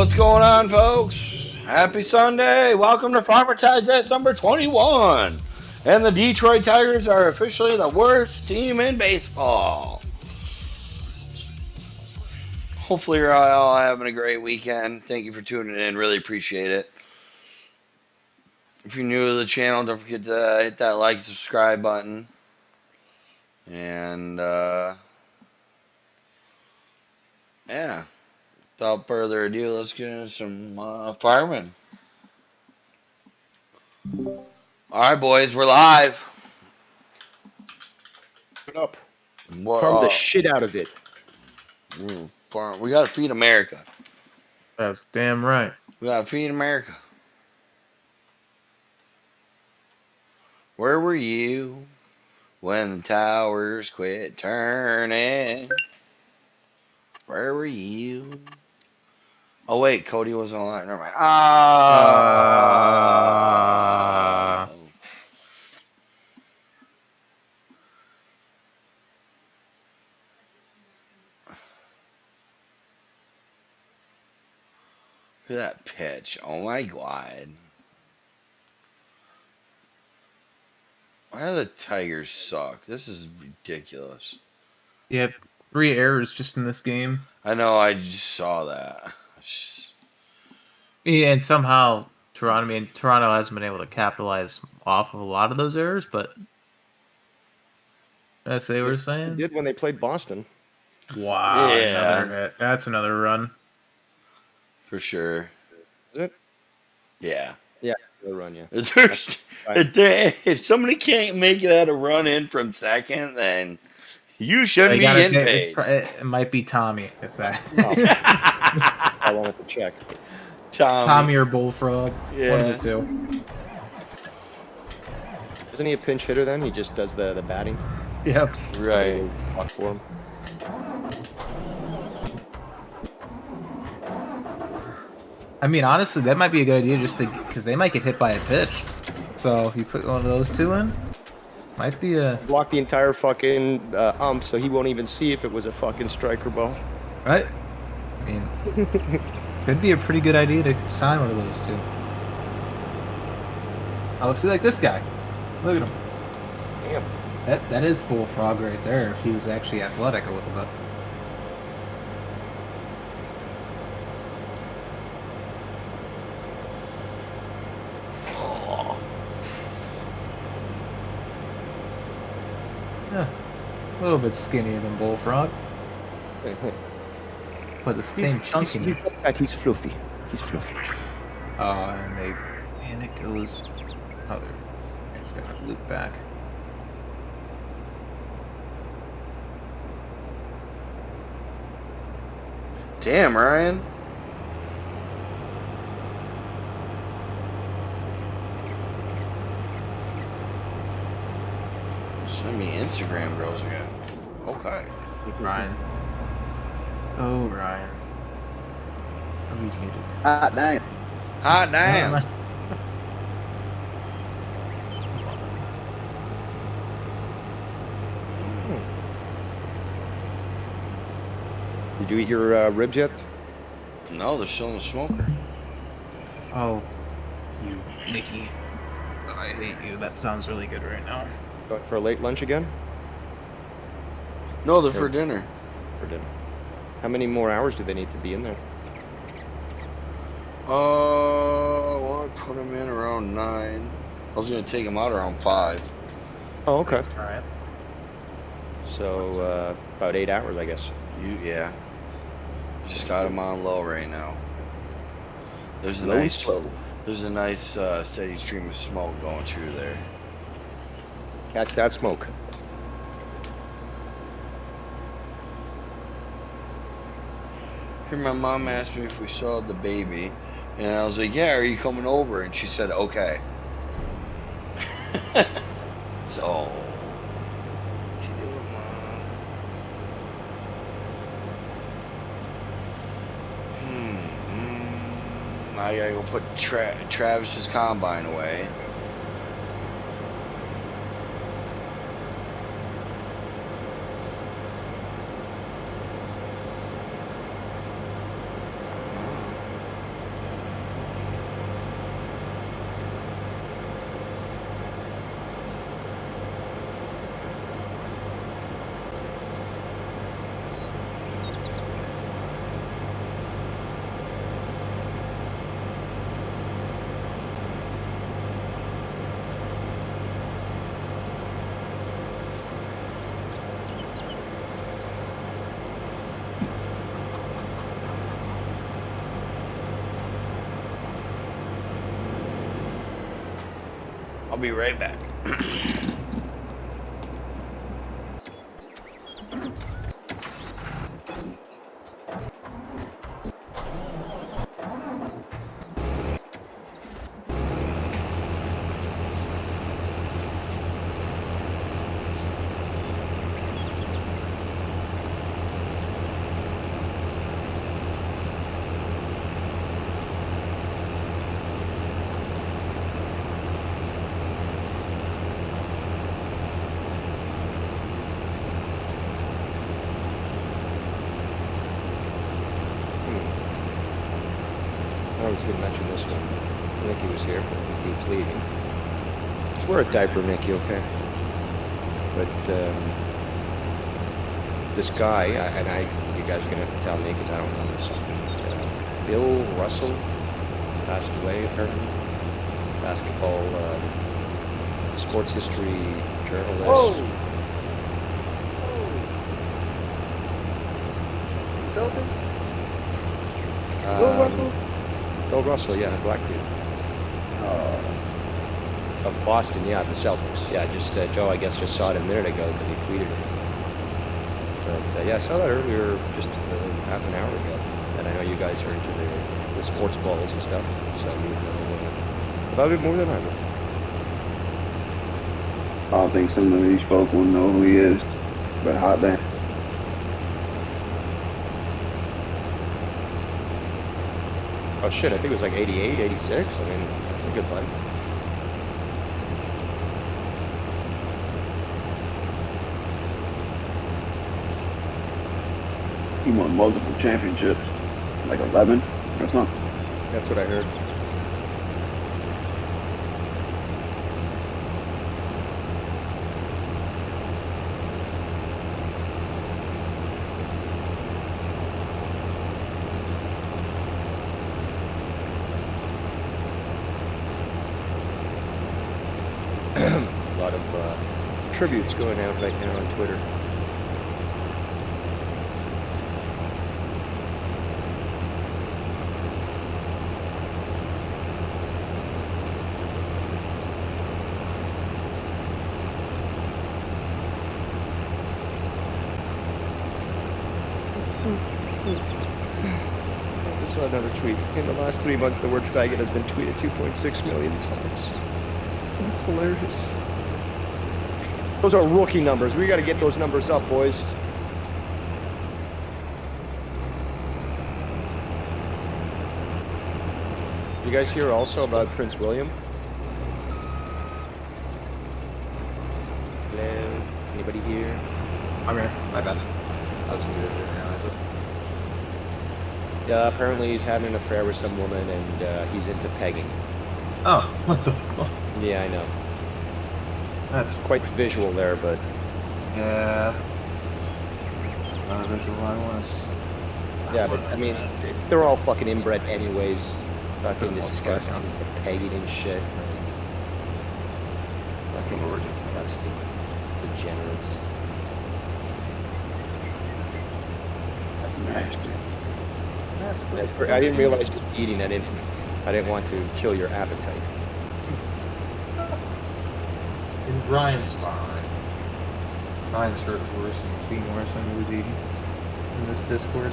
what's going on, folks? Happy Sunday. Welcome to FARMITIZE number 21. And the Detroit Tigers are officially the worst team in baseball. Hopefully you're all having a great weekend. Thank you for tuning in. Really appreciate it. If you're new to the channel, don't forget to hit that like and subscribe button. And, yeah. Without further ado, let's get into some farming. Alright, boys, we're live. Put up. Farm the shit out of it. We gotta feed America. That's damn right. We gotta feed America. Where were you when the towers quit turning? Where were you? Oh wait, Cody wasn't online. Never mind. Look at that pitch. Oh my god. Why do the Tigers suck? This is ridiculous. You have 3 errors just in this game. I know, I just saw that. Yeah, and somehow Toronto hasn't been able to capitalize off of a lot of those errors, but as they were saying. They did when they played Boston. Wow. Yeah. That's another run. For sure. Is it? Yeah. Yeah, another run, yeah. If somebody can't make it out a run in from second, then you shouldn't be getting paid. It might be Tommy, if that. I wanted to check. Tommy or Bullfrog. Yeah. One of the two. Isn't he a pinch hitter then? He just does the batting? Yep. Right. Walk for him. I mean, honestly, that might be a good idea just because they might get hit by a pitch. So if you put one of those two in, might be a... Block the entire fucking ump so he won't even see if it was a fucking striker ball. Right? I mean, could be a pretty good idea to sign one of those two. Oh, see, like this guy. Look at him. Damn. That is Bullfrog right there if he was actually athletic a little bit. Yeah, a little bit skinnier than Bullfrog. But the same chunkiness. He's fluffy. He's fluffy. And it goes... Oh, it's got to loop back. Damn, Ryan. Send me Instagram girls again. Okay. Ryan. Oh, Ryan. Oh, he's muted. Hot damn. Hot damn. Did you eat your ribs yet? No, they're still in the smoker. Oh, you, Nikki. I hate you. That sounds really good right now. Going for a late lunch again? No, they're for dinner. For dinner. How many more hours do they need to be in there? Well, I put them in around 9. I was going to take them out around 5. Oh, okay. All right. So, about 8 hours, I guess. Yeah. Just got them on low right now. There's a Low and nice, slow. there's a nice steady stream of smoke going through there. Catch that smoke. Here, my mom asked me if we saw the baby, and I was like, "Yeah, are you coming over?" And she said, "Okay." So, what you doing, Mom? I gotta go put Travis's combine away. I'll be right back. I was going to mention this one. Nicky was here, but he keeps leaving. Just wear a diaper, Nicky, okay? But this guy, you guys are going to have to tell me because I don't know this stuff. Bill Russell passed away, apparently. Basketball, sports history journalist. Whoa! Celtic? Bill Russell? Bill Russell, yeah, a black dude. Of Boston, yeah, the Celtics. Yeah, just Joe, I guess, just saw it a minute ago because he tweeted it. But yeah, I saw that earlier, just half an hour ago. And I know you guys are into the sports balls and stuff, so you know about it more than I would. I don't think some of these folk will know who he is, but hot damn. Oh shit, I think it was like 88, 86. I mean, that's a good life. He won multiple championships, like 11 or something. That's what I heard. A lot of tributes going out right now on Twitter. I just saw another tweet. In the last 3 months, the word faggot has been tweeted 2.6 million times. That's hilarious. Those are rookie numbers. We got to get those numbers up, boys. You guys hear also about Prince William? Hello? Anybody here? I'm here. My bad. I was muted. I didn't realize it. Yeah, apparently he's having an affair with some woman and he's into pegging. Oh, what the fuck? Yeah, I know. That's Quite visual there, but yeah. Not a visual I was. yeah, but I mean, they're all fucking inbred anyways. Fucking most disgusting part, into pegging and shit. Fucking disgusting. Degenerates. That's nasty. That's I didn't realize you were eating. I didn't want to kill your appetite. And Brian's fine. Brian's heard worse and seen worse when he was eating in this Discord.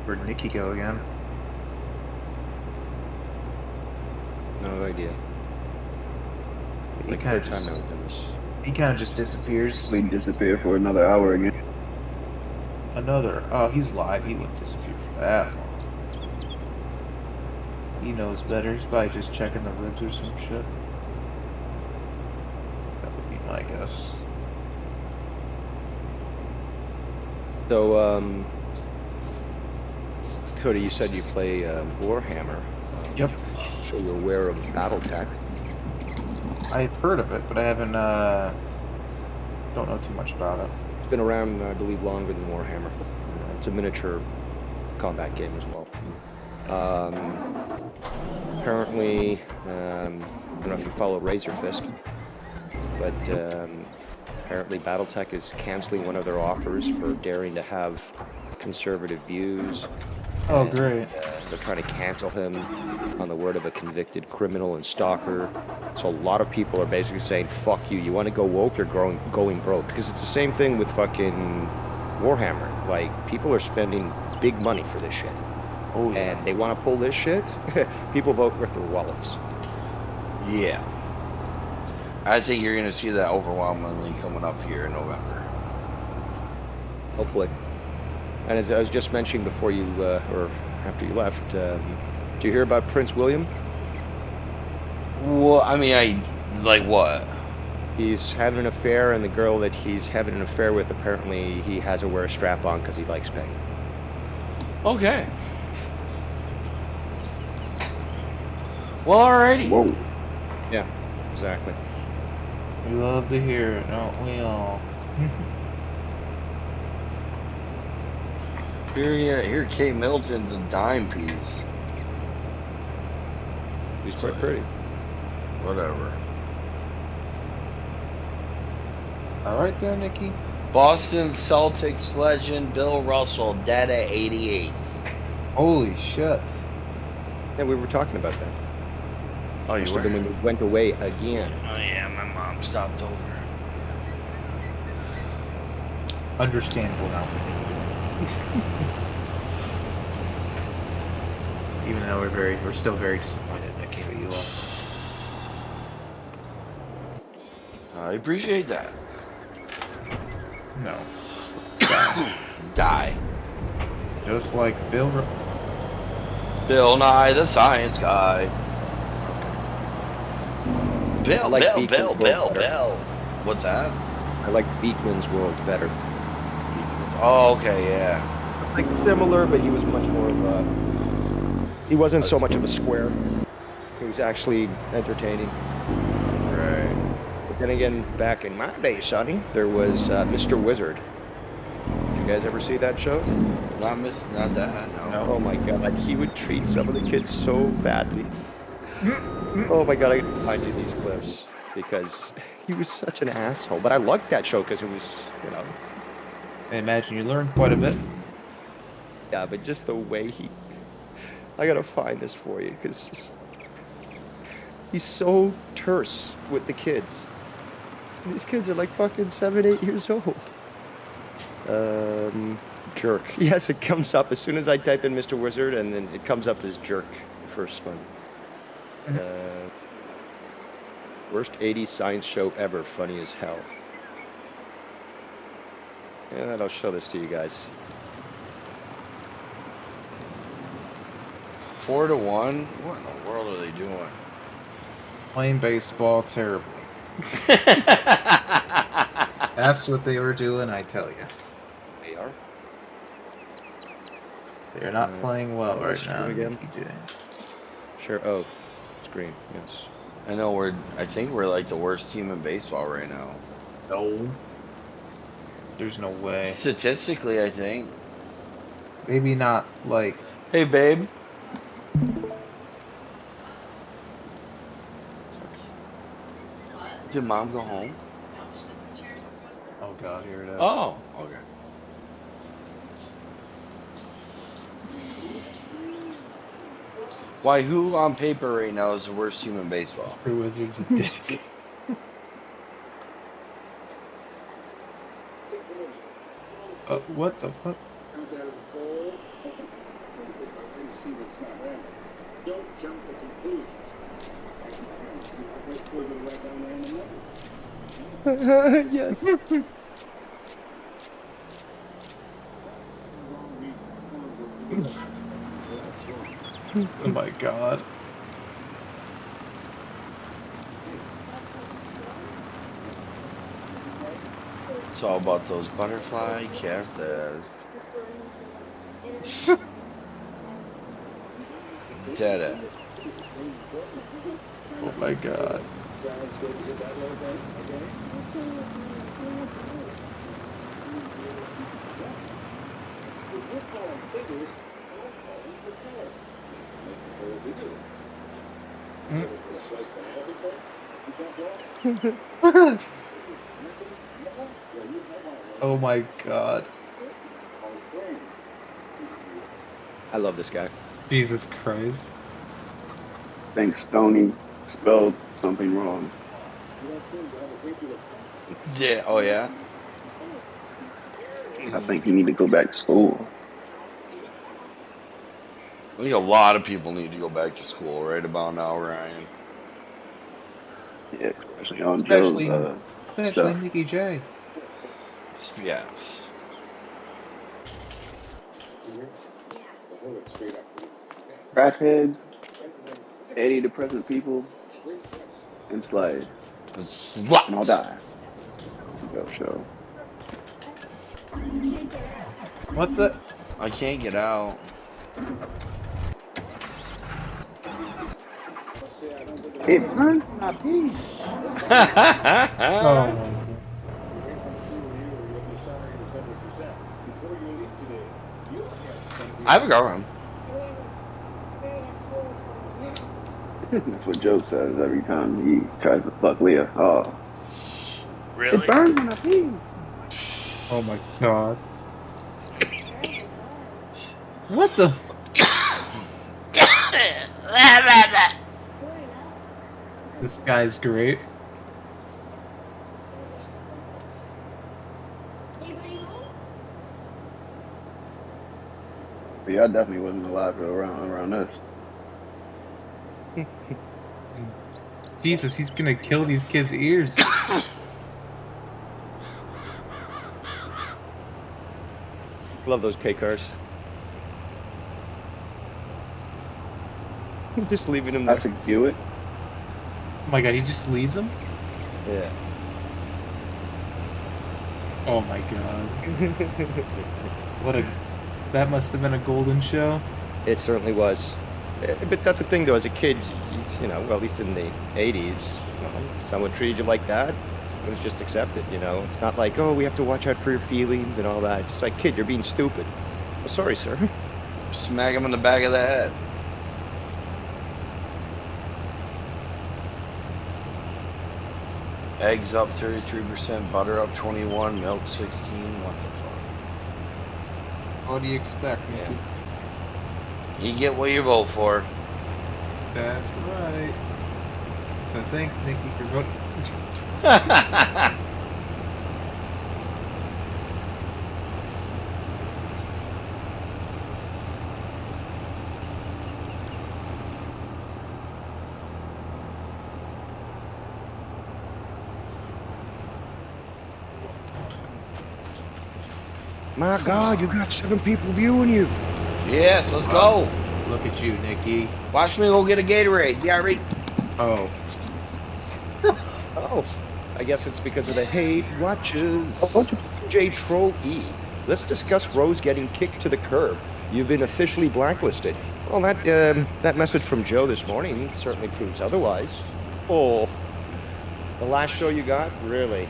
Where'd Nikki go again? No idea. He Like kind third of time just, now we've done this. he kind of just disappears. We disappear for another hour again. Another. Oh, he's live. He wouldn't disappear for that long. He knows better. He's probably just checking the ribs or some shit. That would be my guess. So, Cody, you said you play Warhammer. Yep. I'm sure you're aware of BattleTech. I've heard of it, but I haven't. Don't know too much about it. It's been around, I believe, longer than Warhammer. It's a miniature combat game as well. Apparently, I don't know if you follow Razer Fist, but apparently BattleTech is canceling one of their offers for daring to have conservative views. Oh, And, great. they're trying to cancel him on the word of a convicted criminal and stalker. So a lot of people are basically saying, fuck you, you want to go woke, you're going broke. Because it's the same thing with fucking Warhammer. Like, people are spending big money for this shit. Oh, yeah. And they want to pull this shit, people vote with their wallets. Yeah. I think you're going to see that overwhelmingly coming up here in November. Hopefully. And as I was just mentioning before you, or after you left, do you hear about Prince William? Well, I mean, like what? He's having an affair, and the girl that he's having an affair with, apparently he has her wear a strap on because he likes pegging. Okay. Well, alrighty. Whoa. Yeah, exactly. We love to hear it, don't we all? Here, Kate Middleton's a dime piece. He's quite pretty. Whatever. All right there, Nikki. Boston Celtics legend Bill Russell dead at 88. Holy shit. Yeah, we were talking about that. Oh, you Must were? have been when we went away again. Oh yeah, my mom stopped over. Understandable now. Even though we're still very disappointed, Nikki, that you lost. I appreciate that. No. Die. Just like Bill. Bill Nye, the science guy. Bill, I like Bill, Beacons Bill, World Bill, better. Bill. What's that? I like Beekman's World better. Oh, okay, yeah. Like similar, but he was much more of a. He wasn't so much of a square. He was actually entertaining. Right. But then again, back in my day, Sonny, there was Mr. Wizard. Did you guys ever see that show? Not that, no. Oh my god, he would treat some of the kids so badly. Oh my god, I can find you these clips because he was such an asshole. But I liked that show because it was, you know. I imagine you learned quite a bit. Yeah, but just the way he. I gotta find this for you because just. He's so terse with the kids. And these kids are like fucking 7, 8 years old. Jerk. Yes, it comes up as soon as I type in Mr. Wizard, and then it comes up as Jerk, the first one. Worst 80s science show ever, funny as hell. And I'll show this to you guys. 4-1? What in the world are they doing? Playing baseball terribly. That's what they were doing, I tell you. They are. They're not playing well right stream now. again? Nikki J. Sure. Oh, screen. Yes. I know I think we're like the worst team in baseball right now. No. There's no way. Statistically, I think. Maybe not like. Hey, babe. Did mom go home? Oh god, here it is. Oh, okay. Why, who on paper right now is the worst team in baseball? The Wizards a dick. What the fuck? Don't jump to conclusions. Yes. Oh my god. It's all about those butterfly casters. Dead it. Oh my god. Oh my god. I love this guy. Jesus Christ. I think Stoney spelled something wrong. Yeah. Oh yeah. I think you need to go back to school. I think a lot of people need to go back to school right about now, Ryan. Yeah, especially on Especially, Joe's especially stuff. Nikki J. Yes. Crackheads, antidepressant people, and slaves. It's And I'll what? die. Go show. What the? I can't get out. It burns my pee. Oh. I have a girlfriend. That's what Joe says every time he tries to fuck Leah. Oh, Really? it burns when I pee. Oh my god. What the? This guy's great. But yeah, I definitely wasn't alive around this. Jesus, he's gonna kill these kids' ears. Love those K cars. Just leaving him there. That's a Buick. Oh my god, he just leaves him? Yeah. Oh my god. What a... That must have been a golden show. It certainly was. But that's the thing, though. As a kid, you know, well, at least in the 80s, you know, someone treated you like that, it was just accepted, you know? It's not like, oh, we have to watch out for your feelings and all that. It's just like, kid, you're being stupid. Well, sorry, sir. Smack him in the back of the head. Eggs up 33%, butter up 21, milk 16. What the fuck? What do you expect? Yeah. You get what you vote for. That's right. So thanks, Nikki, for voting. My God, you got 7 people viewing you. Yes, let's go. Look at you, Nikki. Watch me go get a Gatorade. Yeah, right. Oh. Oh, I guess it's because of the hate watches. Oh, J Troll E. Let's discuss Rose getting kicked to the curb. You've been officially blacklisted. Well, that message from Joe this morning certainly proves otherwise. Oh, the last show you got? Really?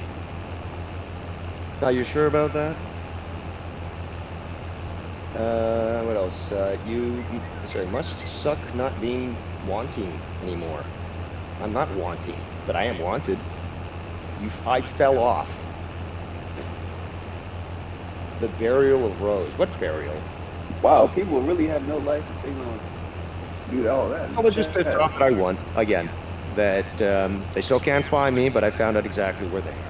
Are you sure about that? What else? You must suck not being wanting anymore. I'm not wanting, but I am wanted. I fell off. The burial of Rose. What burial? Wow, people really have no life if they don't do all that. Well, they're just pissed off that I won again. That they still can't find me, but I found out exactly where they are.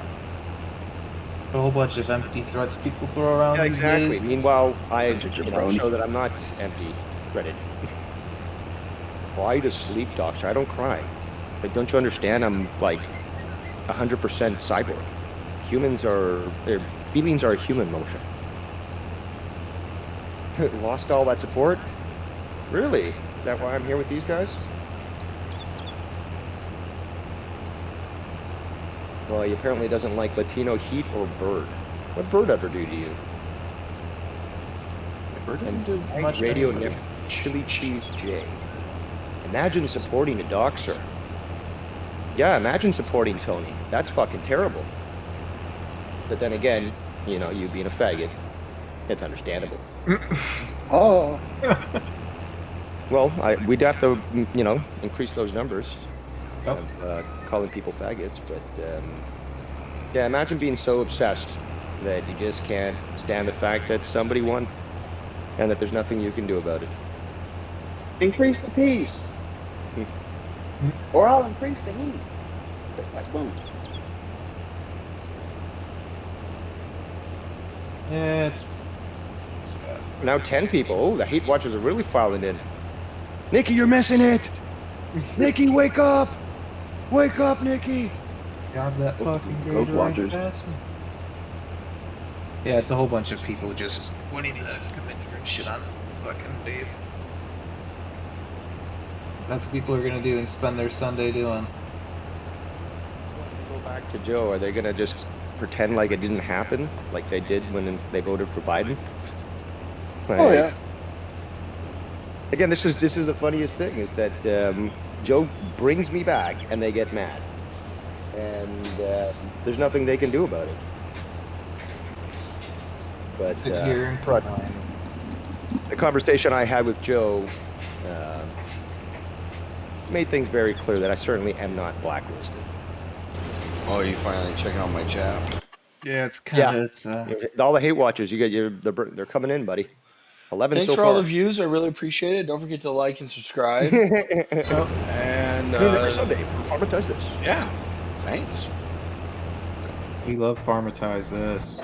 A whole bunch of empty threats people throw around. Yeah, these exactly. days. Meanwhile, I Such a you know, brony. show that I'm not empty. Reddit. Cry to sleep, doctor. I don't cry. Like, don't you understand? I'm like 100% cyborg. Their feelings are human motion. Lost all that support? Really? Is that why I'm here with these guys? Well, he apparently doesn't like Latino heat or Bird. What Bird ever do to you? Bird doesn't And do much to Radio anybody. Chili Cheese J. Imagine supporting a doxer. Yeah, imagine supporting Tony. That's fucking terrible. But then again, you know, you being a faggot, it's understandable. Oh. Well, we'd have to, you know, increase those numbers Yep. of calling people faggots. But yeah, imagine being so obsessed that you just can't stand the fact that somebody won and that there's nothing you can do about it. Increase the peace. Or I'll increase the heat. Just like boom. Yeah, it's Now 10 people. Oh, the hate watchers are really filing in. Nikki, you're missing it. Nikki, wake up. Wake up, Nikki. God, that fucking Ghost great watchers. Yeah, it's a whole bunch of people just wanting to commit shit on fucking Dave. That's what people are gonna do and spend their Sunday doing. Go back to Joe. Are they going to just pretend like it didn't happen, like they did when they voted for Biden? Oh Like, yeah. Again, this is the funniest thing is that Joe brings me back and they get mad, and there's nothing they can do about it. But Sit here and but cry. the conversation I had with Joe made things very clear that I certainly am not blacklisted. Oh, you finally checking out my chat? Yeah, it's kind of it's All the hate watchers, they're coming in, buddy. 11 Thanks so for far. all the views. I really appreciate it. Don't forget to like and subscribe. And Every Sunday for FARMITIZE this. yeah, thanks. we love FARMITIZE this.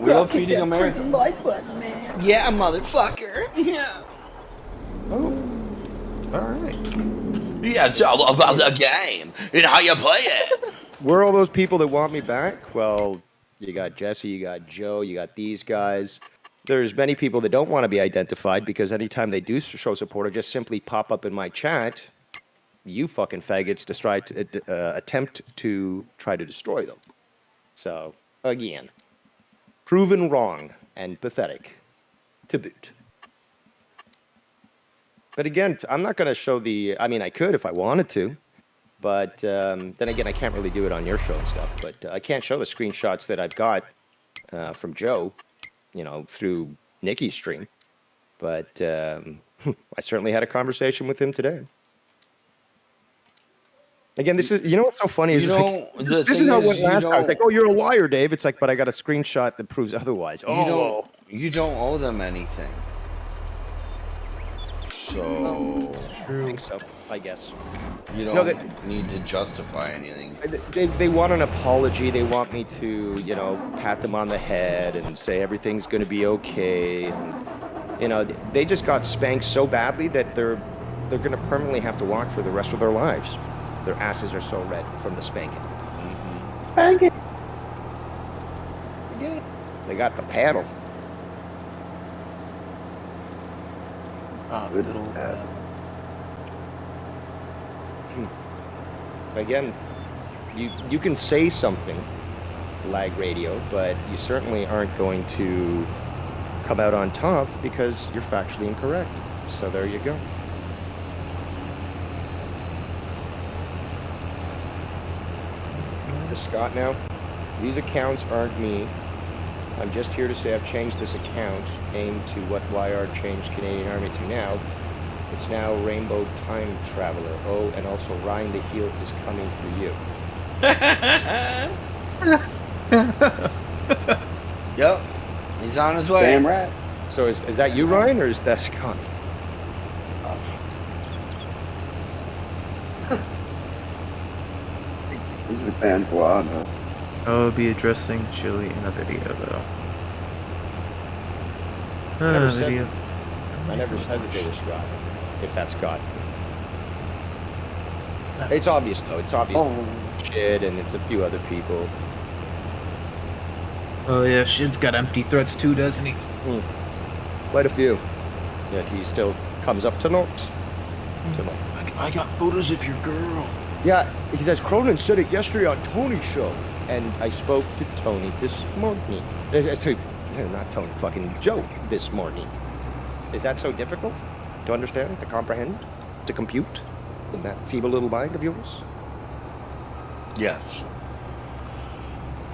We love feeding America. Like button, man. Yeah, motherfucker. Yeah. Oh, all right. Yeah, it's all about the game and how you play it. Where are all those people that want me back? Well, you got Jesse, you got Joe, you got these guys. There's many people that don't want to be identified because anytime they do show support or just simply pop up in my chat, you fucking faggots attempt to try to destroy them. So, again, proven wrong and pathetic to boot. But again, I'm not going to show I mean, I could if I wanted to. But then again, I can't really do it on your show and stuff. But I can't show the screenshots that I've got from Joe, you know, through Nikki's stream. But I certainly had a conversation with him today. Again, this is, you know what's so funny is this is how it went last time. It's like, oh, you're a liar, Dave. It's like, but I got a screenshot that proves otherwise. You don't owe them anything. So I think so, I guess. you don't need to justify anything. They want an apology. They want me to, you know, pat them on the head and say everything's going to be okay. And, you know, they just got spanked so badly that they're going to permanently have to walk for the rest of their lives. Their asses are so red from the spanking. Spank it. Yeah. They got the paddle. Oh, Good. little, Again, you can say something, lag radio, but you certainly aren't going to come out on top because you're factually incorrect. So there you go. To Scott now, these accounts aren't me. I'm just here to say I've changed this account, aimed to what YR changed Canadian Army to now. It's now Rainbow Time Traveler. Oh, and also Ryan the Heel is coming for you. Yep, he's on his way. Damn right. So is that you, Ryan, or is that Scott? He's been banned for a while now. I'll be addressing Chili in a video, though. Never said- Video. I never said that they were Scott. If that's Scott. It's obvious, though. It's obvious. Oh. Shit, and it's a few other people. Oh yeah, Shid's got empty threats too, doesn't he? Quite a few. Yet he still comes up to not. I got photos of your girl. Yeah, he says, Cronin said it yesterday on Tony's show. And I spoke to Tony this morning. Not Tony, fucking Joe this morning. Is that so difficult to understand, to comprehend? to compute in that feeble little mind of yours? Yes.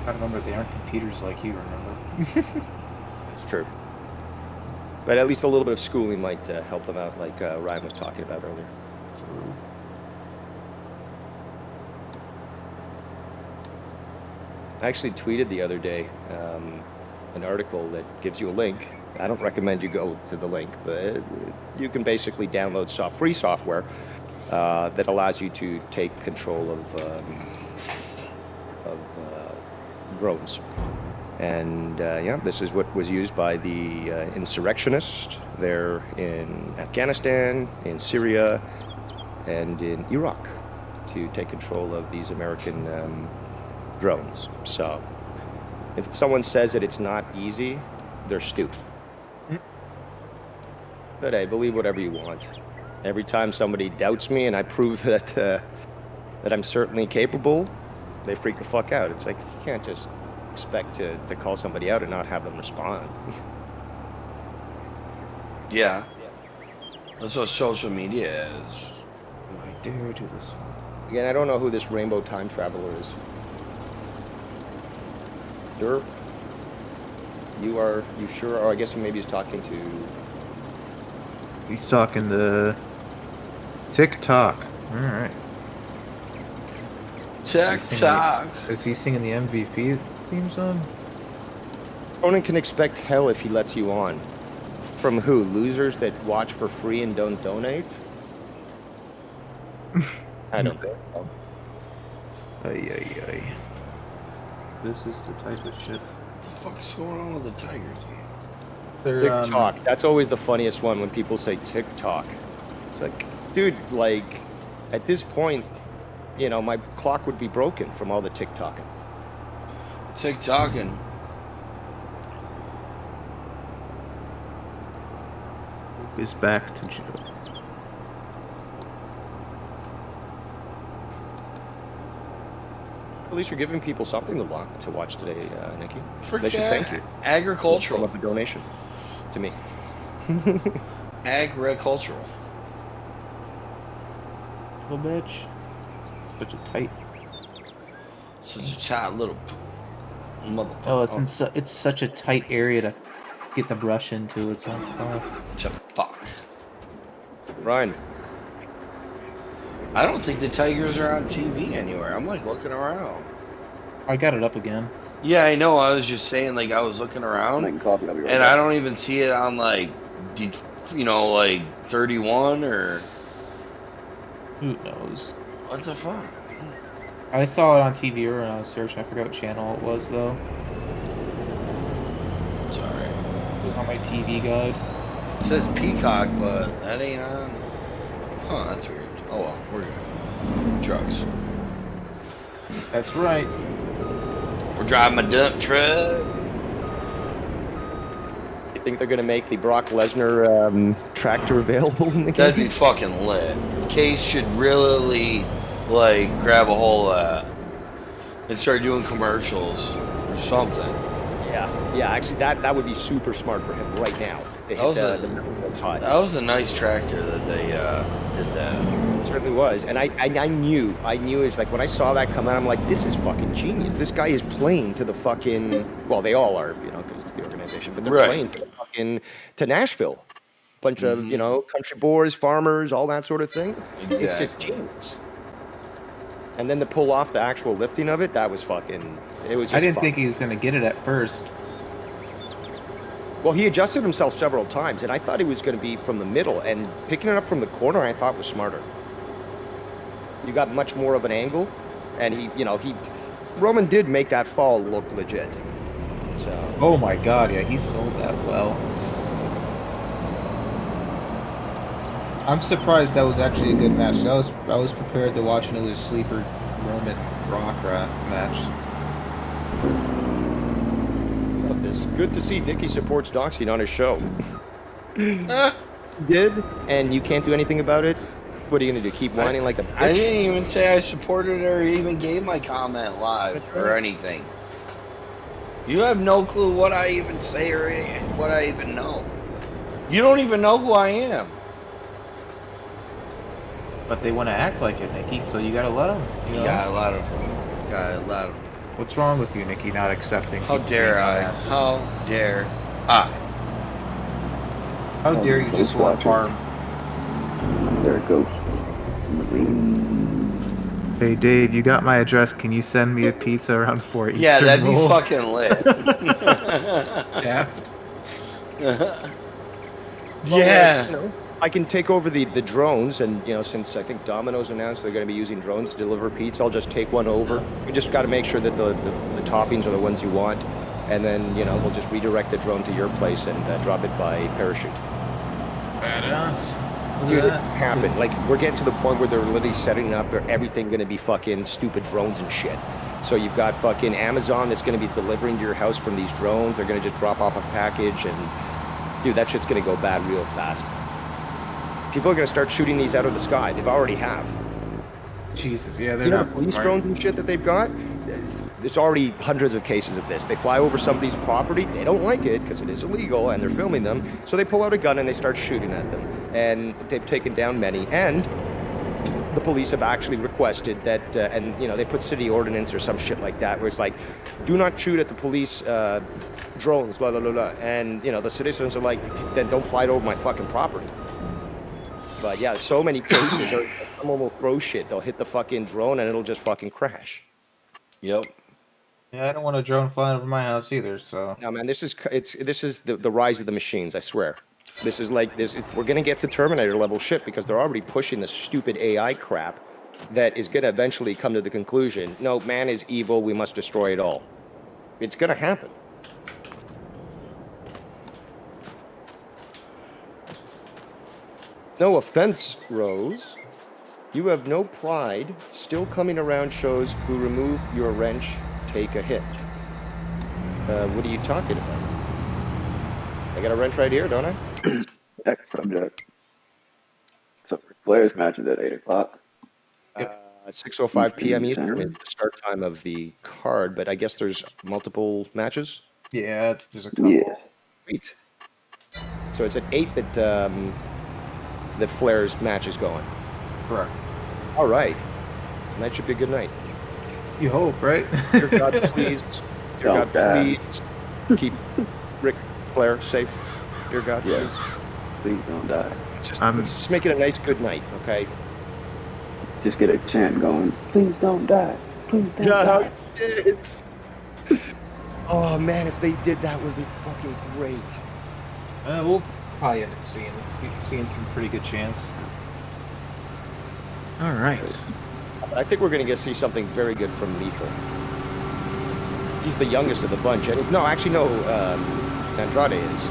I remember they aren't computers like you remember. It's true. But at least a little bit of schooling might help them out, like Ryan was talking about earlier. I actually tweeted the other day an article that gives you a link. I don't recommend you go to the link, but you can basically download free software that allows you to take control of drones. And yeah, this is what was used by the insurrectionists there in Afghanistan, in Syria, and in Iraq to take control of these American drones. So if someone says that it's not easy, they're stupid. But hey, believe whatever you want. Every time somebody doubts me and I prove that that I'm certainly capable, they freak the fuck out. It's like, you can't just expect to call somebody out and not have them respond. Yeah. That's what social media is. Do I dare do this one? Again, I don't know who this rainbow time traveler is. Sure? You sure? Or I guess maybe he's talking to... He's talking to TikTok. All right. TikTok. Is he singing the MVP theme song? Conan can expect hell if he lets you on. From who? Losers that watch for free and don't donate? I don't think so. Ay. This is the type of shit. What the fuck is going on with the Tigers? They're, TikTok. That's always the funniest one when people say TikTok. It's like, dude, like, at this point, you know, my clock would be broken from all the TikToking. TikToking. Is back to Joe. At least you're giving people something to watch today, Nikki. Forget They should thank you. Agricultural. From a donation to me. Agricultural. little bitch. Such a tight. Such a tight little motherfucker. Oh, it's such a tight area to get the brush into. It's on. Fuck. Ryan. I don't think the Tigers are on TV anywhere. I'm like looking around. I got it up again. Yeah, I know. I was just saying, like, I was looking around, Making coffee, I'll be right and back. I don't even see it on, like, you know, like 31 or Who knows? what the fuck? I saw it on TV when I was searching. I forgot what channel it was though. Sorry. It was on my TV guide. It says Peacock, but that ain't on. Huh? That's weird. Oh well, we're good. Trucks. That's right. We're driving a dump truck. You think they're gonna make the Brock Lesnar tractor available in the That'd game? be fucking lit. Case should really like grab a hold of that and start doing commercials or something. Yeah, actually, that would be super smart for him right now. They That was hit a- the it's hot. That was a nice tractor that they did that. It certainly was, and I knew it's like when I saw that come out, I'm like, this is fucking genius. This guy is playing to the fucking, well, they all are, you know, because it's the organization, but they're Right. playing to the fucking to Nashville. Bunch of, you know, country boys, farmers, all that sort of thing. It's just Exactly. genius. And then to pull off the actual lifting of it, that was fucking. It was. Just I didn't fun. think he was gonna get it at first. Well, he adjusted himself several times, and I thought he was going to be from the middle, and picking it up from the corner, I thought was smarter. You got much more of an angle, and Roman did make that fall look legit. So Oh my god, yeah, he sold that well. I'm surprised that was actually a good match. I was prepared to watch another sleeper Roman Brock match. love this. Good to see Nicky supports Doxing on his show. Ah, Did, and you can't do anything about it. What are you going to do? Keep whining like a bitch? I didn't even say I supported or even gave my comment live or anything. You have no clue what I even say or what I even know. You don't even know who I am. but they want to act like it, Nikki. So you gotta let them. You know? Got a lot of. Got a lot of. What's wrong with you, Nikki, not accepting? How people dare being I? dumbasses? How dare I? How dare you just want to farm? There it goes. Hey, Dave, you got my address. Can you send me a pizza around 4 Eastern? Yeah, that'd be Roll? fucking lit. Shaft. Yeah. You know, I can take over the drones, and you know, since I think Domino's announced they're going to be using drones to deliver pizza, I'll just take one over. You just got to make sure that the toppings are the ones you want, and then you know we'll just redirect the drone to your place and drop it by parachute. Badass. Dude, it happened. Like we're getting to the point where they're literally setting up everything going to be fucking stupid drones and shit. So you've got fucking Amazon that's going to be delivering to your house from these drones. They're going to just drop off a package, and dude, that shit's going to go bad real fast. People are going to start shooting these out of the sky. They've already have. Jesus, yeah, they're You know, not the police smart. drones and shit that they've got, there's already hundreds of cases of this. They fly over somebody's property, they don't like it because it is illegal and they're filming them, so they pull out a gun and they start shooting at them. And they've taken down many, and the police have actually requested that, and you know, they put city ordinance or some shit like that, where it's like, do not shoot at the police drones, blah, blah, blah, blah. And, you know, the citizens are like, then don't fly it over my fucking property. But yeah, so many cases are someone will throw shit. They'll hit the fucking drone and it'll just fucking crash. Yep. Yeah, I don't want a drone flying over my house either. So No, man, this is the rise of the machines. I swear. This is like this. We're gonna get to Terminator level shit because they're already pushing the stupid AI crap that is gonna eventually come to the conclusion. No, man is evil. We must destroy it all. It's gonna happen. No offense, Rose. You have no pride. Still coming around shows who remove your wrench take a hit. What are you talking about? I got a wrench right here, don't I? Next subject. So Flair's match is at 8 o'clock. 6:05 p.m. Eastern Eastern. is the start time of the card, but I guess there's multiple matches. yeah, there's a couple. Yeah. Sweet. So it's at 8 that that Flair's match is going. Correct. All right. Tonight should be a good night. You hope, right? Dear God, please. Dear Don't God, die. please keep Ric Flair safe. Dear God, Yes. please. Please don't die. Let's just make it a nice good night, okay? Let's just get a chant going. Please don't die. Please don't die. It's... Oh man, if they did that, would be fucking great. We'll probably end up seeing some pretty good chance. All right. I think we're going to see something very good from Lethal. He's the youngest of the bunch. No, actually, no. Andrade is.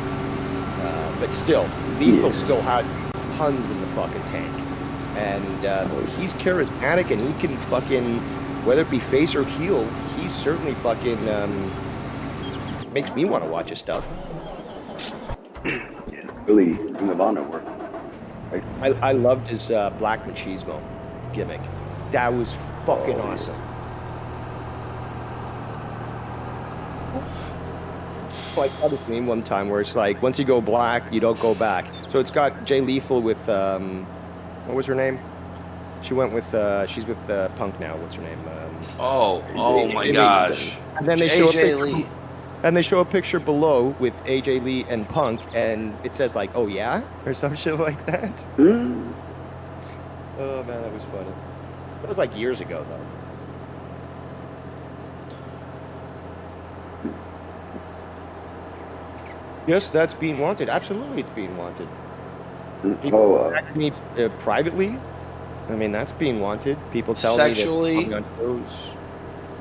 But still, Lethal still had tons in the fucking tank. And he's charismatic, and he can fucking, whether it be face or heel, he certainly fucking makes me want to watch his stuff. It's really Ring of Honor work. Like, I loved his Black Machismo gimmick. That was fucking awesome. I saw this meme one time where it's like, once you go black, you don't go back. So it's got Jay Lethal with, what was her name? She went with, she's with Punk now. What's her name? Oh my gosh. And then they show a AJ picture, Lee. and they show a picture below with AJ Lee and Punk, and it says like, "Oh yeah," or some shit like that. mm, Oh man, that was funny. That was like years ago though. Yes, that's being wanted. Absolutely, it's being wanted. People contact me privately. I mean, that's being wanted. People tell Sexually? me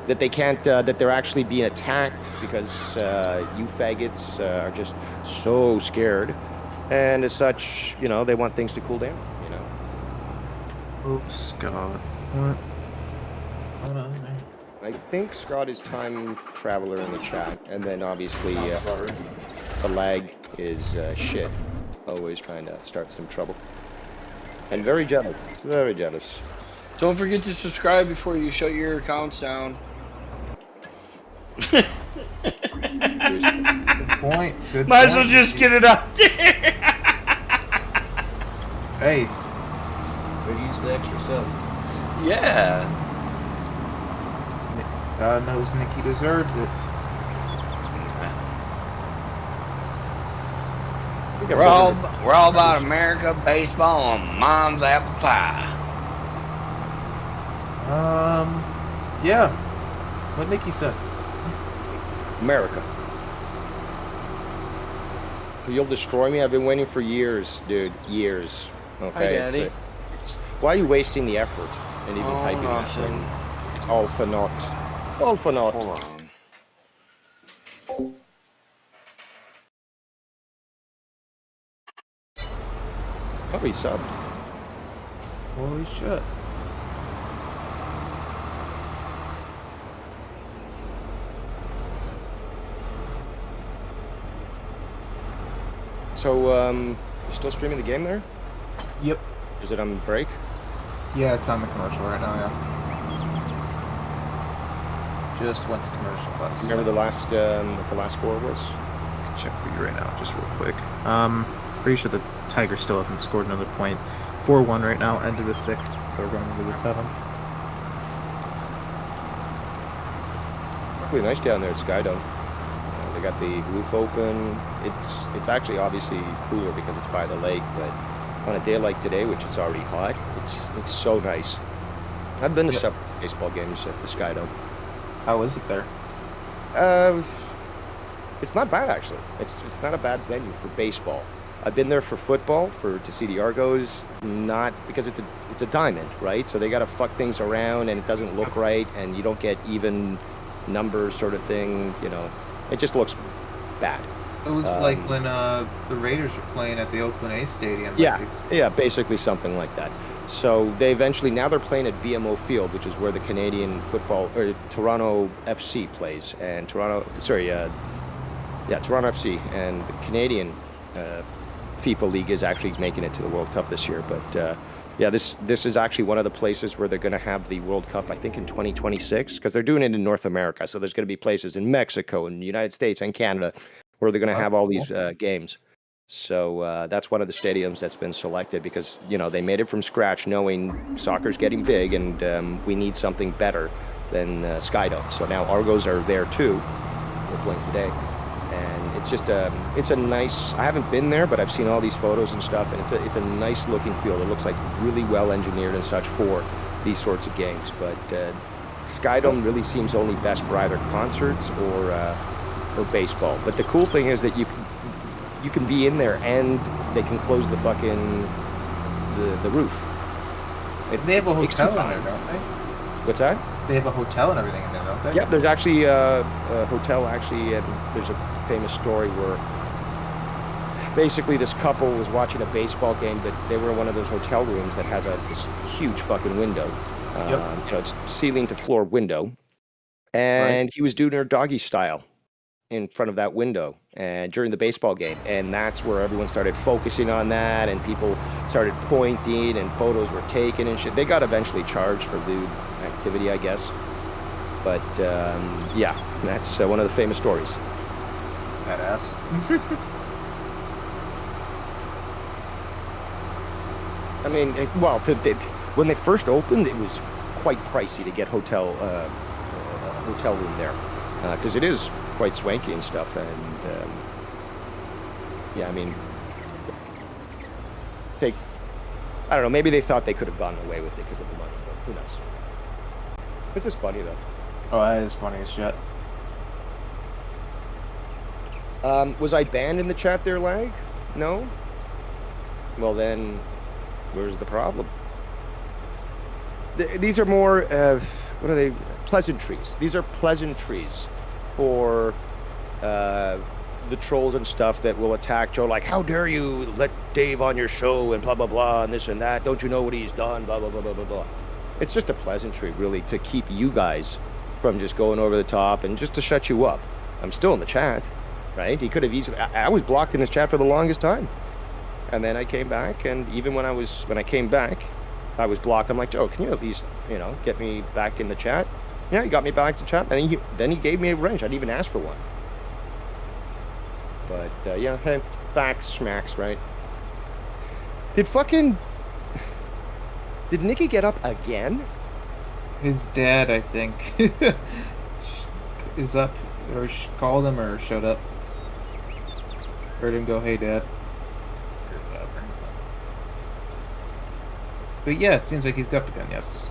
that they can't, that they're actually being attacked because you faggots are just so scared. And as such, you know, they want things to cool down, you know. Oh, Scott. What? Hold on, man. I think Scott is Time Traveler in the chat. And then obviously the lag is shit. Always trying to start some trouble. And very jealous. Very jealous. Don't forget to subscribe before you shut your accounts down. Good point. Good Might as point. well just get it out there. Hey, They use the extra subs. Yeah. God knows Nikki deserves it. We're all about America, baseball, and mom's apple pie. Yeah. What Nikki said. America. You'll destroy me. I've been waiting for years, dude. Years. Okay. Hi, Daddy. Why are you wasting the effort and even typing that when it's all for naught? All for naught. Hold on. Oh, he subbed. Holy shit. So, you still streaming the game there? Yep. Is it on break? Yeah, it's on the commercial right now, yeah. Just went to commercial. Remember the last, what the last score was? I can check for you right now, just real quick. Pretty sure the Tigers still haven't scored another point. 4-1 right now, end of the 6th, so we're going into the 7th. Really nice down there at Skydome. They got the roof open. It's actually obviously cooler because it's by the lake, but on a day like today, which it's already hot, it's so nice. I've been to several baseball games at the Skydome. How is it there? It's not bad actually. It's not a bad venue for baseball. I've been there for football to see the Argos, not because it's a diamond, right? So they got to fuck things around and it doesn't look right and you don't get even numbers sort of thing, you know. It just looks bad. It was like when the Raiders were playing at the Oakland A Stadium. Yeah, basically something like that. So they eventually, now they're playing at BMO Field, which is where the Canadian football, or Toronto FC plays. And Toronto FC and the Canadian FIFA League is actually making it to the World Cup this year. But yeah, this is actually one of the places where they're going to have the World Cup, I think, in 2026, because they're doing it in North America. So there's going to be places in Mexico and the United States and Canada where they're going to have all these games. So that's one of the stadiums that's been selected because, you know, they made it from scratch knowing soccer's getting big and we need something better than Skydome. So now Argos are there too. They're playing today. And it's just it's a nice, I haven't been there, but I've seen all these photos and stuff, and it's a nice looking field. It looks like really well engineered and such for these sorts of games. But Skydome really seems only best for either concerts or baseball. But the cool thing is that you can be in there and they can close the fucking the roof. They have a hotel in there, don't they? What's that? They have a hotel and everything in there, don't they? Yeah, there's actually a hotel actually, and there's a famous story where basically this couple was watching a baseball game, but they were in one of those hotel rooms that has this huge fucking window. You know, it's ceiling to floor window, and he was doing her doggy style in front of that window and during the baseball game, and that's where everyone started focusing on that, and people started pointing, and photos were taken and shit. They got eventually charged for lewd activity, I guess, but yeah, that's one of the famous stories. Badass. I mean, when they first opened, it was quite pricey to get hotel room there, because it is quite swanky and stuff, and yeah, I mean, I don't know, maybe they thought they could have gotten away with it because of the money, but who knows. It's just funny though. Oh, that is funny as shit. Was I banned in the chat there, Lag? No? Well then, where's the problem? These are more, what are they? Pleasantries. These are pleasantries for the trolls and stuff that will attack Joe, like, how dare you let Dave on your show and blah, blah, blah, and this and that. Don't you know what he's done, blah, blah, blah, blah, blah, blah. It's just a pleasantry, really, to keep you guys from just going over the top and just to shut you up. I'm still in the chat, right? He could have easily, I was blocked in his chat for the longest time. And then I came back, and even when I came back, I was blocked. I'm like, Joe, can you at least, you know, get me back in the chat? Yeah, he got me back to chat, and then he gave me a wrench. I didn't even ask for one. But, yeah, hey, facts, smacks, right? Did Nikki get up again? His dad, I think, is up, or called him, or showed up. Heard him go, "Hey, Dad." But yeah, it seems like he's up again. Yes.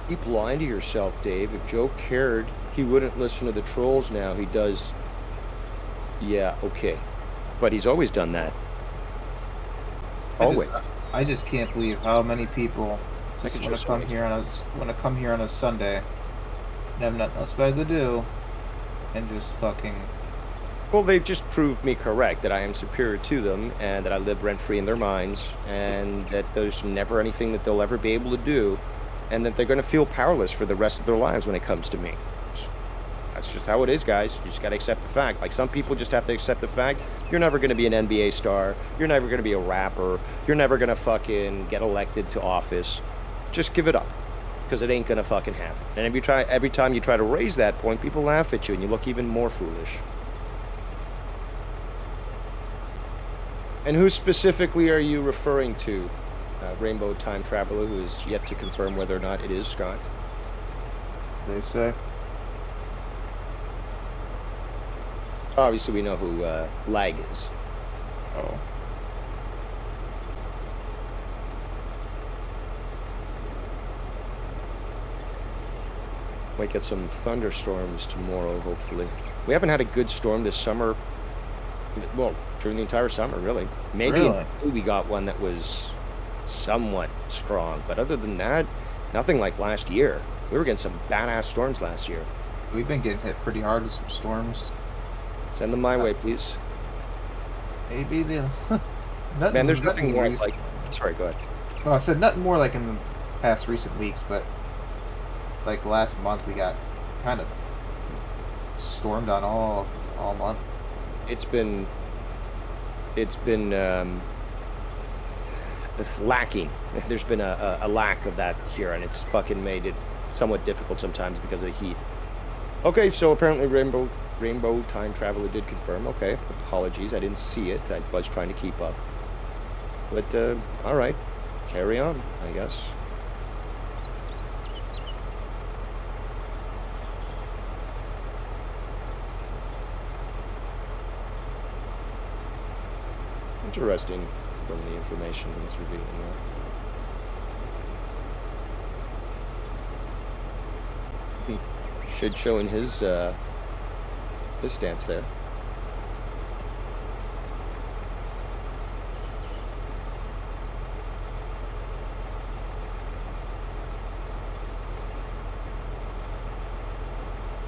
Keep lying to yourself, Dave. If Joe cared, he wouldn't listen to the trolls now. He does. Yeah, okay. But he's always done that. Always. I just can't believe how many people just want to come here on a Sunday and have nothing else better to do and just fucking. Well, they've just proved me correct that I am superior to them and that I live rent-free in their minds and that there's never anything that they'll ever be able to do and that they're going to feel powerless for the rest of their lives when it comes to me. That's just how it is, guys. You just got to accept the fact. Like, some people just have to accept the fact you're never going to be an NBA star. You're never going to be a rapper. You're never going to fucking get elected to office. Just give it up, because it ain't going to fucking happen. And every time you try to raise that point, people laugh at you and you look even more foolish. And who specifically are you referring to? Rainbow Time Traveler, who is yet to confirm whether or not it is Scott. They say. Obviously, we know who Lag is. Oh. Might get some thunderstorms tomorrow, hopefully. We haven't had a good storm this summer. Well, during the entire summer, really. Maybe Really? we got one that was somewhat strong, but other than that, nothing like last year. We were getting some badass storms last year. We've been getting hit pretty hard with some storms. Send them my way, please. Maybe the. Man, there's nothing more like. Sorry, go ahead. Oh, I said nothing more like in the past recent weeks, but like last month we got kind of stormed on all month. It's been lacking. There's been a lack of that here, and it's fucking made it somewhat difficult sometimes because of the heat. Okay, so apparently Rainbow Time Traveler did confirm. Okay, apologies, I didn't see it. I was trying to keep up. But, all right, carry on, I guess. Interesting from the information he's revealing there. Should show in his stance there.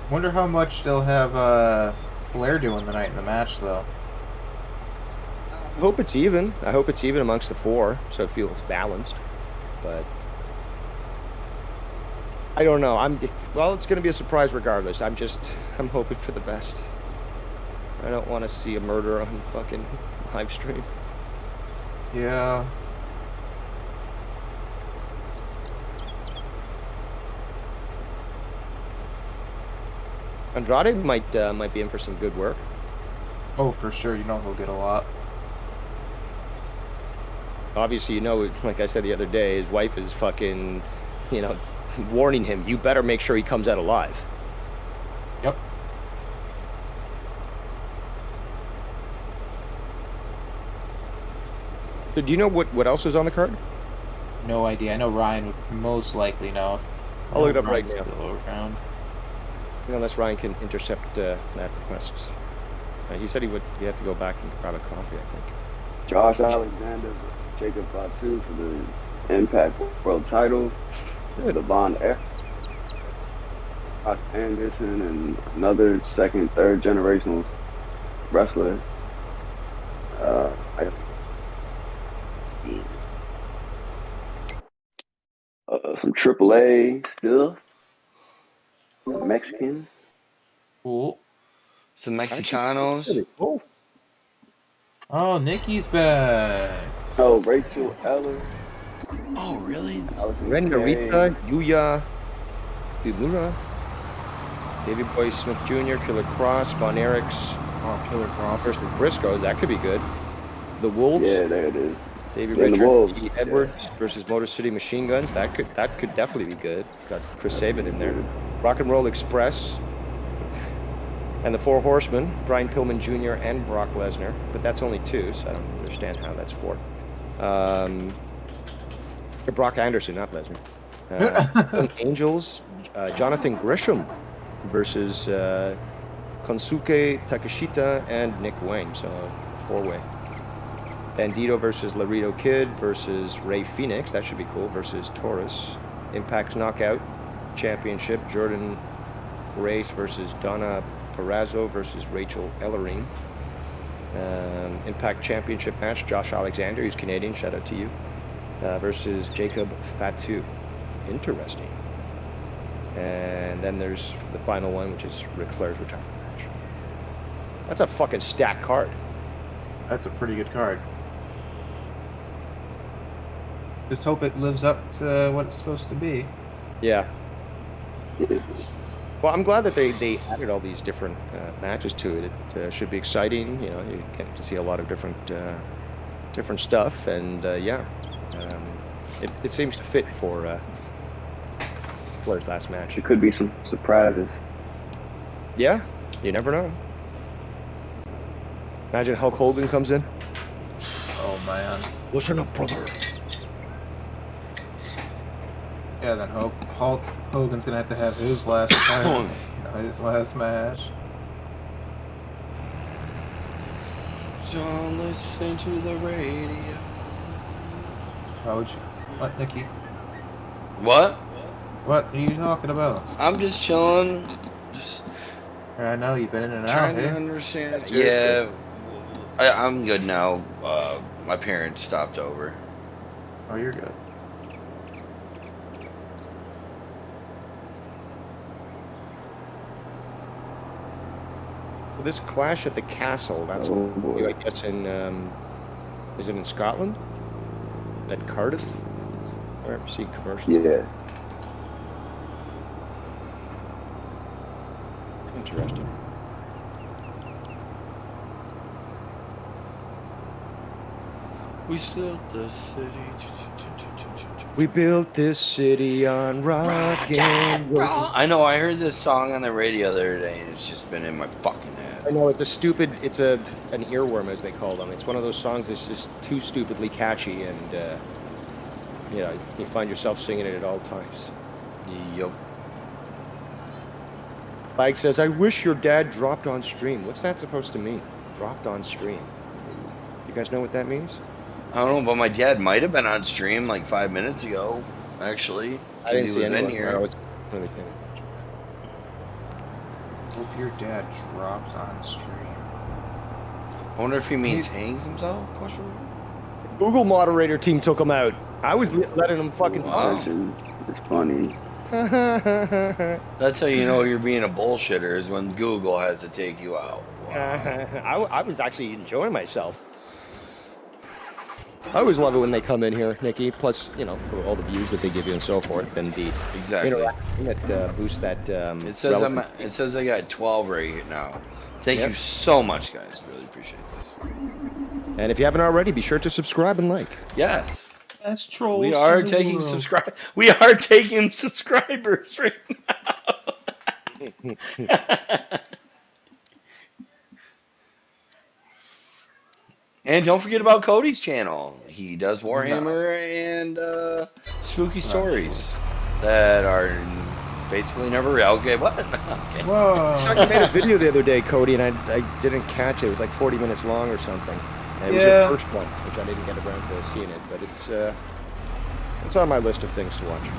Wonder how much they'll have Flair doing tonight in the match, though. I hope it's even. I hope it's even amongst the four, so it feels balanced. But I don't know. Well, it's going to be a surprise regardless. I'm hoping for the best. I don't want to see a murder on fucking live stream. Yeah. Andrade might be in for some good work. Oh, for sure. You know he'll get a lot. Obviously, you know, like I said the other day, his wife is fucking, warning him, you better make sure he comes out alive. Yep. So do you know what else is on the card? No idea. I know Ryan would most likely know. I'll look it up right Ryan's now. still around. Unless Ryan can intercept that request. He said he'd have to go back and grab a coffee, I think. Josh Alexander, Jacob Fatu for the Impact World title. Devon F. Brock Anderson, and another second, third generational wrestler. Some AAA still. Mexican. Cool. Some Actually, Mexicanos. really cool. Oh, Nikki's back. Oh, Rachel Eller. Oh, really? Allison Renarita, Kay. Yuya, Imura, Davey Boy Smith Jr., Killer Cross, Von Erichs Oh, Killer Cross. versus Briscoes. That could be good. The Wolves. Yeah, there it is. David Yeah, the Richard Wolves, E. Edwards versus Motor City Machine Guns. That could definitely be good. Got Chris Saban in there. Rock and Roll Express. And the Four Horsemen, Brian Pillman Jr. and Brock Lesnar. But that's only 2, so I don't understand how that's 4. Brock Anderson, not Lesnar. Angels, Jonathan Grisham versus Konsuke Takashita and Nick Wayne. So 4-way. Bandito versus Laredo Kid versus Ray Phoenix. That should be cool. Versus Taurus. Impact's Knockout Championship. Jordan Grace versus Donna Perazzo versus Rachel Ellering. Impact Championship match. Josh Alexander, who's Canadian. Shout out to you. Versus Jacob Fatu. Interesting. And then there's the final one, which is Ric Flair's retirement match. That's a fucking stacked card. That's a pretty good card. Just hope it lives up to what it's supposed to be. Yeah. Well, I'm glad that they added all these different matches to it. It should be exciting. You know, you get to see a lot of different stuff, and yeah, it seems to fit for Flair's last match. There could be some surprises. Yeah, you never know. Imagine Hulk Hogan comes in. Oh man. Listen up, brother. Yeah, then Hulk Hogan's gonna have to have his last time, his last match. Don't listen to the radio. How would you? What, Nikki? What? What are you talking about? I'm just chilling. Just I know you've been in and out. trying to Hey? understand. Seriously. Yeah, I'm good now. My parents stopped over. Oh, you're good. Well, this Clash at the Castle. That's Oh, boy. I guess in is it in Scotland? At Cardiff? Or see commercials. Yeah. Interesting. We built the city. We built this city on rock and roll. I know. I heard this song on the radio the other day, and it's just been in my fucking head. I know it's an earworm, as they call them. It's one of those songs that's just too stupidly catchy, and you know, you find yourself singing it at all times. Yup. Mike says, "I wish your dad dropped on stream." What's that supposed to mean? Dropped on stream. You guys know what that means? I don't know, but my dad might have been on stream like 5 minutes ago, actually. I didn't he see was in anyone. here. I was really paying attention. Hope your dad drops on stream. I wonder if he means hangs himself? Question mark? Google moderator team took him out. I was letting him fucking Wow. talk. It's funny. That's how you know you're being a bullshitter, is when Google has to take you out. Wow. I was actually enjoying myself. I always love it when they come in here, Nikki. Plus, you know, for all the views that they give you and so forth, and the Exactly. interaction that boosts that. It says it says I got 12 right now. Thank Yep. you so much, guys. Really appreciate this. And if you haven't already, be sure to subscribe and like. Yes. That's trolls. We are in the taking world. We are taking subscribers right now. And don't forget about Cody's channel. He does Warhammer and spooky stories that are basically never real. Okay, what? Okay. Whoa. I saw you made a video the other day, Cody, and I didn't catch it. It was like 40 minutes long or something. And it was your Yeah. first one, which I didn't get around to seeing it, but it's on my list of things to watch.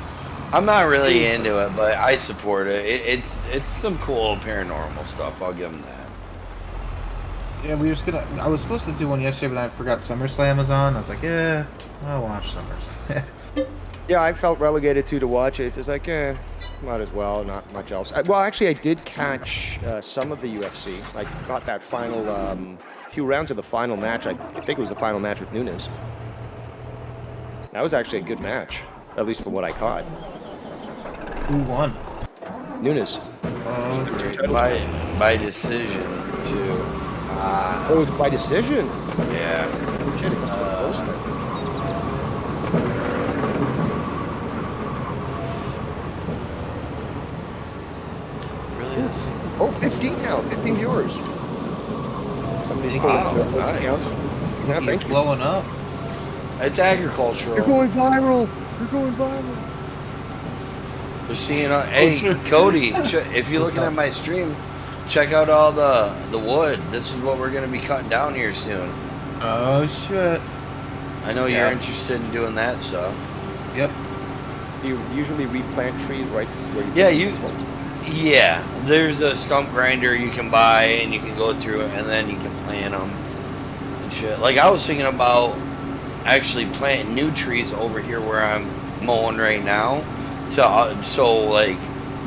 I'm not really into it, but I support it. It's some cool paranormal stuff. I'll give him that. Yeah, I was supposed to do one yesterday, but I forgot SummerSlam was on. I was like, yeah, I'll watch SummerSlam. Yeah, I felt relegated to watch it. It's just like, Might as well. Not much else. Well, actually, I did catch some of the UFC. I got that final few rounds of the final match. I think it was the final match with Nunes. That was actually a good match, at least from what I caught. Who won? Nunes. Oh, great. By decision, too. Oh, it was by decision. Yeah. Oh, shit, it must have been close then. Really is. Oh, 15 now. 15 viewers. Somebody's pulling Wow, their nice. account. Yeah, He's thank you. blowing up. It's agricultural. You're going viral. You're going viral. They're seeing, hey, Cody, if you're looking at my stream, check out all the wood. This is what we're going to be cutting down here soon. Oh shit. I know you're interested in doing that stuff. Yep. You usually replant trees right where you Yeah, yeah, there's a stump grinder you can buy, and you can go through it, and then you can plant them and shit. Like, I was thinking about actually planting new trees over here where I'm mowing right now. So, like,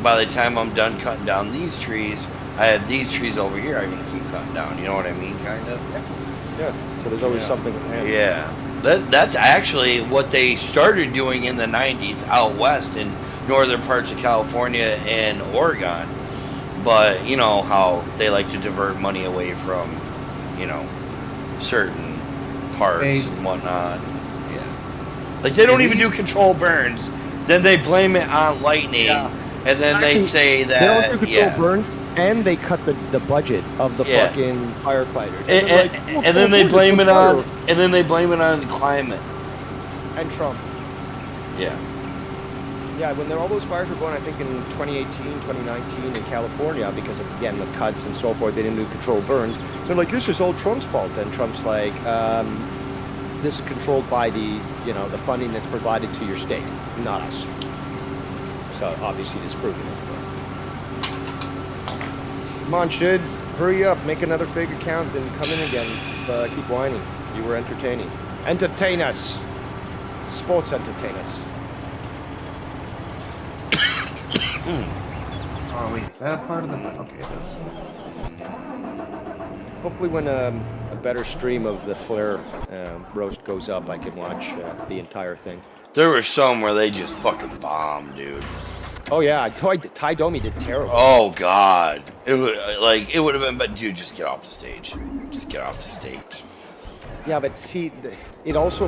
by the time I'm done cutting down these trees, I have these trees over here I can keep cutting down. You know what I mean, kind of? Yeah, so there's always something to hand. Yeah. That's actually what they started doing in the 90s out west in northern parts of California and Oregon. But, you know, how they like to divert money away from, you know, certain parts and whatnot. Yeah. Like, they don't even do control burns. Then they blame it on lightning. Yeah. And then Actually, they say that... They don't do control burn, and they cut the budget of the fucking firefighters. And then they blame it on... And then they blame it on the climate. And Trump. Yeah. Yeah, when all those fires were going, I think in 2018, 2019 in California, because of, again, the cuts and so forth, they didn't do controlled burns. They're like, this is all Trump's fault. And Trump's like, this is controlled by the, you know, the funding that's provided to your state, not us. So obviously disproving it. Come on, Shid, hurry up, make another fake account, and come in again. Keep whining. You were entertaining. Entertain us. Sports entertain us. Oh wait, is that a part of the? Okay, it is. Hopefully, when a better stream of the Flare roast goes up, I can watch the entire thing. There were some where they just fucking bombed, dude. Oh yeah, Ty Domi did terrible. Oh god, it would have been, but dude, just get off the stage. Just get off the stage. Yeah, but see, it also,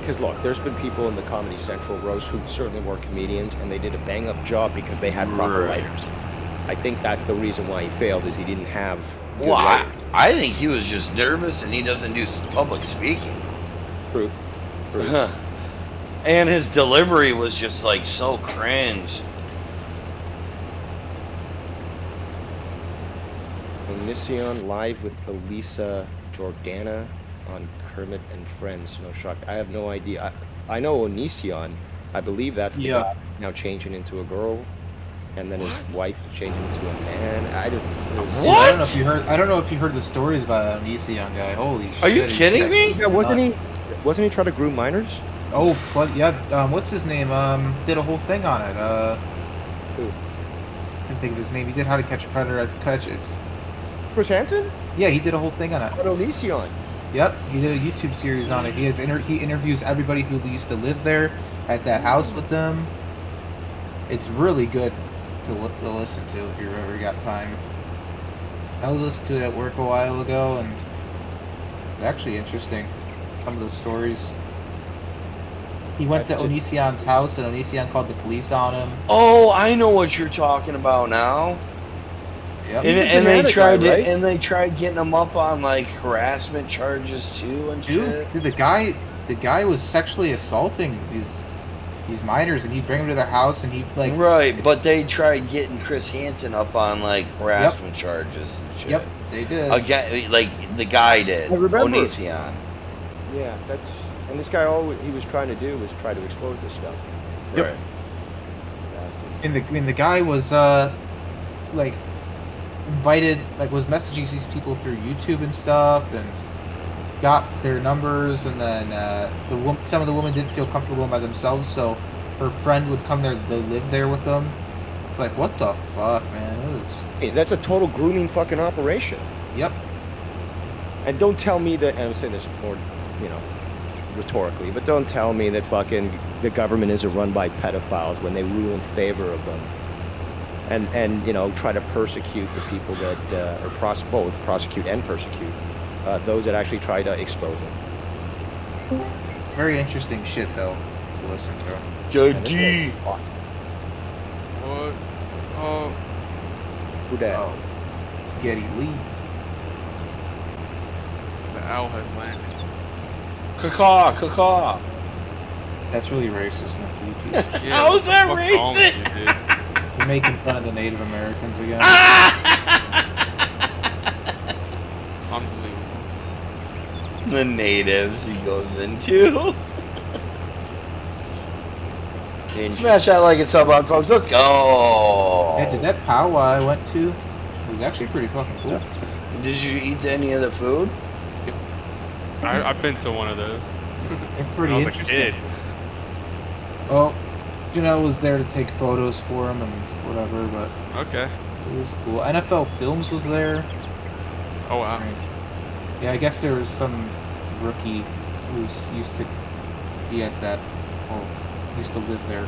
because look, there's been people in the Comedy Central roast who certainly were comedians, and they did a bang-up job because they had proper writers. I think that's the reason why he failed, is he didn't have good writers. I think he was just nervous, and he doesn't do public speaking. True. And his delivery was just like so cringe. Onision live with Elisa Jordana on Kermit and Friends. No shock. I have no idea. I know Onision. I believe that's the guy now changing into a girl, and then his wife is changing into a man. I don't know if you heard. I don't know if you heard the stories about Onision guy. Holy shit! Are you kidding me? Yeah, wasn't he trying to groom minors? Oh, yeah. What's his name? Did a whole thing on it. Who? I can't think of his name. He did How to Catch a Predator at Catch. It's Chris Hansen? Yeah, he did a whole thing on it. On Onision. Yep, he did a YouTube series on it. He interviews everybody who used to live there at that house with them. It's really good to listen to if you've ever got time. I was listening to it at work a while ago, and it's actually interesting. Some of the stories. He went to Onision's house, and Onision called the police on him. Oh, I know what you're talking about now. Yep. And they tried getting him up on like harassment charges too and shit. Dude, the guy was sexually assaulting these minors, and he'd bring them to their house, and he like. Right, but they tried getting Chris Hansen up on like harassment charges and shit. Yep, they did. Again, like the guy did. I remember. Onision. Yeah, and this guy, all he was trying to do was try to expose this stuff. Yep. Right. And the guy was like invited, like was messaging these people through YouTube and stuff, and got their numbers, and then some of the women didn't feel comfortable by themselves, so her friend would come there to live there with them, It's like, what the fuck, man? It was... Hey, that's a total grooming fucking operation. Yep. And don't tell me that, and I'm saying this more, rhetorically, but don't tell me that fucking the government isn't run by pedophiles when they rule in favor of them. And try to persecute the people that, or both prosecute and persecute those that actually try to expose them. Very interesting shit, though, to listen to. JG. What? Oh, Who dat? Oh. Getty Lee. the owl has landed. Caw. That's really racist, Nick. You piece of shit. Yeah, How is that what's wrong with racist? you, dude? You're making fun of the Native Americans again. Unbelievable. The natives he goes into. Smash that like it's up on, folks. Let's go. Yeah, did that powwow I went to? It was actually pretty fucking cool. Did you eat any of the food? I've been to one of those. They're When pretty I was a interesting. kid. Well, I was there to take photos for them and whatever, but Okay. it was cool. NFL Films was there. Oh wow. Yeah, I guess there was some rookie who used to be at that, or used to live there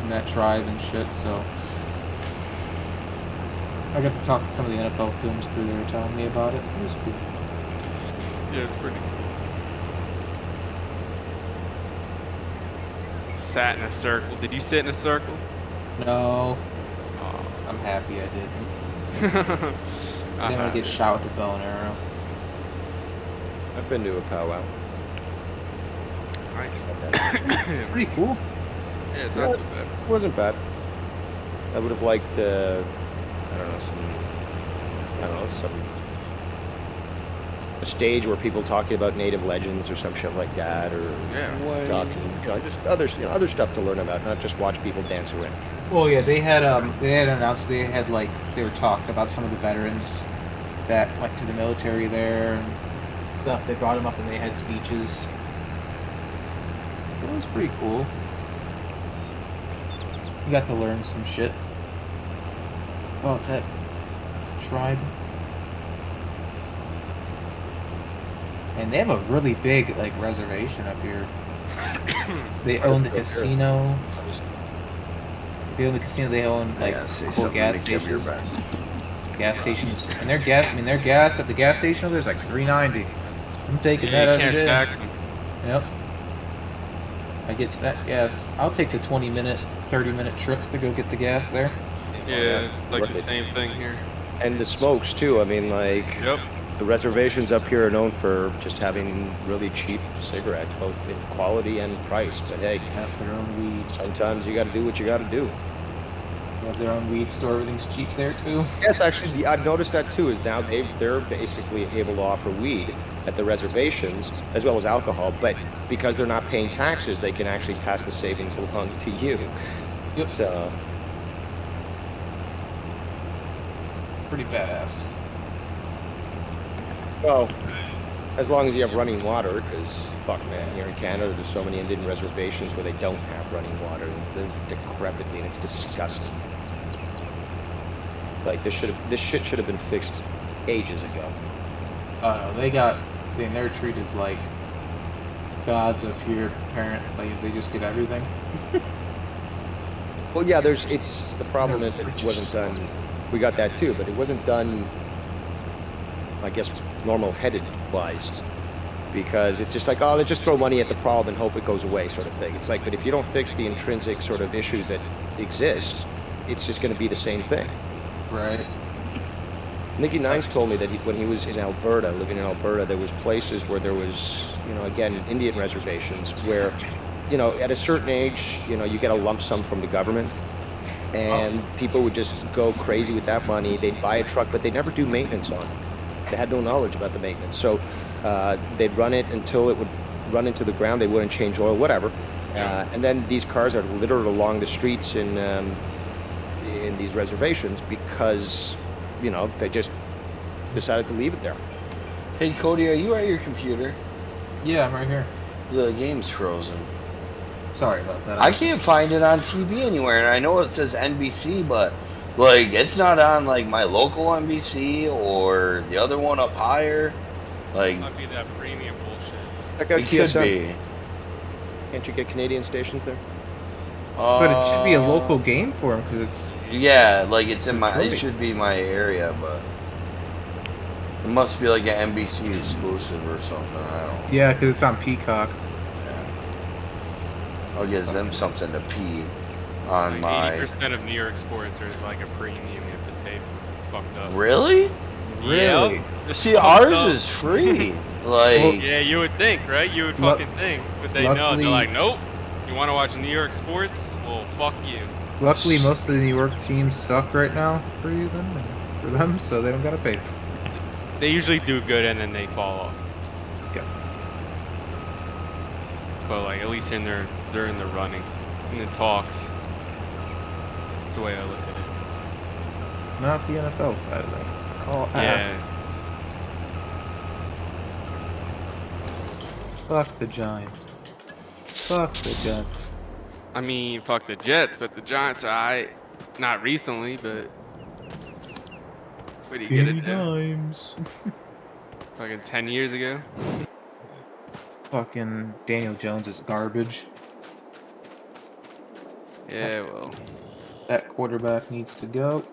in that tribe and shit, so I got to talk to some of the NFL Films crew. They were telling me about it. It was cool. Yeah, it's pretty cool. Sat in a circle. Did you sit in a circle? No, Oh. I'm happy I didn't. I didn't want to get shot with a bow and arrow. I've been to a powwow. Nice. It's pretty cool. Yeah, it's not too bad. It wasn't bad. I would have liked, some a stage where people talking about native legends or some shit like that, or Yeah. talking, just other stuff to learn about, not just watch people dance around. Well, yeah, they had announced they were talking about some of the veterans that went to the military there and stuff. They brought them up and they had speeches. So it was pretty cool. You got to learn some shit about that tribe. And they have a really big reservation up here. They own the casino. They own the casino. They own Say whole something gas to give your stations. breath. Gas stations, and their gas at the gas station there's like $3.90. I'm taking Yeah, that you every can't day. tax them. Yep. I get that gas. I'll take the 20-minute, 30-minute trip to go get the gas there. Yeah, it's like Worth the it. same thing here. And the smokes too. I mean, Yep. the reservations up here are known for just having really cheap cigarettes, both in quality and price. But hey, Have their own weed. sometimes you got to do what you got to do. They have their own weed store. Everything's cheap there too. Yes, actually, I've noticed that too. Is now they're basically able to offer weed at the reservations as well as alcohol, but because they're not paying taxes, they can actually pass the savings along to you. Yep. So Pretty badass. well, as long as you have running water, because fuck man, here in Canada there's so many Indian reservations where they don't have running water. They live decrepitly and it's disgusting. It's like this shit should have been fixed ages ago. They're treated like gods up here. Apparently, they just get everything. Well, yeah, the problem is that it wasn't done. We got that too, but it wasn't done, I guess, normal-headed wise, because it's just like, oh, they just throw money at the problem and hope it goes away, sort of thing. It's like, but if you don't fix the intrinsic sort of issues that exist, it's just going to be the same thing. Right. Nicky Nines told me that when he was in Alberta, living in Alberta, there was places where there was, again, Indian reservations where, at a certain age, you get a lump sum from the government, and people would just go crazy with that money. They'd buy a truck, but they'd never do maintenance on it. They had no knowledge about the maintenance. So they'd run it until it would run into the ground. They wouldn't change oil, whatever. And then these cars are littered along the streets in these reservations because, they just decided to leave it there. Hey Cody, are you at your computer? Yeah, I'm right here. The game's frozen. Sorry about that. I can't find it on TV anywhere, and I know it says NBC, but like it's not on like my local NBC or the other one up higher. Like Might be that premium bullshit. Check out it could TSN. be. Can't you get Canadian stations there? But it should be a local game for him because it's. Yeah, like it's in my. It Detroit. should be my area, but it must be like an NBC exclusive or something. I don't know. Yeah, because it's on Peacock. I'll give them something to pee on Like my. 80% of New York sports are like a premium you have to pay for. It's fucked up. Really? Really? Yep. It's See, fucked ours up. is free. Like, Yeah, you would think, right? You would Lu- fucking think. But they know. luckily- They're like, nope. You want to watch New York sports? Well, fuck you. Luckily, most of the New York teams suck right now for them, so they don't gotta pay. They usually do good and then they fall off. Yep. But like at least they're in the running, in the talks. That's the way I look at it. Not the NFL side of things. Oh, Yeah. Fuck the Giants. Fuck the Jets. I mean, fuck the Jets, but the Giants are alright. Not recently, but what do you get it do? times. Fucking 10 years ago. Fucking Daniel Jones is garbage. Yeah, well, That quarterback needs to go.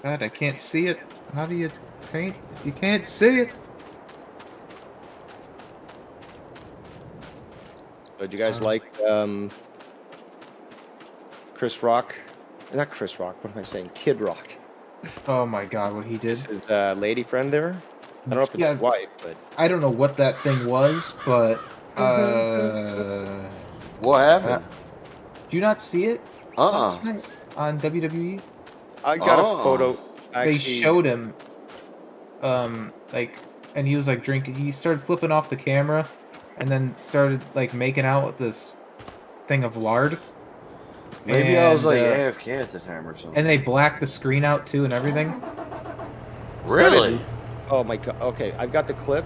God, I can't see it. How do you paint? You can't see it. So, do you guys like Chris Rock? Not Chris Rock. What am I saying? Kid Rock. Oh my God, what he did. This is lady friend there. I don't know if it's Yeah. his wife, but I don't know what that thing was, but what happened? do you not see it last night on WWE? I got Oh. a photo. Actually, They showed him, like, and he was like drinking. He started flipping off the camera, and then started like making out with this thing of lard. Maybe I was like And, AFK at the time or something. and they blacked the screen out too and everything. Really? Oh my god. Okay, I've got the clip.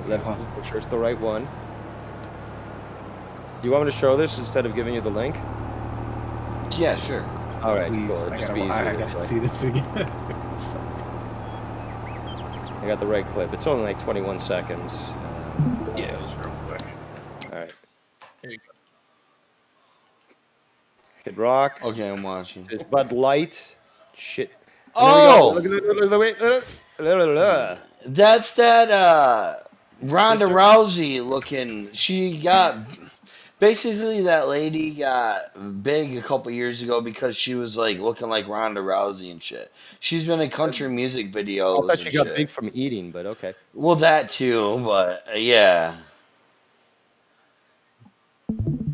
Let me make sure it's the right one. You want me to show this instead of giving you the link? Yeah, sure. All right, Please, cool. It'll I just gotta, be easier I this gotta way. see this again. I got the right clip. It's only like 21 seconds. Yeah, it was real quick. All right. There you go. Kid Rock. Okay, I'm watching. It's Bud Light. Shit. Oh! Look at the wait. That's that Ronda Sister? Rousey looking. She got basically that lady got big a couple years ago because she was like looking like Ronda Rousey and shit. She's been in country music videos. I thought she and got shit. big from eating, but okay. Well, that too, but yeah.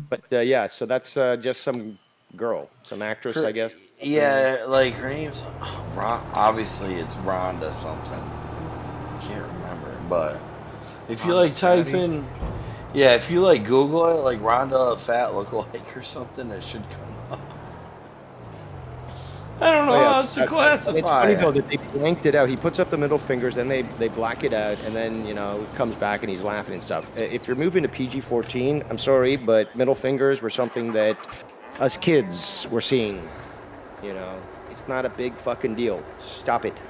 But yeah, so that's just some girl, some actress, I guess. Yeah, like her name's obviously it's Rhonda something. Can't remember, but if you Rhonda like type Fatty? in, yeah, if you like Google it, like Rhonda fat lookalike or something, that should come up. I don't know how else to classify. It's funny it. though that they blanked it out. He puts up the middle fingers, then they black it out, and then it comes back and he's laughing and stuff. If you're moving to PG-14, I'm sorry, but middle fingers were something that us kids were seeing. It's not a big fucking deal. Stop it.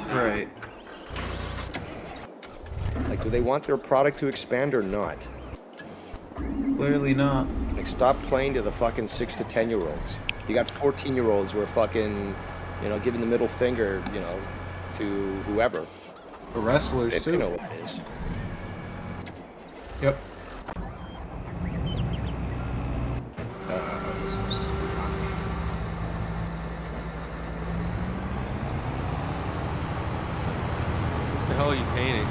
Right. Like, do they want their product to expand or not? Clearly not. Like, stop playing to the fucking 6 to 10-year-olds. You got 14-year-olds who are fucking, giving the middle finger, to whoever. The wrestlers If too. you know what it is. Yep. what the hell are you painting?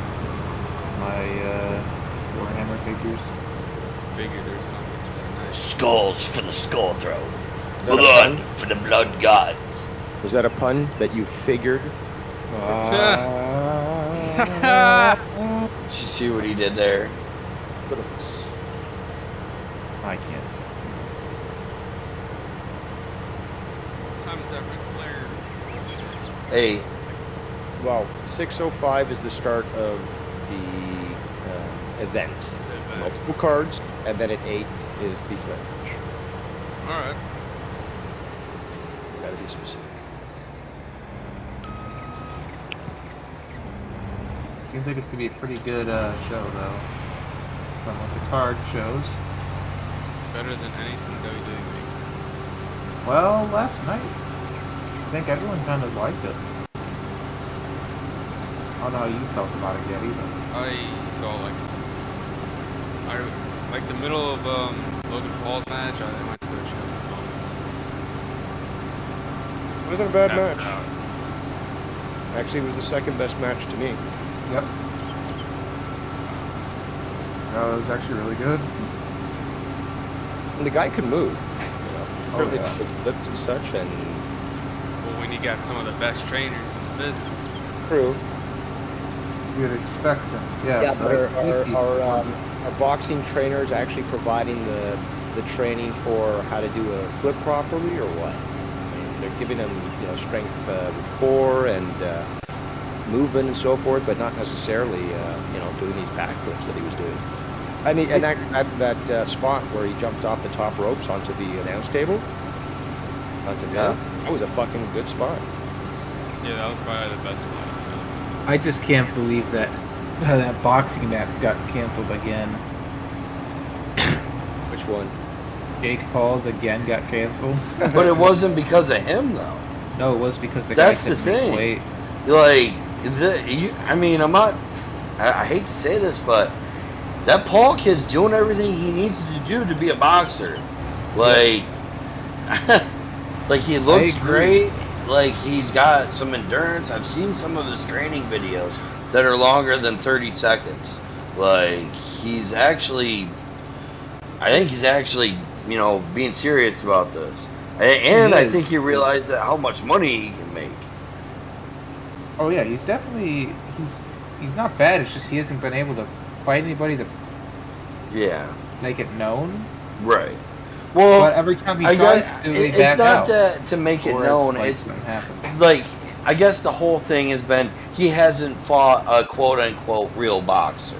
My Warhammer figures. Figured there's something. Skulls for the skull throat. Is that a Blood pun? for the blood gods. Was that a pun that you figured? Did you see what he did there? I can't see. What time is that Ric Flair? Hey, Well, 6:05 is the start of the event. Multiple cards, and then at 8 is the flip match. Alright. Gotta be specific. Seems like it's gonna be a pretty good show, though, from what the card shows. Better than anything WWE. Well, last night, I think everyone kind of liked it. I don't know how you felt about it yet, either. I saw like the middle of Logan Paul's match. I went to go check out moments. It wasn't a bad After match. that. Actually, it was the second best match to me. Yep. No, it was actually really good. And the guy could move. You know, apparently yeah. he flipped and such, and Well, when you got some of the best trainers in the business. true. You'd expect him. Yeah, Yeah, so but at least he performed. are boxing trainers actually providing the training for how to do a flip properly, or what? I mean, they're giving them, you know, strength with core and movement and so forth, but not necessarily, you know, doing these backflips that he was doing. And that spot where he jumped off the top ropes onto the announce table, onto Yeah. that was a fucking good spot. Yeah, that was probably the best one. I just can't believe that that boxing match got canceled again. Which one? Jake Paul's again got canceled. But it wasn't because of him, though. No, it was because the That's guy the couldn't make thing. weight. Like, I mean, I'm not. I hate to say this, but that Paul kid's doing everything he needs to do to be a boxer. Like, like he looks great. Like he's got some endurance. I've seen some of his training videos that are longer than 30 seconds. Like he's actually, I think he's actually, you know, being serious about this. And I think he realized that how much money he can make. Oh yeah, he's definitely he's not bad. It's just he hasn't been able to fight anybody to make it known. Right. Well, But every time he tries to, he it's back not out. that to make it Or known. like It's something happens. like I guess the whole thing has been he hasn't fought a quote unquote real boxer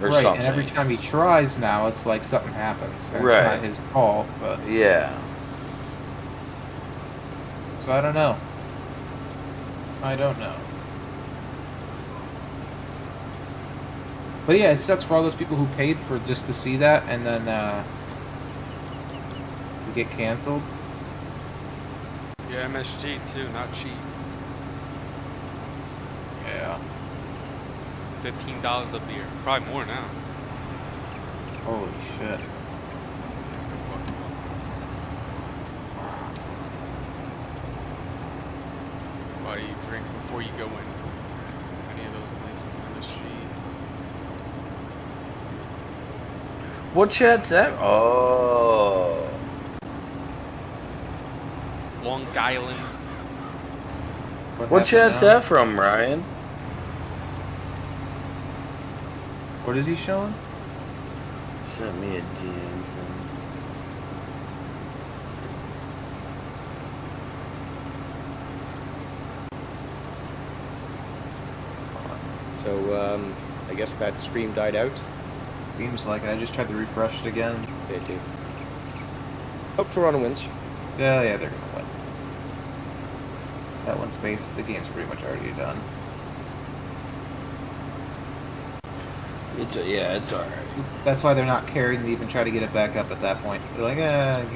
or Right, something. and every time he tries now, it's like something happens. And Right. It's not his fault, but Yeah. so I don't know. I don't know. But yeah, it sucks for all those people who paid for just to see that, and then we get canceled. Yeah, MSG too, not cheap. Yeah. $15 a beer, probably more now. Holy shit. Why do you drink before you go in any of those places on the street? What chat's that? Oh. Long Island. What chat's happened now? that from, Ryan? What is he showing? Sent me a DM thing. So I guess that stream died out. Seems like it. I just tried to refresh it again. Okay, too. Hope Toronto wins. Yeah, they're gonna win. That one's based. The game's pretty much already done. It's alright. That's why they're not caring to even try to get it back up at that point. They're like, Is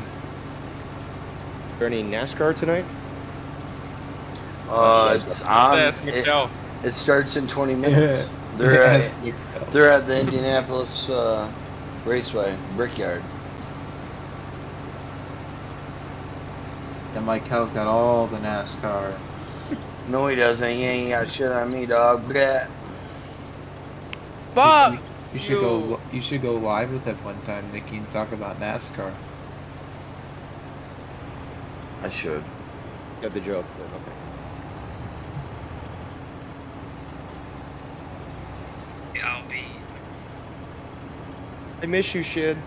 there any NASCAR tonight? It's on. Yes, Miguel. It starts in 20 minutes. They're at the Indianapolis Raceway Brickyard. And Mike Hell's got all the NASCAR. No, he doesn't. He ain't got shit on me, dog. Bleh. Fuck! You should go. You should go live with it one time, Nikki, and talk about NASCAR. I should. Got the joke. But okay. I'll be. I miss you, Shid.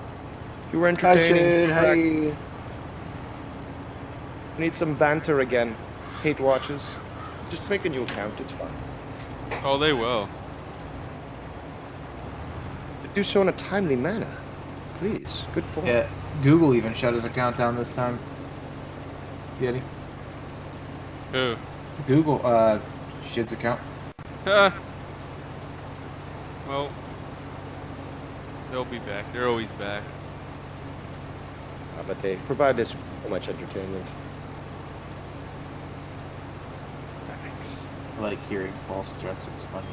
You were Hi, entertaining. Shid. Hi. I need some banter again. Hate watches. Just make a new account. It's fun. Oh, they will. Do so in a timely manner. Please. Good form. Yeah, Google even shut his account down this time. Yeti. Who? Google, shit's account. Huh. Well, they'll be back. They're always back. But they provide us so much entertainment. Thanks. I like hearing false threats, it's funny.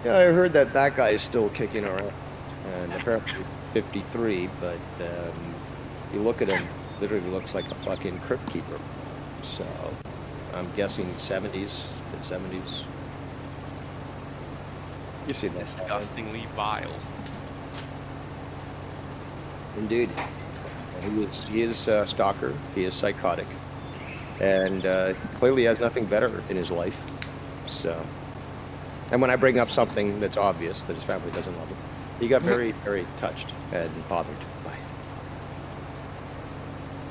Yeah, I heard that guy is still kicking around, and apparently 53. But you look at him, literally looks like a fucking crypt keeper. So I'm guessing 70s, mid 70s. You see that? Disgustingly vile. Indeed. He is a stalker. He is psychotic, and clearly has nothing better in his life. So. And when I bring up something that's obvious that his family doesn't love him, he got very, very touched and bothered by it.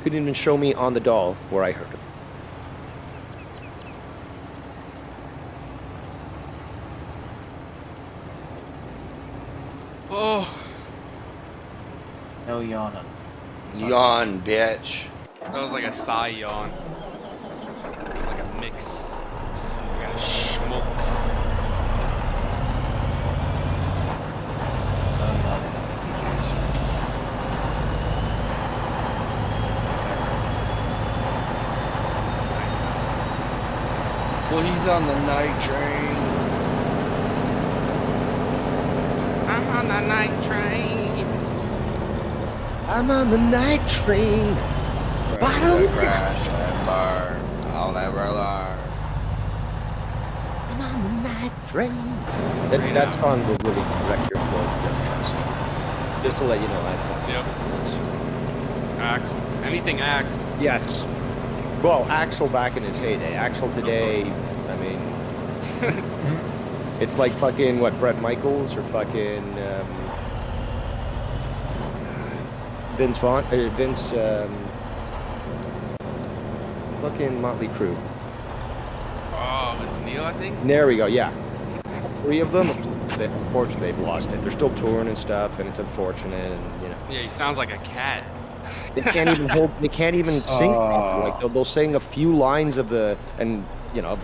Couldn't even show me on the doll where I heard him. Oh, No yawning. Yawn, bitch. that was like a sigh yawn. It was like a mix. I got a smoke. Well, he's on the night train. I'm on the night train. I'm on the night train. Bottoms. Crash and burn. I'll never learn. I'm on the night train. That song will really wreck your flow, Joe. Just to let you know. Yep. Axel. Anything Axel. Yes. Well, Axel back in his heyday. Axel today, I mean, it's like fucking, what, Bret Michaels or fucking Vince fucking Motley Crue. Oh, it's Neil, I think. There we go, yeah. 3 of them, unfortunately, they've lost it. They're still touring and stuff, and it's unfortunate, and, you know. Yeah, he sounds like a cat. They can't even they can't even sing properly. Like they'll sing a few lines of the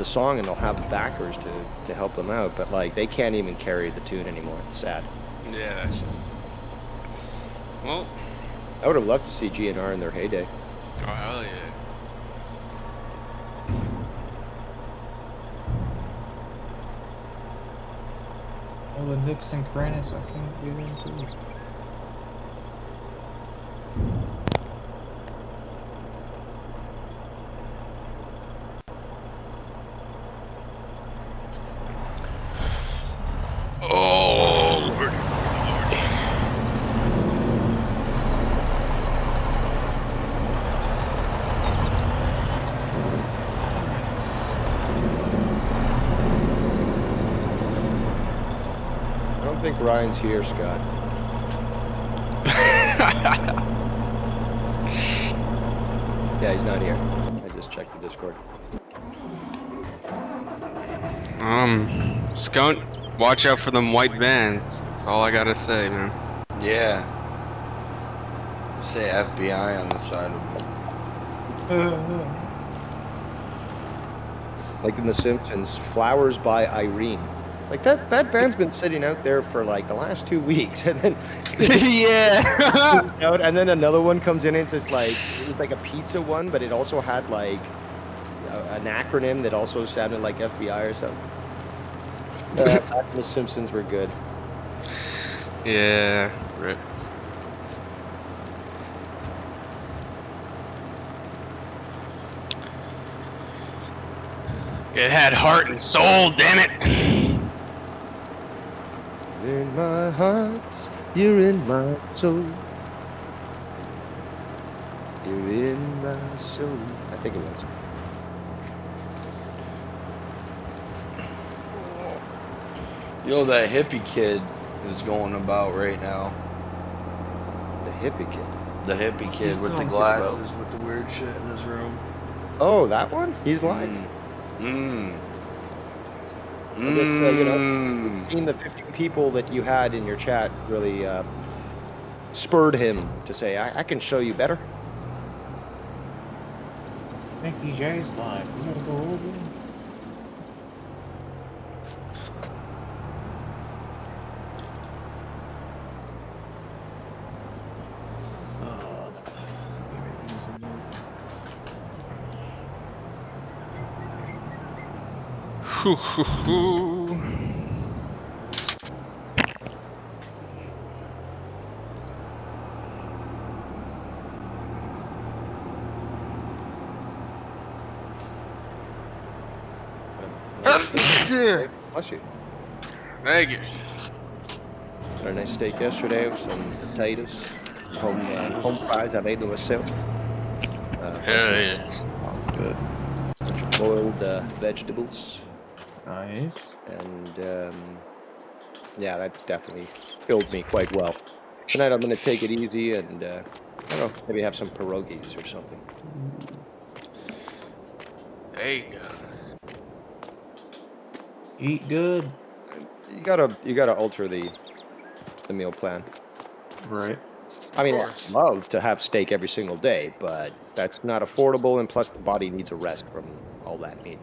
song, and they'll have backers to help them out, but like they can't even carry the tune anymore. It's sad. Yeah, that's just. Well. I would have loved to see GNR in their heyday. Oh hell yeah. Oh, the Knicks and Kranitz, I can't get into it. Oh, Lordy. I don't think Ryan's here, Scott. Yeah, he's not here. I just checked the Discord. Skunt, watch out for them white vans. That's all I gotta say, man. Yeah. Say FBI on the side of it. Like in The Simpsons, Flowers by Irene. It's like that van's been sitting out there for like the last 2 weeks, and then Yeah. out, and then another one comes in, and it's just like it was like a pizza one, but it also had like an acronym that also sounded like FBI or something. Back when The Simpsons were good. Yeah. Rip. It had heart and soul, damn it. In my heart, you're in my soul. You're in my soul. I think it was. You know, that hippie kid is going about right now. The hippie kid. The hippie kid with the glasses with the weird shit in his room. Oh, that one? He's live. I guess, seeing the 15 people that you had in your chat really spurred him to say, I can show you better. Mickey J's live. We gotta go over. Bless you. Thank you. Had a nice steak yesterday with some potatoes, home fries. I made them myself. Hell yes. Sounds good. Bunch of boiled vegetables, Nice. and yeah, that definitely filled me quite well. Tonight I'm gonna take it easy and I don't know, maybe have some pierogies or something. There you go. Eat good. You gotta alter the meal plan. Right. I mean, I'd love to have steak every single day, but that's not affordable, and plus the body needs a rest from all that meat.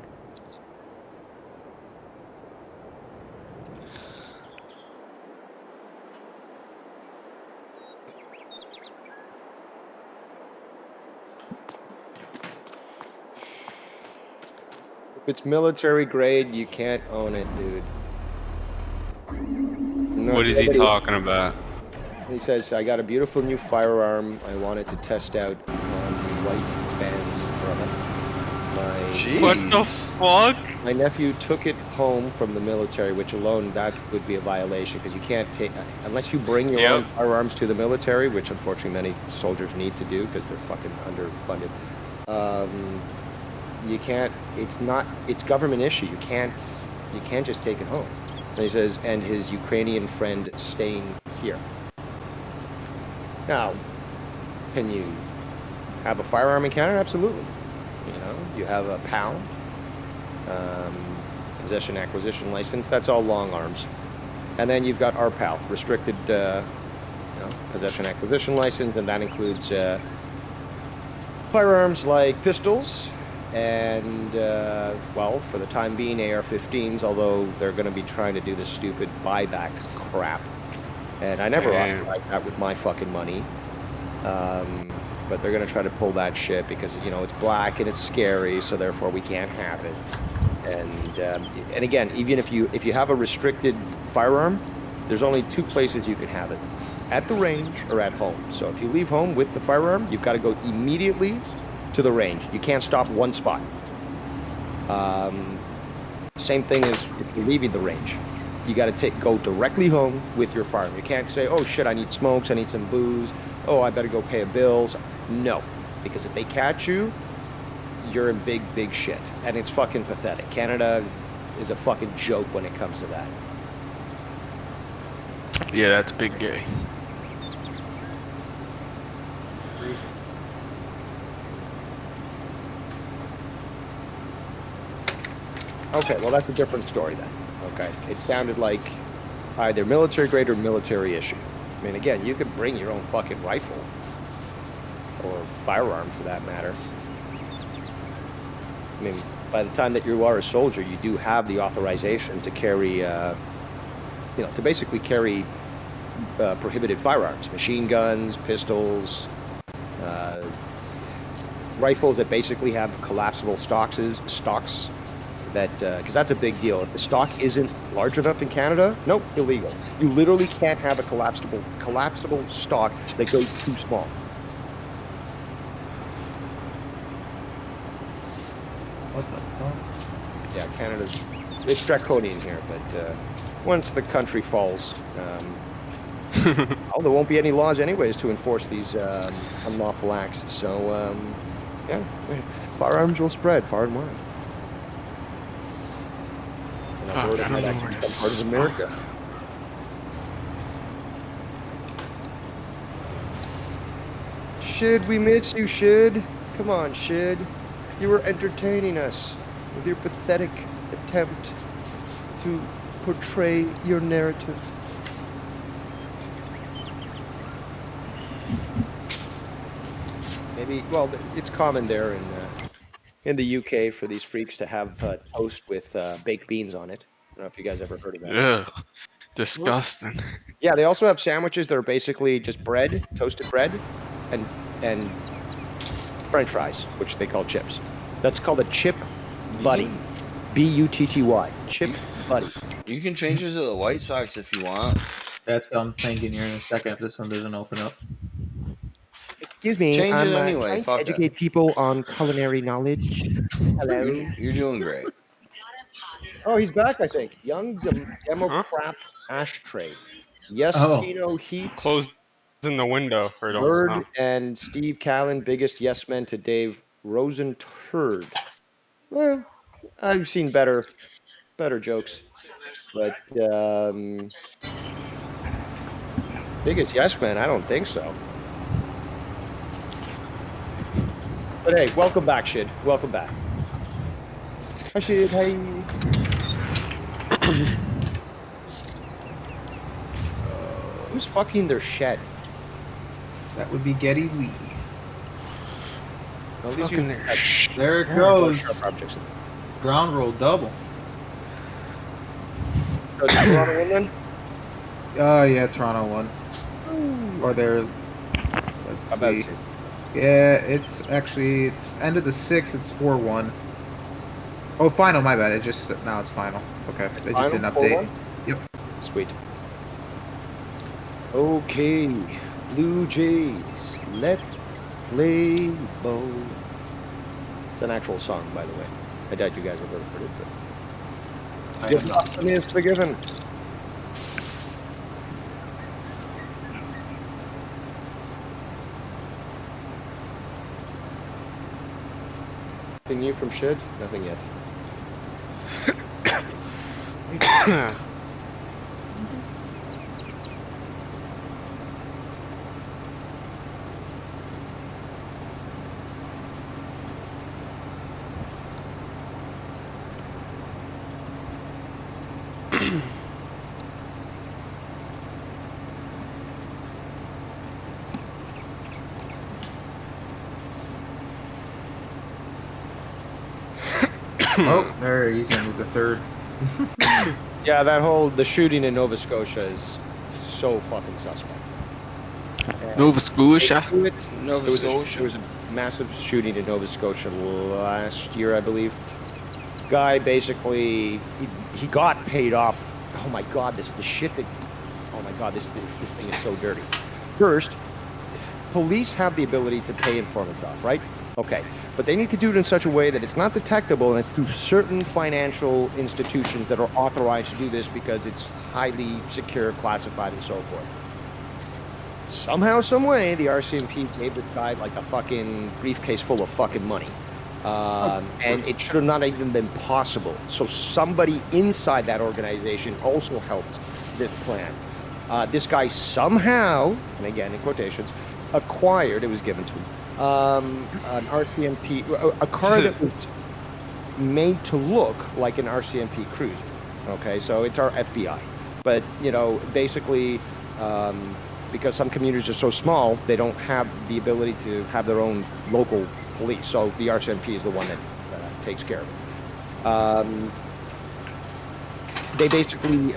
If it's military grade, you can't own it, dude. No, What is he nobody- talking about? He says, I got a beautiful new firearm. I wanted to test out on the white bands from it. Jeez. What the fuck? My nephew took it home from the military, which alone, that would be a violation, because you can't take, unless you bring your own firearms to the military, which unfortunately many soldiers need to do because they're fucking underfunded. You can't, it's government issue. You can't just take it home. And he says, and his Ukrainian friend staying here. Now, can you have a firearm in Canada? Absolutely. You know, you have a PAL, possession acquisition license. That's all long arms. And then you've got RPAL, restricted possession acquisition license, and that includes firearms like pistols and, well, for the time being, AR-15s, although they're going to be trying to do this stupid buyback crap. And I never authorized that with my fucking money. But they're going to try to pull that shit because, you know, it's black and it's scary, so therefore we can't have it. And again, even if you have a restricted firearm, there's only two places you can have it. At the range or at home. So if you leave home with the firearm, you've got to go immediately to the range. You can't stop one spot. Same thing as if you're leaving the range. You got to go directly home with your firearm. You can't say, oh shit, I need smokes, I need some booze. Oh, I better go pay bills. No, because if they catch you, you're in big, big shit. And it's fucking pathetic. Canada is a fucking joke when it comes to that. Yeah, that's big gay. Okay, well, that's a different story then. Okay, it sounded like either military grade or military issue. I mean, again, you could bring your own fucking rifle or firearm for that matter. I mean, by the time that you are a soldier, you do have the authorization to carry, to basically carry prohibited firearms, machine guns, pistols, rifles that basically have collapsible stocks that, because that's a big deal. If the stock isn't large enough in Canada, nope, illegal. You literally can't have a collapsible stock that goes too small. What the fuck? Yeah, Canada's, it's draconian here, but once the country falls, there won't be any laws anyways to enforce these unlawful acts. So, yeah, firearms will spread far and wide. And Alberta might actually become part of America. Shid, we miss you, Shid. Come on, Shid. You were entertaining us with your pathetic attempt to portray your narrative. Maybe, well, it's common there in the UK for these freaks to have toast with baked beans on it. I don't know if you guys ever heard of that. Ugh, disgusting. Yeah, they also have sandwiches that are basically just bread, toasted bread, and French fries, which they call chips. That's called a chip buddy. B-U-T-T-Y. Chip buddy. You can change it to the White Sox if you want. That's what I'm thinking here in a second if this one doesn't open up. Excuse me, Change it I'm anyway, trying to fuck it. educate people on culinary knowledge. Hello. You're doing great. Oh, he's back, I think. Young Democrat ashtray. Yes, Oh. Tino Heat. Closing the window or don't Bird stop. and Steve Callan, biggest yes men to Dave Rosenturd. Well, I've seen better jokes, but biggest yes man, I don't think so. But hey, welcome back, Shid. Welcome back. Hi, Shid. Hey. Who's fucking their shed? That would be Getty Lee. Well, at least Fucking you- there. There it Oh, goes. sharp objects. Ground roll double. So, did Toronto win then? Oh, yeah, Toronto won. Or they're... Let's About see. to. Yeah, it's end of the 6th. It's 4-1. Oh, final. My bad. Now it's final. Okay, It's they just final, didn't update. 4-1? Yep. Sweet. Okay, Blue Jays, let's play ball. It's an actual song, by the way. I doubt you guys have ever heard it, but I have not. nothing is forgiven. Anything new from Shid? Nothing yet. Oh, there he's gonna move to third. Yeah, the shooting in Nova Scotia is so fucking suspect. Nova Scotia. Nova There Scotia. was a massive shooting in Nova Scotia last year, I believe. Guy basically he got paid off. Oh my god, this thing is so dirty. First, police have the ability to pay informants off, right? Okay. But they need to do it in such a way that it's not detectable, and it's through certain financial institutions that are authorized to do this because it's highly secure, classified, and so forth. Somehow, some way, the RCMP gave this guy like a fucking briefcase full of fucking money. And it should have not even been possible. So somebody inside that organization also helped this plan. This guy somehow, and again in quotations, acquired, it was given to him, an RCMP, a car that was made to look like an RCMP cruiser. Okay, so it's our FBI. But, you know, basically, because some communities are so small, they don't have the ability to have their own local police. So the RCMP is the one that takes care of it. They basically,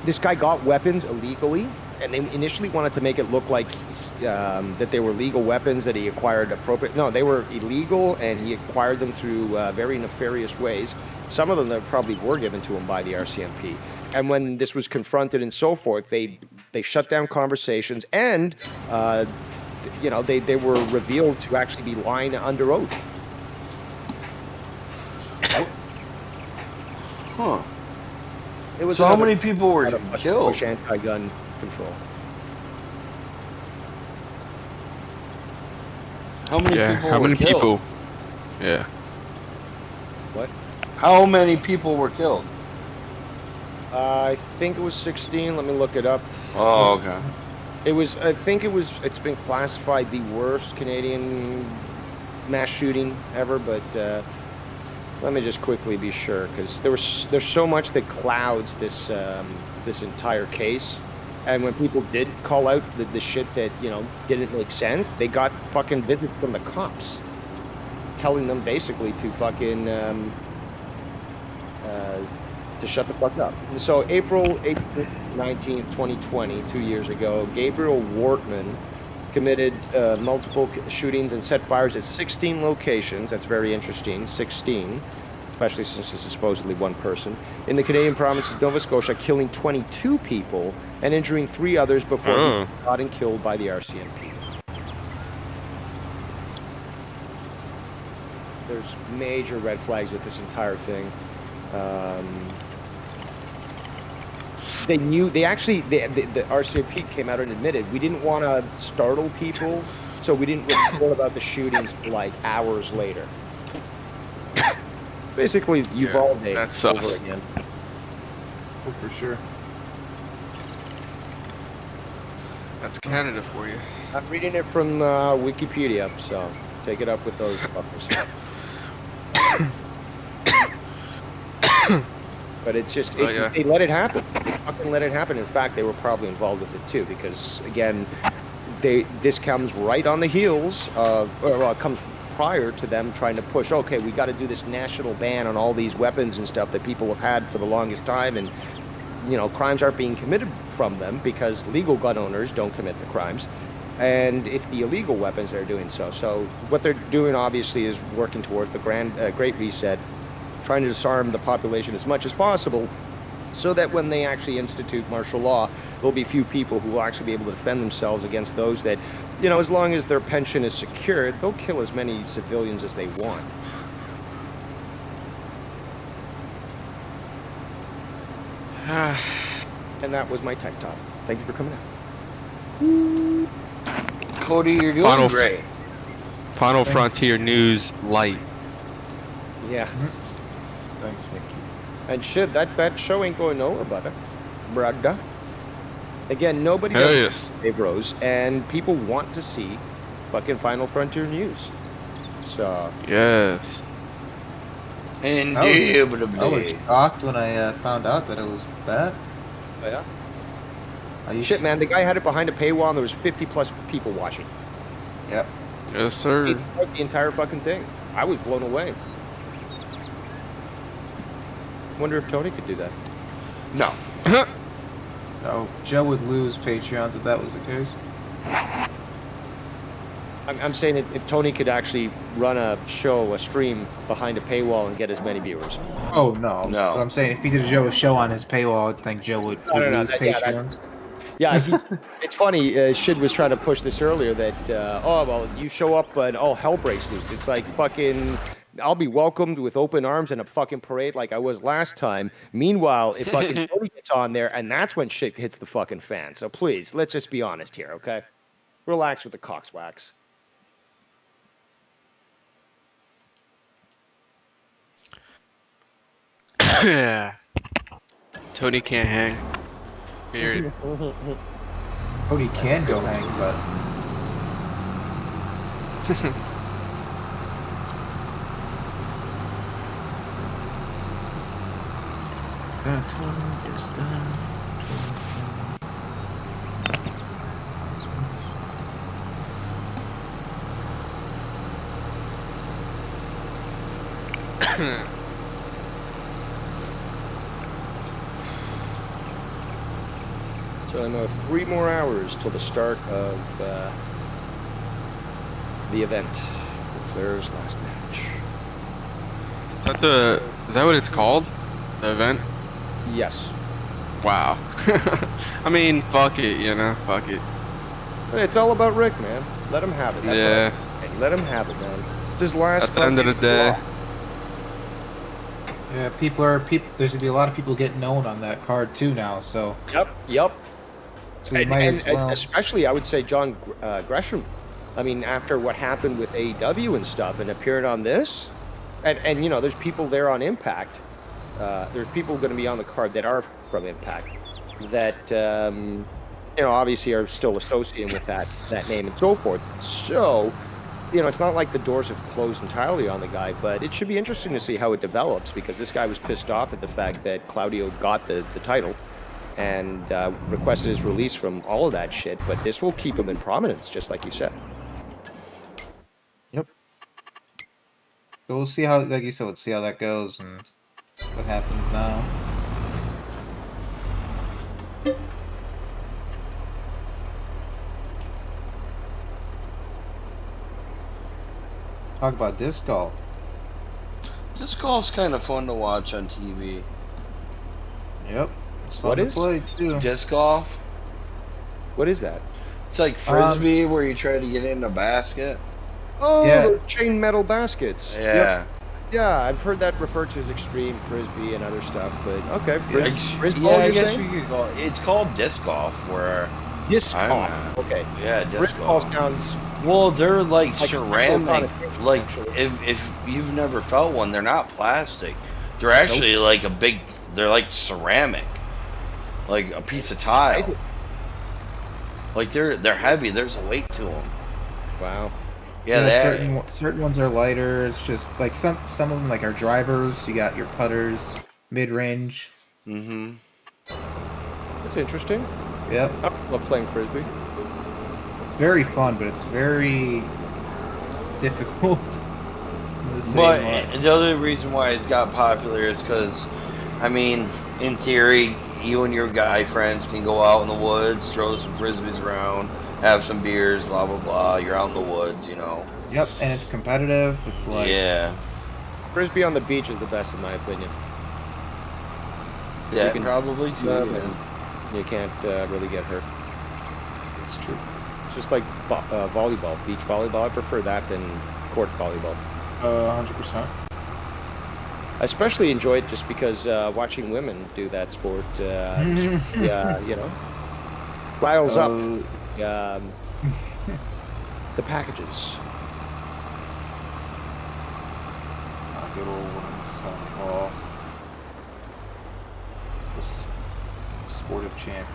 this guy got weapons illegally, and they initially wanted to make it look like that they were legal weapons that he acquired appropriate. No, they were illegal, and he acquired them through very nefarious ways. Some of them that probably were given to him by the RCMP. And when this was confronted and so forth, they shut down conversations, and you know, they were revealed to actually be lying under oath. Huh. It was So how another- many people were killed? Push anti-gun control. How many Yeah, people how were many killed? people? Yeah. What? How many people were killed? I think it was 16. Let me look it up. Oh, okay. It was. I think it was. It's been classified the worst Canadian mass shooting ever. But Let me just quickly be sure, because there's so much that clouds this this entire case, and when people did call out the shit that didn't make sense, they got fucking visits from the cops, telling them basically to fucking to shut the fuck up. So April 19th, 2020, 2 years ago, Gabriel Wortman committed multiple shootings and set fires at 16 locations. That's very interesting, 16, especially since this is supposedly one person, in the Canadian province of Nova Scotia, killing 22 people and injuring 3 others before he was shot and killed by the RCMP. There's major red flags with this entire thing. The RCMP came out and admitted we didn't want to startle people, so we didn't report about the shootings like hours later. Basically, Uvalde over again. Oh, for sure. That's Canada for you. I'm reading it from Wikipedia, so take it up with those fuckers. But it's just, they let it happen. They fucking let it happen. In fact, they were probably involved with it too, because again, this comes right on the heels of, or it comes prior to them trying to push, okay, we got to do this national ban on all these weapons and stuff that people have had for the longest time, and crimes aren't being committed from them because legal gun owners don't commit the crimes, and it's the illegal weapons that are doing so. So what they're doing obviously is working towards the Great Reset, trying to disarm the population as much as possible, so that when they actually institute martial law, there'll be few people who will actually be able to defend themselves against those that, as long as their pension is secured, they'll kill as many civilians as they want. And that was my tech talk. Thank you for coming out. Cody, you're doing great. Final Frontier News Light. Yeah. Thanks, Nick. And shit, that show ain't going nowhere, brother. Again, nobody does hey, bros, and people want to see fucking Final Frontier News. So yes. Indubitably. I was shocked when I found out that it was bad. Oh, yeah? Shit, man, the guy had it behind a paywall and there was 50 plus people watching. Yep. Yes, sir. The entire fucking thing. I was blown away. Wonder if Tony could do that. No. No, Joe would lose Patreons if that was the case. I'm saying if Tony could actually run a stream behind a paywall and get as many viewers. Oh, no. But I'm saying if he did a show on his paywall, I think Joe would lose Patreons. Yeah, it's funny. Shid was trying to push this earlier that, you show up and all hell breaks loose. It's like fucking, I'll be welcomed with open arms and a fucking parade like I was last time. Meanwhile, if fucking Tony gets on there, and that's when shit hits the fucking fan. So please, let's just be honest here, okay? Relax with the cockswax. Yeah. Tony can't hang. Period. Cody can go hang, but... That's one is done. So I know 3 more hours till the start of the event. Claire's last match. Is that what it's called? The event? Yes. Wow. I mean, fuck it, fuck it. But it's all about Rick, man. Let him have it. That's let him have it, man. It's his last. At the end of the day. Yeah, there's gonna be a lot of people getting known on that card too now. So. Yep. So and especially, I would say John Gresham. I mean, after what happened with AEW and stuff, and appearing on this, and there's people there on Impact. There's people going to be on the card that are from Impact that obviously are still associated with that name and so forth. So you know, it's not like the doors have closed entirely on the guy, but it should be interesting to see how it develops because this guy was pissed off at the fact that Claudio got the title and requested his release from all of that shit. But this will keep him in prominence, just like you said. Yep. So we'll see how, like you said, let's see how that goes and what happens now. Talk about disc golf. Disc golf's kind of fun to watch on TV. Yep. It's fun What to is? play too. Disc golf. What is that? It's like frisbee where you try to get in a basket. Oh, Yeah. those chain metal baskets. Yeah. Yep. Yeah, I've heard that referred to as extreme frisbee and other stuff, but okay, frisbee. Yeah, I guess we could call it. It's called disc golf, where disc I don't golf. know. Okay. Yeah, disc Frisbee golf. sounds Well, they're like like a special ceramic. connotation, Like actually. if you've never felt one, they're not plastic. They're actually like a big. They're like ceramic, like a piece of tile. Like they're heavy. There's a weight to them. Wow. Yeah, they certain ones are lighter. It's just like some of them like are drivers. You got your putters, mid range. Mm-hmm. That's interesting. Yep. I love playing frisbee. Very fun, but it's very difficult. in the same But way. the other reason why it's got popular is because, I mean, in theory, you and your guy friends can go out in the woods, throw some frisbees around, have some beers, blah blah blah. You're out in the woods, you know. Yep, and it's competitive. It's like Yeah. Frisbee on the beach is the best, in my opinion. Yeah, you can- probably too. and you can't really get hurt. it's true. It's just like volleyball, beach volleyball. I prefer that than court volleyball. 100%. I especially enjoy it just because watching women do that sport, yeah, you know, riles up the packages. Good old women's volleyball. The sport of champions.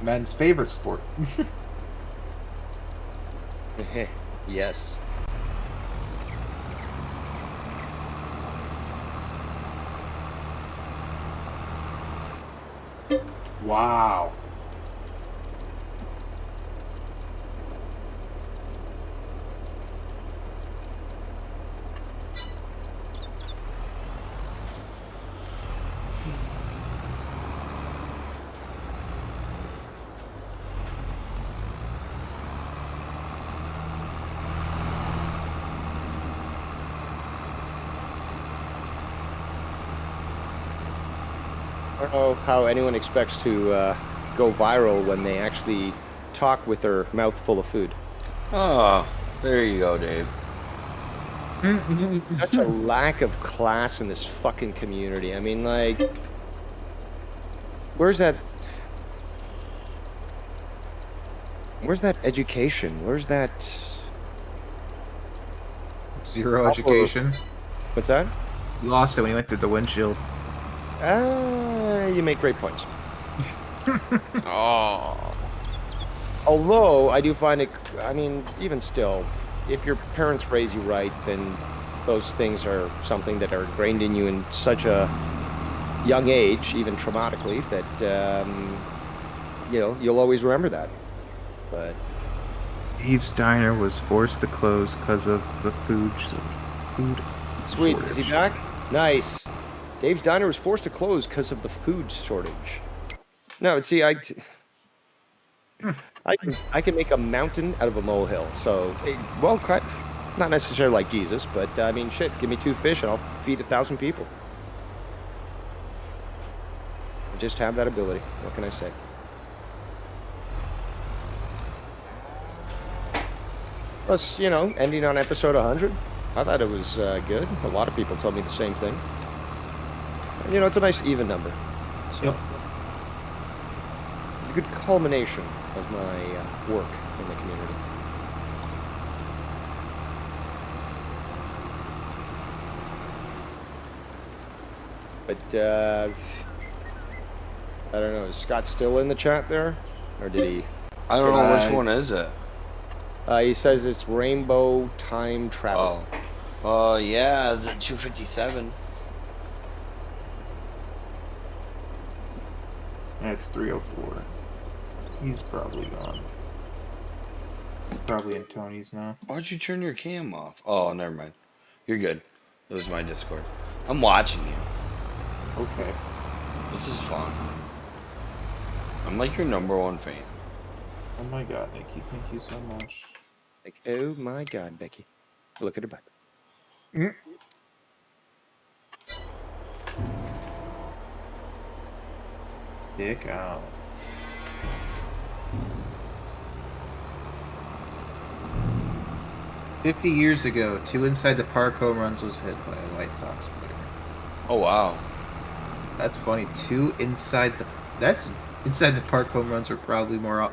Men's favorite sport. Yes. Wow. I don't know how anyone expects to go viral when they actually talk with their mouth full of food. Oh, there you go, Dave. Such a lack of class in this fucking community. I mean, like, where's that education? Where's that? Zero education. What's that? You lost it when you went through the windshield. You make great points. Oh. Although I do find it, I mean, even still, if your parents raise you right, then those things are something that are ingrained in you in such a young age, even traumatically, that you know, you'll always remember that. But Dave's Diner was forced to close because of the food sweet, is he shortage. back? Nice. Dave's Diner was forced to close because of the food shortage. No, but see, I can make a mountain out of a molehill. So, well, not necessarily like Jesus, but I mean, shit, give me 2 fish and I'll feed 1,000 people. I just have that ability. What can I say? Plus, you know, ending on episode 100, I thought it was good. A lot of people told me the same thing. And, you know, it's a nice even number. So, Yep. it's a good culmination of my work in the community. But, I don't know, is Scott still in the chat there? Or did he I don't know which one is it. He says it's Rainbow Time Travel. Oh. Yeah, is it 257? That's 304. He's probably gone. Probably in Tony's now. Why'd you turn your cam off? Oh, never mind. You're good. It was my Discord. I'm watching you. Okay. This is fun. I'm like your #1 fan. Oh my god, Nikki, thank you so much. Like, oh my God, Becky. Look at her butt. Dick out. "50 years ago, 2 inside the park home runs was hit by a White Sox player." Oh, wow. That's funny. 2 inside the... That's... Inside the park home runs were probably more...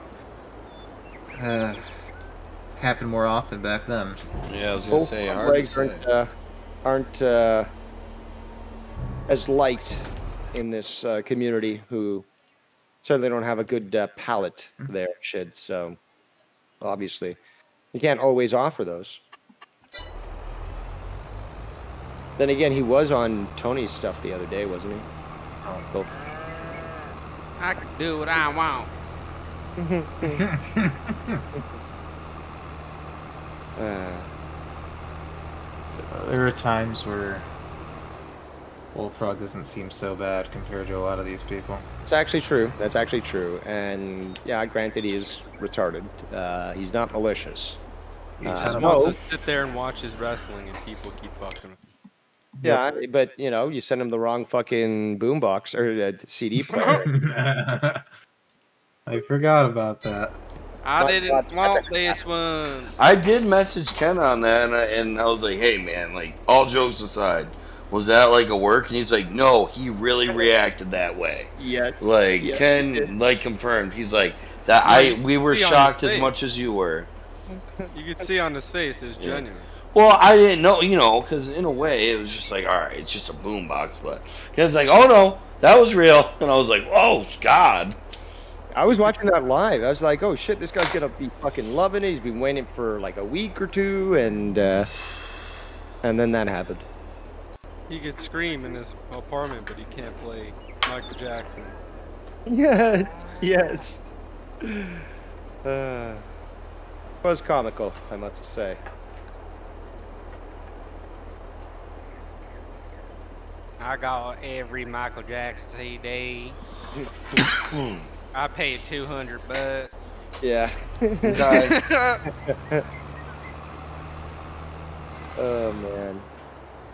happened more often back then. Yeah, I was going to say, hard to say. Aren't as liked in this community, who certainly don't have a good palate there, shit. So, obviously, you can't always offer those. Then again, he was on Tony's stuff the other day, wasn't he? Oh. Well, I can do what I want. There are times where Bullprog doesn't seem so bad compared to a lot of these people. it's actually true. That's actually true. And yeah, granted, he is retarded. He's not malicious. He just Kind of wants no. to sit there and watch his wrestling, and people keep fucking. Yeah, but you know, you send him the wrong fucking boombox or CD player. I forgot about that. I My didn't God, want this one. I did message Ken on that, and I was like, hey, man, like, all jokes aside, was that like a work? And he's like, no, he really reacted that way. Yes. Like, yes, he Ken, did. like, confirmed. He's like, that we were see on his shocked as face. much as you were. You could see on his face it was Yeah. genuine. Well, I didn't know, you know, because in a way, it was just like, all right, it's just a boombox. But Ken's like, oh, no, that was real. And I was like, oh, God. I was watching that live. I was like, oh shit, this guy's gonna be fucking loving it. He's been waiting for like a week or two, and then that happened. He could scream in his apartment, but he can't play Michael Jackson. Yes, yes. Was comical, I must say. I got every Michael Jackson CD. I paid $200. Yeah. Okay. Oh man.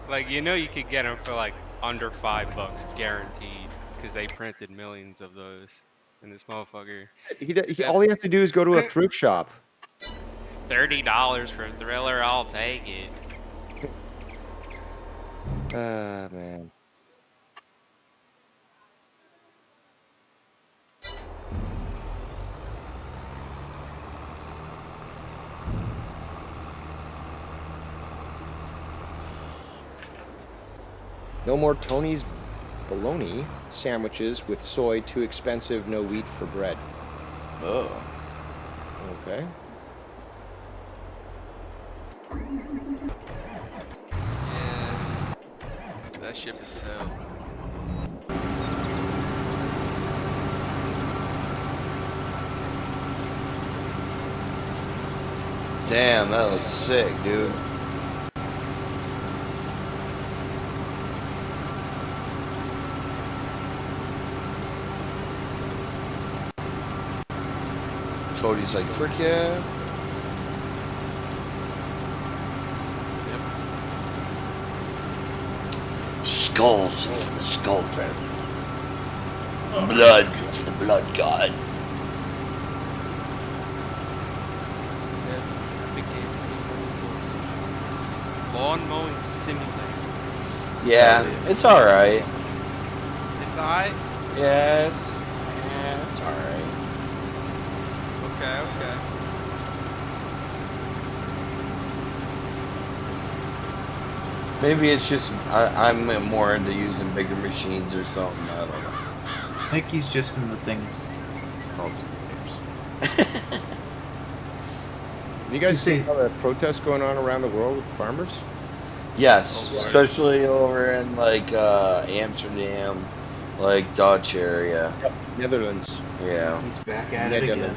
Like, you know, you could get them for like under $5 guaranteed, because they printed millions of those. And this motherfucker, All he has to do is go to a thrift shop. $30 for a Thriller, I'll take it. Ah man. No more Tony's bologna sandwiches with soy, too expensive, no wheat for bread. Oh. Okay. Yeah. That ship is so. Damn, that looks sick, dude. Cody's like, frick yeah. Skulls for the skull family. Blood for the blood god. Lawn mowing simulator. Yeah, it's alright. It's alright? Yes. Yeah, it's alright. Okay, okay. Maybe it's just I'm more into using bigger machines or something. I don't know. I think he's just in the things called simulators. Have you guys You seen all the protests going on around the world with farmers? Yes, Oh, right. especially over in like Amsterdam, like Dutch area. Netherlands. Yeah, He's back at it again.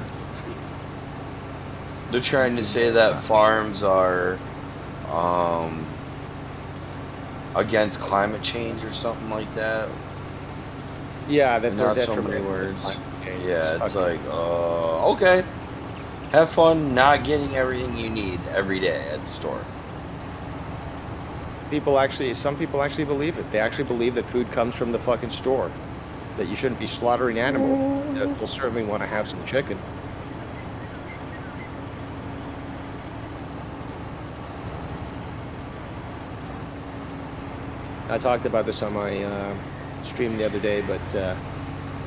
they're trying to say that farms are against climate change or something like that. Yeah, that they're Not so many detrimental to words. climate change. Yeah, it's fucking- like, okay. Have fun not getting everything you need every day at the store. some people actually believe it. They actually believe that food comes from the fucking store. That you shouldn't be slaughtering animals. They'll certainly want to have some chicken. I talked about this on my stream the other day, but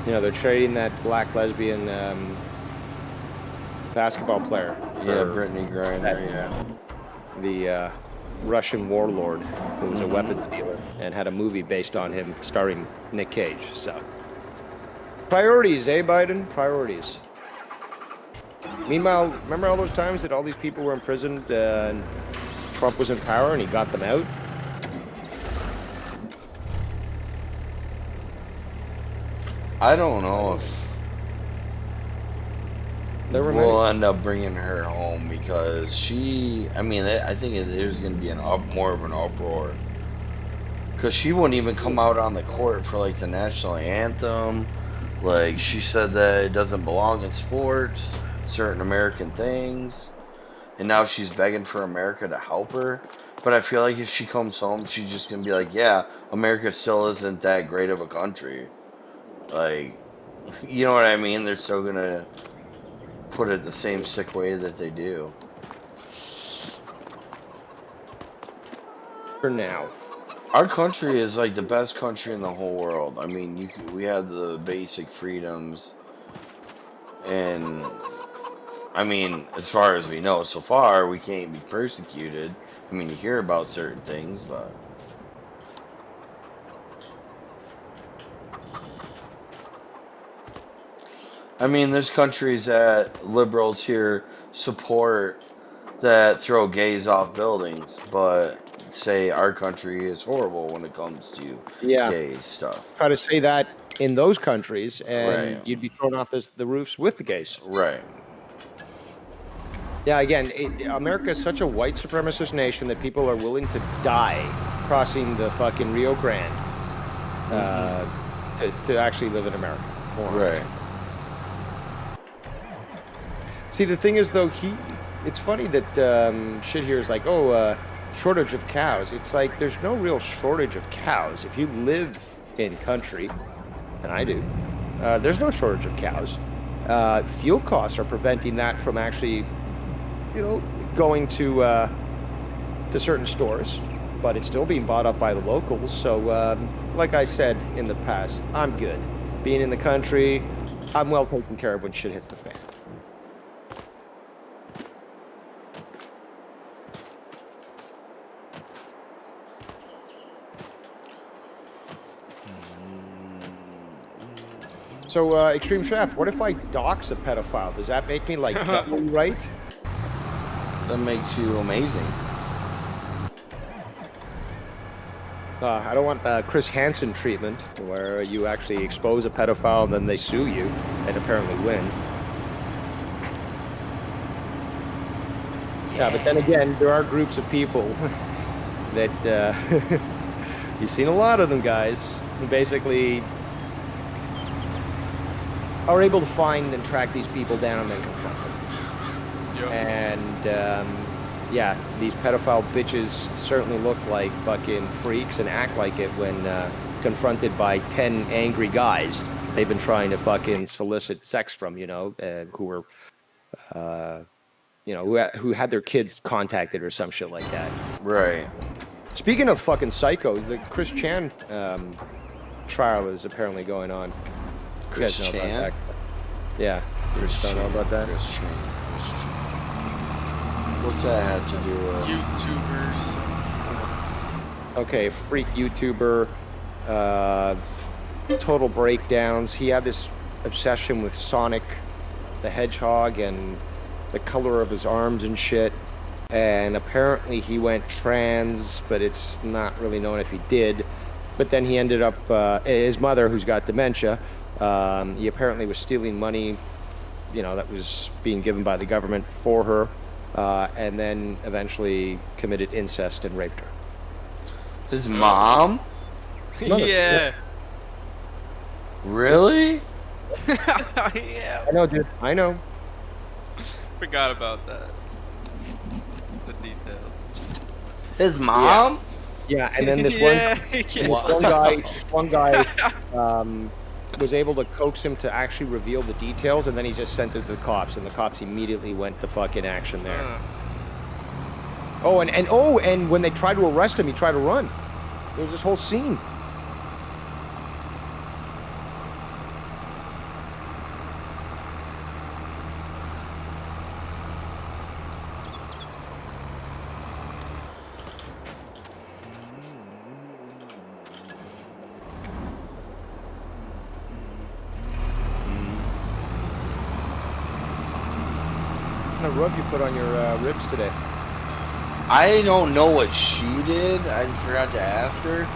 they're trading that black lesbian basketball player. Yeah, for Brittany Griner, yeah. the Russian warlord who was a weapons dealer and had a movie based on him starring Nick Cage. So, priorities, Biden? Priorities. Meanwhile, remember all those times that all these people were imprisoned and Trump was in power and he got them out? I don't know if There were we'll many. end up bringing her home because I think there's going to be more of an uproar. Because she wouldn't even come out on the court for like the national anthem. Like she said that it doesn't belong in sports, certain American things. And now she's begging for America to help her. But I feel like if she comes home, she's just going to be like, yeah, America still isn't that great of a country. Like, you know what I mean? They're still going to put it the same sick way that they do. For now. Our country is like the best country in the whole world. I mean, we have the basic freedoms, and I mean, as far as we know so far, we can't be persecuted. I mean, you hear about certain things, but I mean, there's countries that liberals here support that throw gays off buildings, but say our country is horrible when it comes to gay stuff. Try to say that in those countries, and Right. you'd be thrown off the roofs with the gays. Right. Yeah, again, America is such a white supremacist nation that people are willing to die crossing the fucking Rio Grande to actually live in America. Right. See, the thing is, though, it's funny that shit here is like, shortage of cows. It's like there's no real shortage of cows. If you live in country, and I do, there's no shortage of cows. Fuel costs are preventing that from actually, going to certain stores, but it's still being bought up by the locals. So, like I said in the past, I'm good. Being in the country, I'm well taken care of when shit hits the fan. So, Extreme Chef, what if I dox a pedophile? Does that make me, like, doubly right? That makes you amazing. I don't want Chris Hansen treatment, where you actually expose a pedophile and then they sue you and apparently win. Yeah, but then again, there are groups of people that, you've seen a lot of them, guys, who basically are able to find and track these people down and confront them. Yep. And, yeah, these pedophile bitches certainly look like fucking freaks and act like it when confronted by 10 angry guys they've been trying to fucking solicit sex from, who were, who had their kids contacted or some shit like that. Right. Speaking of fucking psychos, the Chris Chan trial is apparently going on. Chris You guys know Chan? about that? Yeah. Chris Don't know about that? Chris Chan. What's that have to do with? YouTubers. Okay, freak YouTuber, total breakdowns. He had this obsession with Sonic the Hedgehog and the color of his arms and shit. And apparently he went trans, but it's not really known if he did. But then he ended up, his mother, who's got dementia, he apparently was stealing money, that was being given by the government for her, and then eventually committed incest and raped her. His mom? Yeah. Really? Yeah. I know, dude. I know. Forgot about that. The details. His mom? Yeah, and then this Yeah, one guy was able to coax him to actually reveal the details, and then he just sent it to the cops, and the cops immediately went to fucking action there. And when they tried to arrest him, he tried to run. There was this whole scene. What kind of rub you put on your ribs today? I don't know what she did. I forgot to ask her.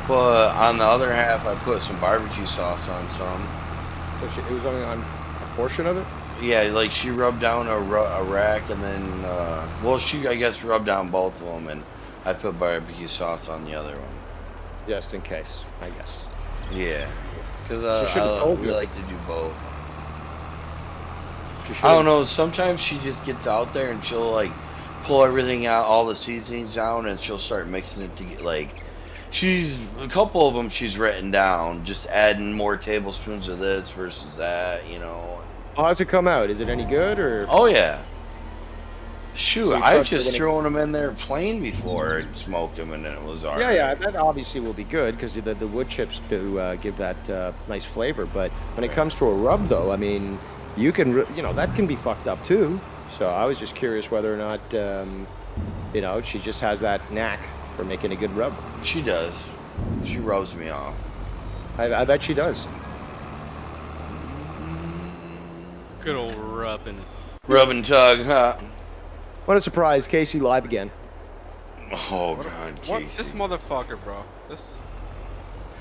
But on the other half, I put some barbecue sauce on some. So it was only on a portion of it? Yeah, like she rubbed down a rack and then, she, I guess, rubbed down both of them, and I put barbecue sauce on the other one. Just in case, I guess. Yeah, because we like to do both. I don't know, sometimes she just gets out there and she'll, like, pull everything out, all the seasonings down, and she'll start mixing it together, like, a couple of them she's written down, just adding more tablespoons of this versus that, How's it come out? Is it any good, or? Oh, yeah. Shoot, So I've just thrown them in there plain before and smoked them, and then it was alright. Yeah, that obviously will be good, because the wood chips do give that nice flavor, but when it comes to a rub, though, I mean, you can, that can be fucked up, too. So I was just curious whether or not, she just has that knack for making a good rub. She does. She rubs me off. I bet she does. Good old rubbing. Rub and tug, huh? What a surprise, Casey live again. Oh, God, What? Casey. This motherfucker, bro.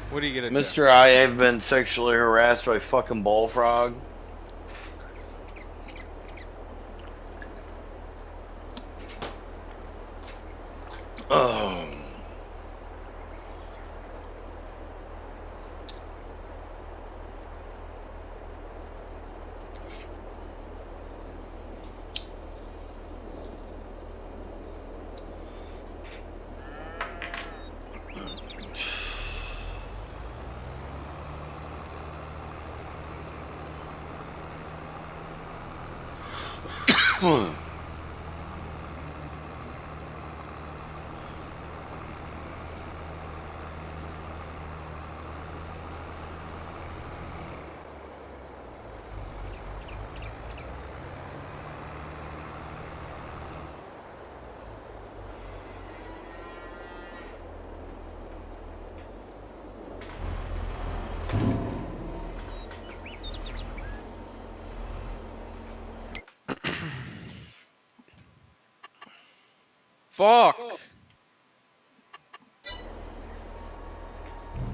What are you gonna do? Mr. I have been sexually harassed by fucking bullfrog. Oh. Fuck!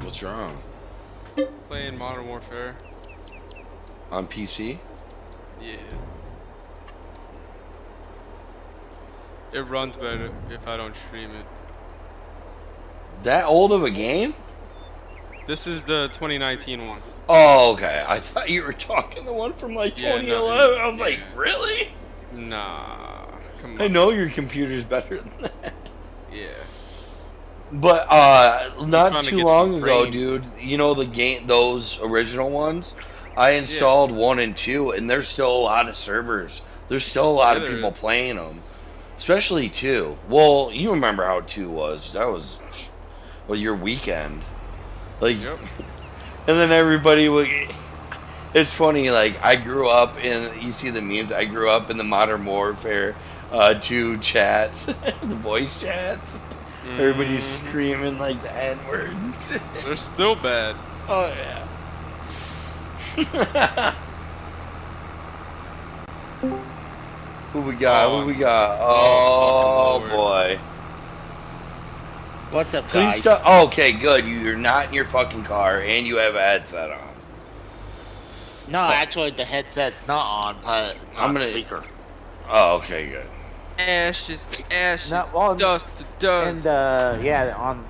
What's wrong? Playing Modern Warfare. On PC? Yeah. It runs better if I don't stream it. That old of a game? This is the 2019 one. Oh, okay. I thought you were talking the one from like Yeah, no, 2011. I was yeah. like, really? Nah, come on. I know your computer's better than that. Yeah. But not trying to too get long some ago, frames. dude. You know the game, those original ones. I installed 1 and 2, and there's still a lot of servers. There's still a lot Yeah, of there people is. playing them, especially 2. Well, you remember how 2 was? That was your weekend, like. Yep. And then everybody would. It's funny, like I grew up in. You see the memes. I grew up in the Modern Warfare 2 chats, the voice chats. Everybody's Mhm. screaming like the N word. They're still bad. Oh yeah. Who we got? Oh, Who we got? oh, Oh fucking boy. What's up, Please guys? stop. Oh, okay, good. You're not in your fucking car and you have a headset on. No, actually, the headset's not on, but it's I'm on gonna. speaker. Oh, okay, good. ashes to ashes, No, well, dust to dust. and yeah, on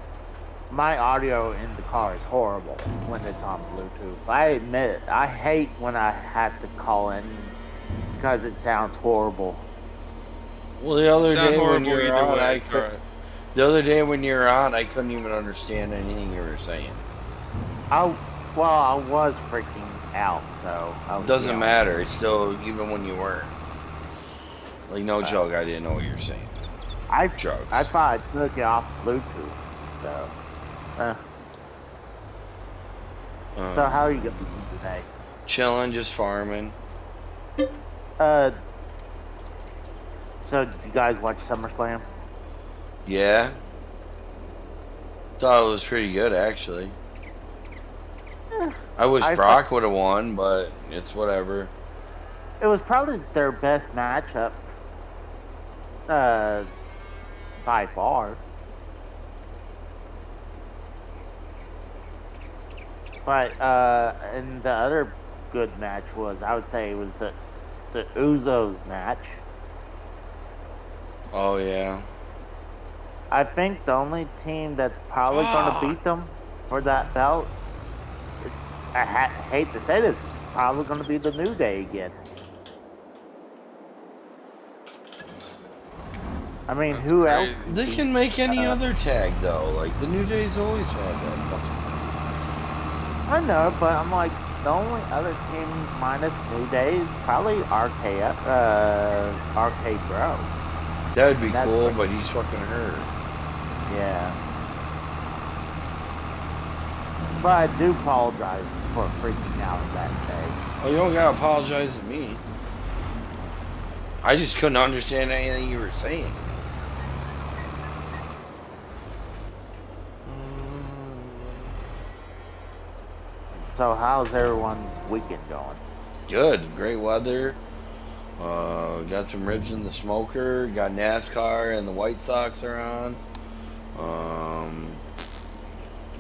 my audio in the car is horrible when it's on Bluetooth. I admit, I hate when I have to call in because it sounds horrible. Well, the other Sound day when horrible you were either on, way. I It's could. alright. The other day when you were on, I couldn't even understand anything you were saying. I was freaking out, so I was Doesn't yelling. matter. It's still even when you weren't. Like no joke, I didn't know what you were saying. Drugs. I thought I took it off Bluetooth, so. So how are you gonna be today? Chilling, just farming. So did you guys watch SummerSlam? Yeah. Thought it was pretty good actually. I wish I Brock would have won, but it's whatever. It was probably their best matchup, by far. But and the other good match was, I would say, it was the Usos match. Oh yeah. I think the only team that's probably going to beat them for that belt, I hate to say this, is probably going to be the New Day again. I mean, That's who crazy. else? They can make any other tag though. Like the New Day's always had that fucking. I know, but I'm like, the only other team minus New Day is probably RK Bro. That'd be That's cool, like- but he's fucking hurt. Yeah. But I do apologize for freaking out that day. Oh, you don't gotta apologize to me. I just couldn't understand anything you were saying. So how's everyone's weekend going? Good, great weather. Got some ribs in the smoker. Got NASCAR and the White Sox are on.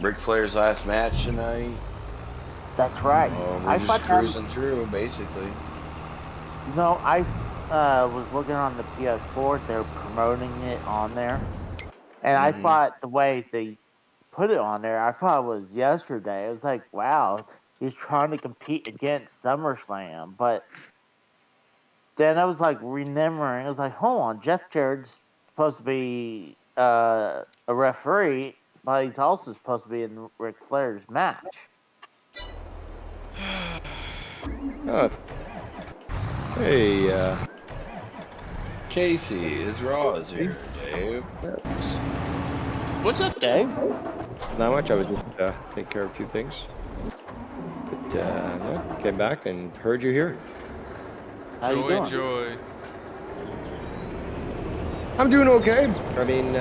Ric Flair's last match tonight. That's right. We're I just thought cruising through, basically. No, I was looking on the PS4. They're promoting it on there, and I thought the way they put it on there, I thought it was yesterday. It was like, wow, he's trying to compete against SummerSlam, but then I was like remembering. I was like, hold on, Jeff Jarrett's supposed to be a referee, but he's also supposed to be in Ric Flair's match. Hey, Casey is Raw is here, Dave. What's up, Dave? not much. I was just taking care of a few things. But yeah, came back and heard you here. How you doing? Joy. I'm doing okay. I mean,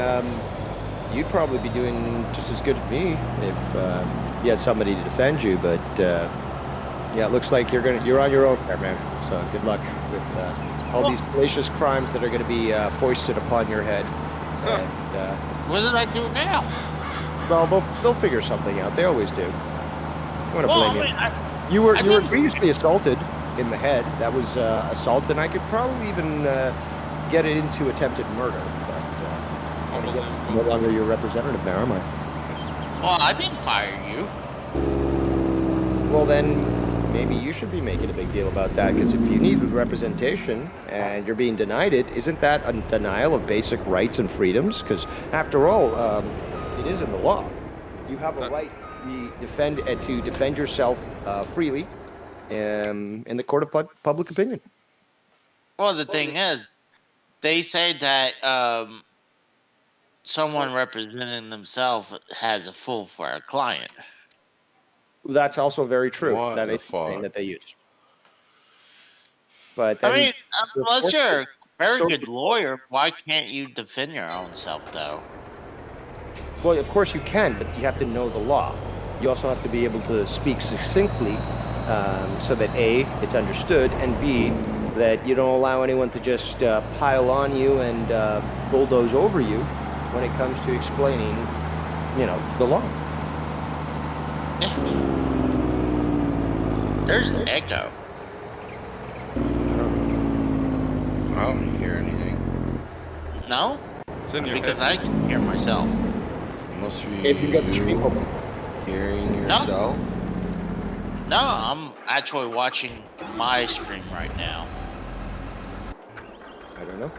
you'd probably be doing just as good as me if you had somebody to defend you. But yeah, it looks like you're on your own there, man. So good luck with all these fallacious crimes that are going to be foisted upon your head. And What did I do now? well, they'll figure something out. They always do. I want to Well, blame I you. mean, You were I you were mean- previously assaulted in the head. That was assault, and I could probably even get it into attempted murder. But I'm no longer your representative now, am I? well, I didn't fire you. Well, then maybe you should be making a big deal about that. Because if you need representation and you're being denied it, isn't that a denial of basic rights and freedoms? Because after all, it is in the law. You have a right to defend yourself freely in the court of public opinion. Well, the thing is, they say that someone representing themselves has a fool for a client. That's also very true. What That the is the thing fuck? that they use. But I then, mean, unless you're a very so- good lawyer, why can't you defend your own self, though? well, of course you can, but you have to know the law. You also have to be able to speak succinctly, so that A, it's understood, and B, that you don't allow anyone to just pile on you and bulldoze over you when it comes to explaining, you know, the law. Yeah. There's an echo. I don't hear anything. No? It's in your Because head. I can hear myself. It must be If you got the stream you open. hearing yourself. No, I'm actually watching my stream right now. I don't know.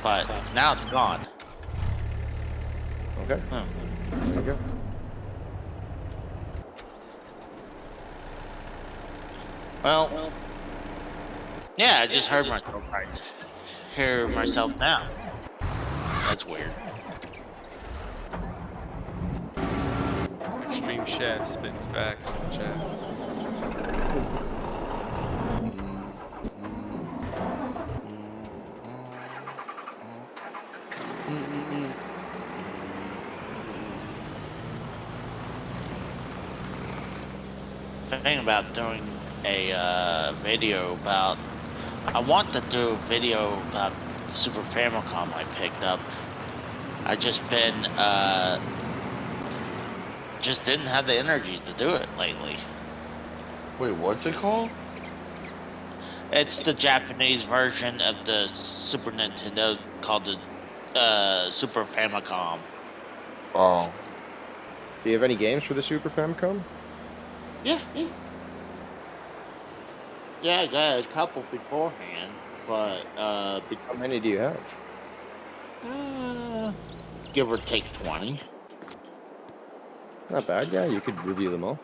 But now it's gone. Okay. Huh. Okay. Well, yeah, I just heard myself right. Hear myself now. That's weird. Stream Chef spitting facts in the chat. Thinking about doing a video about. I want to do a video about the Super Famicom I picked up. I just didn't have the energy to do it lately. Wait, what's it called? It's the Japanese version of the Super Nintendo called the Super Famicom. Oh. Do you have any games for the Super Famicom? Yeah. Yeah, I got a couple beforehand, but How many do you have? give or take 20. Not bad. Yeah, you could review them all.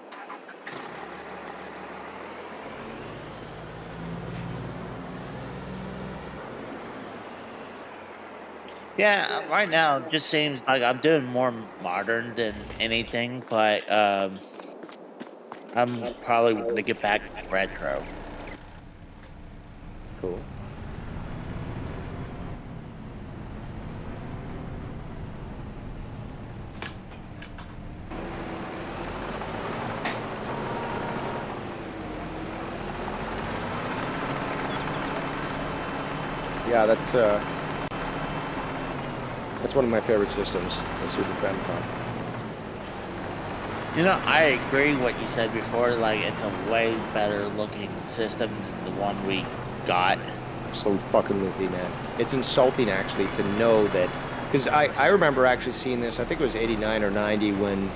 Yeah, right now it just seems like I'm doing more modern than anything, but I'm probably going to get back to retro. Cool. Yeah, that's one of my favorite systems, the Super Famicom. You know, I agree what you said before. Like, it's a way better looking system than the one we got. So fucking loopy, man. It's insulting actually to know that, because I remember actually seeing this. I think it was '89 or '90 when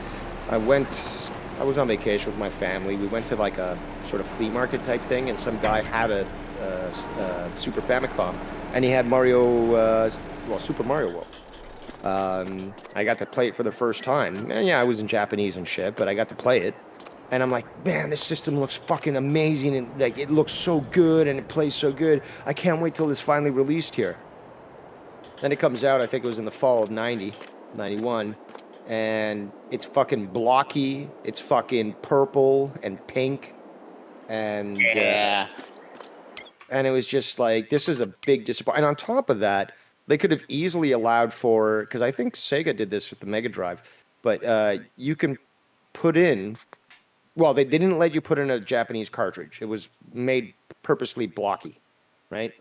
I was on vacation with my family. We went to like a sort of flea market type thing, and some guy had a Super Famicom, and he had Super Mario World. I got to play it for the first time. And yeah, I was in Japanese and shit, but I got to play it. And I'm like, man, this system looks fucking amazing, and like it looks so good and it plays so good. I can't wait till it's finally released here. Then it comes out, I think it was in the fall of 91, and it's fucking blocky, it's fucking purple and pink, and Yeah. and it was just like, this is a big disappointment. And on top of that, they could have easily allowed for, because I think Sega did this with the Mega Drive, but you can put in, well, they didn't let you put in a Japanese cartridge. It was made purposely blocky, right?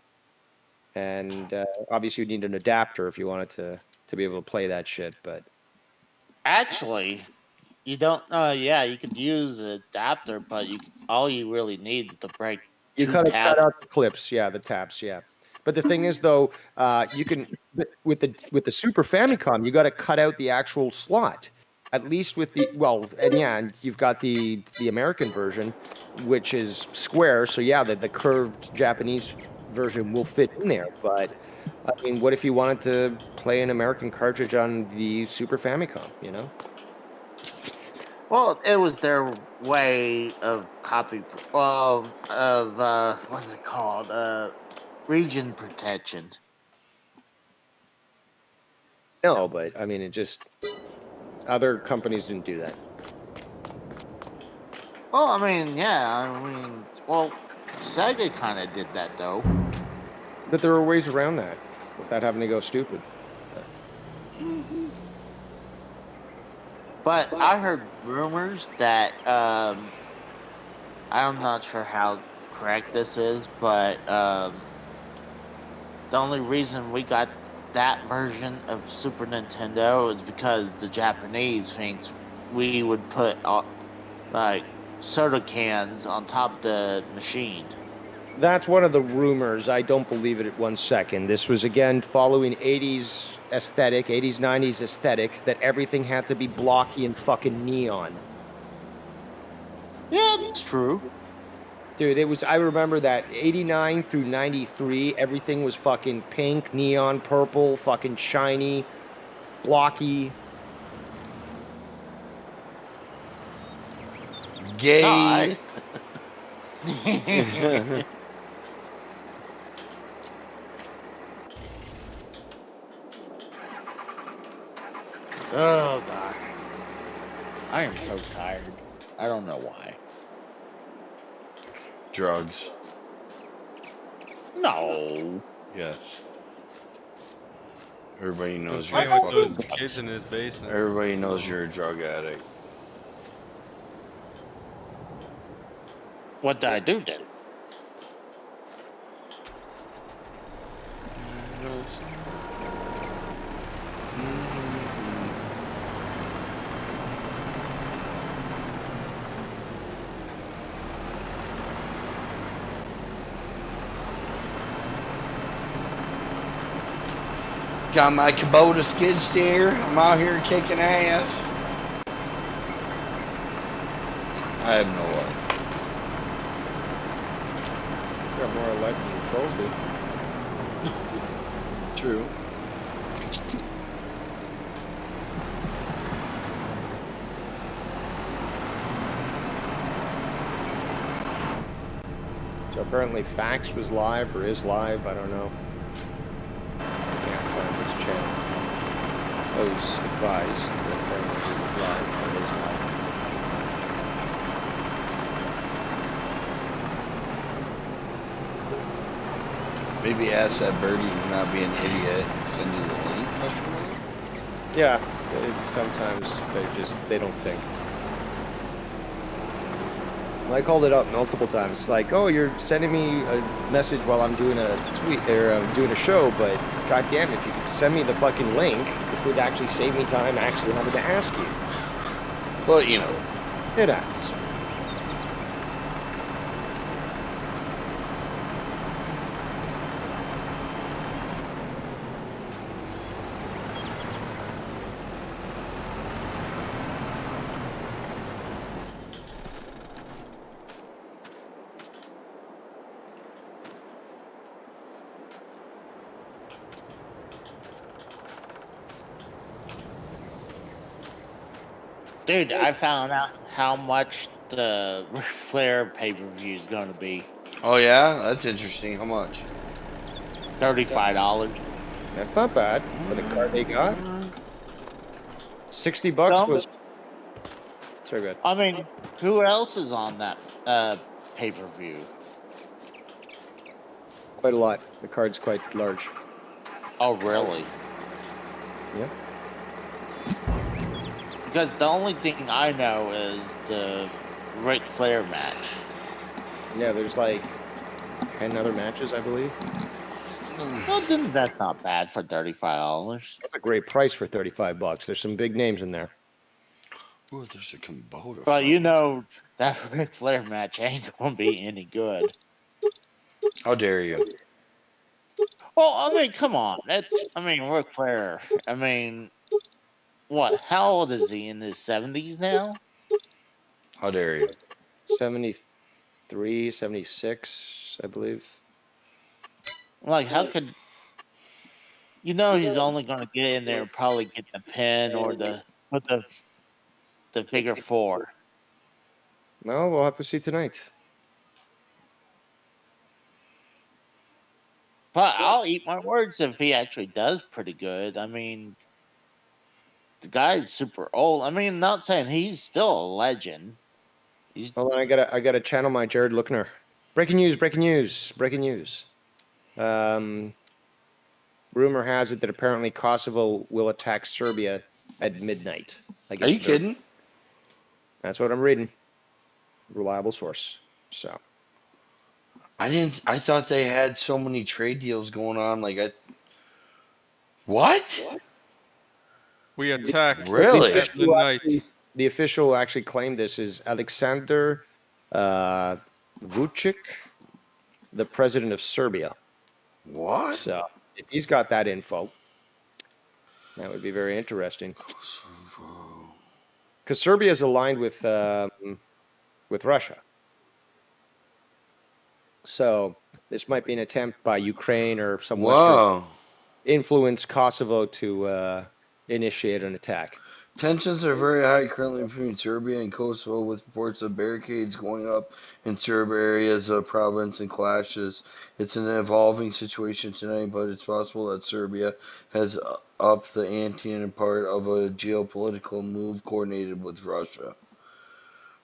And obviously you need an adapter if you wanted to be able to play that shit, but... Actually, you don't. Yeah, you could use an adapter, but all you really need is to break You two cut tabs. out the clips, yeah, the tabs, yeah. But the thing is, though, you can with the Super Famicom, you got to cut out the actual slot. At least with the and you've got the American version, which is square. So yeah, the curved Japanese version will fit in there. But I mean, what if you wanted to play an American cartridge on the Super Famicom? You know? Well, it was their way of what's it called? Region protection. No, but I mean, it just other companies didn't do that. Well, I mean, yeah, well, Sega kind of did that though. But there are ways around that without having to go stupid. But I heard rumors that I'm not sure how correct this is, but the only reason we got that version of Super Nintendo is because the Japanese thinks we would put like soda cans on top of the machine. That's one of the rumors. I don't believe it at 1 second. This was again following 80s aesthetic, 80s 90s aesthetic, that everything had to be blocky and fucking neon. Yeah, that's true. Dude, it was. I remember that 89 through 93, everything was fucking pink, neon, purple, fucking shiny, blocky. Gay. Oh god, I am so tired. I don't know why. Drugs. No. Yes. Everybody knows He's you're a playing with those fucking. kids in his basement. Everybody knows you're a drug addict. What did I do then? Got my Kubota skid steer. I'm out here kicking ass. I have no life. Got more life than the trolls do. True. So apparently Fax was live or is live. I don't know. Can't find his channel. I was advised that apparently he was live or is live. Maybe ask that birdie to not be an idiot and send you the link. Question mark? Yeah, sometimes they don't think. I called it up multiple times. It's like, oh, you're sending me a message while I'm doing a tweet or I'm doing a show, but god damn, if you could send me the fucking link, it would actually save me time actually having to ask you. Well, you know. It happens. Dude, I found out how much the Ric Flair pay-per-view is going to be. Oh yeah, that's interesting. How much? $35. That's not bad for the card they got. $60 was. So good. I mean, who else is on that pay-per-view? Quite a lot. The card's quite large. Oh, really? Yeah. Because the only thing I know is the Ric Flair match. Yeah, there's like 10 other matches, I believe. Well, then that's not bad for $35. That's a great price for $35. There's some big names in there. Ooh, there's a Kubota. But you know, that Ric Flair match ain't going to be any good. How dare you? Well, I mean, come on. Ric Flair. I mean, what? How old is he? In his 70s now? How dare you? 73, 76, I believe. Like, how could... You know he's only going to get in there and probably get the pin or the figure four. Well, we'll have to see tonight. But I'll eat my words if he actually does pretty good. I mean, the guy's super old. I mean, not saying he's still a legend. Hold on, I gotta channel my Jared Lookner. Breaking news, breaking news, breaking news. Rumor has it that apparently Kosovo will attack Serbia at midnight. I guess Are you kidding? That's what I'm reading. Reliable source. So. I thought they had so many trade deals going on. What? We attack The Really? at the official night. the official actually claimed this is Alexander Vucic, the president of Serbia. What? So if he's got that info, that would be very interesting. Because Serbia is aligned with Russia. So this might be an attempt by Ukraine or some Western Wow. influence Kosovo to initiate an attack. Tensions are very high currently between Serbia and Kosovo, with reports of barricades going up in Serb areas of province and clashes. It's an evolving situation tonight, but it's possible that Serbia has upped the ante in part of a geopolitical move coordinated with Russia.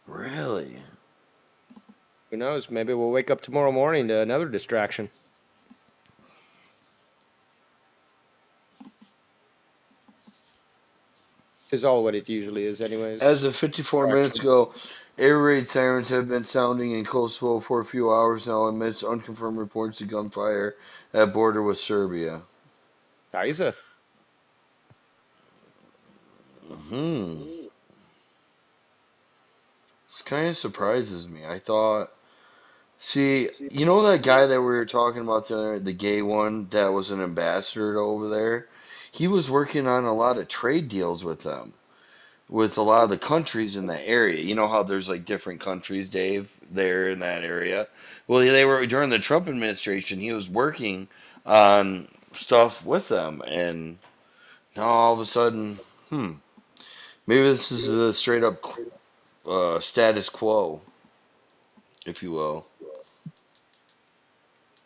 Really? Who knows? Maybe we'll wake up tomorrow morning to another distraction. Is all what it usually is, anyways. As of 54 minutes ago, air raid sirens have been sounding in Kosovo for a few hours now amidst unconfirmed reports of gunfire at border with Serbia. Razer. This kind of surprises me. I thought, see, you know that guy that we were talking about the gay one that was an ambassador over there? He was working on a lot of trade deals with them, with a lot of the countries in that area. You know how there's like different countries, Dave, there in that area? Well, they were during the Trump administration, he was working on stuff with them, and now all of a sudden, maybe this is a straight up status quo, if you will.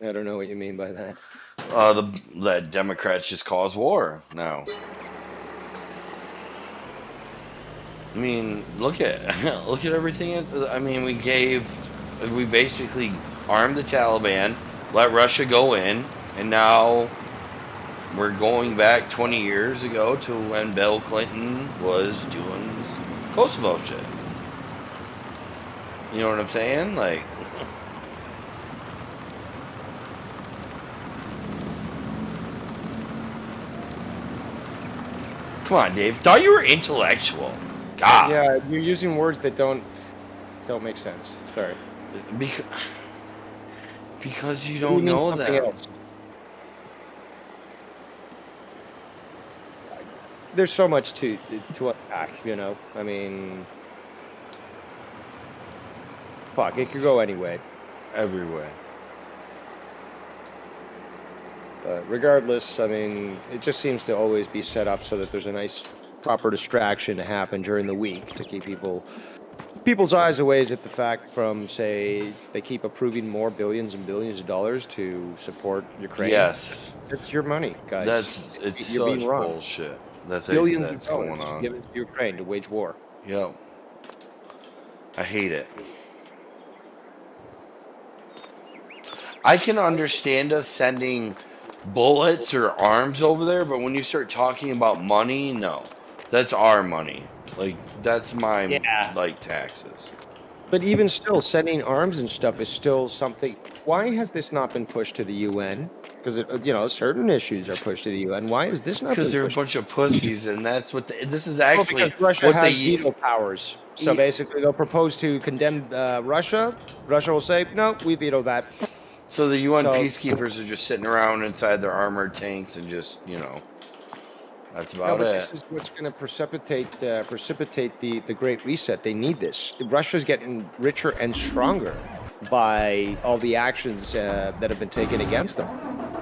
I don't know what you mean by that. That Democrats just cause war now. I mean, look at everything. I mean, we basically armed the Taliban, let Russia go in, and now we're going back 20 years ago to when Bill Clinton was doing his Kosovo shit. You know what I'm saying? Like, come on, Dave. Thought you were intellectual. God. Yeah, you're using words that don't make sense. Sorry. Because you don't know that. Else. There's so much to unpack, you know. I mean, fuck, it could go anyway. Every way. But regardless, I mean, it just seems to always be set up so that there's a nice, proper distraction to happen during the week to keep people's eyes away at the fact from, say, they keep approving more billions and billions of dollars to support Ukraine. Yes. It's your money, guys. It's You're such being wrong. bullshit. Billions That's of dollars going on. given to Ukraine to wage war. Yep. I hate it. I can understand us sending bullets or arms over there, but when you start talking about money, no. That's our money. Like, that's my, like, taxes. But even still, sending arms and stuff is still something. Why has this not been pushed to the UN? Because, you know, certain issues are pushed to the UN. Why is this not? Because they're a bunch of pussies, and that's what this is actually. Because Russia has veto powers. So basically, they'll propose to condemn Russia. Russia will say, no, we veto that. So the UN peacekeepers are just sitting around inside their armored tanks and just, you know, that's about it. This is what's going to precipitate the Great Reset. They need this. Russia's getting richer and stronger by all the actions that have been taken against them.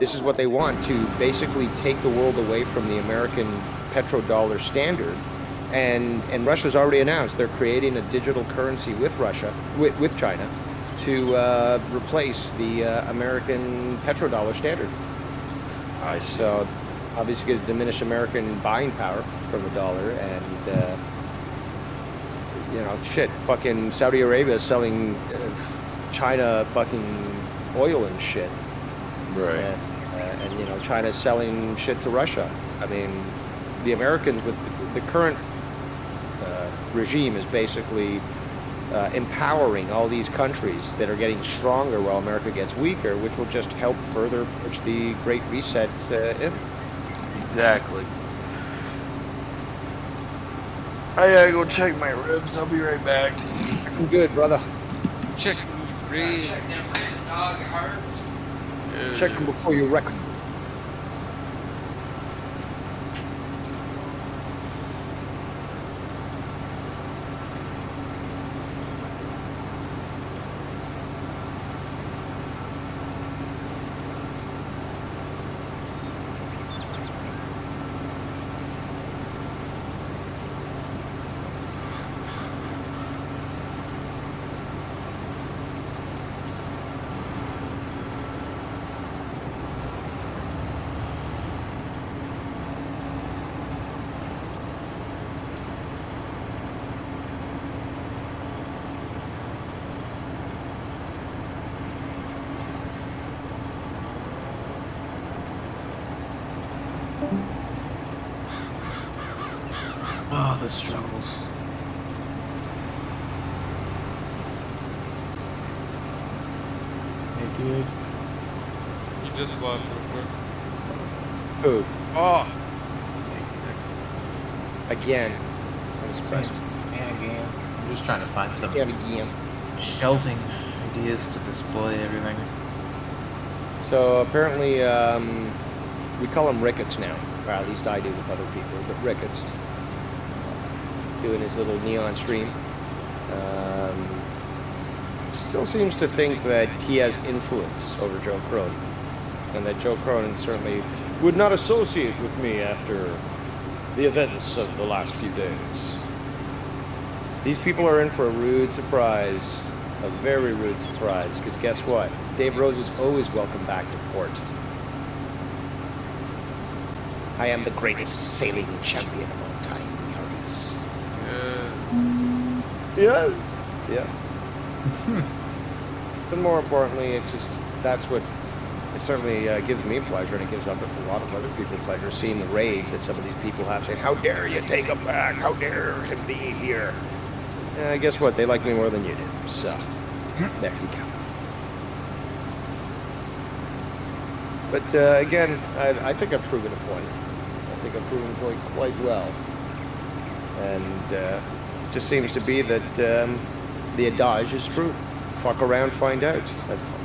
This is what they want, to basically take the world away from the American petrodollar standard. And Russia's already announced they're creating a digital currency with Russia, with China, to replace the American petrodollar standard. So obviously going to diminish American buying power from the dollar, and you know, shit, fucking Saudi Arabia is selling China fucking oil and shit. Right. And you know, China's selling shit to Russia. I mean, the Americans with the current regime is basically empowering all these countries that are getting stronger while America gets weaker, which will just help further push the Great Reset in. Exactly. I gotta go check my ribs. I'll be right back. I'm good, brother. Check ribs. Check them ribs, dog. It hurts. Check them before you wreck them. Oh, the struggles. Hey, dude. You just lost real quick. Who? Oh! Again. I'm surprised. And again, I'm just trying to find some Again. shelving ideas to display everything. So apparently, we call him Ricketts now. Or at least I do with other people, but Ricketts. Doing his little neon stream. Still seems to think that he has influence over Joe Cronin. And that Joe Cronin certainly would not associate with me after the events of the last few days. These people are in for a rude surprise. A very rude surprise. Because guess what? Dave Rose is always welcome back to port. I am the greatest sailing champion of all time, Yardies. Yes. Yeah. But more importantly, it just, that's what, it certainly gives me pleasure, and it gives a lot of other people pleasure, seeing the rage that some of these people have, saying, how dare you take him back? How dare him be here? Guess what? They like me more than you do. So, there you go. But again, I think I've proven a point. I think I've proven a point quite well. And it just seems to be that the adage is true. Fuck around, find out.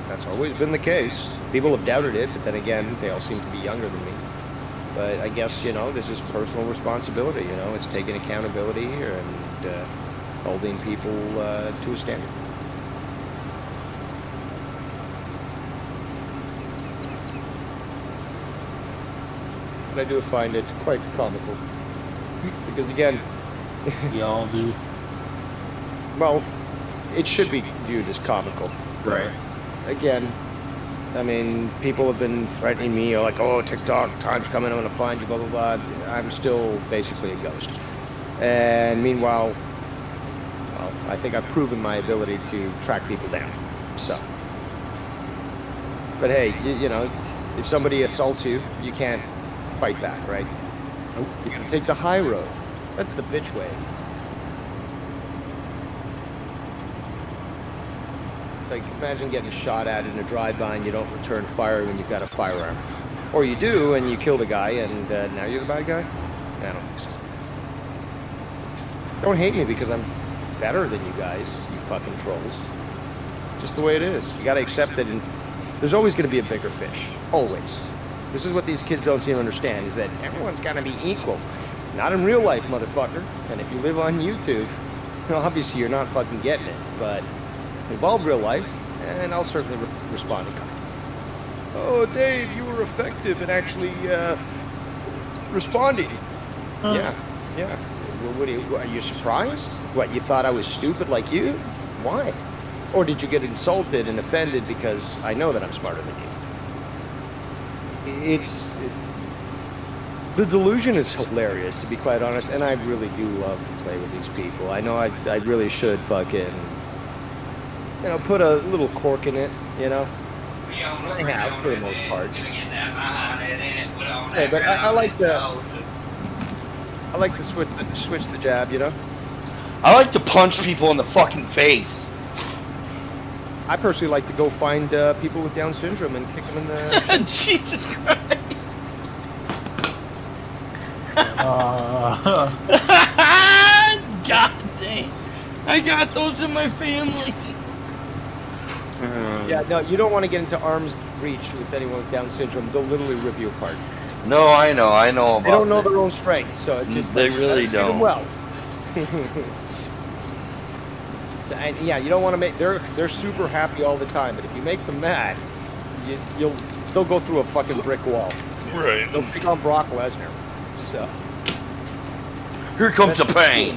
That's always been the case. People have doubted it, but then again, they all seem to be younger than me. But I guess, you know, this is personal responsibility, you know. It's taking accountability and holding people to a standard. But I do find it quite comical. Because again... We all do. Well, it should be viewed as comical. Right. Again, I mean, people have been threatening me, like, oh, TikTok, time's coming, I'm gonna find you, blah, blah, blah. I'm still basically a ghost. And meanwhile, well, I think I've proven my ability to track people down, so. But hey, you know, if somebody assaults you, you can't fight back, right? Nope. You gotta take the high road. That's the bitch way. It's like, imagine getting shot at in a drive-by and you don't return fire when you've got a firearm. Or you do, and you kill the guy, and now you're the bad guy? I don't think so. Don't hate me because I'm better than you guys, you fucking trolls. Just the way it is. You gotta accept that there's always gonna be a bigger fish. Always. This is what these kids don't seem to understand, is that everyone's gotta be equal. Not in real life, motherfucker. And if you live on YouTube, obviously you're not fucking getting it, but involve real life, and I'll certainly respond to kind. Oh, Dave, you were effective in actually responding. Yeah. Well, are you surprised? What, you thought I was stupid like you? Why? Or did you get insulted and offended because I know that I'm smarter than you? The delusion is hilarious, to be quite honest, and I really do love to play with these people. I know I really should fucking, you know, put a little cork in it, you know? I have, for the most part. Hey, but I like to switch the jab, you know? I like to punch people in the fucking face. I personally like to go find people with Down syndrome and kick them in the. Jesus Christ. God dang. I got those in my family. Yeah, no, you don't want to get into arm's reach with anyone with Down syndrome. They'll literally rip you apart. No, I know about They don't know it. their own strength, so it just They like, really treat 'em don't. well. And yeah, you don't want to make. They're super happy all the time, but if you make them mad, they'll go through a fucking brick wall. Right. They'll pick on Brock Lesnar. So Here comes the pain.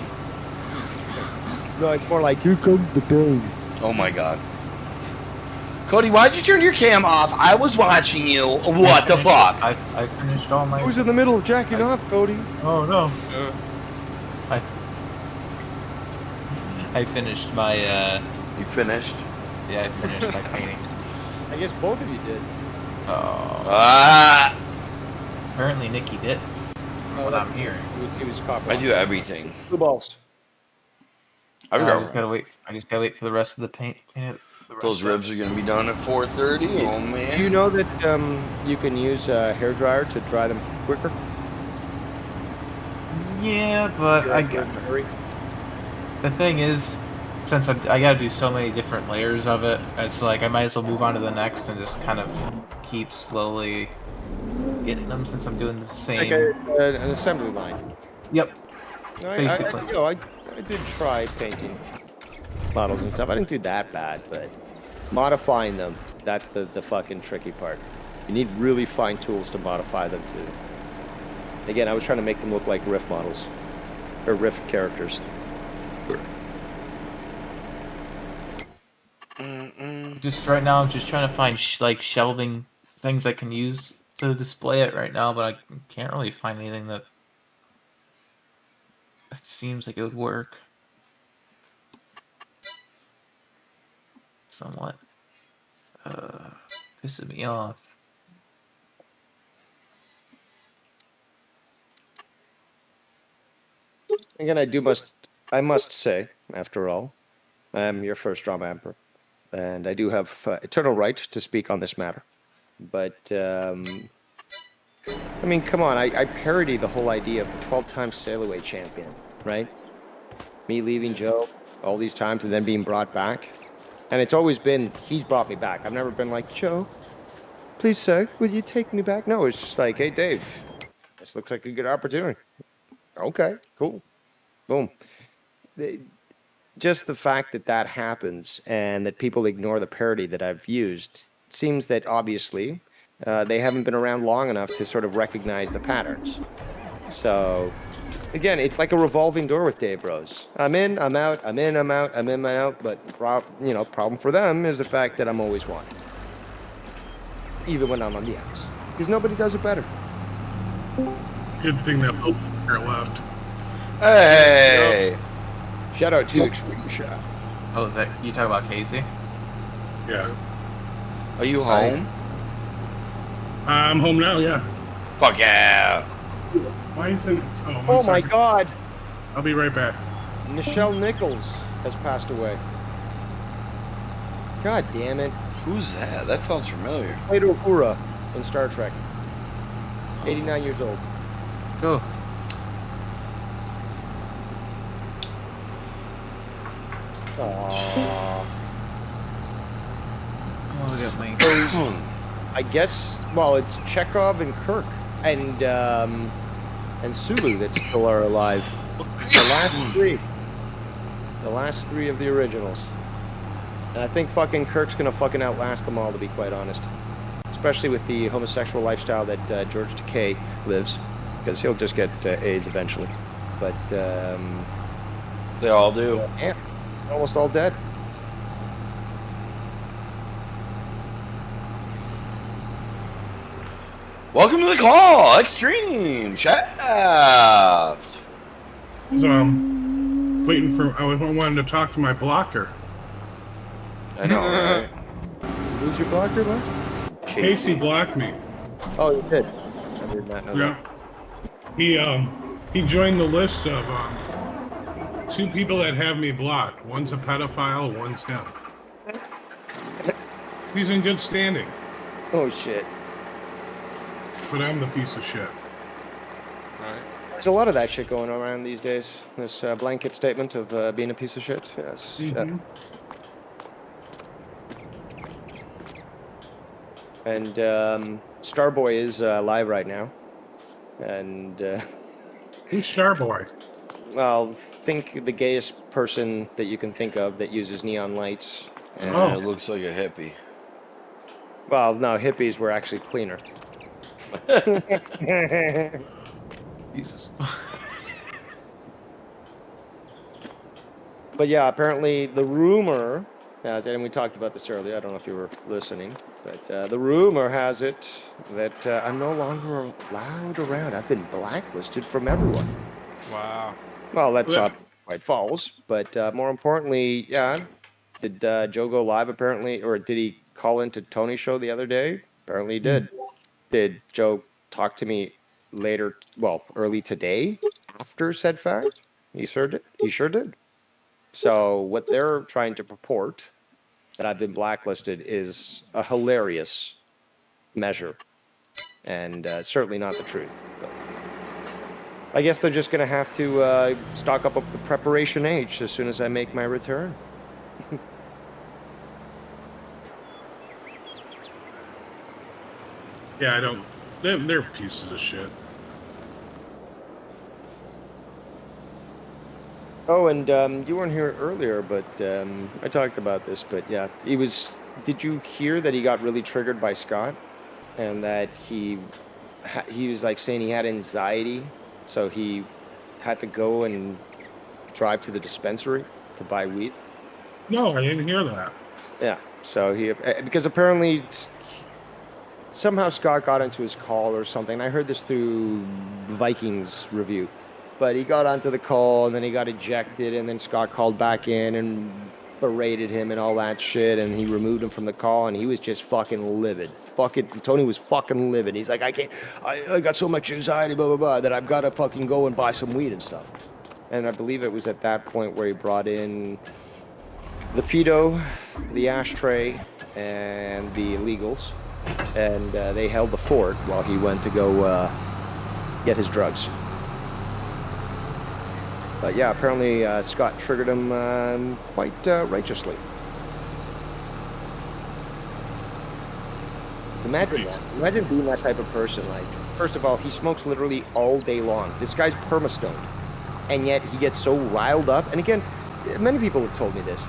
no, it's more like here comes the pain. Oh my god. Cody, why'd you turn your cam off? I was watching you. What the fuck? I finished all my. Who's in the middle of jacking off, Cody? Oh no. I finished my. You finished? Yeah, I finished my painting. I guess both of you did. Oh. Ah! Apparently Nikki did. What I'm hearing. He was caught. I do everything. Blue balls. I've I got just gotta wait. I just gotta wait for the rest of the paint. those ribs are gonna be done at 4:30. Oh man. Do you know that you can use a hairdryer to dry them quicker? Yeah, but I got. The thing is, since I gotta do so many different layers of it, it's like I might as well move on to the next and just kind of keep slowly getting them since I'm doing the same. It's like an assembly line. Yep. Basically. I did try painting models and stuff. I didn't do that bad, but modifying them, that's the fucking tricky part. You need really fine tools to modify them too. Again, I was trying to make them look like Rift models. Or Rift characters. Just right now, I'm just trying to find like shelving things I can use to display it right now, but I can't really find anything that seems like it would work. Somewhat. Pisses me off. Again, I must say, after all, I'm your first drama emperor, and I do have eternal right to speak on this matter. But I mean, come on, I parody the whole idea of a 12-time sailaway champion, right? Me leaving Joe all these times and then being brought back, and it's always been he's brought me back. I've never been like, Joe, please sir, will you take me back? No, it's just like, hey Dave, this looks like a good opportunity. Okay, cool. Boom. Just the fact that that happens and that people ignore the parody that I've used seems that obviously they haven't been around long enough to sort of recognize the patterns. So, again, it's like a revolving door with Dave Rose. I'm in, I'm out, I'm in, I'm out, I'm in, I'm out. But problem for them is the fact that I'm always wanted, even when I'm on the outs, because nobody does it better. Good thing that both are left. Hey! Shout out to Extreme Shot. Oh, is that you talking about Casey? Yeah. Are you home? I'm home now, yeah. Fuck yeah! Why isn't it? Oh my god! I'll be right back. Nichelle Nichols has passed away. God damn it. Who's that? That sounds familiar. Played Uhura in Star Trek. 89 years old. Go. Aww. Oh, look at me. I guess, well, it's Chekhov and Kirk and Sulu that still are alive. The last three. The last three of the originals. And I think fucking Kirk's gonna fucking outlast them all, to be quite honest. Especially with the homosexual lifestyle that George Takei lives. Because he'll just get AIDS eventually. But, They all do. yeah, almost all dead. Welcome to the call, Extreme Shaft. So waiting for. I wanted to talk to my blocker. I know, right? Who's your blocker, bud? Casey blocked me. Oh, you did. I did not know Yeah. He joined the list of two people that have me blocked. One's a pedophile, one's him. He's in good standing. Oh shit. But I'm the piece of shit. Alright. There's a lot of that shit going on around these days. This blanket statement of being a piece of shit. Yes. Mm-hmm. And Starboy is live right now. And Who's Starboy? well, think the gayest person that you can think of that uses neon lights. And, It looks like a hippie. well, no, hippies were actually cleaner. Jesus. But yeah, apparently the rumor, and we talked about this earlier, I don't know if you were listening, but the rumor has it that I'm no longer allowed around. I've been blacklisted from everyone. Wow. Well, that's not quite false, but more importantly, yeah, did Joe go live apparently, or did he call into Tony's show the other day? Apparently he did. Did Joe talk to me later, well, early today after said fact? He sure did. He sure did. So what they're trying to purport that I've been blacklisted is a hilarious measure, and certainly not the truth. But I guess they're just going to have to stock up of the preparation age as soon as I make my return. Yeah, I don't. They're pieces of shit. Oh, and you weren't here earlier, but I talked about this. But yeah, he was. Did you hear that he got really triggered by Scott, and that he was like saying he had anxiety, so he had to go and drive to the dispensary to buy weed? No, I didn't hear that. Yeah. So he because apparently somehow Scott got into his call or something. I heard this through Vikings review. But he got onto the call, and then he got ejected, and then Scott called back in and berated him and all that shit, and he removed him from the call, and he was just fucking livid. Tony was fucking livid. He's like, I got so much anxiety, blah, blah, blah, that I've got to fucking go and buy some weed and stuff. And I believe it was at that point where he brought in the pedo, the ashtray, and the illegals, and they held the fort while he went to go get his drugs. But yeah, apparently Scott triggered him quite righteously. Imagine that. Imagine being that type of person. Like, first of all, he smokes literally all day long. This guy's perma-stoned. And yet he gets so riled up. And again, many people have told me this.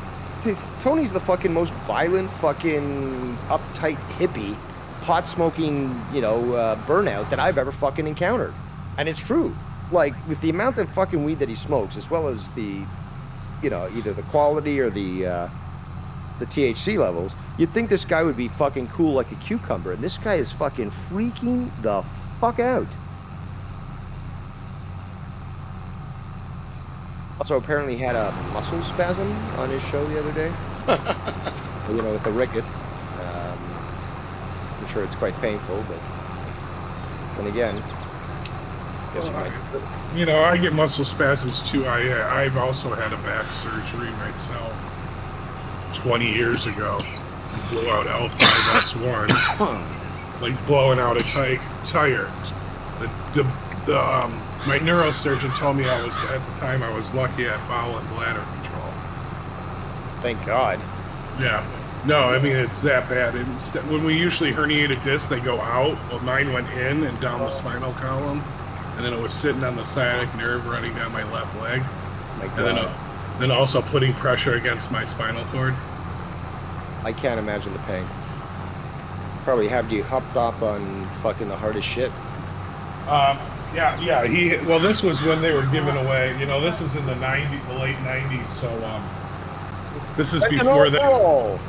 Tony's the fucking most violent, fucking uptight hippie, pot-smoking, burnout that I've ever fucking encountered. And it's true. Like, with the amount of fucking weed that he smokes, as well as the, either the quality or the THC levels, you'd think this guy would be fucking cool like a cucumber. And this guy is fucking freaking the fuck out. Also, apparently he had a muscle spasm on his show the other day. With the ricket. I'm sure it's quite painful, but then again, I get muscle spasms too. I've also had a back surgery myself 20 years ago. Blew out L5S1, like blowing out a tire. My neurosurgeon told me at the time I was lucky at bowel and bladder control. Thank God. Yeah. No, I mean, it's that bad. When we usually herniate a disc, they go out. Well, mine went in and down the spinal column. And then it was sitting on the sciatic nerve running down my left leg. My God. And then also putting pressure against my spinal cord. I can't imagine the pain. Probably had you hopped up on fucking the hardest shit. Yeah. This was when they were giving away. This was in the late 90s. So this is before that.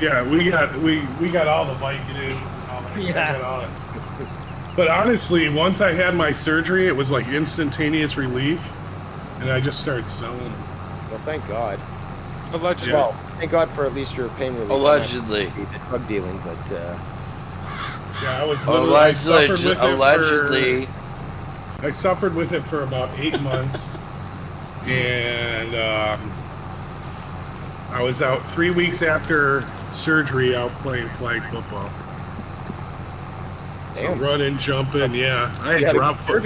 Yeah, we got all the Vicodins and all that. Yeah. But honestly, once I had my surgery, it was like instantaneous relief, and I just started selling them. Well, thank God. Allegedly. Well, thank God for at least your pain relief. Allegedly. Drug dealing, but yeah, I was allegedly. I suffered with it for about 8 months, and I was out 3 weeks after surgery, out playing flag football. So running, jumping, yeah. I had drop foot.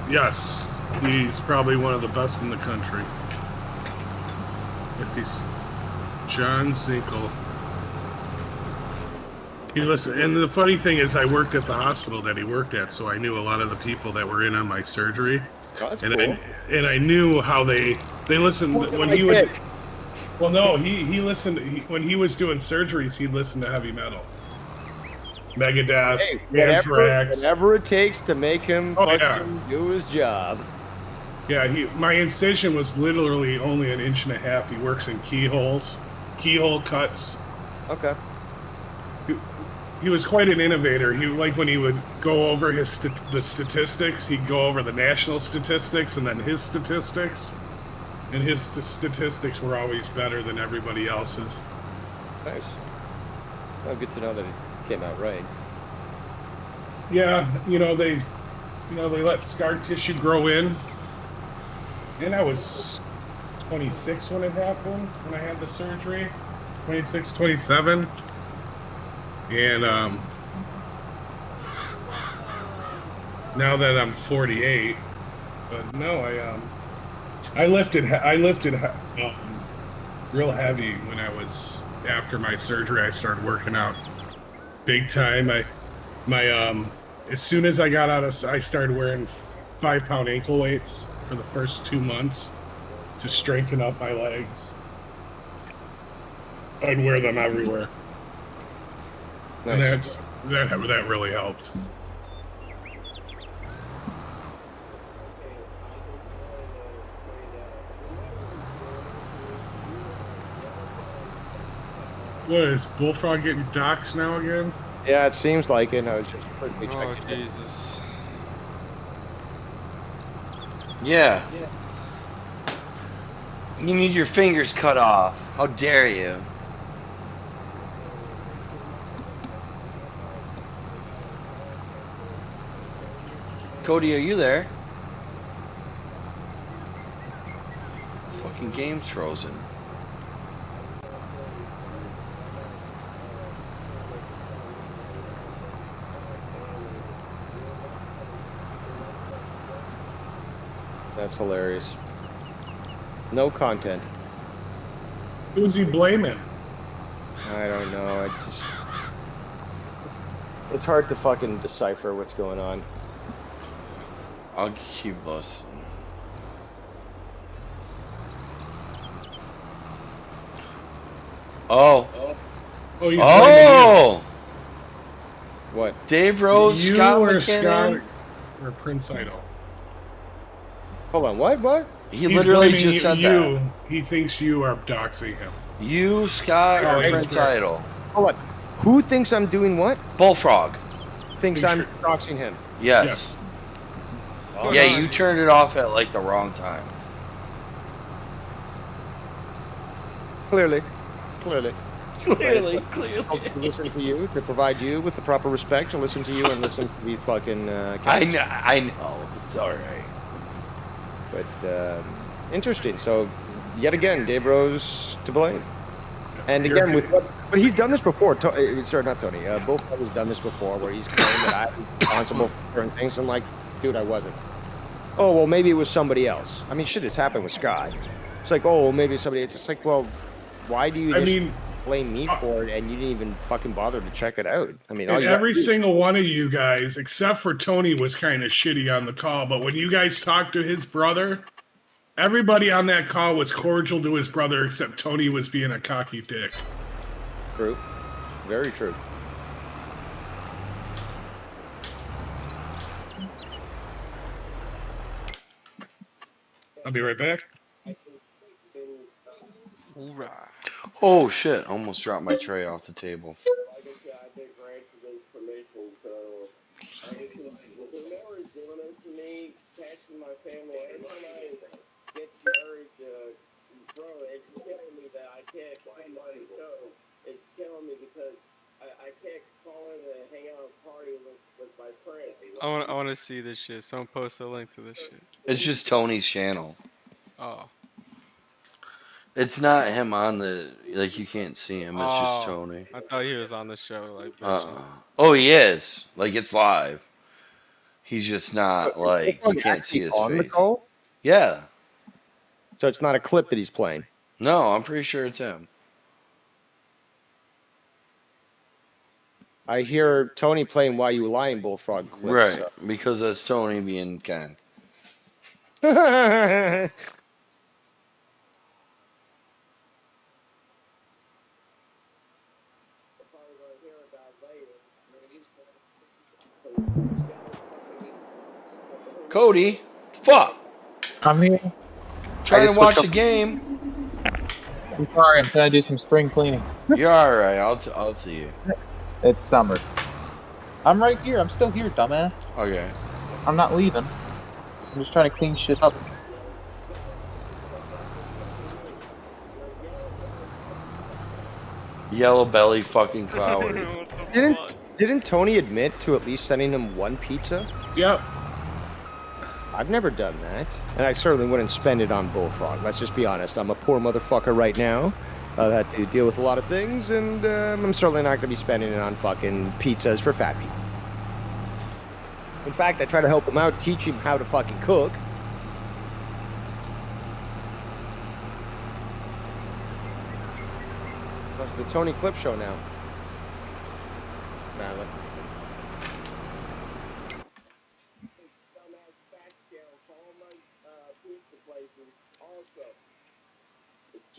Yes, he's probably one of the best in the country. If he's John Zinkel. He listened, and the funny thing is, I worked at the hospital that he worked at, so I knew a lot of the people that were in on my surgery. Oh, that's and cool. I knew how they listened when he would. Well, no, he listened when he was doing surgeries. He listened to heavy metal, Megadeth, Anthrax, whatever it takes to make him do his job. Yeah, my incision was literally only 1.5 inches. He works in keyhole cuts. Okay. He was quite an innovator. He when he would go over the statistics, he'd go over the national statistics and then his statistics, and his statistics were always better than everybody else's. Nice. Well, good to know that it came out right. Yeah, they let scar tissue grow in, and I was 26 when it happened, when I had the surgery, 26, 27. And now that I'm 48, but no, I lifted real heavy when I was after my surgery. I started working out big time. As soon as I got out I started wearing 5-pound ankle weights for the first 2 months to strengthen up my legs. I'd wear them everywhere. Nice. And that really helped. What is Bullfrog getting doxxed now again? Yeah, it seems like it. I was just quickly checking. Oh, Jesus. Yeah. You need your fingers cut off. How dare you? Cody, are you there? The fucking game's frozen. That's hilarious. No content. Who's he blaming? I don't know. It's hard to fucking decipher what's going on. I'll keep listening. Oh. Oh! What? Dave Rose, you Scott or McKinnon? Scott or Prince Idol? Hold on, what? He literally just said that. He thinks you are doxing him. You, Scott, or Prince Idol? Hold on. Who thinks I'm doing what? Bullfrog. Thinks I'm doxing him? Yes. Oh, yeah, you turned it off at like the wrong time. Clearly. Clearly. To listen to you, to provide you with the proper respect, to listen to you and listen to these fucking cats. I know. It's alright. But, interesting. So, yet again, Dave Rose to blame. And again, but he's done this before. Sorry, not Tony. Bullfrog has done this before, where he's claimed that I'm responsible for certain things. I'm like, dude, I wasn't. Oh, well, maybe it was somebody else. I mean, shit, it's happened with Scott. It's like, oh, maybe somebody. It's just like, well, why do you blame me for it, and you didn't even fucking bother to check it out? I mean, every single one of you guys, except for Tony, was kind of shitty on the call. But when you guys talked to his brother, everybody on that call was cordial to his brother, except Tony was being a cocky dick. True. Very true. I'll be right back. Hoorah. Oh shit, almost dropped my tray off the table. Like I said, I've been granted this permission, so obviously, whomever is doing this to me, taxing my family, every time I get the urge to throw it, it's killing me that I can't find my show. It's killing me because I can't call in and hang out and party with my friends. I want to see this shit. Someone post a link to this shit. It's just Tony's channel. Oh. It's not him on the, like, you can't see him. It's just Oh. Tony. I thought he was on the show, like, bitching. Oh, he is. Like, it's live. He's just not, Is like, you Bullfrog can't see actually his on the face. call? Yeah. So it's not a clip that he's playing. No, I'm pretty sure it's him. I hear Tony playing Why You Lying Bullfrog clips. Right, because that's Tony being kind. So. Cody, fuck. I'm here. Trying to just watch switched a game. I'm sorry, I'm trying to do some spring cleaning. You're alright, I'll see you. It's summer. I'm right here. I'm still here, dumbass. Okay. I'm not leaving. I'm just trying to clean shit up. Yellow belly fucking cloudy. Didn't Tony admit to at least sending him one pizza? Yep. I've never done that, and I certainly wouldn't spend it on Bullfrog. Let's just be honest. I'm a poor motherfucker right now. I've had to deal with a lot of things, and I'm certainly not going to be spending it on fucking pizzas for fat people. In fact, I try to help him out, teach him how to fucking cook. That's the Tony Clip Show now. Apparently.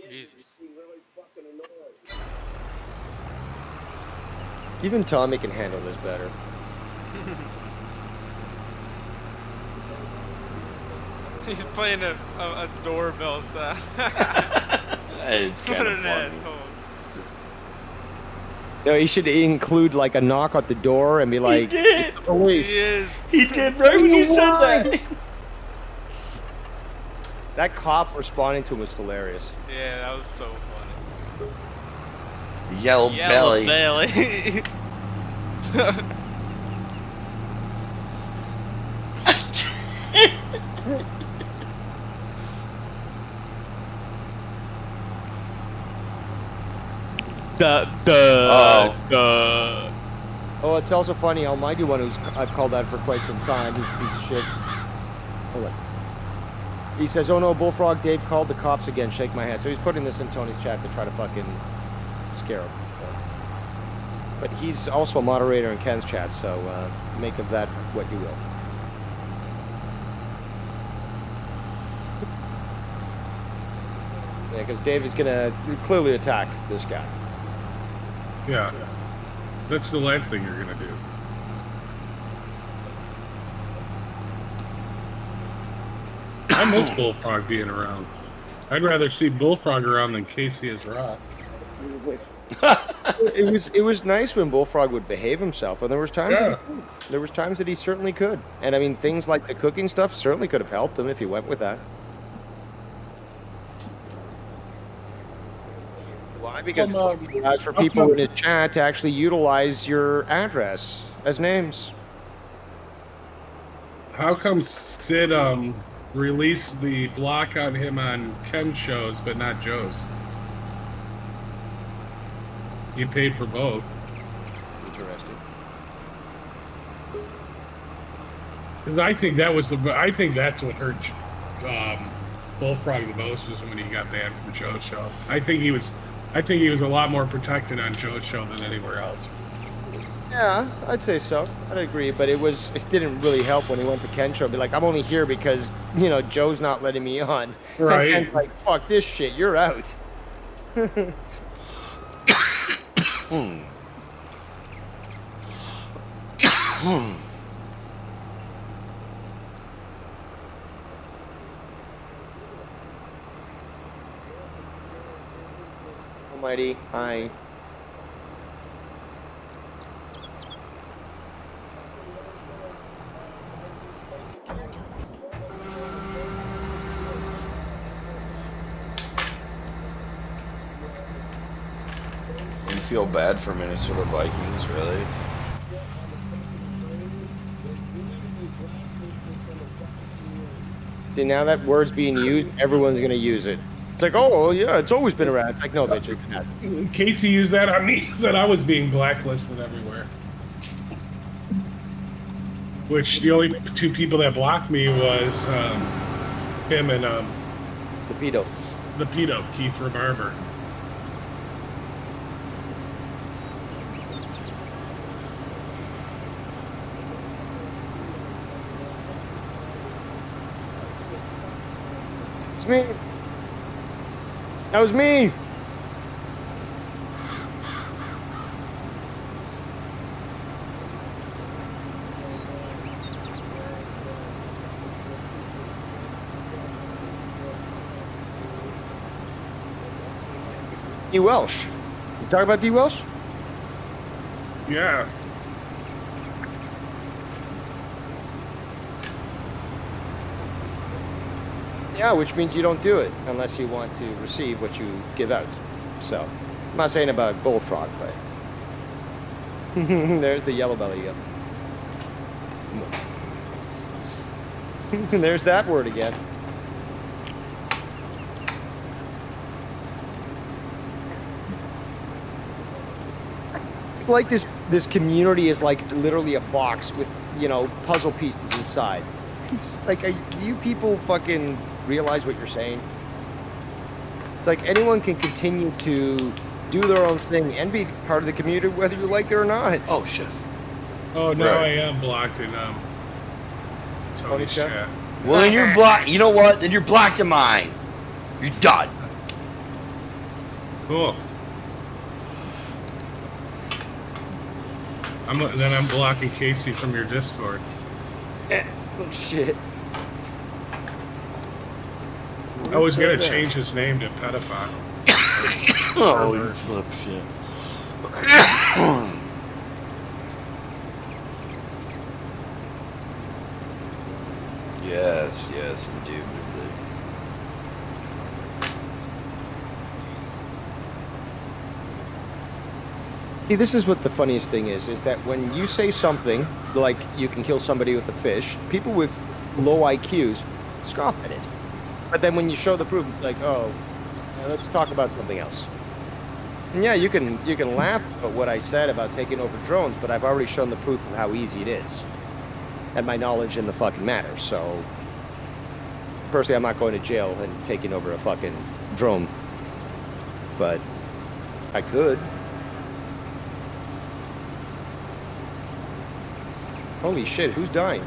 Jesus. Even Tommy can handle this better. He's playing a doorbell sound. It's What kind an of funny. asshole. No, he should include like a knock at the door and be like, He did. "The police." He is. He did right when you said that. That cop responding to him was hilarious. Yeah, that was so funny. Yellow belly. belly. Oh, it's also funny. Almighty One, who's I've called that for quite some time. He's a piece of shit. Hold on. He says, "Oh no, Bullfrog Dave called the cops again." Shake my head. So he's putting this in Tony's chat to try to fucking scare him. But he's also a moderator in Ken's chat, so make of that what you will. Yeah, because Dave is gonna clearly attack this guy. Yeah. That's the last thing you're gonna do. I miss Bullfrog being around. I'd rather see Bullfrog around than Casey as Rock. It was nice when Bullfrog would behave himself, and there was times that he certainly could. And I mean, things like the cooking stuff certainly could have helped him if he went with that. Why? Because it allows for people in his chat to actually utilize your address as names. How come Sid released the block on him on Ken's shows but not Joe's? He paid for both. Interesting. Because I think that's what hurt Bullfrog the most is when he got banned from Joe's show. I think he was a lot more protected on Joe's show than anywhere else. Yeah, I'd say so. I'd agree, but it didn't really help when he went to Ken's show. Be like, I'm only here because Joe's not letting me on. Right. And Ken's like, fuck this shit, you're out. Almighty, hi. You feel bad for Minnesota Vikings, really? See, now that word's being used, everyone's going to use it. It's like, oh, yeah, it's always been around. It's like, no, bitch, it's not. Casey used that on me, said I was being blacklisted everywhere. Which the only two people that blocked me was him and The pedo. the pedo, Keith Rebarber. It's me. That was me. D. Welsh. Is he talking about D. Welsh? Yeah. Yeah, which means you don't do it unless you want to receive what you give out. So, I'm not saying about bullfrog, but there's the yellow belly again. There's that word again. It's like this community is like literally a box with, you know, puzzle pieces inside. It's like, do you people fucking realize what you're saying? It's like anyone can continue to do their own thing and be part of the community whether you like it or not. Oh shit. Oh, now Right. I am blocked in Tony's chat. Well, then you're blocked. You know what? Then you're blocked in mine. You're done. Cool. Then I'm blocking Casey from your Discord. Oh shit. I was gonna change his name to pedophile. Oh, you flip shit. Yes, yes, indubitably. See, this is what the funniest thing is that when you say something like you can kill somebody with a fish, people with low IQs scoff at it. But then when you show the proof, it's like, oh, let's talk about something else. And yeah, you can laugh at what I said about taking over drones, but I've already shown the proof of how easy it is. And my knowledge in the fucking matter, so... Personally, I'm not going to jail and taking over a fucking drone. But I could. Holy shit, who's dying?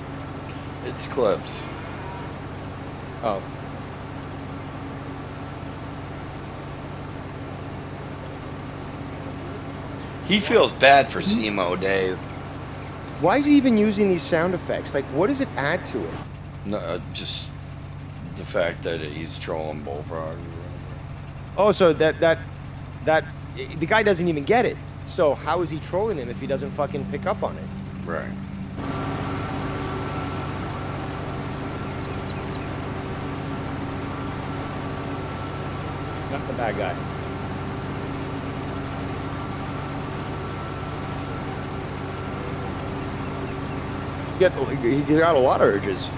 It's Clips. Oh. He feels bad for Simo, Dave. Why is he even using these sound effects? Like, what does it add to it? No, just the fact that he's trolling Bullfrog. Oh, so that the guy doesn't even get it. So how is he trolling him if he doesn't fucking pick up on it? Right. Not the bad guy. He's got a lot of urges.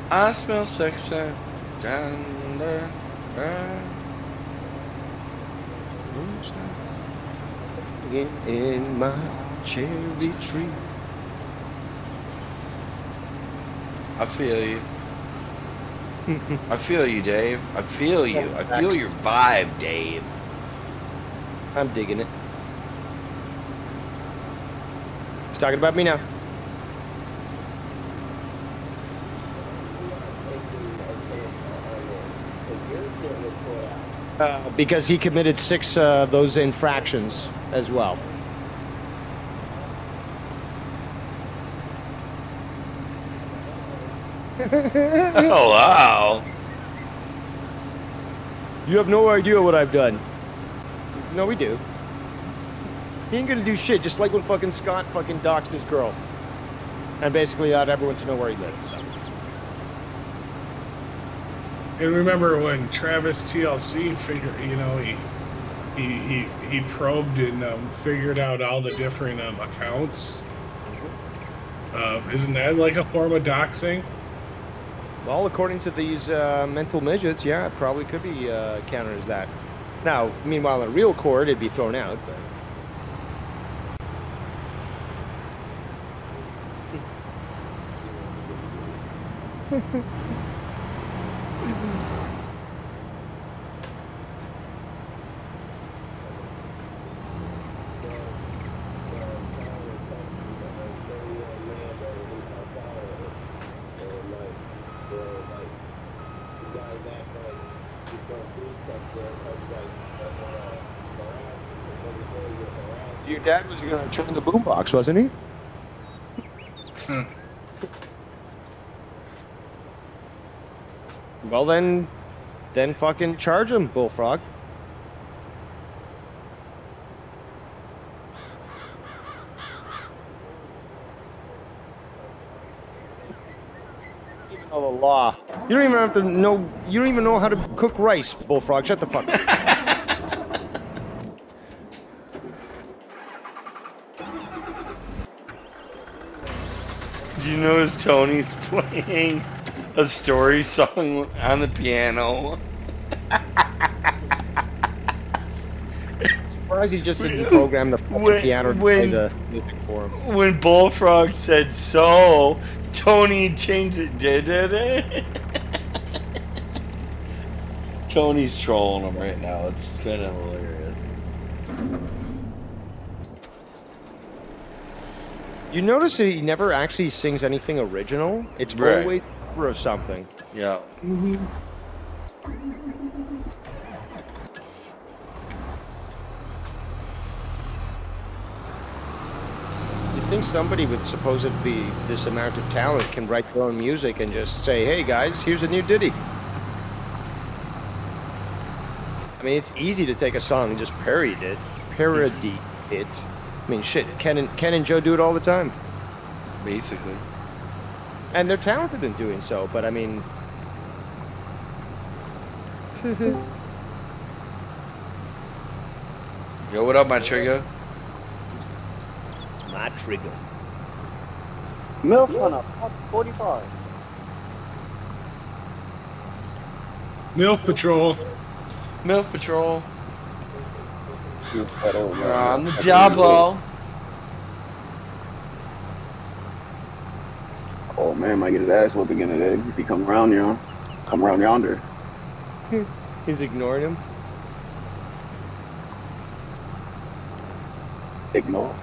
I smell sexy down there. In my cherry tree. I feel you. I feel you, Dave. I feel you. I feel your vibe, Dave. I'm digging it. He's talking about me now. Because he committed 6 of those infractions as well. Oh, wow. You have no idea what I've done. No, we do. He ain't gonna do shit, just like when fucking Scott fucking doxed his girl. And basically got everyone to know where he lives, so. And remember when Travis TLC figured, he probed and figured out all the different accounts. Isn't that like a form of doxing? Well, according to these mental midgets, yeah, it probably could be counted as that. Now, meanwhile, in a real court, it'd be thrown out, but... Your dad was going to turn the boombox, wasn't he? Well, then fucking charge him, Bullfrog. You don't even know the law. You don't even have to know. You don't even know how to cook rice, Bullfrog. Shut the fuck up. Did you notice Tony's playing a story song on the piano? Surprised he just didn't program the piano to play the music for him. When Bullfrog said so, Tony changed it. Did it? Tony's trolling him right now. It's kind of hilarious. You notice that he never actually sings anything original? It's Right. always or something. Yeah. You'd think somebody with supposedly this amount of talent can write their own music and just say, hey guys, here's a new ditty. I mean, it's easy to take a song and just parody it. I mean, shit, Ken and Joe do it all the time. Basically. And they're talented in doing so, but I mean... Yo, what up, my trigger? My trigger. Milk on a 45. MILF Patrol. MILF Patrol. You're You're on the Diablo. Oh man, might get his ass whooped again today if he come around, come around yonder. He's ignoring him. Ignore.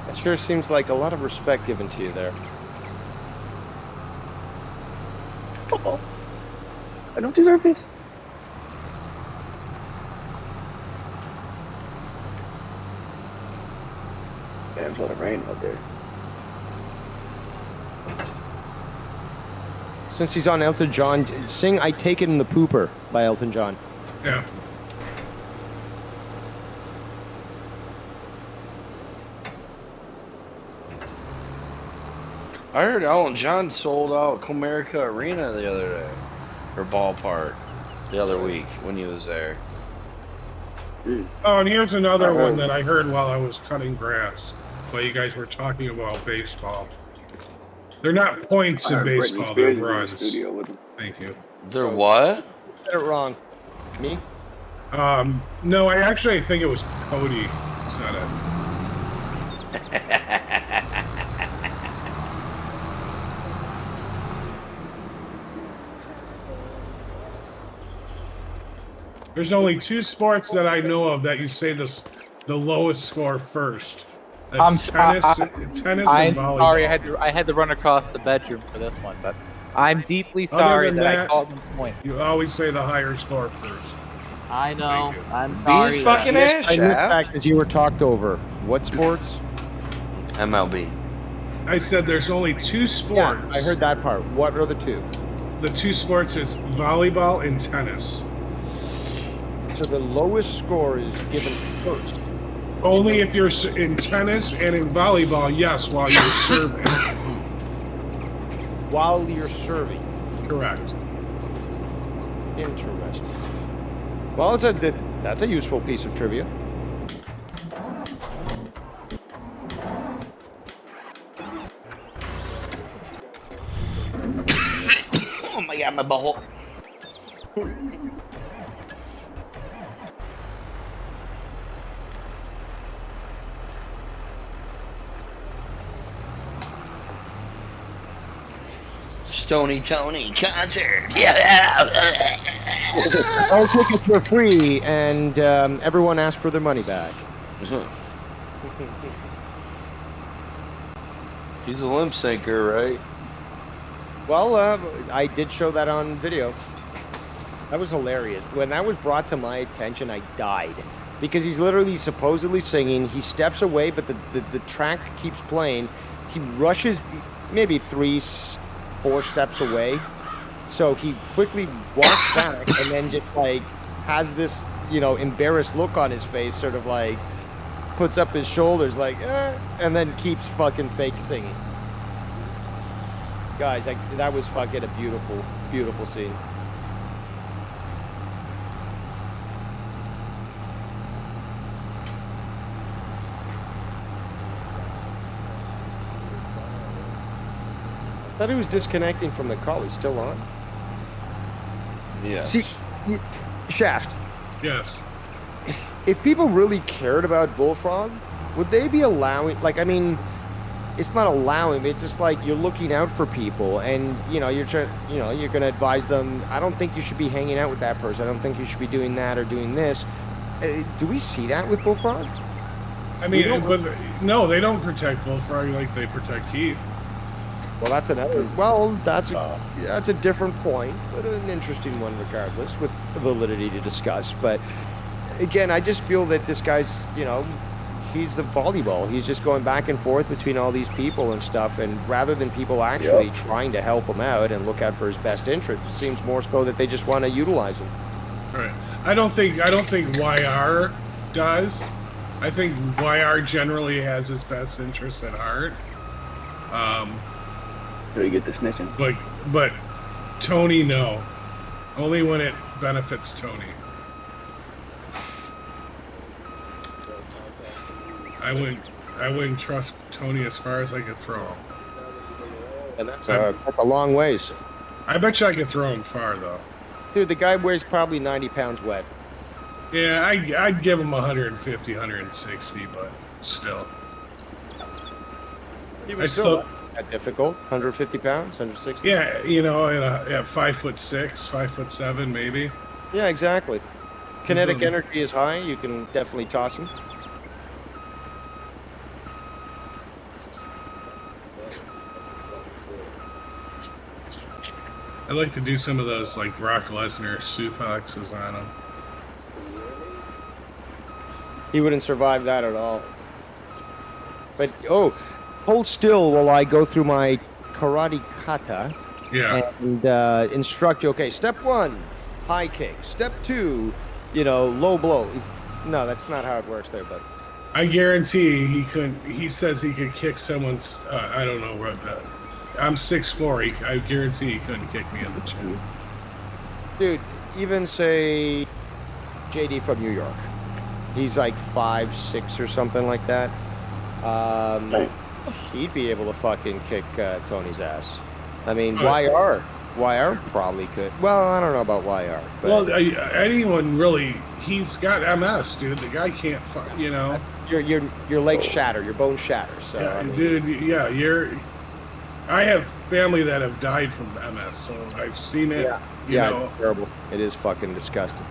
That sure seems like a lot of respect given to you there. Oh, I don't deserve it. Damn, it's a lot of rain out there. Since he's on Elton John, sing I Take It in the Pooper by Elton John. Yeah. I heard Elton John sold out Comerica Arena the other day. Or ballpark. The other week when he was there. Oh, and here's another one that I heard while I was cutting grass. While you guys were talking about baseball. They're not points in baseball, they're runs. Thank you. They're what? Said it wrong. Me? No, I actually think it was Cody who said it. There's only two sports that I know of that you say the lowest score first. That's tennis and volleyball. Sorry, I had to run across the bedroom for this one, but I'm deeply sorry that I called him point. You always say the higher score first. I know. I'm sorry. These fucking ass, I missed that because you were talked over. What sports? MLB. I said there's only 2 sports. Yeah, I heard that part. What are the 2? The 2 sports is volleyball and tennis. So the lowest score is given first. Only if you're in tennis and in volleyball, yes, while you're serving. While you're serving. Correct. Interesting. Well, that's a useful piece of trivia. Oh my god, my butthole. Stony Tony concert. Yeah. All tickets were free, and everyone asked for their money back. He's a limp sinker, right? Well, I did show that on video. That was hilarious. When that was brought to my attention, I died. Because he's literally supposedly singing. He steps away, but the track keeps playing. He rushes maybe 3-4 steps away. So he quickly walks back and then just like has this, embarrassed look on his face, sort of like puts up his shoulders like, and then keeps fucking fake singing. Guys, that was fucking a beautiful, beautiful scene. I thought he was disconnecting from the call. He's still on? Yes. See, Shaft. Yes. If people really cared about Bullfrog, would they be allowing, it's not allowing, it's just like you're looking out for people and, you're going to advise them, I don't think you should be hanging out with that person. I don't think you should be doing that or doing this. Do we see that with Bullfrog? I mean, no, they don't protect Bullfrog like they protect Keith. Well, that's a different point, but an interesting one regardless, with validity to discuss. But again, I just feel that this guy's, he's a volleyball. He's just going back and forth between all these people and stuff. And rather than people actually trying to help him out and look out for his best interest, it seems more so that they just want to utilize him. Right. I don't think YR does. I think YR generally has his best interests at heart. Do you get the snitching? But Tony, no. Only when it benefits Tony. I wouldn't trust Tony as far as I could throw him. And that's a long ways. I bet you I could throw him far though. Dude, the guy weighs probably 90 pounds wet. Yeah, I'd give him 150, 160, but still. He was still that difficult. 150 pounds, 160. Yeah, at 5'6", 5'7", maybe. Yeah, exactly. Kinetic energy is high. You can definitely toss him. I'd like to do some of those like Brock Lesnar suplexes on him. He wouldn't survive that at all. But hold still while I go through my karate kata. Yeah. And instruct you. Okay, step 1, high kick. Step 2, low blow. No, that's not how it works there, but. I guarantee he couldn't. He says he could kick someone's. I don't know what that. I'm 6'4". I guarantee he couldn't kick me in the chin. Dude, even say JD from New York. He's like 5'6" or something like that. He'd be able to fucking kick Tony's ass. I mean, YR probably could. Well, I don't know about YR. But well, anyone really? He's got MS, dude. The guy can't. Your legs shatter, your bones shatter. So, yeah, dude. Yeah, I have family that have died from MS, so I've seen it. Yeah, it's terrible. It is fucking disgusting.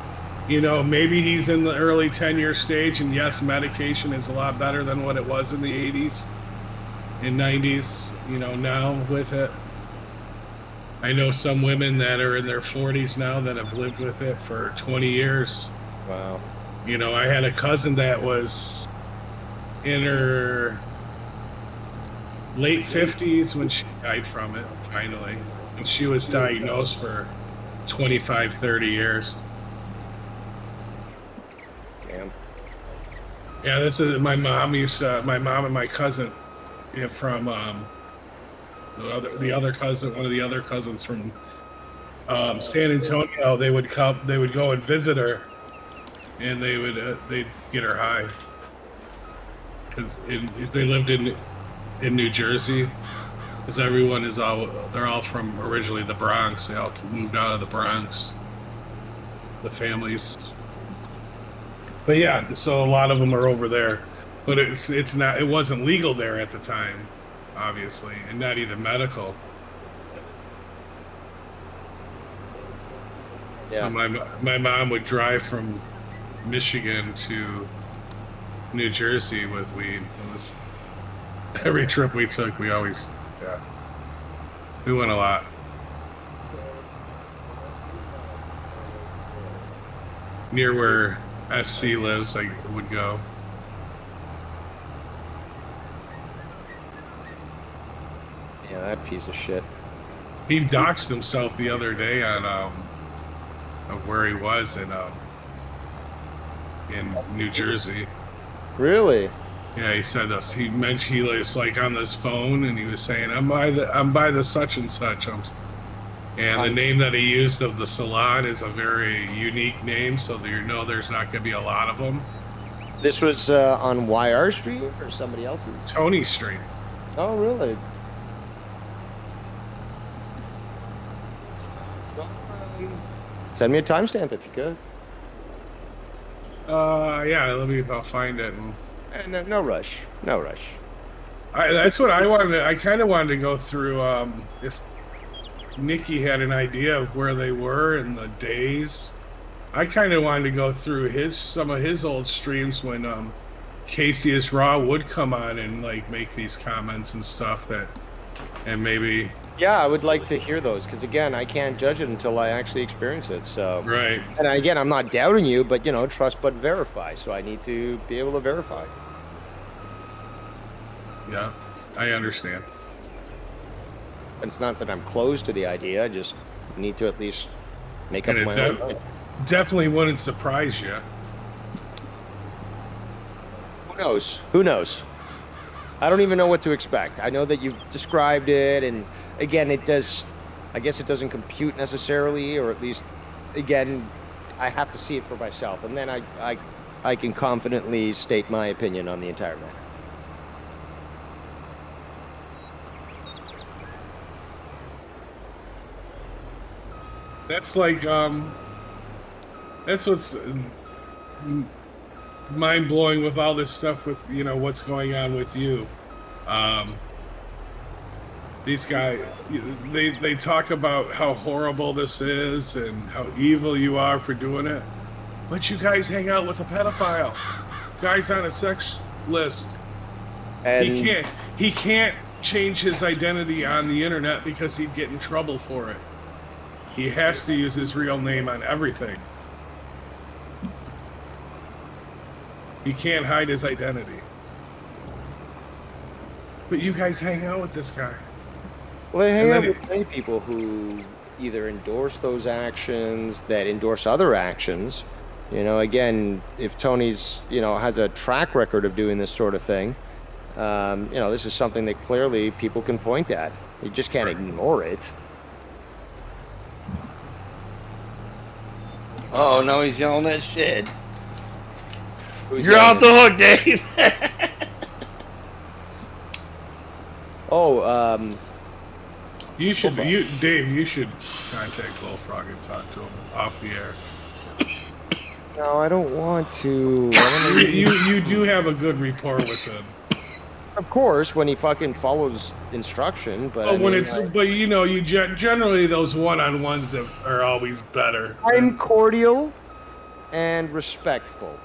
Maybe he's in the early 10-year stage, and yes, medication is a lot better than what it was in the 80s and 90s, now with it. I know some women that are in their 40s now that have lived with it for 20 years. Wow. I had a cousin that was in her late 50s when she died from it, finally. And she was diagnosed for 25, 30 years. Damn. Yeah, this is my mom my mom and my cousin from the other cousin, one of the other cousins from San Antonio. They would go and visit her, and they'd get her high because they lived in New Jersey. Because they're all from originally the Bronx. They all moved out of the Bronx. The families. But yeah, so a lot of them are over there. But it wasn't legal there at the time, obviously, and not even medical. Yeah. So my mom would drive from Michigan to New Jersey with weed. It was every trip we took, we always we went a lot. Near where SC lives, I would go. Yeah, that piece of shit. He doxed himself the other day on of where he was in New Jersey. Really? Yeah, he said us. He mentioned he was like on this phone, and he was saying, "I'm by the such and such." And the name that he used of the salon is a very unique name, so there's not going to be a lot of them. This was on YR Street or somebody else's? Tony Street. Oh, really? Send me a timestamp if you could. Yeah, I'll find it. No rush. No rush. That's what I wanted. I kind of wanted to go through if Nikki had an idea of where they were in the days. I kind of wanted to go through some of his old streams when Casey is Raw would come on and like make these comments and stuff and maybe. Yeah, I would like to hear those because again, I can't judge it until I actually experience it. So right. And again, I'm not doubting you, but trust but verify. So I need to be able to verify. Yeah, I understand. It's not that I'm closed to the idea. I just need to at least make up my own mind. Definitely wouldn't surprise you. Who knows? Who knows? I don't even know what to expect. I know that you've described it, and again, I guess it doesn't compute necessarily, or at least, again, I have to see it for myself, and then I can confidently state my opinion on the entire matter. That's like, that's what's mind-blowing with all this stuff with, what's going on with you. These guys, they talk about how horrible this is and how evil you are for doing it. But you guys hang out with a pedophile. Guy's on a sex list. And he can't change his identity on the internet because he'd get in trouble for it. He has to use his real name on everything. He can't hide his identity. But you guys hang out with this guy. Well, they hang out with many people who either endorse those actions, that endorse other actions. Again, if Tony's, has a track record of doing this sort of thing, this is something that clearly people can point at. You just can't ignore it. Oh, no, he's yelling that shit. You're off the hook, Dave. Dave, you should contact Bullfrog and talk to him off the air. No, I don't want to. You do have a good rapport with him. Of course, when he fucking follows instruction, but generally those one-on-ones that are always better. I'm cordial and respectful,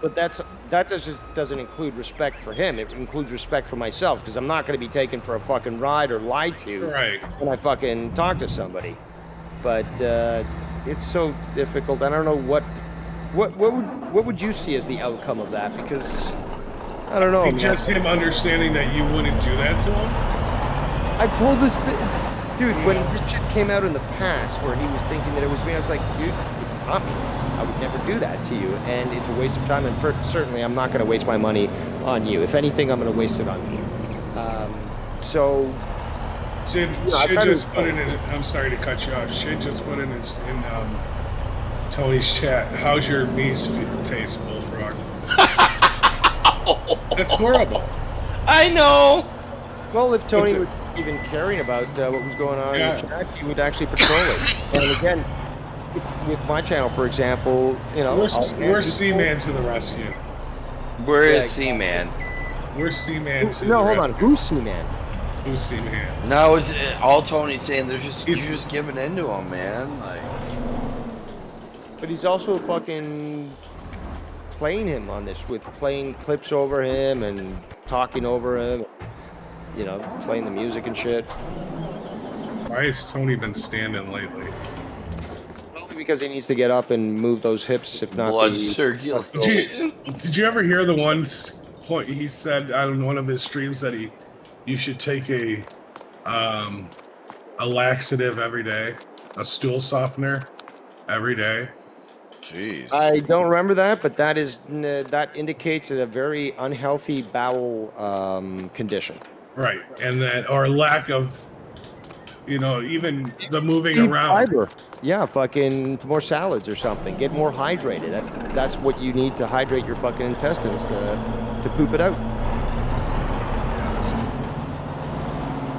but that just doesn't include respect for him. It includes respect for myself because I'm not going to be taken for a fucking ride or lied to when I fucking talk to somebody. But it's so difficult. I don't know what would you see as the outcome of that because. I don't know. Like just him understanding that you wouldn't do that to him? I've told this, dude, when this shit came out in the past where he was thinking that it was me, I was like, dude, it's not me. I would never do that to you, and it's a waste of time, and certainly I'm not going to waste my money on you. If anything, I'm going to waste it on me. Should just put in, I'm sorry to cut you off, should just put in Tony's chat, how's your niece taste, Bullfrog? That's horrible. I know. Well, if Tony was even caring about what was going on in the chat, he would actually patrol it. And again, with my channel, for example, you know, where's C-Man to the rescue? Where is C-Man? Where's C-Man to No, the hold rescue? on. Who's C-Man? Who's C-Man? No, it's all Tony's saying. You're just giving into him, man. Like, but he's also fucking playing him on this with playing clips over him and talking over him. You know, playing the music and shit. Why has Tony been standing lately? Probably because he needs to get up and move those hips, if not blood circulation. Did you ever hear the one point he said on one of his streams that you should take a laxative every day, a stool softener every day? Jeez. I don't remember that, but that indicates a very unhealthy bowel condition. Right, and that or lack of, you know, even the moving around. Fiber. Yeah, fucking more salads or something. Get more hydrated. That's what you need to hydrate your fucking intestines to poop it out.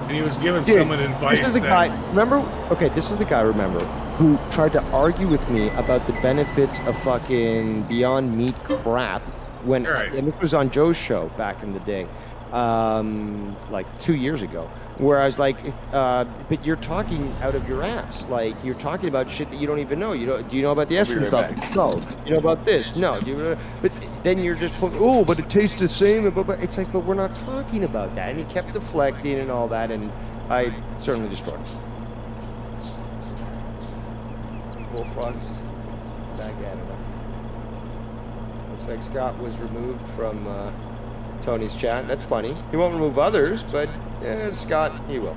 And he was giving someone advice. This is the guy. Remember? Okay, this is the guy. Remember who tried to argue with me about the benefits of fucking Beyond Meat crap when, and this was on Joe's show back in the day, like 2 years ago, where I was like, but you're talking out of your ass. Like, you're talking about shit that you don't even know. Do you know about the estrogen stuff? No. You know about this? No. But then you're just putting, oh, but it tastes the same. But it's like, but we're not talking about that. And he kept deflecting and all that, and I certainly destroyed him. Bullfrogs back at it. Looks like Scott was removed from Tony's chat. That's funny. He won't remove others, but Scott, he will.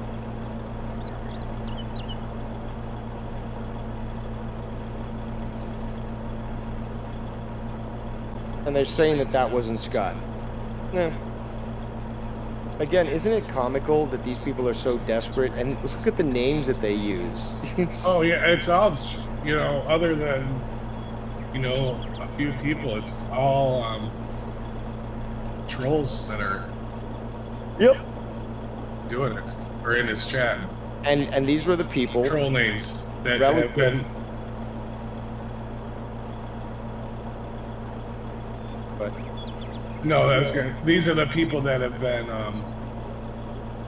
And they're saying that wasn't Scott. Yeah. Again, isn't it comical that these people are so desperate? And look at the names that they use. Oh yeah, it's all, you know, other than, you know, a few people, it's all trolls that are doing it, or in his chat. And these were the people, troll names that have been. But no, I was gonna. These are the people that have been,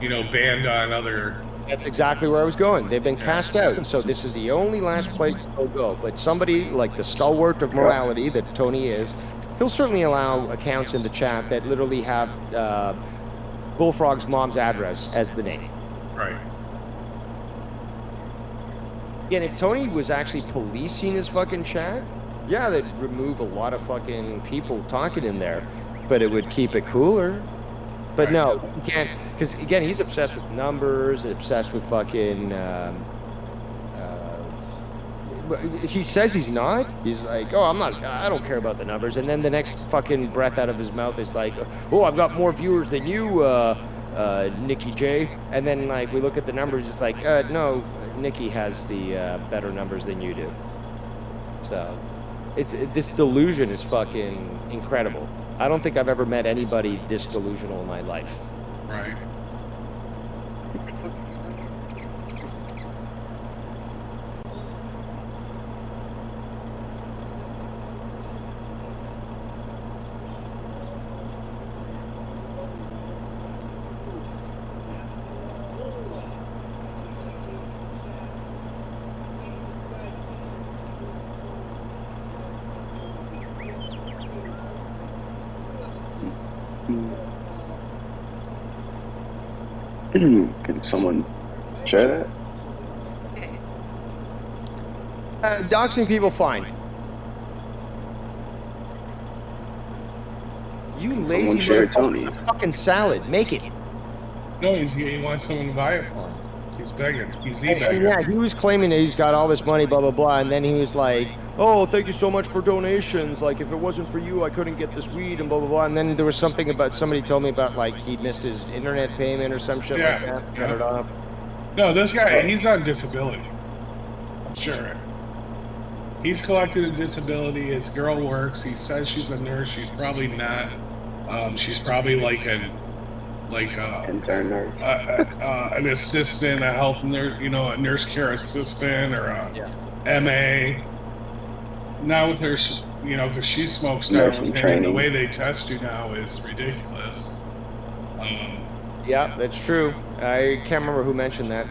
you know, banned on other. That's exactly where I was going. They've been cast out, so this is the only last place they'll go. But somebody like the stalwart of morality that Tony is, he'll certainly allow accounts in the chat that literally have Bullfrog's mom's address as the name. Right. Again, if Tony was actually policing his fucking chat, yeah, they'd remove a lot of fucking people talking in there, but it would keep it cooler. But no, you can't, because again, he's obsessed with numbers, obsessed with fucking. He says he's not. He's like, oh, I don't care about the numbers. And then the next fucking breath out of his mouth is like, oh, I've got more viewers than you, Nikki J. And then like we look at the numbers, it's like, no, Nikki has the better numbers than you do. So, this delusion is fucking incredible. I don't think I've ever met anybody this delusional in my life. Right. Can someone share that? Doxing people, fine. You Someone lazy share motherfucker. Tony. It's a fucking salad. Make it. No, he wants someone to buy it for him. He's begging. He's And e-begging. yeah, he was claiming that he's got all this money, blah, blah, blah. And then he was like, oh, thank you so much for donations. Like, if it wasn't for you, I couldn't get this weed and blah, blah, blah. And then there was something about, somebody told me about, like, he missed his internet payment or some shit like that. Got it off. No, this guy, he's on disability. I'm sure. He's collected a disability. His girl works. He says she's a nurse. She's probably not. She's probably like an intern nurse, an assistant, a health nurse, a nurse care assistant, or a MA. Now with her, because she smokes now with him, and the way they test you now is ridiculous. Yeah, that's true. I can't remember who mentioned that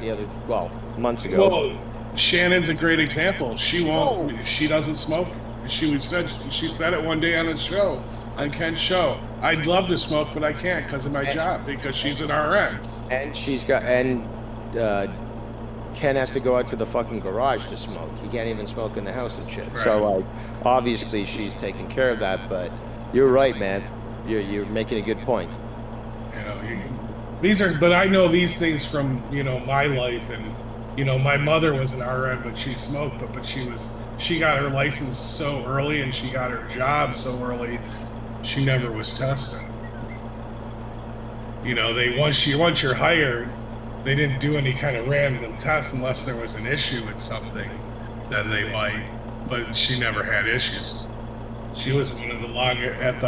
months ago. Well, Shannon's a great example. She won't. She doesn't smoke. She said it one day on a show, on Ken's show. I'd love to smoke, but I can't because of my job, because she's an RN. And Ken has to go out to the fucking garage to smoke. He can't even smoke in the house and shit. Right. So, like, obviously she's taking care of that. But you're right, man. You're making a good point. But I know these things from my life, and my mother was an RN, but she smoked, but she got her license so early, and she got her job so early, she never was tested. Once you're hired, they didn't do any kind of random tests unless there was an issue with something, then they might. But she never had issues. She was one of the longest at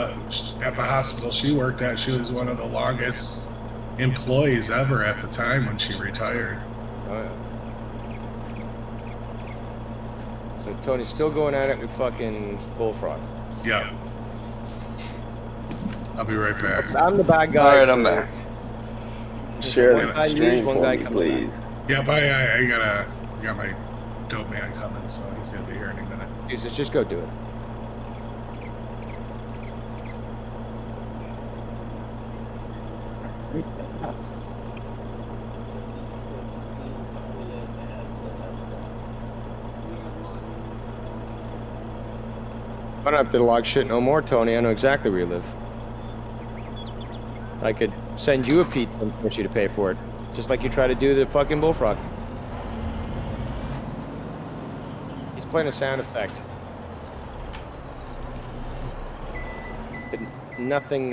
the hospital she worked at. She was one of the longest employees ever at the time when she retired. Oh yeah. So Tony's still going at it with fucking Bullfrog. Yeah. I'll be right back. I'm the bad guy. All right, I'm back. Share One guy leaves, one guy comes please. Yeah, but I got my dope man coming, so he's gonna be here any minute. Jesus, just go do it. I don't have to log shit no more, Tony. I know exactly where you live. I could send you a pizza and push you to pay for it, just like you try to do the fucking Bullfrog. He's playing a sound effect. But nothing,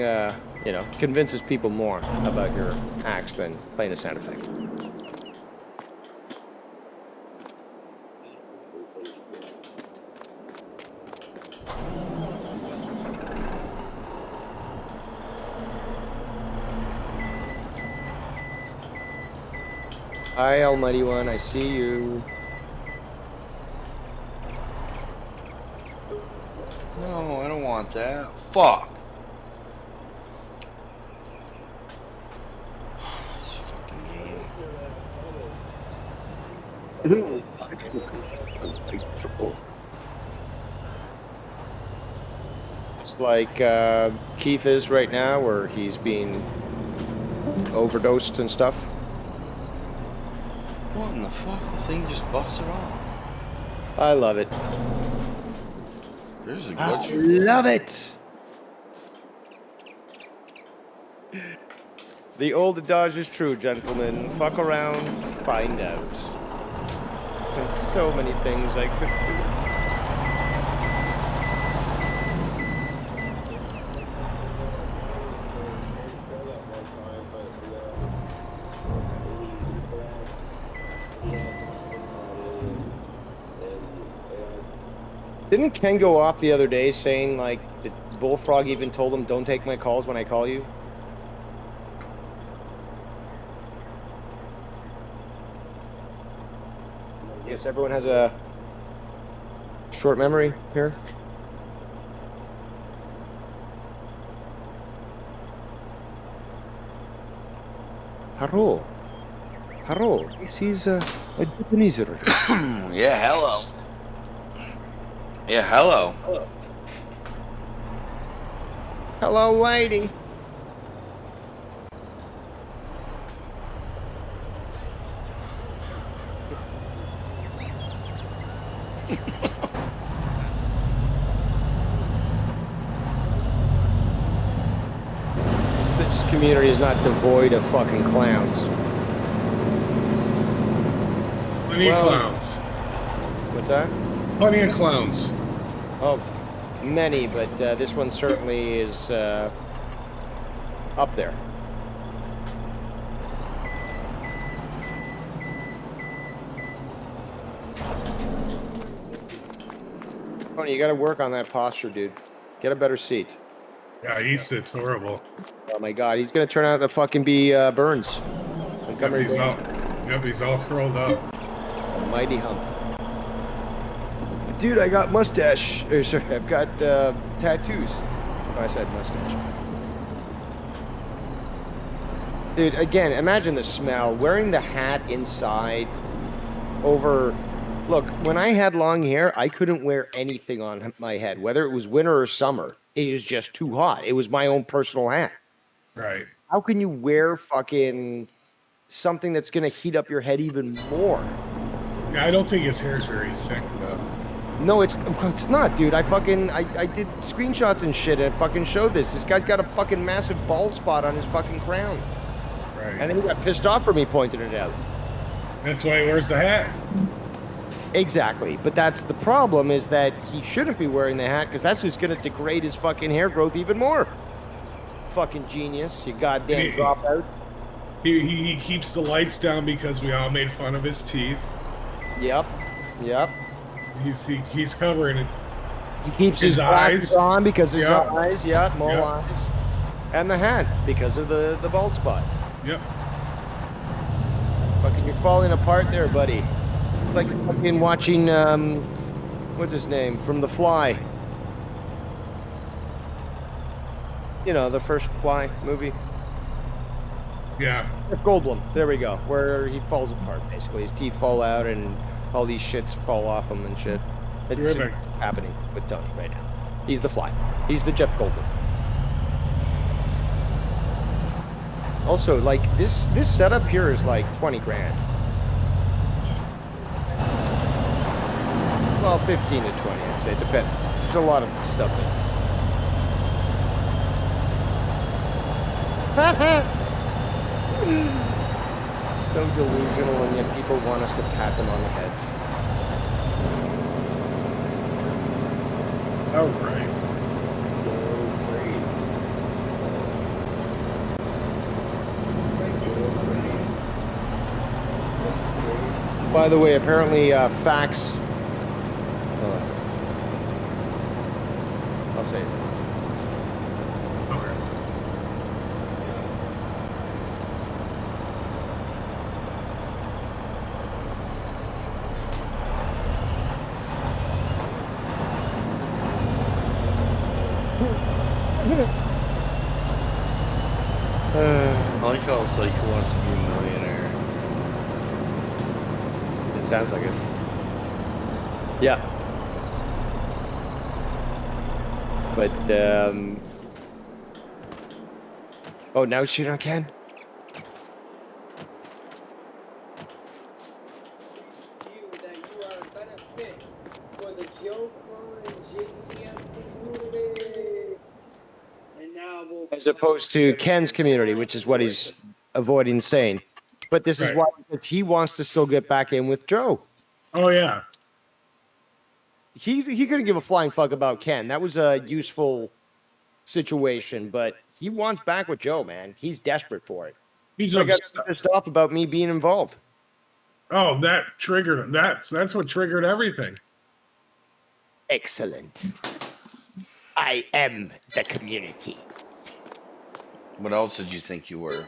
convinces people more about your acts than playing a sound effect. Hi, Almighty One, I see you. No, I don't want that. Fuck. This fucking game. It's like Keith is right now, where he's being overdosed and stuff. What in the fuck? The thing just busted off. I love it. There's a I glitch. love it. The old adage is true, gentlemen. Fuck around, find out. There's so many things I could do. Didn't Ken go off the other day saying, like, that Bullfrog even told him, don't take my calls when I call you? Yes, everyone has a short memory here. Hello. Hello. This is a Japanese. Yeah, hello. Yeah, hello. Hello, lady. this community is not devoid of fucking clowns. Plenty of clowns. What's that? Plenty of clowns. Oh, many, but this one certainly is up there. Tony, you got to work on that posture, dude. Get a better seat. Yeah, he sits horrible. Oh my god, he's gonna turn out to fucking be Burns. He's all curled up. Mighty hump. Dude, I got mustache. Or, sorry, I've got tattoos. Oh, I said mustache. Dude, again, imagine the smell. Wearing the hat inside over... Look, when I had long hair, I couldn't wear anything on my head, whether it was winter or summer. It was just too hot. It was my own personal hat. Right. How can you wear fucking something that's going to heat up your head even more? Yeah, I don't think his hair is very thick, though. No, it's not, dude. I did screenshots and shit and fucking showed this. This guy's got a fucking massive bald spot on his fucking crown. Right. And then he got pissed off for me pointing it out. That's why he wears the hat. Exactly. But that's the problem, is that he shouldn't be wearing the hat, because that's just going to degrade his fucking hair growth even more. Fucking genius. You goddamn dropout. He keeps the lights down because we all made fun of his teeth. Yep. Yep. He's covering it. He keeps his glasses on because his eyes, mole eyes. And the hat because of the bald spot. Yep. Fucking, you're falling apart there, buddy. It's like fucking watching, what's his name, from The Fly. You know, the first Fly movie. Yeah. Goldblum, there we go, where he falls apart, basically. His teeth fall out and all these shits fall off him and shit. It's just happening with Tony right now. He's the Fly. He's the Jeff Goldblum. Also, like, this setup here is like 20 grand. Well, 15 to 20, I'd say. Depends. There's a lot of stuff in it. So delusional, and yet people want us to pat them on the heads. Oh, great. By the way, apparently fax... I'll say it. I like how it's like, who wants to be a millionaire? It sounds like it. Yeah. But, oh, now shoot on Ken? As opposed to Ken's community, which is what he's avoiding saying. But this is why he wants to still get back in with Joe. Oh, yeah. He couldn't give a flying fuck about Ken. That was a useful situation, but he wants back with Joe, man. He's desperate for it. He's got pissed off about me being involved. Oh, that triggered. That's what triggered everything. Excellent. I am the community. What else did you think you were?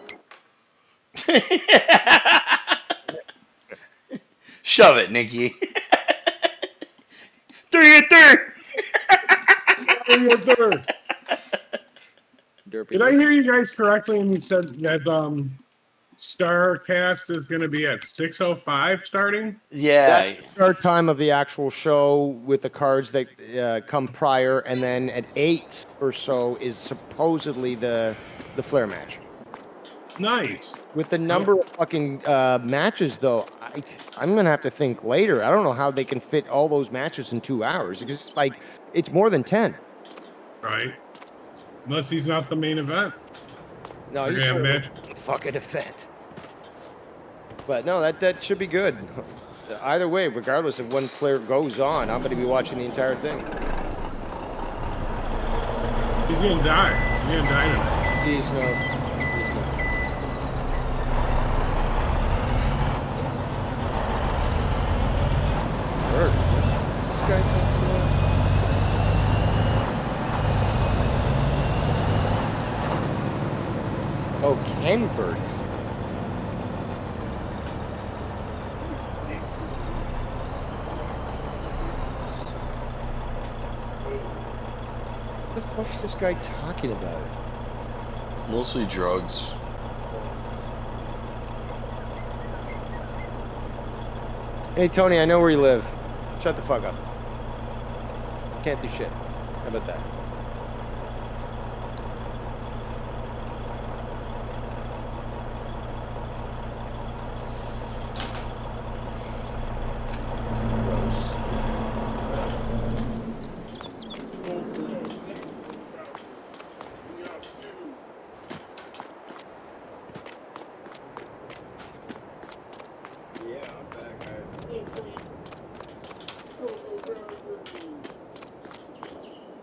Shove it, Nikki. 3 and 3. 3 and 3. Did I hear you guys correctly when you said that Starcast is going to be at 6:05 starting? Yeah. That's the start time of the actual show with the cards that come prior, and then at 8 or so is supposedly the flare match. Nice. With the number of fucking matches, though, I'm going to have to think later. I don't know how they can fit all those matches in 2 hours. Because it's like, it's more than 10. Right. Unless he's not the main event. No, he's Damn, still Mitch. fucking event. But no, that should be good. Either way, regardless of when player goes on, I'm going to be watching the entire thing. He's gonna die. He's gonna die tonight. He's no. Word. What's this guy talking about? Oh, Ken Verde. What the fuck's this guy talking about? Mostly drugs. Hey, Tony, I know where you live. Shut the fuck up. Can't do shit. How about that?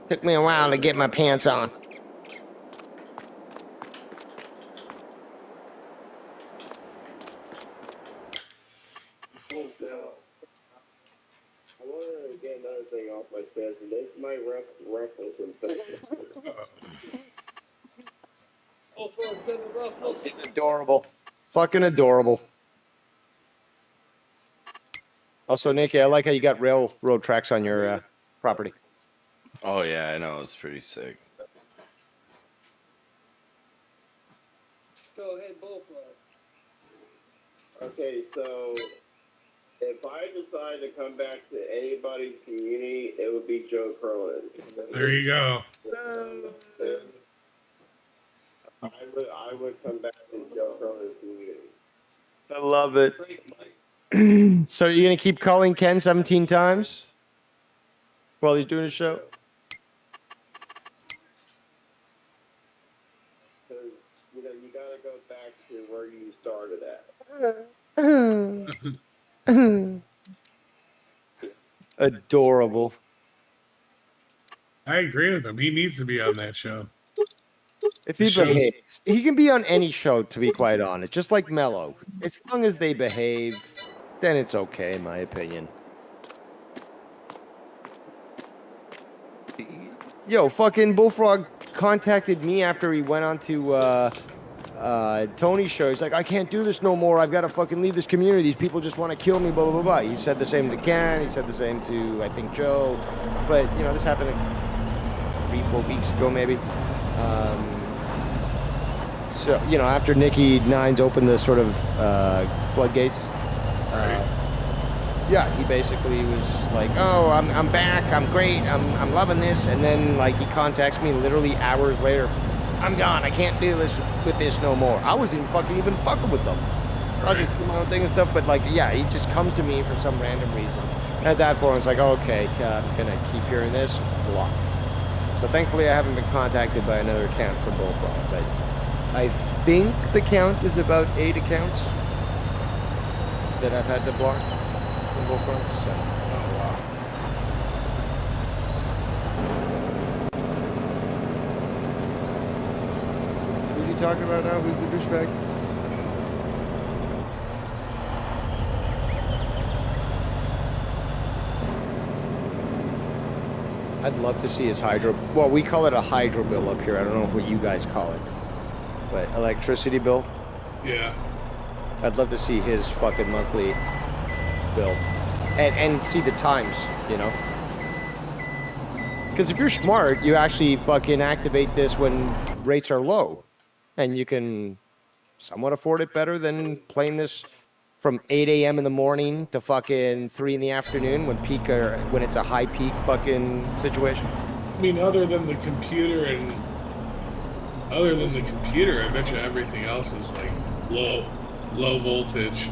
Took me a while to get my pants on. I want to get another thing off my chest, and this might ruffle some things. He's adorable. Fucking adorable. Also, Nikki, I like how you got railroad tracks on your property. Oh yeah, I know, it's pretty sick. Go ahead, Bullfrog. Okay, so if I decide to come back to anybody's community, it would be Joe Cronin. There you go. I would come back to Joe Cronin's community. I love it. So you're gonna keep calling Ken 17 times while he's doing his show? Because, you know, you gotta go back to where you started at. Adorable. I agree with him. He needs to be on that show. If he Shows- behaves, he can be on any show, to be quite honest. Just like Mello. As long as they behave, then it's okay, in my opinion. Yo, fucking Bullfrog contacted me after he went on to Tony's show. He's like, I can't do this no more. I've got to fucking leave this community. These people just want to kill me, blah, blah, blah, blah. He said the same to Ken. He said the same to, I think, Joe. But, you know, this happened 3-4 weeks ago, maybe. So, you know, after Nikki Nines opened the sort of floodgates, yeah, he basically was like, oh, I'm back, I'm great, I'm loving this, and then, like, he contacts me literally hours later, I'm gone, I can't do this with this no more. I wasn't even fucking with them. I just do my own thing and stuff, but, like, yeah, he just comes to me for some random reason. And at that point, I was like, okay, I'm gonna keep hearing this, block. So thankfully, I haven't been contacted by another account for Bullfrog, but I think the count is about 8 accounts that I've had to block from Bullfrog. So, oh wow. Who's he talking about now? Who's the douchebag? I'd love to see his hydro. Well, we call it a hydro bill up here. I don't know what you guys call it. But electricity bill? Yeah. I'd love to see his fucking monthly bill. And see the times, you know? Because if you're smart, you actually fucking activate this when rates are low. And you can somewhat afford it better than playing this from 8 a.m. in the morning to fucking 3 in the afternoon when peak or when it's a high peak fucking situation. I mean, other than the computer, I bet you everything else is like low voltage.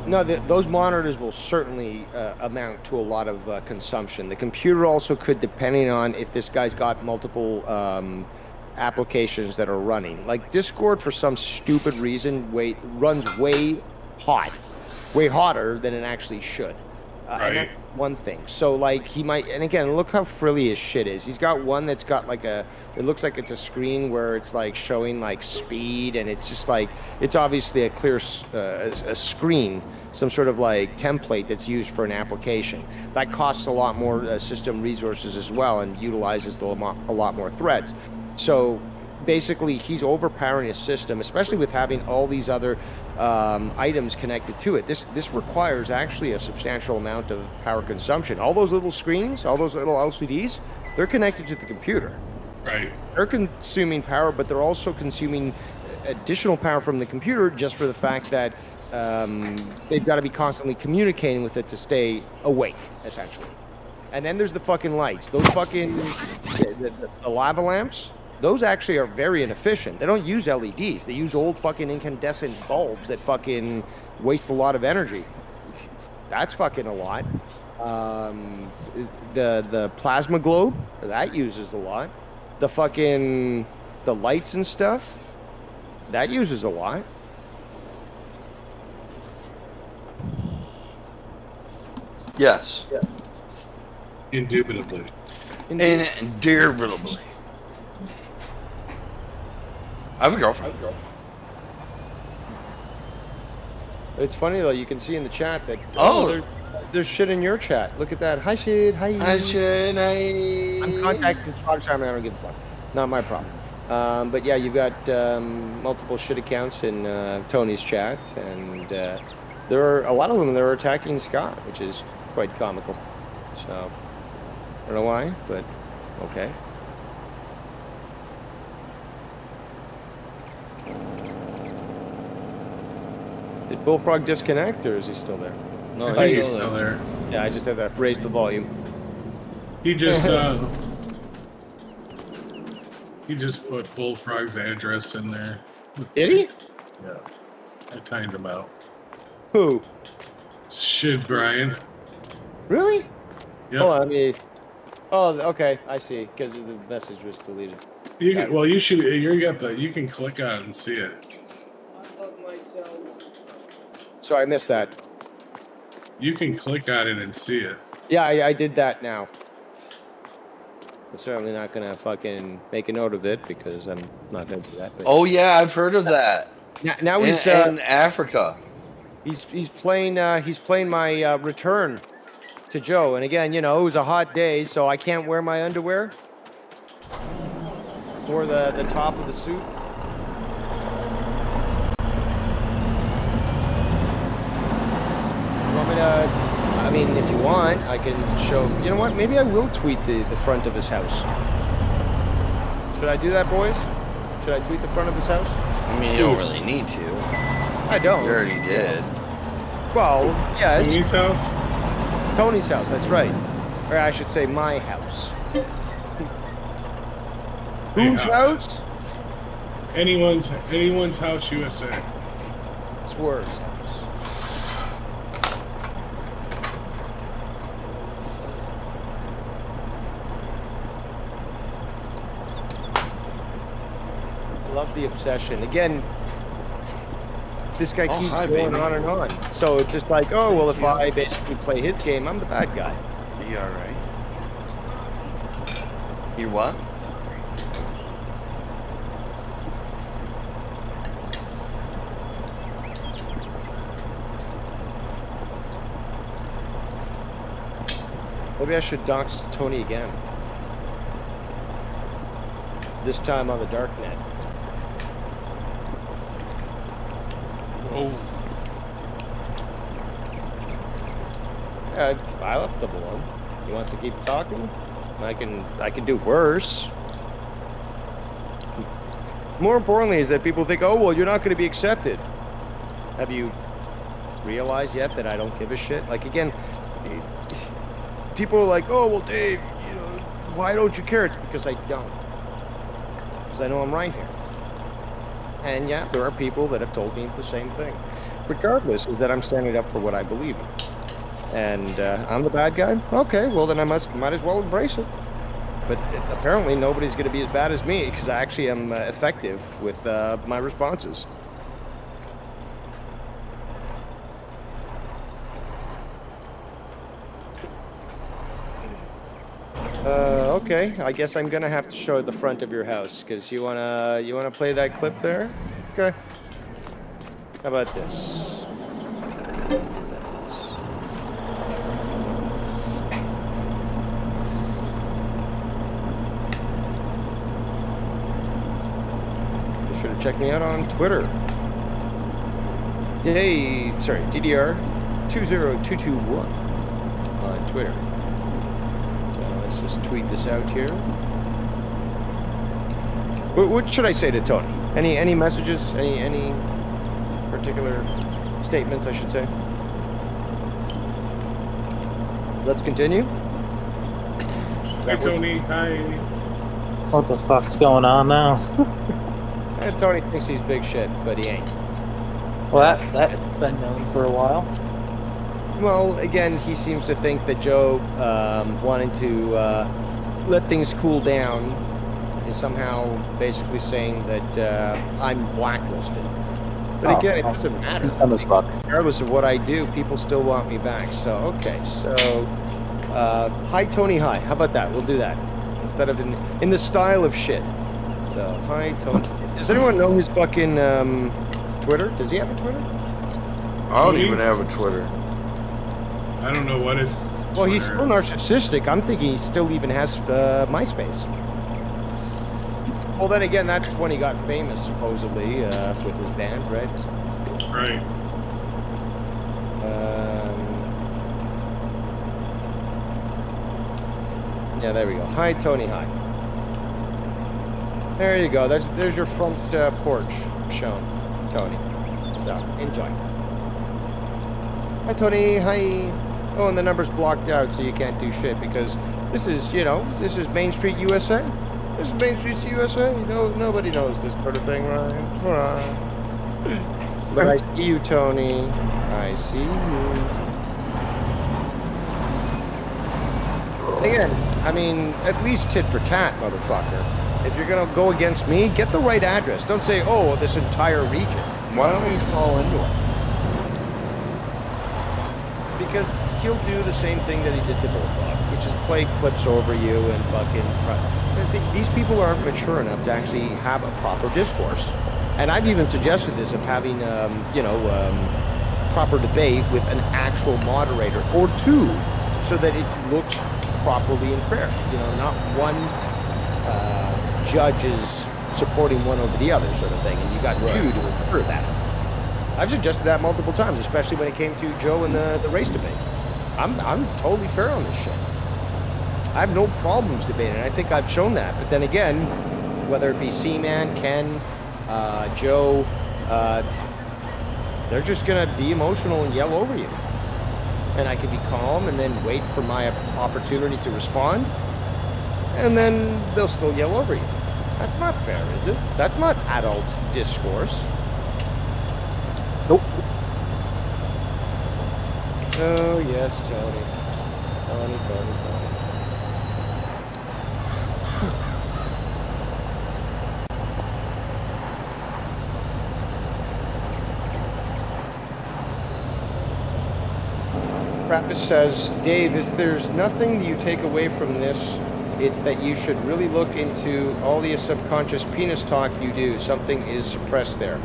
No, those monitors will certainly amount to a lot of consumption. The computer also could, depending on if this guy's got multiple applications that are running. Like Discord, for some stupid reason, runs way hot, way hotter than it actually should. And that's one thing. So like he might, and again, look how frilly his shit is. He's got one that's got like it looks like it's a screen where it's like showing like speed, and it's just like, it's obviously a clear a screen, some sort of like template that's used for an application. That costs a lot more system resources as well, and utilizes a lot more threads. So basically he's overpowering his system, especially with having all these other items connected to it. This requires actually a substantial amount of power consumption. All those little screens, all those little LCDs, they're connected to the computer. Right. They're consuming power, but they're also consuming additional power from the computer just for the fact that they've got to be constantly communicating with it to stay awake, essentially. And then there's the fucking lights. Those fucking the lava lamps. Those actually are very inefficient. They don't use LEDs. They use old fucking incandescent bulbs that fucking waste a lot of energy. That's fucking a lot. The plasma globe, that uses a lot. The lights and stuff, that uses a lot. Yes. Yeah. Indubitably. Indubitably. I have a girlfriend. It's funny though, you can see in the chat that there's shit in your chat. Look at that. Hi shit. Hi. Hi shit. Hi. I'm contacting Fox. I don't give a fuck. Not my problem. But yeah, you've got multiple shit accounts in Tony's chat, and there are a lot of them that are attacking Scott, which is quite comical. So I don't know why, but okay. Did Bullfrog disconnect, or is he still there? No, he's still there. Yeah, I just had to raise the volume. He just he just put Bullfrog's address in there. Did he? Yeah. I timed him out. Who? Shit, Brian. Really? Yeah. Hold on, oh, okay, I see. Because the message was deleted. You can click on it and see it. I love myself. Sorry, I missed that. You can click on it and see it. Yeah, I did that now. I'm certainly not gonna fucking make a note of it because I'm not gonna do that. But Oh yeah, I've heard of that. now he's in Africa. He's playing my return to Joe, and again, it was a hot day, so I can't wear my underwear or the top of the suit. You want me to? I mean, if you want, I can show. You know what? Maybe I will tweet the front of his house. Should I do that, boys? Should I tweet the front of his house? I mean, you don't really need to. I don't. You already did. Well, yeah. Tony's house? Tony's house, that's right. Or I should say my house. Whose house? Anyone's house, USA. Swerve's house. I love the obsession. Again, this guy keeps going on and on. So it's just like, oh, well, if I basically play his game, I'm the bad guy. Are you alright? You what? Maybe I should dox Tony again. This time on the darknet. Oh. Yeah, I left him alone. He wants to keep talking. I can do worse. More importantly is that people think, oh, well, you're not going to be accepted. Have you realized yet that I don't give a shit? Like, again, people are like, oh, well, Dave, why don't you care? It's because I don't. Because I know I'm right here. And yeah, there are people that have told me the same thing. Regardless, is that I'm standing up for what I believe in. And I'm the bad guy? Okay, well then I might as well embrace it. But apparently nobody's going to be as bad as me because I actually am effective with my responses. Okay, I guess I'm gonna have to show the front of your house because you wanna play that clip there. Okay. How about this? Be sure to check me out on Twitter. DDR 20221 on Twitter. Let's just tweet this out here. What should I say to Tony? Any messages? Any particular statements I should say? Let's continue. Hey Tony, hi. What the fuck's going on now? Tony thinks he's big shit, but he ain't. Well, that's been known for a while. Well, again, he seems to think that Joe wanting to let things cool down is somehow basically saying that I'm blacklisted. But again, it doesn't matter. He's dumb as fuck. Regardless of what I do, people still want me back. So, okay. So, hi, Tony, hi. How about that? We'll do that. Instead of in the style of shit. So, hi, Tony. Does anyone know his fucking Twitter? Does he have a Twitter? I don't even have a Twitter. I don't know what his. Well, he's so narcissistic. I'm thinking he still even has MySpace. Well, then again, that's when he got famous, supposedly, with his band, right? Right. Yeah, there we go. Hi, Tony. Hi. There you go. There's your front porch shown, Tony. So enjoy. Hi, Tony. Hi. Oh, and the number's blocked out, so you can't do shit because this is, this is Main Street USA. This is Main Street USA. Nobody knows this sort of thing, right? Right. But I see you, Tony. I see you. And again, I mean, at least tit for tat, motherfucker. If you're gonna go against me, get the right address. Don't say, oh, this entire region. Why don't we call into it? Because he'll do the same thing that he did to Bullfrog, which is play clips over you and fucking try. See, these people aren't mature enough to actually have a proper discourse. And I've even suggested this of having, proper debate with an actual moderator or two, so that it looks properly and fair. Not one judge is supporting one over the other, sort of thing, and you got two to approve that. I've suggested that multiple times, especially when it came to Joe and the race debate. I'm totally fair on this shit. I have no problems debating. I think I've shown that. But then again, whether it be Seaman, Ken, Joe, they're just gonna be emotional and yell over you. And I can be calm and then wait for my opportunity to respond, and then they'll still yell over you. That's not fair, is it? That's not adult discourse. Nope. Oh, yes, Tony. Tony. Trappist says, Dave, there's nothing you take away from this. It's that you should really look into all the subconscious penis talk you do. Something is suppressed there.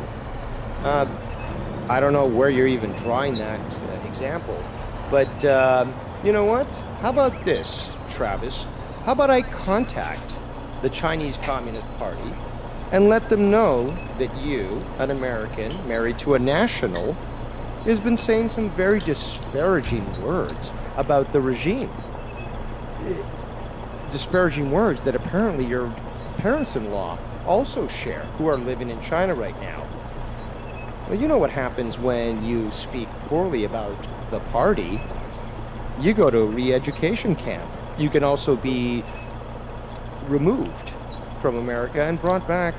I don't know where you're even drawing that example. But you know what? How about this, Travis? How about I contact the Chinese Communist Party and let them know that you, an American married to a national, has been saying some very disparaging words about the regime. Disparaging words that apparently your parents-in-law also share, who are living in China right now. Well, you know what happens when you speak poorly about the party. You go to a re-education camp. You can also be removed from America and brought back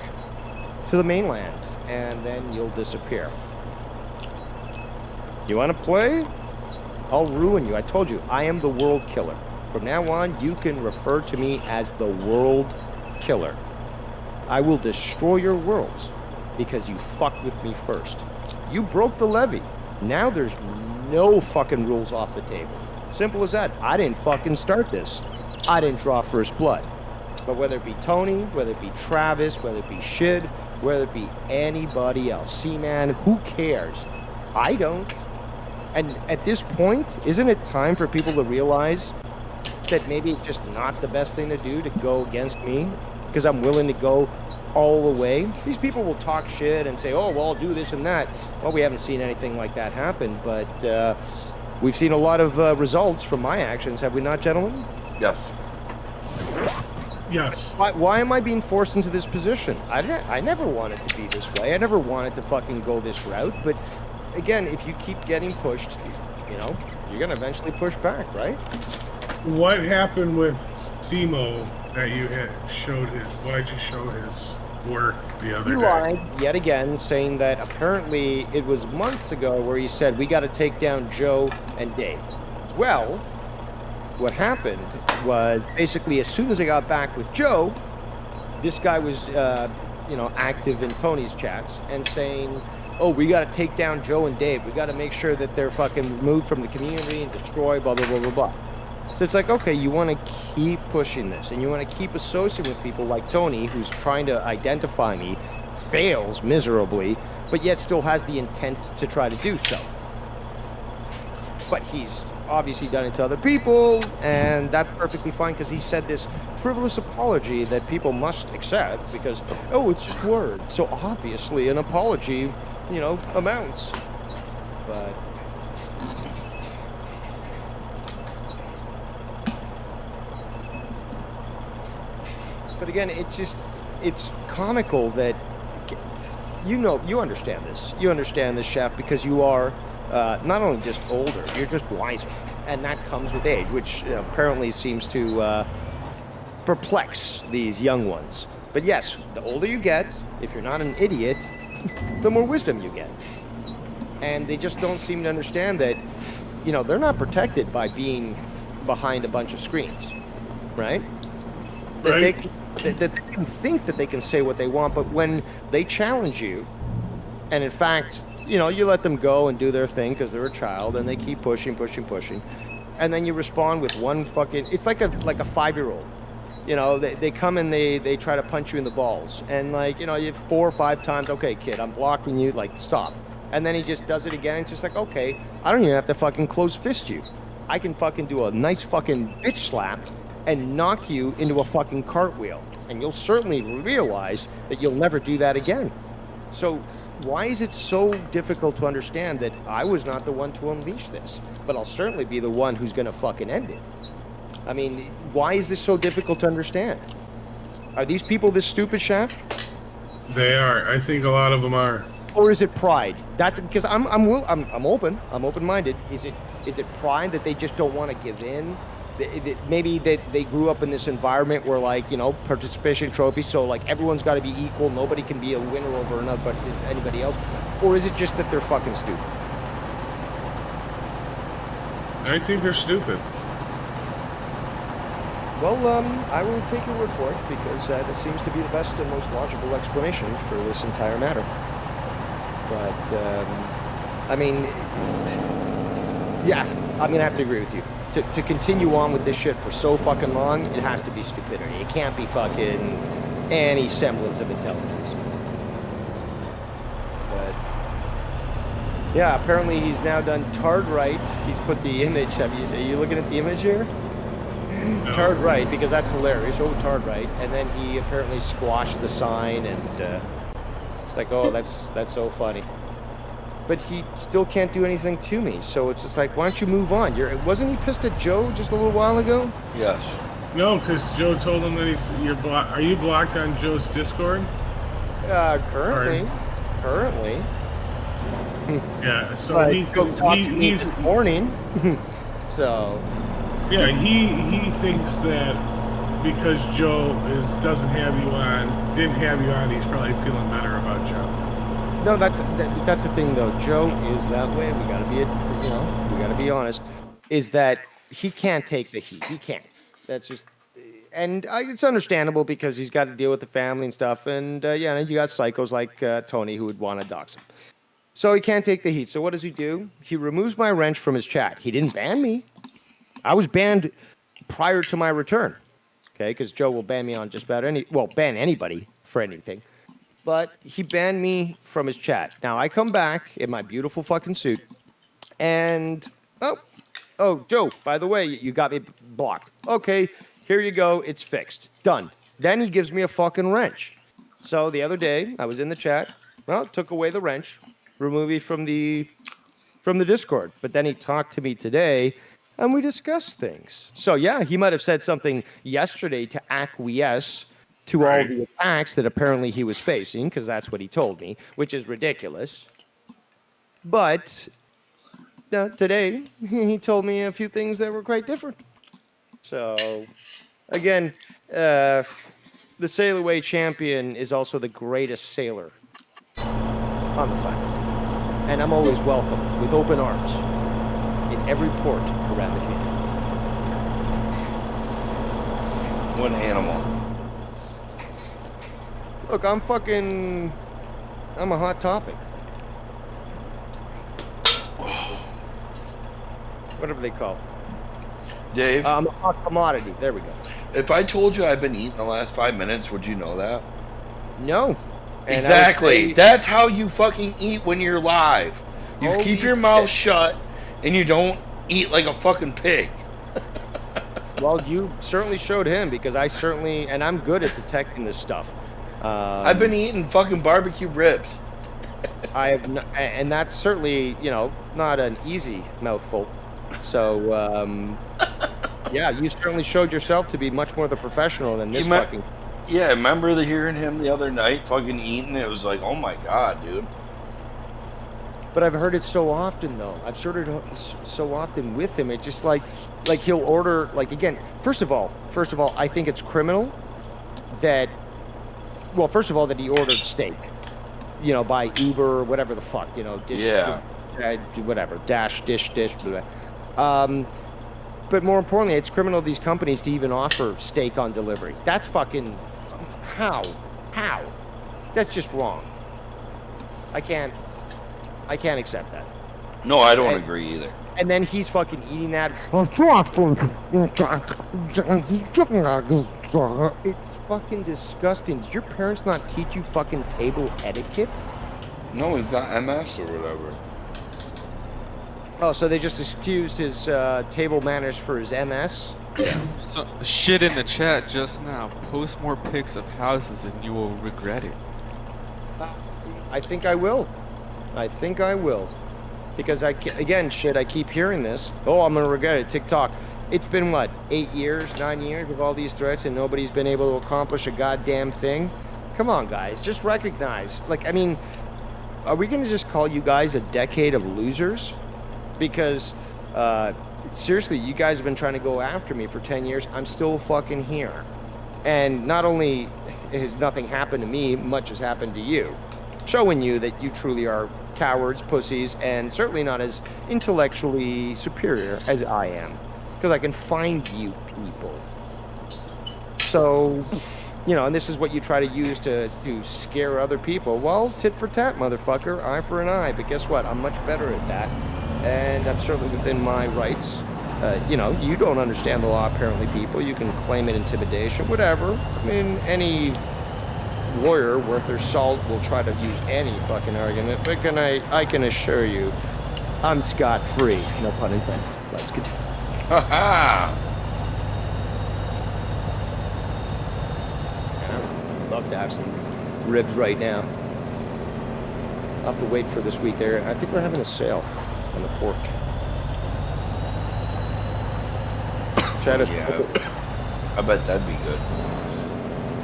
to the mainland, and then you'll disappear. You want to play? I'll ruin you. I told you, I am the world killer. From now on, you can refer to me as the World Killer. I will destroy your worlds because you fucked with me first. You broke the levee. Now there's no fucking rules off the table. Simple as that. I didn't fucking start this. I didn't draw first blood. But whether it be Tony, whether it be Travis, whether it be Shid, whether it be anybody else, Seaman, who cares? I don't. And at this point, isn't it time for people to realize that maybe it's just not the best thing to do to go against me? Because I'm willing to go all the way. These people will talk shit and say, oh, well, I'll do this and that. Well, we haven't seen anything like that happen, but we've seen a lot of results from my actions, have we not, gentlemen? Yes. Yes. Why am I being forced into this position? I never wanted to be this way. I never wanted to fucking go this route. But again, if you keep getting pushed, you know, you're going to eventually push back, right? What happened with Simo that you had showed his? Why'd you show his work the other He day? lied yet again, saying that apparently it was months ago where he said, we got to take down Joe and Dave. Well, what happened was basically as soon as I got back with Joe, this guy was, you know, active in Tony's chats and saying, oh, we got to take down Joe and Dave. We got to make sure that they're fucking removed from the community and destroy, blah, blah, blah, blah, blah. So it's like, okay, you want to keep pushing this and you want to keep associating with people like Tony, who's trying to identify me, fails miserably, but yet still has the intent to try to do so. But he's obviously done it to other people, and that's perfectly fine because he said this frivolous apology that people must accept because, oh, it's just words. So obviously an apology, you know, amounts. But again, it's comical that, you know, you understand this. You understand this, Chef, because you are not only just older, you're just wiser. And that comes with age, which apparently seems to perplex these young ones. But yes, the older you get, if you're not an idiot, the more wisdom you get. And they just don't seem to understand that, you know, they're not protected by being behind a bunch of screens, right? Right. That they can think that they can say what they want, but when they challenge you, and in fact, you know, you let them go and do their thing because they're a child, and they keep pushing, and then you respond with one fucking, it's like a 5-year-old. You know, they come and they try to punch you in the balls, and like, you know, you 4 or 5 times, okay, kid, I'm blocking you, like, stop. And then he just does it again. It's just like, okay, I don't even have to fucking close fist you. I can fucking do a nice fucking bitch slap and knock you into a fucking cartwheel. And you'll certainly realize that you'll never do that again. So why is it so difficult to understand that I was not the one to unleash this? But I'll certainly be the one who's gonna fucking end it. I mean, why is this so difficult to understand? Are these people this stupid, Shaft? They are. I think a lot of them are. Or is it pride? That's because I'm open-minded. Is it pride that they just don't want to give in? Maybe they grew up in this environment where, like, you know, participation trophies, so like everyone's got to be equal, nobody can be a winner over another, but anybody else. Or is it just that they're fucking stupid? I think they're stupid. Well, I will take your word for it because this seems to be the best and most logical explanation for this entire matter. But I mean, yeah, I'm gonna have to agree with you. To continue on with this shit for so fucking long, it has to be stupidity. It can't be fucking any semblance of intelligence. But yeah, apparently he's now done Tard right. He's put the image. Are you looking at the image here? No. Tard right, because that's hilarious. Oh, Tard right. And then he apparently squashed the sign, and it's like, oh, that's so funny. But he still can't do anything to me, so it's just like, why don't you move on? Wasn't he pissed at Joe just a little while ago? Yes. No, because Joe told him that are you blocked on Joe's Discord? Currently. Yeah, so but he's talked to me this morning. So yeah, he thinks that because Joe didn't have you on, he's probably feeling better about Joe. No, that's the thing though. Joe is that way. We gotta be honest. Is that he can't take the heat. He can't. That's just, and it's understandable because he's got to deal with the family and stuff. And yeah, you got psychos like Tony who would want to dox him. So he can't take the heat. So what does he do? He removes my wrench from his chat. He didn't ban me. I was banned prior to my return. Okay, because Joe will ban me on just about ban anybody for anything. But he banned me from his chat. Now I come back in my beautiful fucking suit, and oh, Joe, by the way, you got me blocked. Okay, here you go. It's fixed. Done. Then he gives me a fucking wrench. So the other day, I was in the chat. Well, took away the wrench, removed me from the Discord. But then he talked to me today, and we discussed things. So yeah, he might have said something yesterday to acquiesce to all the attacks that apparently he was facing, because that's what he told me, which is ridiculous. But today, he told me a few things that were quite different. So, again, the Sail Away champion is also the greatest sailor on the planet. And I'm always welcome with open arms in every port around the community. What animal? Look, I'm a hot topic. Whatever they call it. Dave? I'm a hot commodity. There we go. If I told you I've been eating the last 5 minutes, would you know that? No. And exactly. That's how you fucking eat when you're live. You keep your mouth shut and you don't eat like a fucking pig. Well, you certainly showed him, because and I'm good at detecting this stuff. I've been eating fucking barbecue ribs. I have, and that's certainly, not an easy mouthful. So, yeah, you certainly showed yourself to be much more the professional than this fucking. Yeah, I remember hearing him the other night fucking eating. It was like, oh my god, dude. But I've heard it so often, though. I've heard it so often with him. It's just like he'll order, again, first of all, I think it's criminal that, well, first of all, that he ordered steak, by Uber or whatever the fuck, whatever, dish, blah, blah. But more importantly, it's criminal of these companies to even offer steak on delivery. That's fucking, how? That's just wrong. I can't accept that. No, I don't agree either. And then he's fucking eating that. It's fucking disgusting. Did your parents not teach you fucking table etiquette? No, he's got MS or whatever. Oh, so they just excused his table manners for his MS? Yeah. So, shit in the chat just now. Post more pics of houses and you will regret it. I think I will. Because I keep hearing this. Oh, I'm going to regret it. TikTok. It's been, 9 years of all these threats, and nobody's been able to accomplish a goddamn thing? Come on, guys. Just recognize. Are we going to just call you guys a decade of losers? Because, seriously, you guys have been trying to go after me for 10 years. I'm still fucking here. And not only has nothing happened to me, much has happened to you. Showing you that you truly are cowards, pussies, and certainly not as intellectually superior as I am. Because I can find you people. So, and this is what you try to use to scare other people. Well, tit for tat, motherfucker, eye for an eye. But guess what? I'm much better at that. And I'm certainly within my rights. You don't understand the law, apparently, people. You can claim it intimidation, whatever. I mean, any lawyer worth their salt will try to use any fucking argument. But I can assure you, I'm scot-free. No pun intended. Let's continue. Ha-ha! I'd love to have some ribs right now. I'll have to wait for this week there. I think we're having a sale on the pork. I bet that'd be good.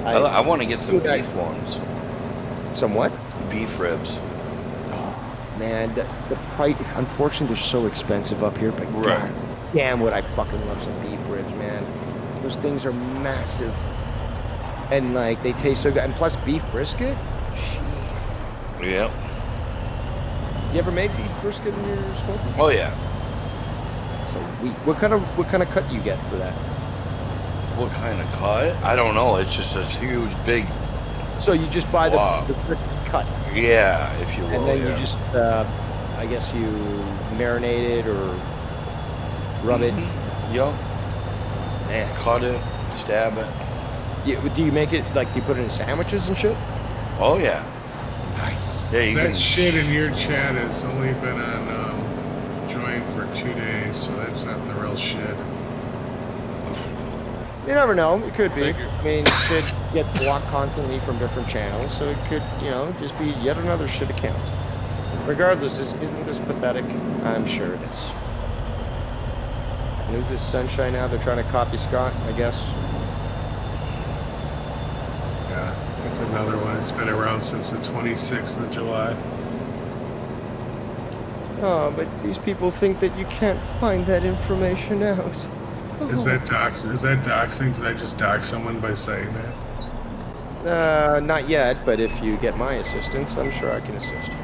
I want to get some beef ones. Some what? Beef ribs. Oh, man, the price, unfortunately, they're so expensive up here, but God damn would I fucking love some beef ribs, man. Those things are massive. And, they taste so good. And plus, beef brisket? Shit. Yep. You ever made beef brisket in your smoker? Oh, yeah. So what kind of cut do you get for that? What kind of cut? I don't know. It's just a huge, big. So you just buy Wow. the cut. Yeah, if you will. And then yeah. you just, I guess you marinate it or rub it. Yup. Man. Cut it, stab it. Yeah, do you make it, like, you put it in sandwiches and shit? Oh, yeah. Nice. Yeah, you That can. shit in your chat has only been on join for 2 days, so that's not the real shit. You never know. It could be. I mean, shit gets blocked constantly from different channels, so it could, just be yet another shit account. Regardless, isn't this pathetic? I'm sure it is. And who's this Sunshine now? They're trying to copy Scott, I guess. Yeah, that's another one. It's been around since the 26th of July. Oh, but these people think that you can't find that information out. Is that doxing? Did I just dox someone by saying that? Not yet, but if you get my assistance, I'm sure I can assist you.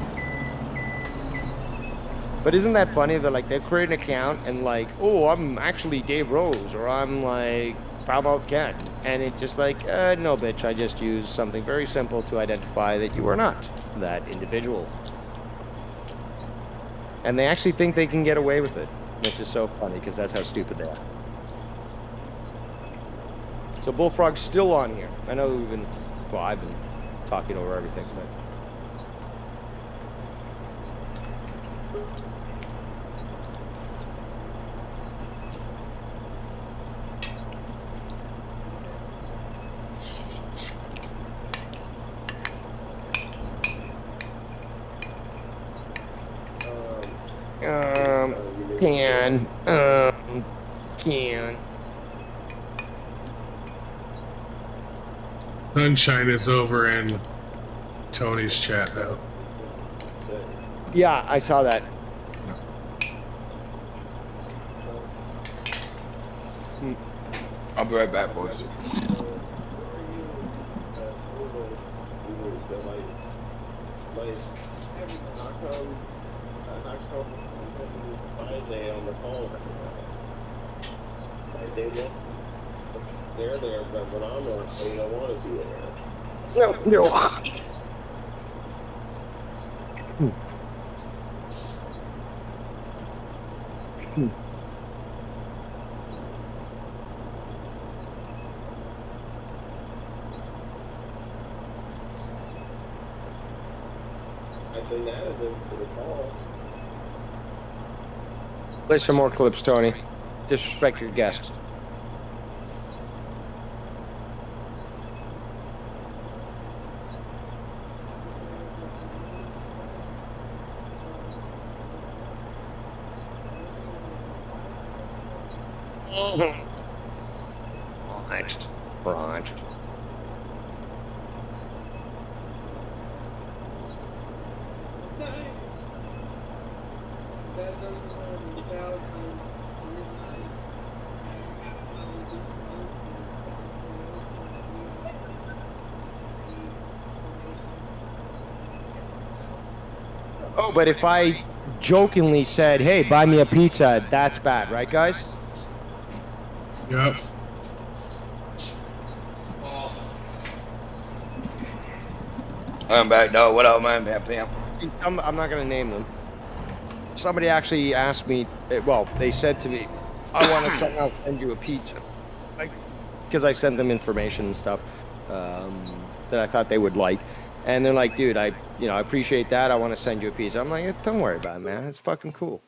But isn't that funny that, like, they'll create an account and, like, oh, I'm actually Dave Rose, or I'm, like, Foulmouth Ken. And it's just like, no, bitch, I just used something very simple to identify that you are not that individual. And they actually think they can get away with it, which is so funny, because that's how stupid they are. So Bullfrog's still on here. I know I've been talking over everything, but... Can. Sunshine is over in Tony's chat now. Yeah, I saw that. I'll be right back, boys. On the phone. They're there, but when I'm there, they don't want to be there. No. I've been added into the call. Play some more clips, Tony. Disrespect your guest. Right. Oh, but if I jokingly said, hey, buy me a pizza, that's bad, right, guys? Yep. I'm back. No, what up, man? Pam? I'm not going to name them. Somebody actually asked me, well, they said to me, I want to send you a pizza. Because I sent them information and stuff that I thought they would like. And they're like, dude, I appreciate that. I want to send you a pizza. I'm like, don't worry about it, man. It's fucking cool.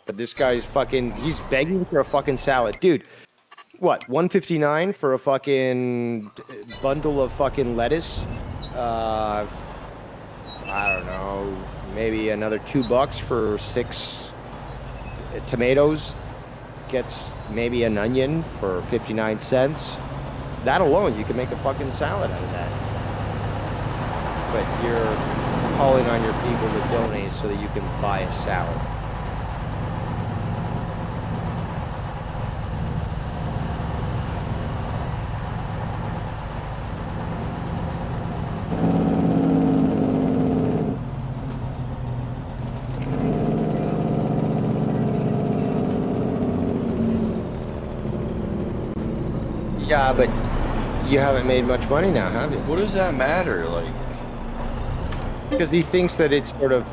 But this guy's he's begging for a fucking salad. Dude, what, $1.59 for a fucking bundle of fucking lettuce? I don't know, maybe another $2 for 6 tomatoes. Gets maybe an onion for 59 cents. That alone, you can make a fucking salad out of that. But you're calling on your people to donate so that you can buy a salad. Yeah, but you haven't made much money now, have you? What does that matter? Like, because he thinks that it sort of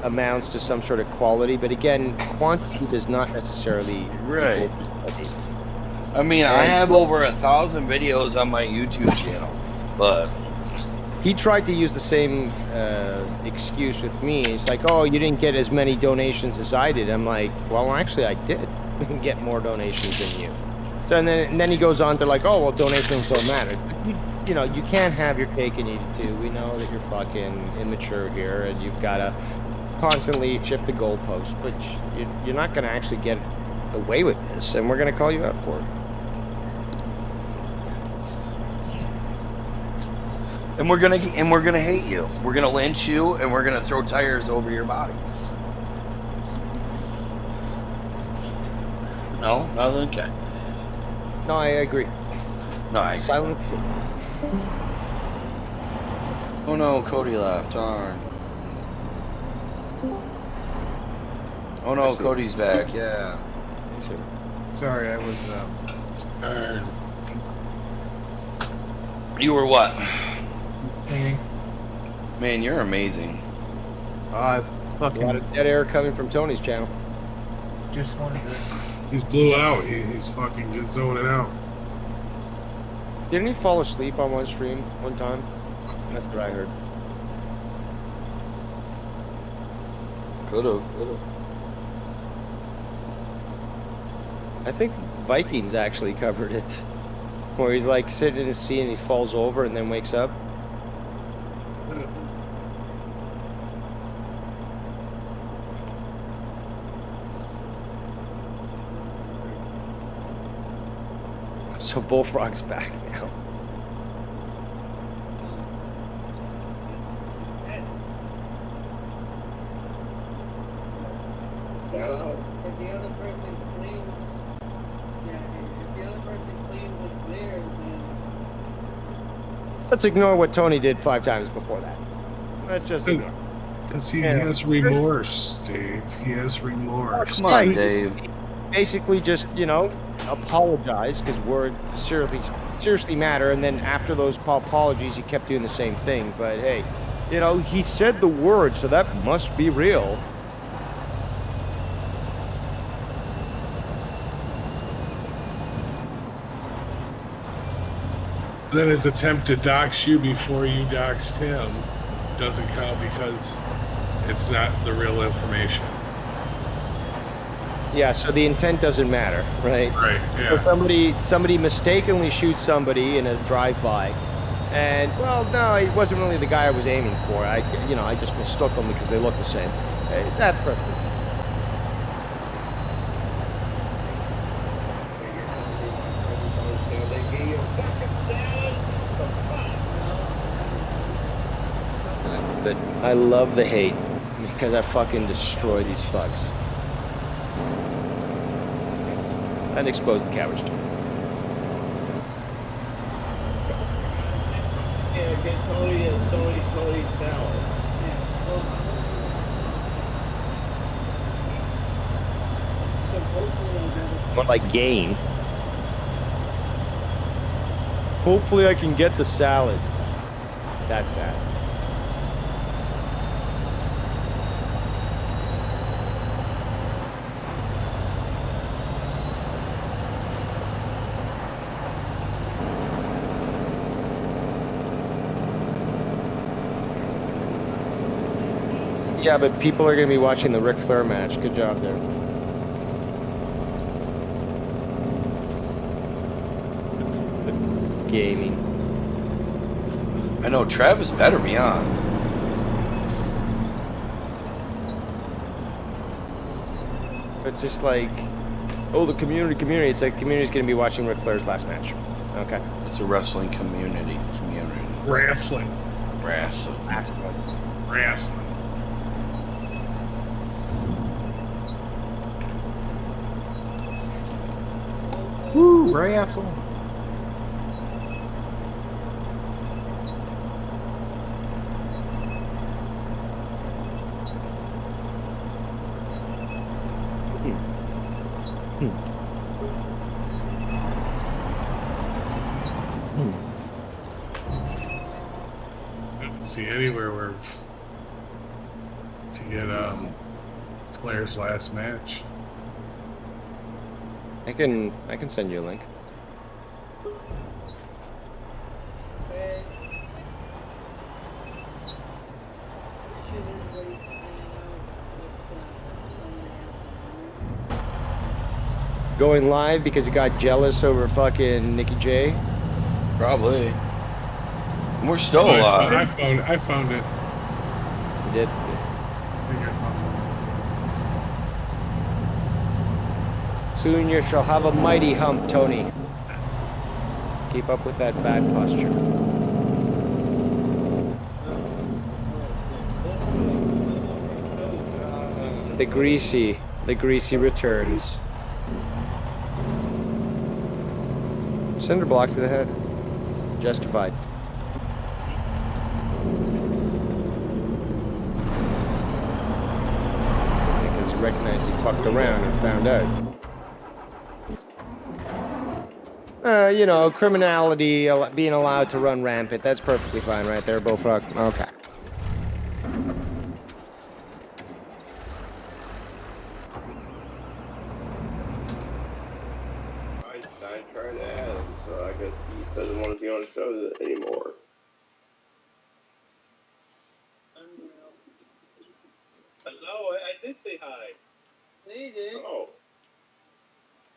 amounts to some sort of quality, but again, quantity does not necessarily right. equal quality. I mean, I have over 1,000 videos on my YouTube channel, but he tried to use the same excuse with me. It's like, oh, you didn't get as many donations as I did. I'm like, well, actually, I did get more donations than you. So and then he goes on to like, oh, well, donations don't matter. You know, you can't have your cake and eat it too. We know that you're fucking immature here, and you've got to constantly shift the goalpost. But you're not going to actually get away with this, and we're going to call you out for it. And we're gonna hate you. We're gonna lynch you, and we're gonna throw tires over your body. No, nothing. Okay. No, I agree. No, I agree. Silence. Oh no, Cody left. Darn. Oh no, Cody's back. Yeah. Sorry, I was. You were what? Cleaning. Man, you're amazing. Fucking. A lot of dead air coming from Tony's channel. Just wanted to. He's blew out. He's fucking just zoning out. Didn't he fall asleep on one stream one time? That's what I heard. Could've. I think Vikings actually covered it, where he's like sitting in his seat and he falls over and then wakes up. So Bullfrog's back now. If the other person claims, if the other person claims it's theirs, then Let's ignore what Tony did 5 times before that. Let's just ignore. Because he has remorse, Dave. He has remorse. Come on, Dave. Basically just, you know, apologize because words seriously matter, and then after those apologies he kept doing the same thing. But hey, you know, he said the word, so that must be real. Then his attempt to dox you before you doxed him doesn't count because it's not the real information. Yeah, so the intent doesn't matter, right? Right, yeah. So somebody mistakenly shoots somebody in a drive-by, and well, no, it wasn't really the guy I was aiming for. I just mistook them because they look the same. That's perfectly fine. But I love the hate because I fucking destroy these fucks. And expose the cowards to it. yeah, get Tony down. So hopefully I'll be able to. More like gain. Hopefully I can get the salad. That's sad. Yeah, but people are going to be watching the Ric Flair match. Good job there. The gaming. I know, Travis better be on. It's just like, oh, the community. It's like the community's going to be watching Ric Flair's last match. Okay. It's a wrestling community. Wrestling. Woo, wrestle. anywhere to get Flair's last match. I can send you a link. Going live because you got jealous over fucking Nikki J? Probably. We're still Oh, alive. I found it. You did? I think I found it. Soon you shall have a mighty hump, Tony. Keep up with that bad posture. The greasy returns. Cinder block to the head. Justified. Because he recognized he fucked around and found out. You know, criminality, being allowed to run rampant, that's perfectly fine right there, Bullfrog. Okay. I tried to add him, so I guess he doesn't want to be on the show anymore. No, I did say hi. Yeah, you did. Oh.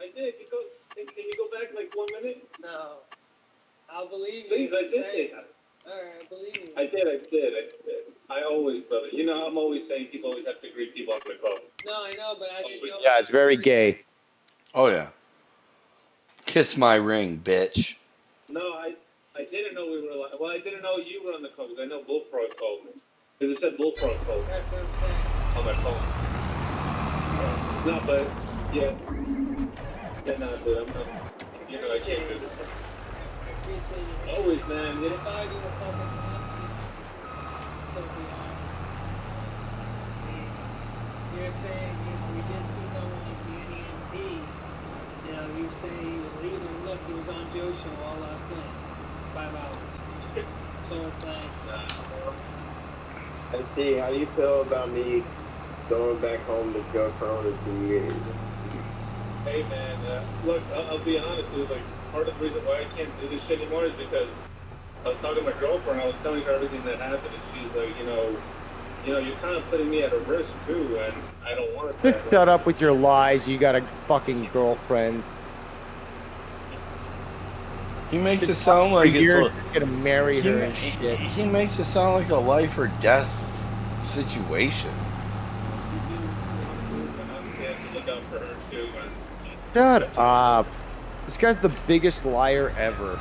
I did. Can you go back like 1 minute? No. I'll believe you. Please, I did say hi. Alright, I believe you. I did. I always, brother. You know, I'm always saying people always have to greet people on the phone. No, I know, but I didn't know. Yeah, it's very gay. Oh yeah. Kiss my ring, bitch. No, I didn't know we were alive. Well, I didn't know you were on the call because I know Bullfrog called me. Because it said Bullfrog called me That's what I'm saying. on my phone. No, but, yeah. Yeah, no, dude, I'm not. You know, I can't do this. I appreciate you. Always, man. You know, If I do a public one, it'll be on. You're saying we didn't see someone like the NEMT. You know, you say he was leaving. Look, he was on Joe's show all last night. 5 hours. So it's like. And see, how do you feel about me going back home to Joe Corona's community? hey, man, look, I'll be honest, dude. Like, part of the reason why I can't do this shit anymore is because I was talking to my girlfriend. I was telling her everything that happened, and she's like, you know, you're kind of putting me at a risk too, and I don't want it. Just shut up with your lies. You got a fucking girlfriend. He makes it sound like you're it's gonna marry her and shit. He makes it sound like a life or death situation. Look out for her too, man. Shut up. This guy's the biggest liar ever.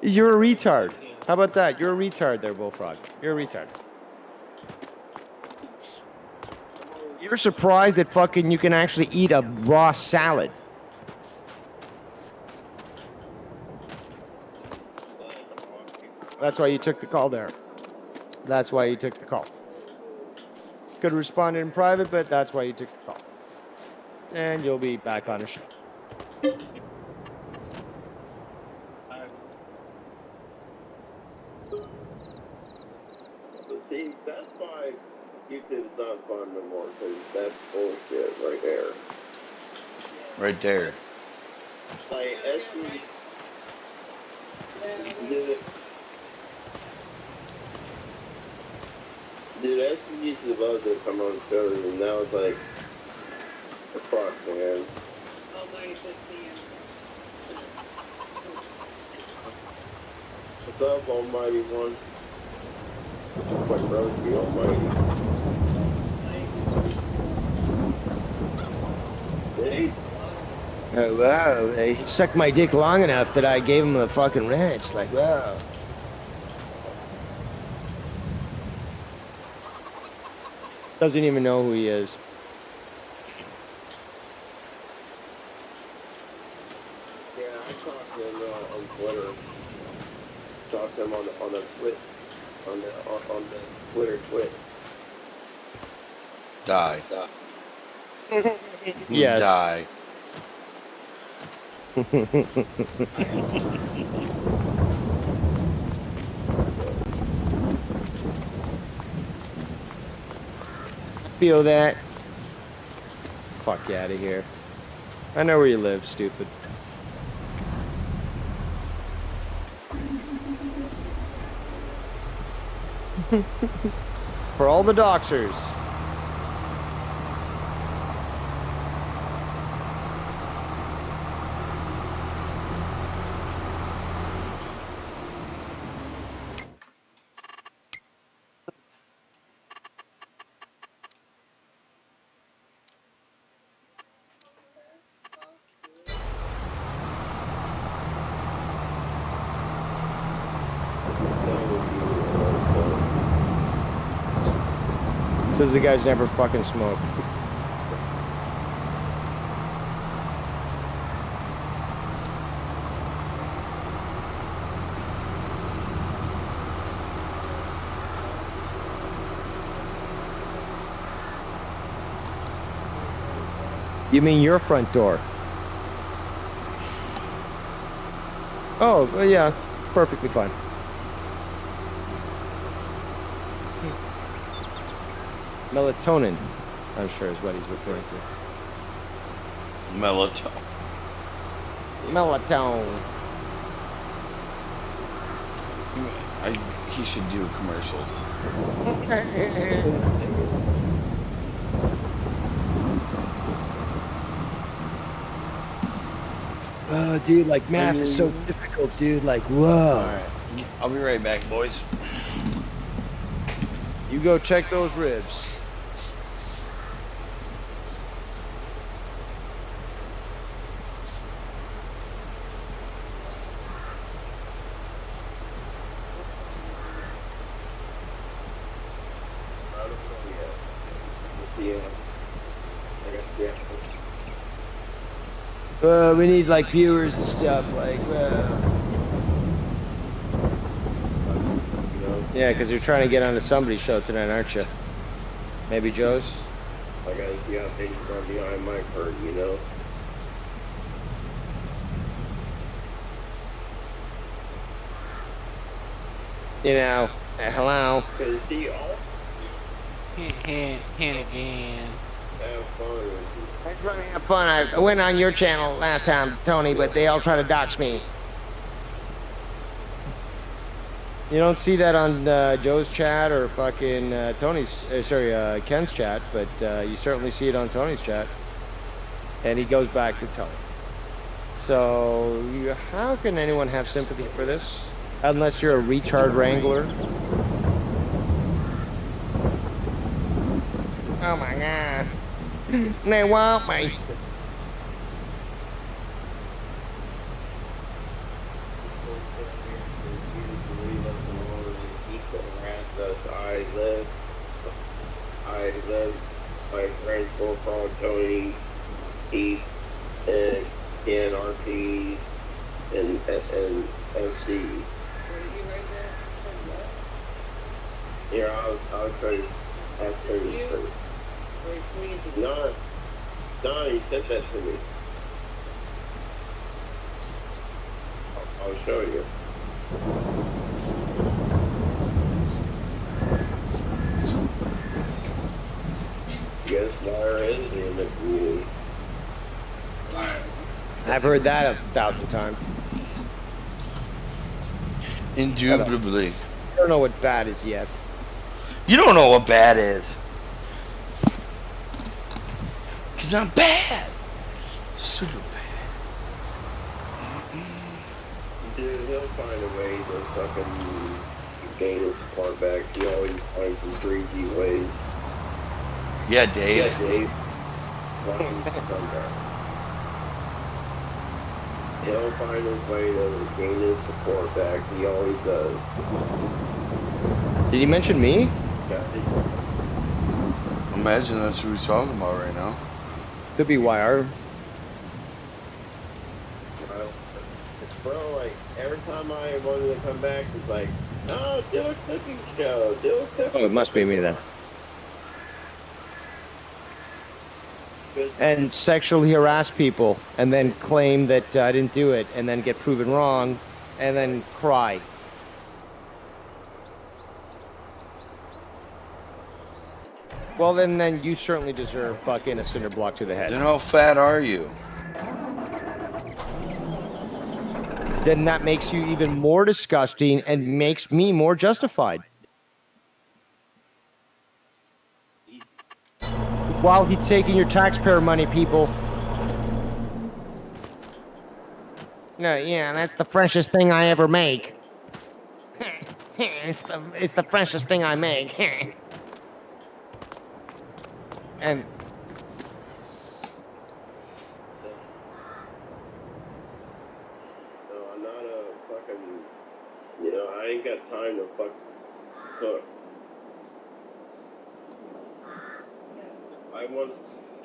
You're a retard. How about that? You're a retard there, Bullfrog. You're a retard. You're surprised that fucking you can actually eat a raw salad. That's why you took the call there. That's why you took the call. Could have responded in private, but that's why you took the call. And you'll be back on the show. See, that's why YouTube's not fun no more, because that's bullshit right there. Right there. Like, SUV Dude, SUV used to love to come on shows, and now it's like, fuck, man. Almighty says see him. What's up, Almighty One? What Broski Almighty? Hey? Oh, wow. He sucked my dick long enough that I gave him the fucking ranch. Like, wow. Doesn't even know who he is. Yeah, I talked to him on Twitter. Talked to him on the Twitter. On the Twitter twit. Die. Yes. Die. Feel that? Fuck you out of here. I know where you live, stupid. For all the doxers. Says the guy's never fucking smoked. You mean your front door? Oh, well, yeah, perfectly fine. Melatonin, I'm sure is what he's referring to. Melatonin. Melatonin. He should do commercials. Oh, dude, like math is so difficult, dude. Like, whoa. All right, I'll be right back, boys. You go check those ribs. We need like viewers and stuff, like, yeah, because you're trying to get onto somebody's show tonight, aren't you? Maybe Joe's? I gotta see how things are behind my curtain, you know? You know, hello. Cause see, all Again. have fun. I try to have fun. I went on your channel last time, Tony, but they all try to dox me. You don't see that on Joe's chat or fucking Ken's chat, but you certainly see it on Tony's chat. And he goes back to Tony. So, how can anyone have sympathy for this? Unless you're a retard wrangler. Oh my god. They want me. I live my friends Bullfrog, Tony, Heath, and Ken, RP, and SC. Yeah, I'll try to. No, he sent that to me. I'll show you. Guess Wire is in the community. I've heard that 1,000 times. Indubitably. I don't know what bad is yet. You don't know what bad is. Cause I'm bad. Super bad. Dude, he'll find a way to fucking gain his support back. He always finds some crazy ways. Yeah, Dave. Yeah, Dave. Fucking come back. He'll find his way to gain his support back. He always does. Did he mention me? Imagine that's who he's talking about right now. Could be YR. Bro, like, every time I wanted to come back, it's like, oh, do a cooking show, do a cooking show. Oh, it must be me then. and sexually harass people and then claim that I didn't do it and then get proven wrong and then cry. Well, then you certainly deserve fucking a cinder block to the head. Then how fat are you? Then that makes you even more disgusting and makes me more justified. While he's taking your taxpayer money, people. No, yeah, that's the freshest thing I ever make. it's the freshest thing I make. And So I'm not a fucking, I ain't got time to fucking cook. I want to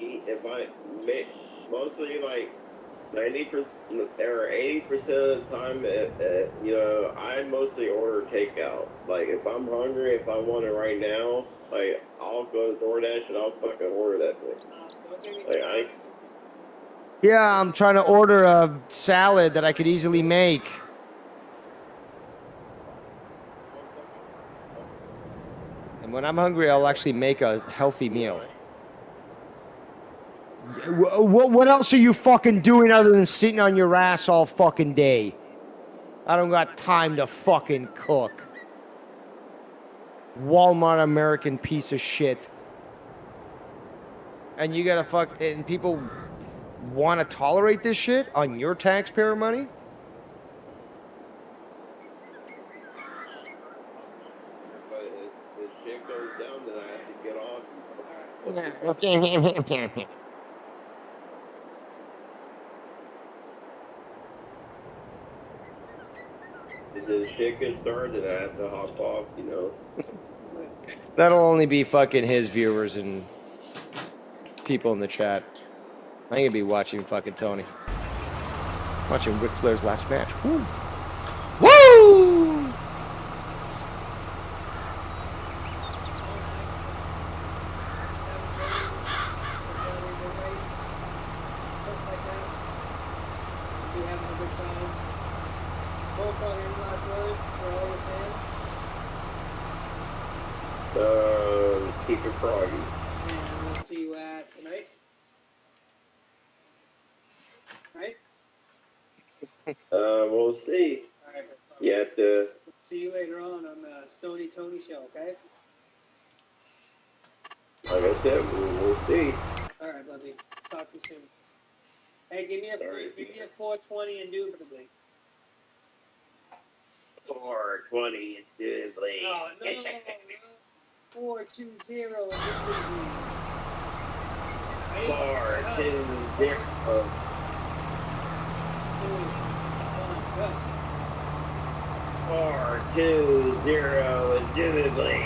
eat, if I make, mostly like 90% or 80% of the time, I mostly order takeout. Like, if I'm hungry, if I want it right now, like, I'll go to DoorDash and I'll fucking order that thing. Like, yeah, I'm trying to order a salad that I could easily make. And when I'm hungry, I'll actually make a healthy meal. What else are you fucking doing other than sitting on your ass all fucking day? I don't got time to fucking cook. Walmart American piece of shit. And you gotta and people want to tolerate this shit on your taxpayer money? but if shit goes down, then I have to get off. If the shit gets started, I have to hop off, That'll only be fucking his viewers and people in the chat. I ain't gonna be watching fucking Tony. Watching Ric Flair's last match. Woo! Woo! Be having a good time. Bullfrog, any last words for all your fans? Keep it froggy. And we'll see you at tonight. Right? We'll see. All right. You have to. See you later on the Stony Tony show, okay? Like I said, we'll see. All right, buddy. Talk to you soon. Hey, give me a 420 indubitably. 420 indubitably. Oh, no. 420 indubitably. 420. 420 indubitably.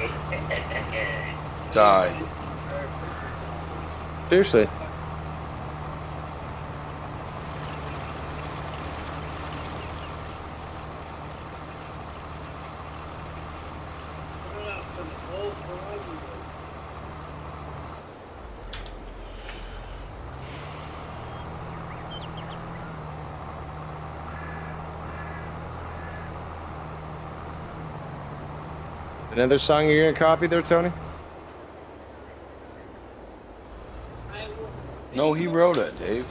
Die. Seriously. Another song you're gonna copy there, Tony? No, he wrote it, Dave.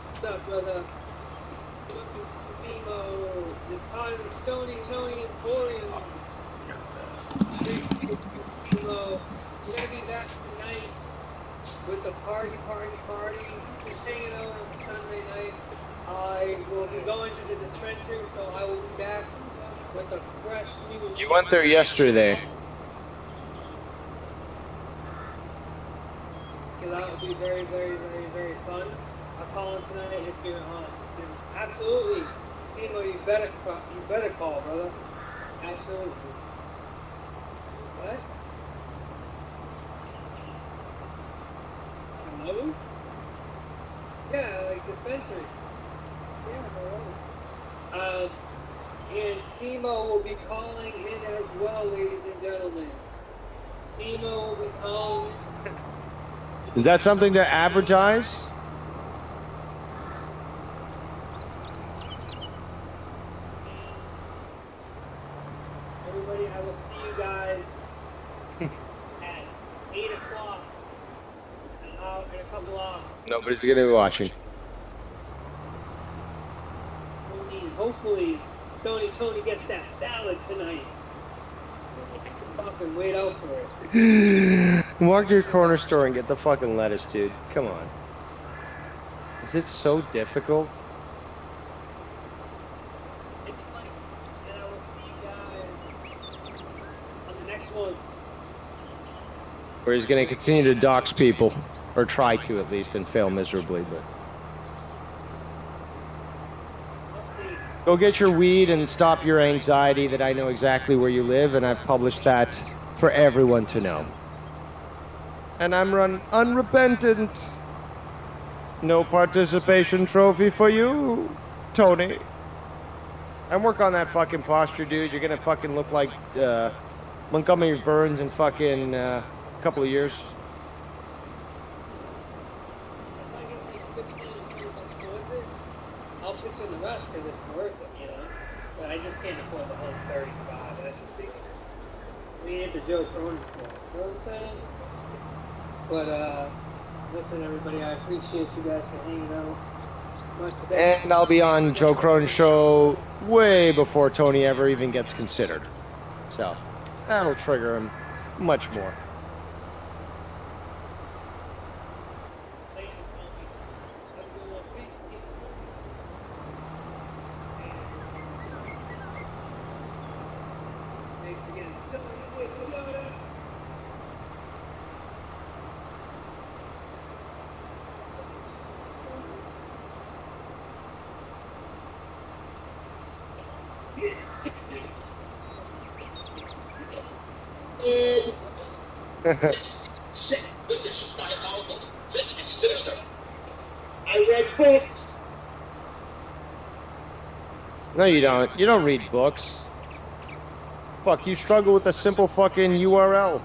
What's up, brother? Zemo is part of the Stony Tony Emporium. Zemo, we're gonna be back tonight with the party. Just hanging out on Sunday night. I will be going to the dispensary, so I will be back with a fresh new. You went there yesterday. So that would be very, very, very, very fun. I'll call in tonight if you're on. Absolutely, Timo, you better call, brother. Absolutely. What's that? Hello? Yeah, like dispensary. Yeah, no worries. And Simo will be calling in as well, ladies and gentlemen. Simo will be calling in. Is that something to advertise? Everybody, I will see you guys at 8 o'clock in a couple hours. Nobody's going to be watching. Hopefully, Tony gets that salad tonight. Fucking wait out for it. Walk to your corner store and get the fucking lettuce, dude. Come on. Is it so difficult? And I will see you guys on the next one. Or he's going to continue to dox people. Or try to, at least, and fail miserably, but... Go get your weed and stop your anxiety that I know exactly where you live, and I've published that for everyone to know. And I'm unrepentant. No participation trophy for you, Tony. I'm working on that fucking posture, dude. You're gonna fucking look like Montgomery Burns in fucking a couple of years. I'll pitch in the rest because it's worth it, you know. But I just can't afford the whole 35. That's ridiculous. I mean, it's a Joe Cronin show. You know what I'm saying? But listen, everybody, I appreciate you guys for hanging out. Much better. And I'll be on Joe Cronin's show way before Tony ever even gets considered. So that'll trigger him much more. Shit, this is diabolical. This is sinister. I read books. No, you don't. You don't read books. Fuck, you struggle with a simple fucking URL.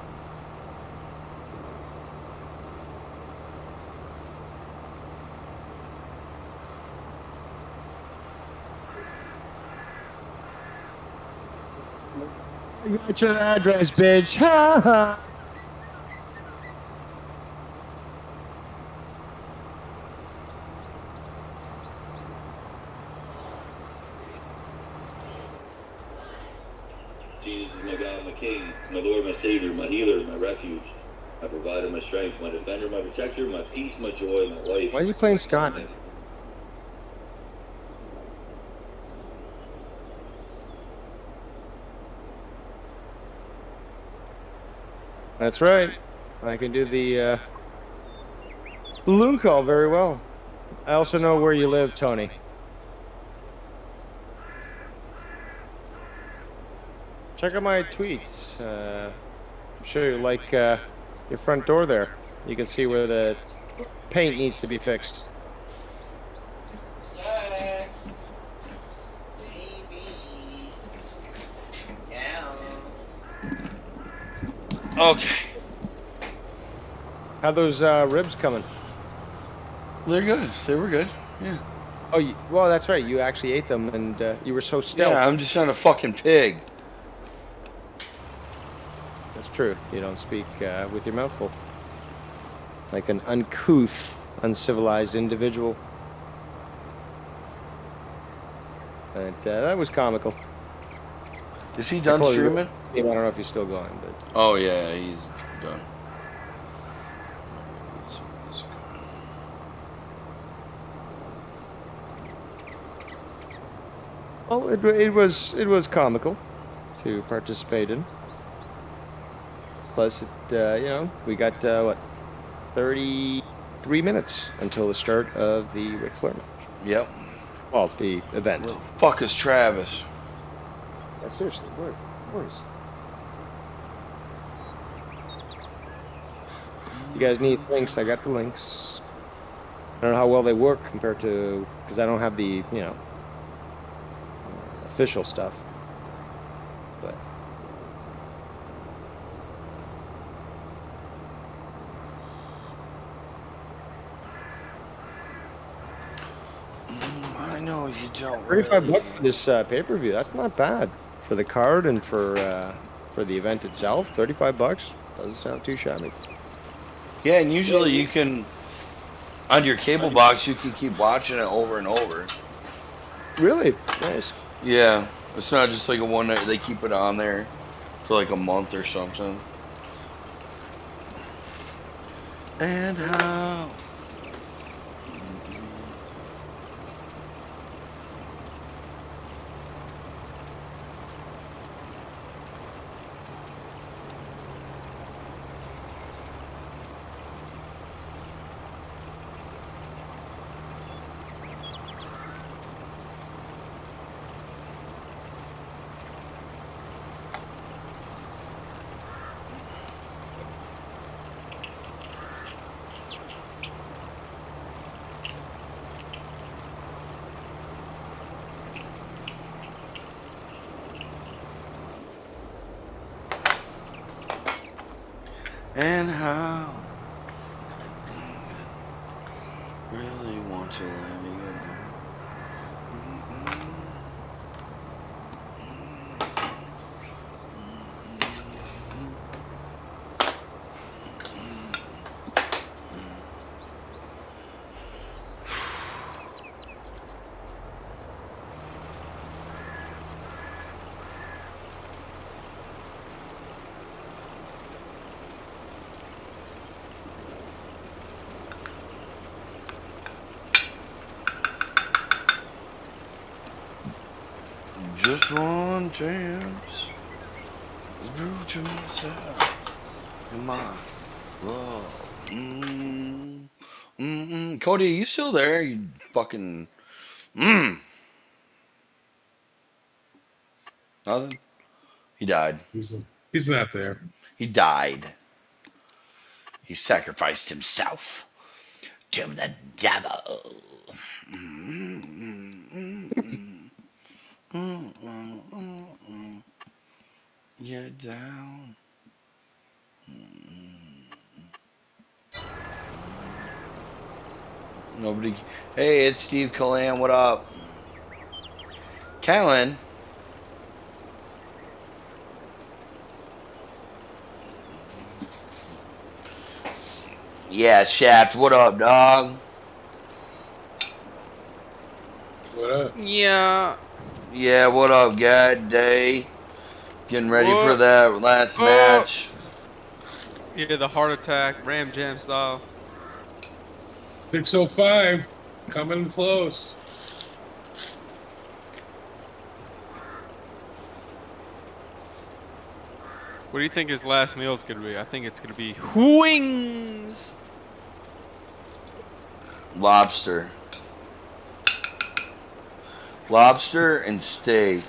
I got your address, bitch. Ha ha. Jesus is my God, my King, my Lord, my Savior, my healer, my refuge, my provider, my strength, my defender, my protector, my peace, my joy, my life. Why is he playing Scott? That's right. I can do the balloon call very well. I also know where you live, Tony. Check out my tweets. I'm sure you like your front door there. You can see where the paint needs to be fixed. Okay. How those ribs coming? They're good. They were good. Yeah. Oh, well, that's right. You actually ate them, and you were so stealth. Yeah, I'm just not a fucking pig. That's true. You don't speak with your mouth full. Like an uncouth, uncivilized individual. And that was comical. Is he done streaming? I don't know if he's still going, but... Oh, yeah, he's done. Well, it was comical to participate in. Plus, you know, we got, what, 33 minutes until the start of the Ric Flair match. Yep. Well, the event. Where the fuck is Travis? Yeah, seriously, where is he? You guys need links? I got the links. I don't know how well they work compared to, because I don't have the, you know, official stuff. But I know you don't. 35 Really. bucks for this pay-per-view. That's not bad for the card and for the event itself. 35 bucks doesn't sound too shabby. Yeah, and usually you can, on your cable box, you can keep watching it over and over. Really? Nice. Yeah, it's not just like a one night. They keep it on there for like a month or something. And how? And how? Really want to let me get down. Just one chance to prove to myself and my love. Cody, are you still there? You fucking nothing. He died. He's not there. He died. He sacrificed himself to the devil. You're down. Nobody. Hey, it's Steve Callan. What up? Callan. Yeah, Shaft. What up, dog? What up? Yeah. Yeah, what up, God Day? Getting ready for that last match. Yeah, the heart attack, Ram Jam style. 6:05, coming close. What do you think his last meal is gonna be? I think it's gonna be wings. Lobster. Lobster and steak.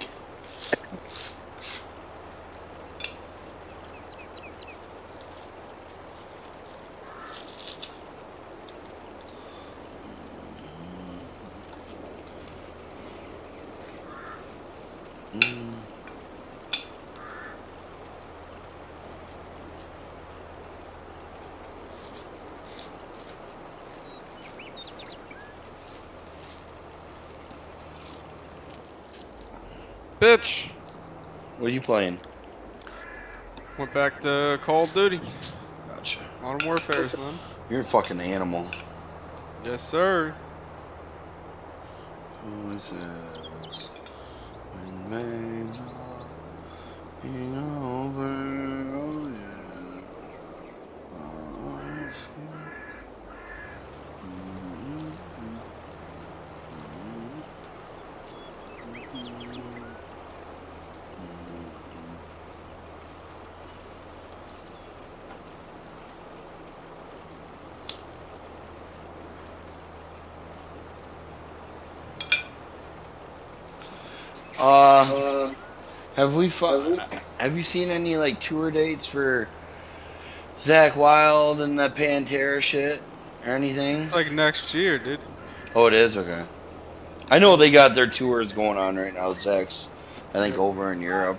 Bitch. What are you playing? Went back to Call of Duty. Gotcha. Modern Warfare, man. You're a fucking animal. Yes, sir. Who is this? When maids are being over, oh yeah. Oh, have you seen any like tour dates for Zach Wild and the Pantera shit? or anything? It's like next year, dude. Oh, it is? Okay. I know they got their tours going on right now, Zex. I think over in Europe.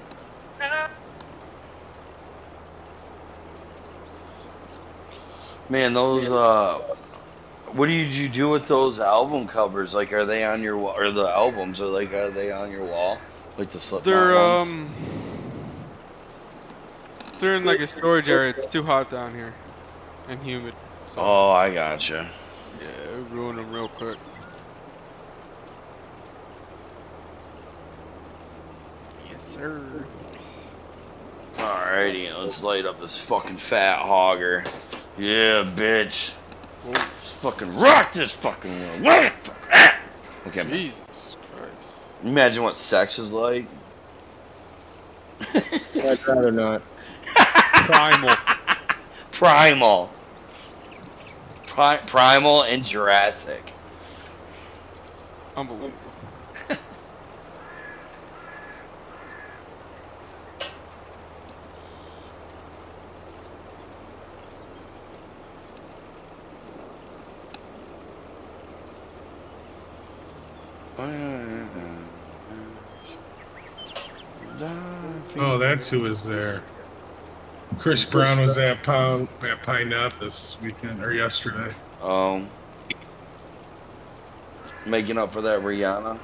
Man, those, what did you do with those album covers? Like, are they on your wall? Or the albums, are they on your wall? Like the Slipknot ones? They're in like a storage area. It's too hot down here and humid. So. Oh, I gotcha. Yeah, ruin them real quick. Yes, sir. Alrighty, let's light up this fucking fat hogger. Yeah, bitch. Let's fucking rock this fucking world. Okay, Jesus Christ. Imagine what sex is like. I'd rather not. Primal. Primal. Primal and Jurassic. Unbelievable. Oh, that's who was there. Chris Brown was at Pine Knot this weekend or yesterday. Making up for that Rihanna.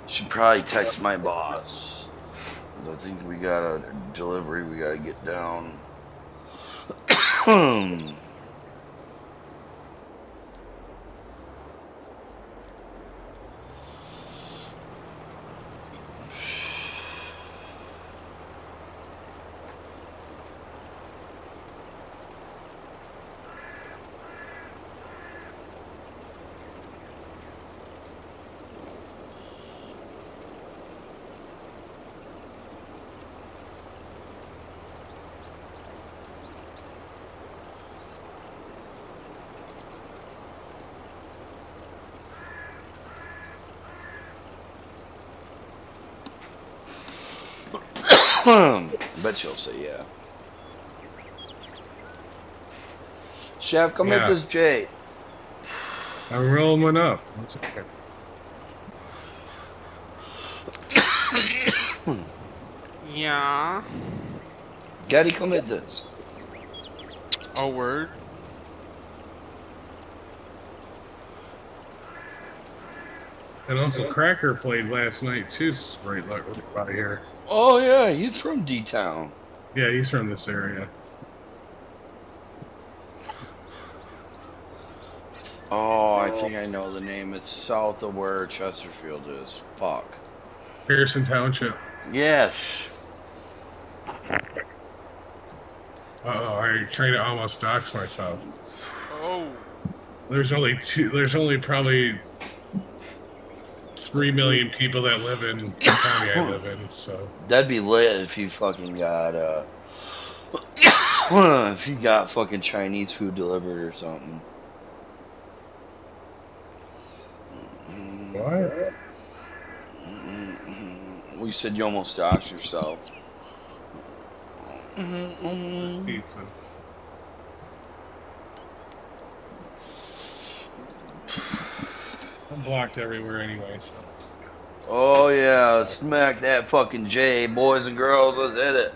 Should probably text my boss, because I think we got a delivery we gotta get down. Bet you'll say yeah. Chef, come hit this J. I'm rolling one up. That's okay. Yeah. Gaddy, come hit this. Oh, word. And Uncle Cracker played last night too, right by here. Oh yeah, he's from D-Town. Yeah, he's from this area. Oh, I think I know the name. It's south of where Chesterfield is. Fuck. Pearson Township. Yes. Uh-oh, I kind of almost doxed myself. Oh. There's only probably 3 million people that live in the county I live in, so. That'd be lit if you fucking got, if you got fucking Chinese food delivered or something. What? Well, you said you almost doxed yourself. Pizza. I'm blocked everywhere anyway, so. Oh yeah, smack that fucking J, boys and girls, let's hit it.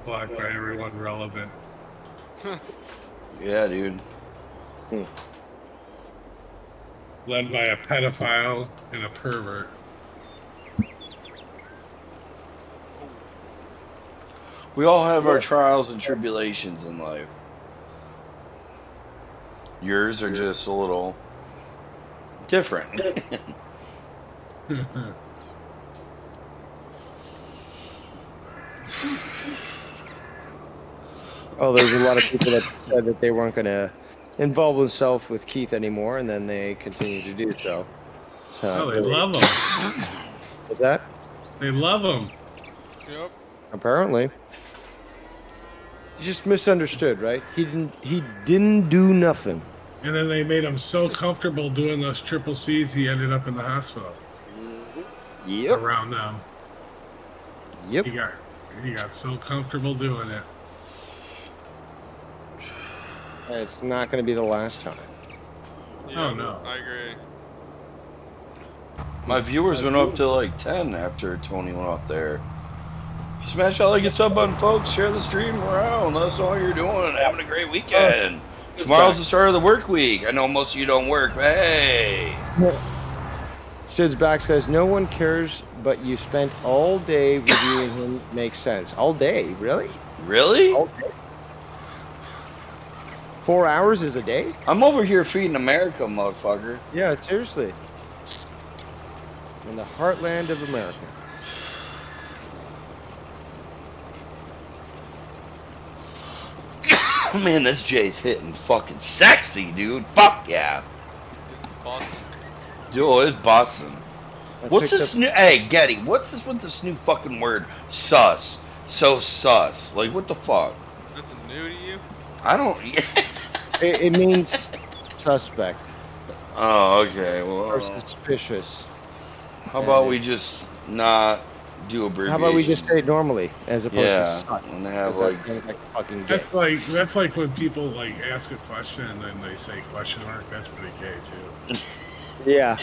Blocked by everyone relevant. Yeah, dude. Led by a pedophile and a pervert. We all have our trials and tribulations in life. Yours are just a little different. Oh, there's a lot of people that said that they weren't going to involve themselves with Keith anymore, and then they continue to do so. Oh, they love him. What's that? They love him. Yep. Apparently. You just misunderstood, right? He didn't do nothing. And then they made him so comfortable doing those triple C's, he ended up in the hospital. Yep. Around them. Yep. He got so comfortable doing it. And it's not going to be the last time. Yeah, Oh, no. I agree. My viewers went up to like 10 after Tony went up there. Smash that like a sub button, folks. Share the stream around. Let us know how you're doing. Having a great weekend. Tomorrow's the start of the work week. I know most of you don't work, but hey. Sid's back says, no one cares, but you spent all day reviewing him. Makes sense. All day? Really? Really? All day? 4 hours is a day? I'm over here feeding America, motherfucker. Yeah, seriously. In the heartland of America. Man, this Jay's hitting fucking sexy, dude. Fuck yeah. It's Boston. Dude, it's Boston. What's this new? Hey, Getty, what's this with this new fucking word? Sus. So sus. Like, what the fuck? That's new to you? I don't. It means suspect. Oh, okay. Well, or suspicious. How about we just not do abbreviation? How about we just say it normally as opposed to suck? And have like fucking gay. That's like when people like ask a question and then they say question mark. That's pretty gay too. Yeah.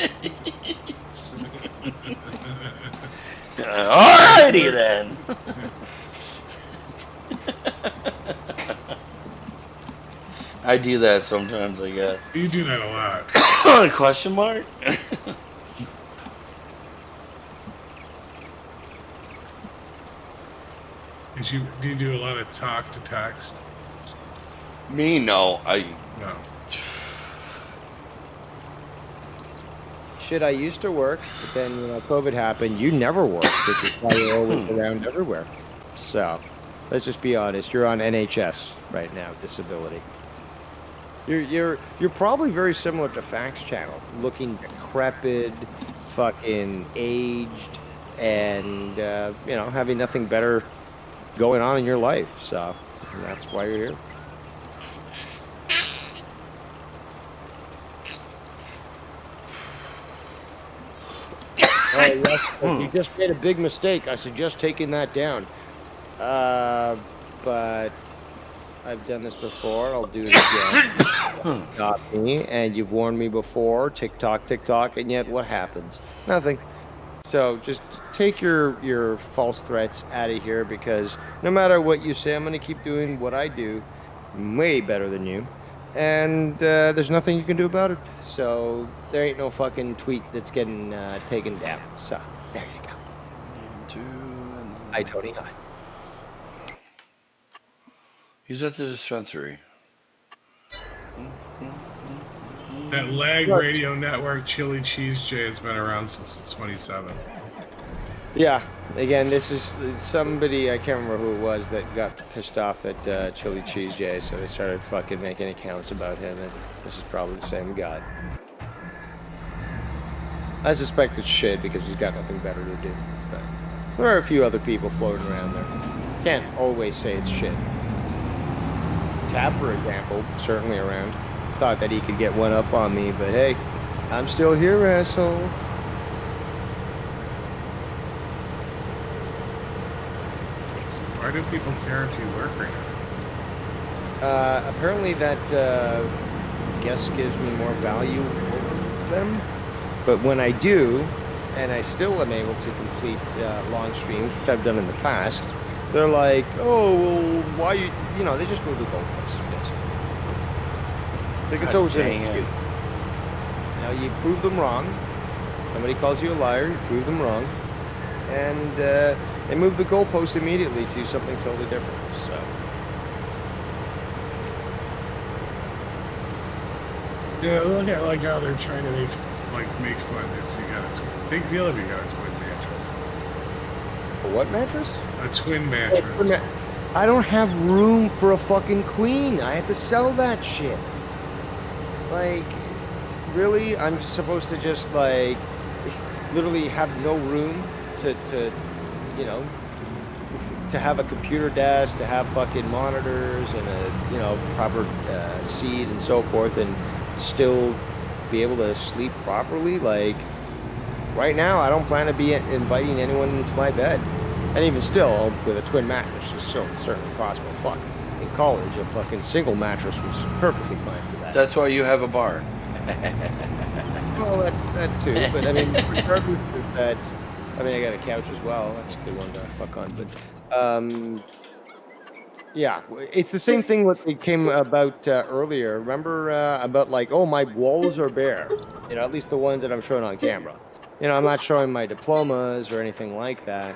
Alrighty then. I do that sometimes, I guess. You do that a lot. Question mark? Do you do a lot of talk to text? Me, no. No. Shit, I used to work, but then COVID happened. You never worked, which is why you're always around everywhere. So, let's just be honest. You're on NHS right now, disability. You're probably very similar to Fax Channel, looking decrepit, fucking aged, and having nothing better going on in your life. So, that's why you're here. Oh, yes, you just made a big mistake. I suggest taking that down. But I've done this before. I'll do it again. Not me. And you've warned me before. TikTok. And yet what happens? Nothing. So just take your false threats out of here, because no matter what you say, I'm going to keep doing what I do way better than you. And there's nothing you can do about it. So there ain't no fucking tweet that's getting taken down. So there you go. Hi, Tony. Hi. He's at the dispensary. That lag radio network Chili Cheese J has been around since 27. Yeah. Again, this is somebody, I can't remember who it was, that got pissed off at Chili Cheese J, so they started fucking making accounts about him, and this is probably the same guy. I suspect it's shit because he's got nothing better to do. But there are a few other people floating around there. Can't always say it's shit. Tab, for example, certainly around. Thought that he could get one up on me, but hey, I'm still here, asshole. Why do people care if you work right now? Apparently that guess gives me more value over them. But when I do, and I still am able to complete long streams, which I've done in the past, they're like, oh, well, why you know, they just move the goalposts, basically. It's like it's always an excuse. Now, you prove them wrong. Somebody calls you a liar, you prove them wrong. And they move the goalposts immediately to something totally different, so. Yeah, look at like how they're trying to make fun if you got a big deal if you got a twin mattress. A what mattress? A twin mattress. I don't have room for a fucking queen. I have to sell that shit. Like, really? I'm supposed to just, like, literally have no room to you know, to have a computer desk, to have fucking monitors and a, you know, proper seat and so forth, and still be able to sleep properly? Like, right now, I don't plan to be inviting anyone into my bed. And even still, with a twin mattress, is so certainly possible. Fuck. In college, a fucking single mattress was perfectly fine for that. That's why you have a barn. Well, that too. But I mean, regardless of that, I mean, I got a couch as well. That's a good one to fuck on. But yeah, it's the same thing what it came about earlier. Remember about like, oh, my walls are bare. You know, at least the ones that I'm showing on camera. You know, I'm not showing my diplomas or anything like that.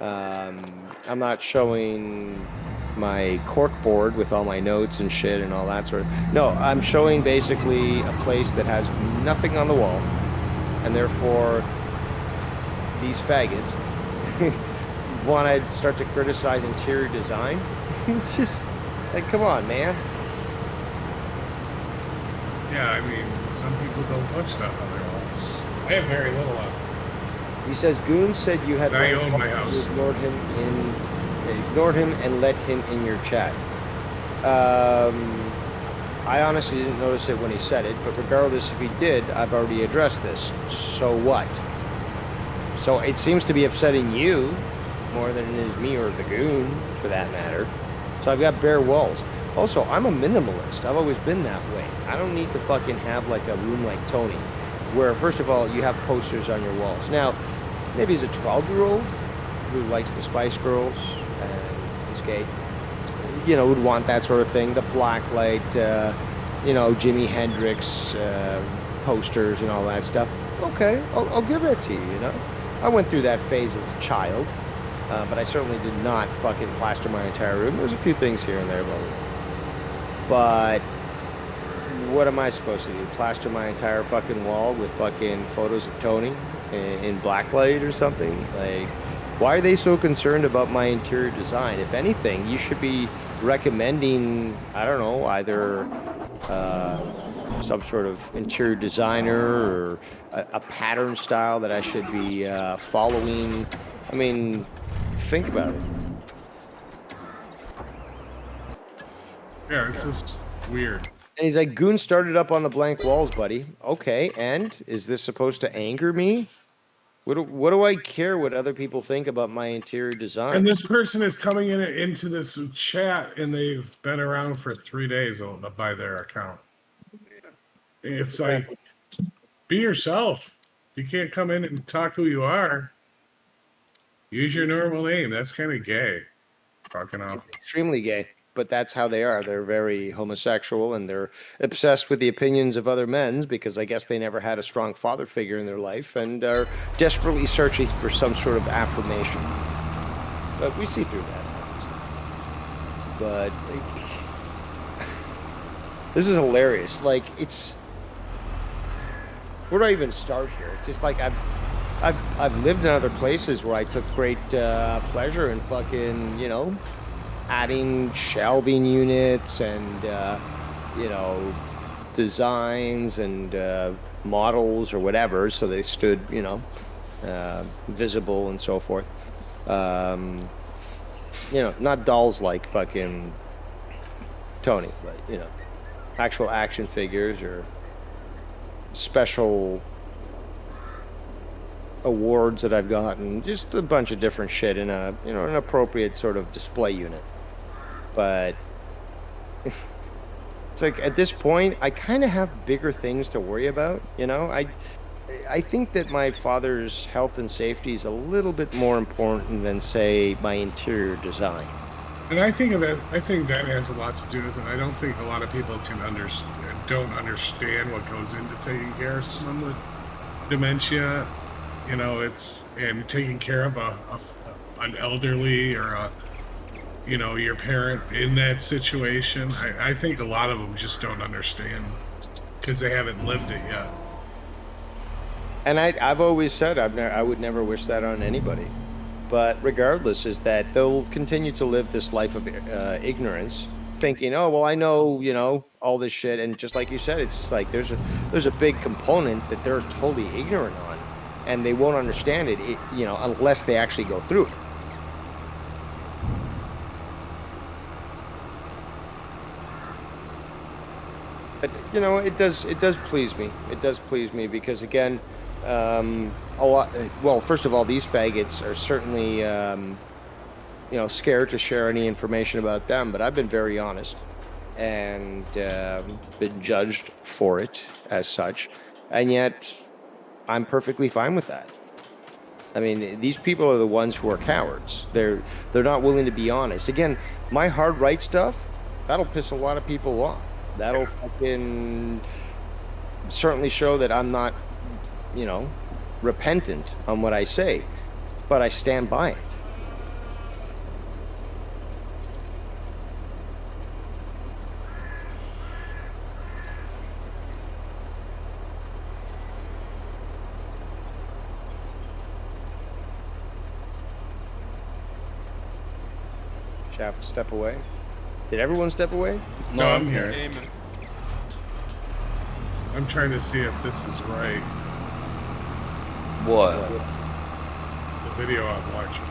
I'm not showing my cork board with all my notes and shit and all that sort of. No, I'm showing basically a place that has nothing on the wall, and therefore these faggots want to start to criticize interior design. It's just like, come on, man. Yeah, I mean, some people don't put stuff on their walls. I have very little on. He says, Goon said you had I own my house. Ignored him and let him in your chat. I honestly didn't notice it when he said it, but regardless if he did, I've already addressed this. So what? So it seems to be upsetting you more than it is me or the Goon, for that matter. So I've got bare walls. Also, I'm a minimalist. I've always been that way. I don't need to fucking have like a room like Tony, where first of all, you have posters on your walls. Now, maybe he's a 12-year-old who likes the Spice Girls and is gay, you know, would want that sort of thing. The blacklight, you know, Jimi Hendrix posters and all that stuff. Okay, I'll give that to you, you know. I went through that phase as a child, but I certainly did not fucking plaster my entire room. There's a few things here and there, blah, blah, blah. But what am I supposed to do? Plaster my entire fucking wall with fucking photos of Tony in blacklight or something? Like, why are they so concerned about my interior design? If anything, you should be recommending, I don't know, either some sort of interior designer or a pattern style that I should be following. I mean, think about it. Yeah, it's just weird. And he's like, Goon started up on the blank walls, buddy. Okay, and is this supposed to anger me? What do I care what other people think about my interior design? And this person is coming into this chat, and they've been around for 3 days by their account. It's like, be yourself. If you can't come in and talk who you are, use your normal name. That's kind of gay. Fucking up. Extremely gay. But that's how they are. They're very homosexual, and they're obsessed with the opinions of other men because I guess they never had a strong father figure in their life and are desperately searching for some sort of affirmation. But we see through that, obviously. But this is hilarious. Like, it's... Where do I even start here? It's just like I've lived in other places where I took great pleasure in fucking, you know, adding shelving units and, you know, designs and models or whatever, so they stood, you know, visible and so forth. You know, not dolls like fucking Tony, but, you know, actual action figures or special awards that I've gotten, just a bunch of different shit in a, you know, an appropriate sort of display unit. But it's like at this point, I kind of have bigger things to worry about. You know, I think that my father's health and safety is a little bit more important than, say, my interior design. And I think that has a lot to do with it. I don't think a lot of people don't understand what goes into taking care of someone with dementia. You know, and taking care of an elderly or you know, your parent in that situation. I think a lot of them just don't understand because they haven't lived it yet. And I've always said I would never wish that on anybody. But regardless, is that they'll continue to live this life of ignorance thinking, oh well, I know, you know, all this shit, and just like you said, it's just like there's a big component that they're totally ignorant on, and they won't understand it, you know, unless they actually go through it. But you know, it does please me. It does please me because again, a lot. Well, first of all, these faggots are certainly, you know, scared to share any information about them. But I've been very honest and been judged for it as such, and yet I'm perfectly fine with that. I mean, these people are the ones who are cowards. They're not willing to be honest. Again, my hard right stuff, that'll piss a lot of people off. That'll fucking certainly show that I'm not, you know, repentant on what I say, but I stand by it. Shaft, step away. Did everyone step away? No, I'm here. I'm trying to see if this is right. What? The video I'm watching.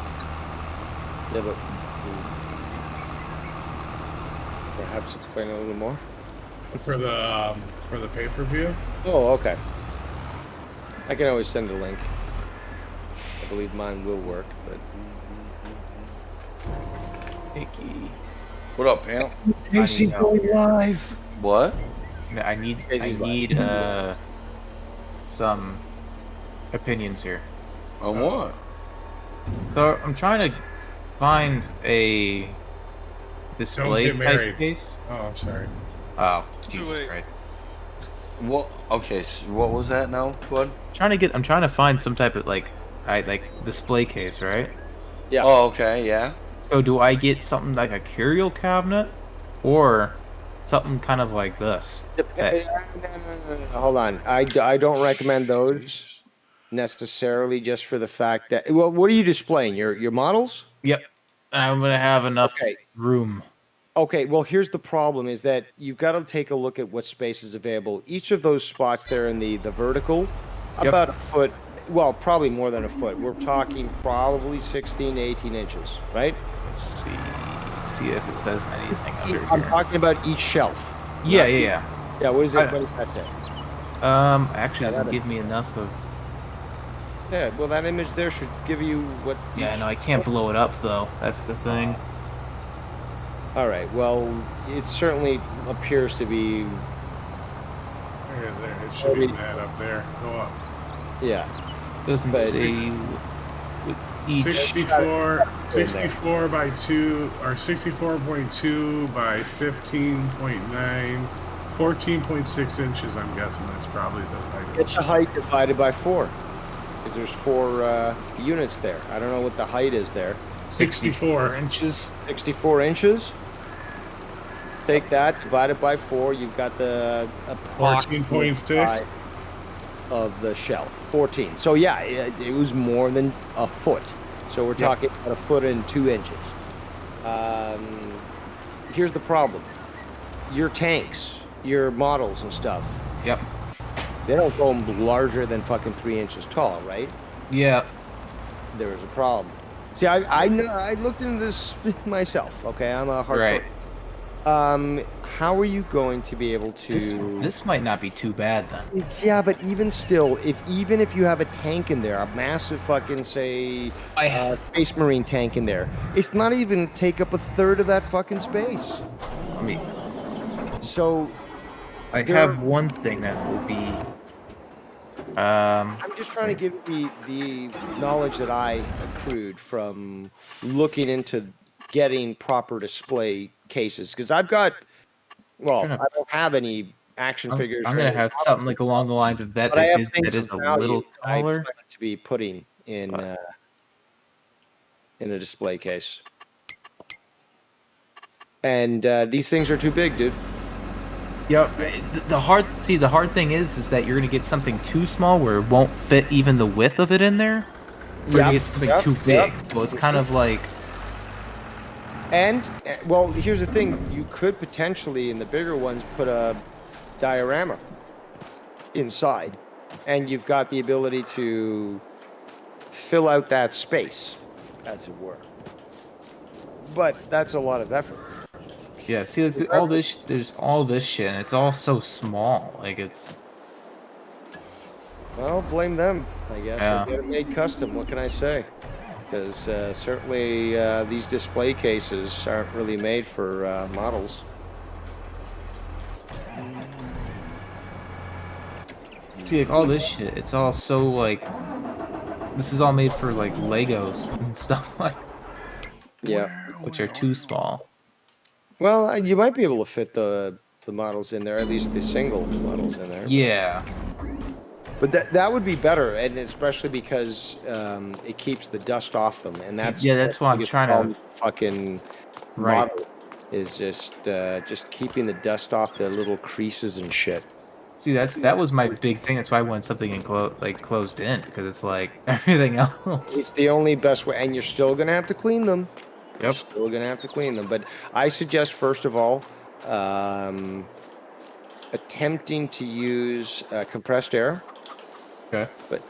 Yeah, but perhaps explain a little more. For the pay-per-view? Oh, okay. I can always send a link. I believe mine will work, but. What up, pal? Casey going live. What? I need some opinions here. On what? So I'm trying to find a display Don't get type married. case. Oh, I'm sorry. Oh, Jesus Christ. What? Okay, so what was that now, Bud? I'm trying to find some type of like display case, right? Yeah. Oh, okay, yeah. So do I get something like a curio cabinet, or something kind of like this? No. Hold on. I don't recommend those necessarily, just for the fact that. Well, what are you displaying? Your models? Yep. I'm gonna have enough room. Okay, well, here's the problem is that you've got to take a look at what space is available. Each of those spots there in the vertical, about a foot, well, probably more than a foot. We're talking probably 16 to 18 inches, right? Let's see if it says anything under here. I'm talking about each shelf. Yeah. Yeah, what is it? What does that say? Actually, it doesn't give me enough of... Yeah, well, that image there should give you what... Yeah, no, I can't blow it up, though. That's the thing. All right, well, it certainly appears to be... There. It should be that up there. Go up. Yeah. Doesn't say... Each 64 by 2, or 64.2 by 15.9, 14.6 inches. I'm guessing that's probably the height. It's the height divided by 4, because there's 4 units there. I don't know what the height is there. 64 inches. 64 inches. Take that, divide it by 4. You've got the 14.6 of the shelf. 14. So yeah, it was more than a foot. So we're talking about a foot and 2 inches. Here's the problem. Your tanks, your models and stuff. Yep. They don't go larger than fucking 3 inches tall, right? Yeah. There's a problem. See, I looked into this myself. Okay, I'm a hardcore. Right. How are you going to be able to? This might not be too bad then. But even still, even if you have a tank in there, a massive fucking say Space Marine tank in there, it's not even take up a third of that fucking space. I mean, so I have one thing that will be. I'm just trying to give the knowledge that I accrued from looking into getting proper display cases, because I've got, well, I don't have any action figures. I'm gonna have something like along the lines of that. That is a little taller. I plan to be putting in a display case, and these things are too big, dude. Yeah, the hard thing is that you're gonna get something too small where it won't fit even the width of it in there. Or you get something too big, so it's kind of like. And well, here's the thing: you could potentially, in the bigger ones, put a diorama inside, and you've got the ability to fill out that space, as it were. But that's a lot of effort. Yeah, see, like, all this, there's all this shit, and it's all so small. Like, it's... Well, blame them, I guess. Yeah. They get it made custom. What can I say? Because certainly these display cases aren't really made for models. See, like, all this shit, it's all so, like... This is all made for, like, Legos and stuff like... Yeah. Which are too small. Well, you might be able to fit the models in there, at least the single models in there. Yeah. But that would be better, and especially because it keeps the dust off them, and that's why I'm trying to fucking model is just keeping the dust off the little creases and shit. See, that was my big thing. That's why I wanted something closed in, because it's like everything else. It's the only best way, and you're still gonna have to clean them. Yep. You're still gonna have to clean them, but I suggest first of all attempting to use compressed air. Okay. But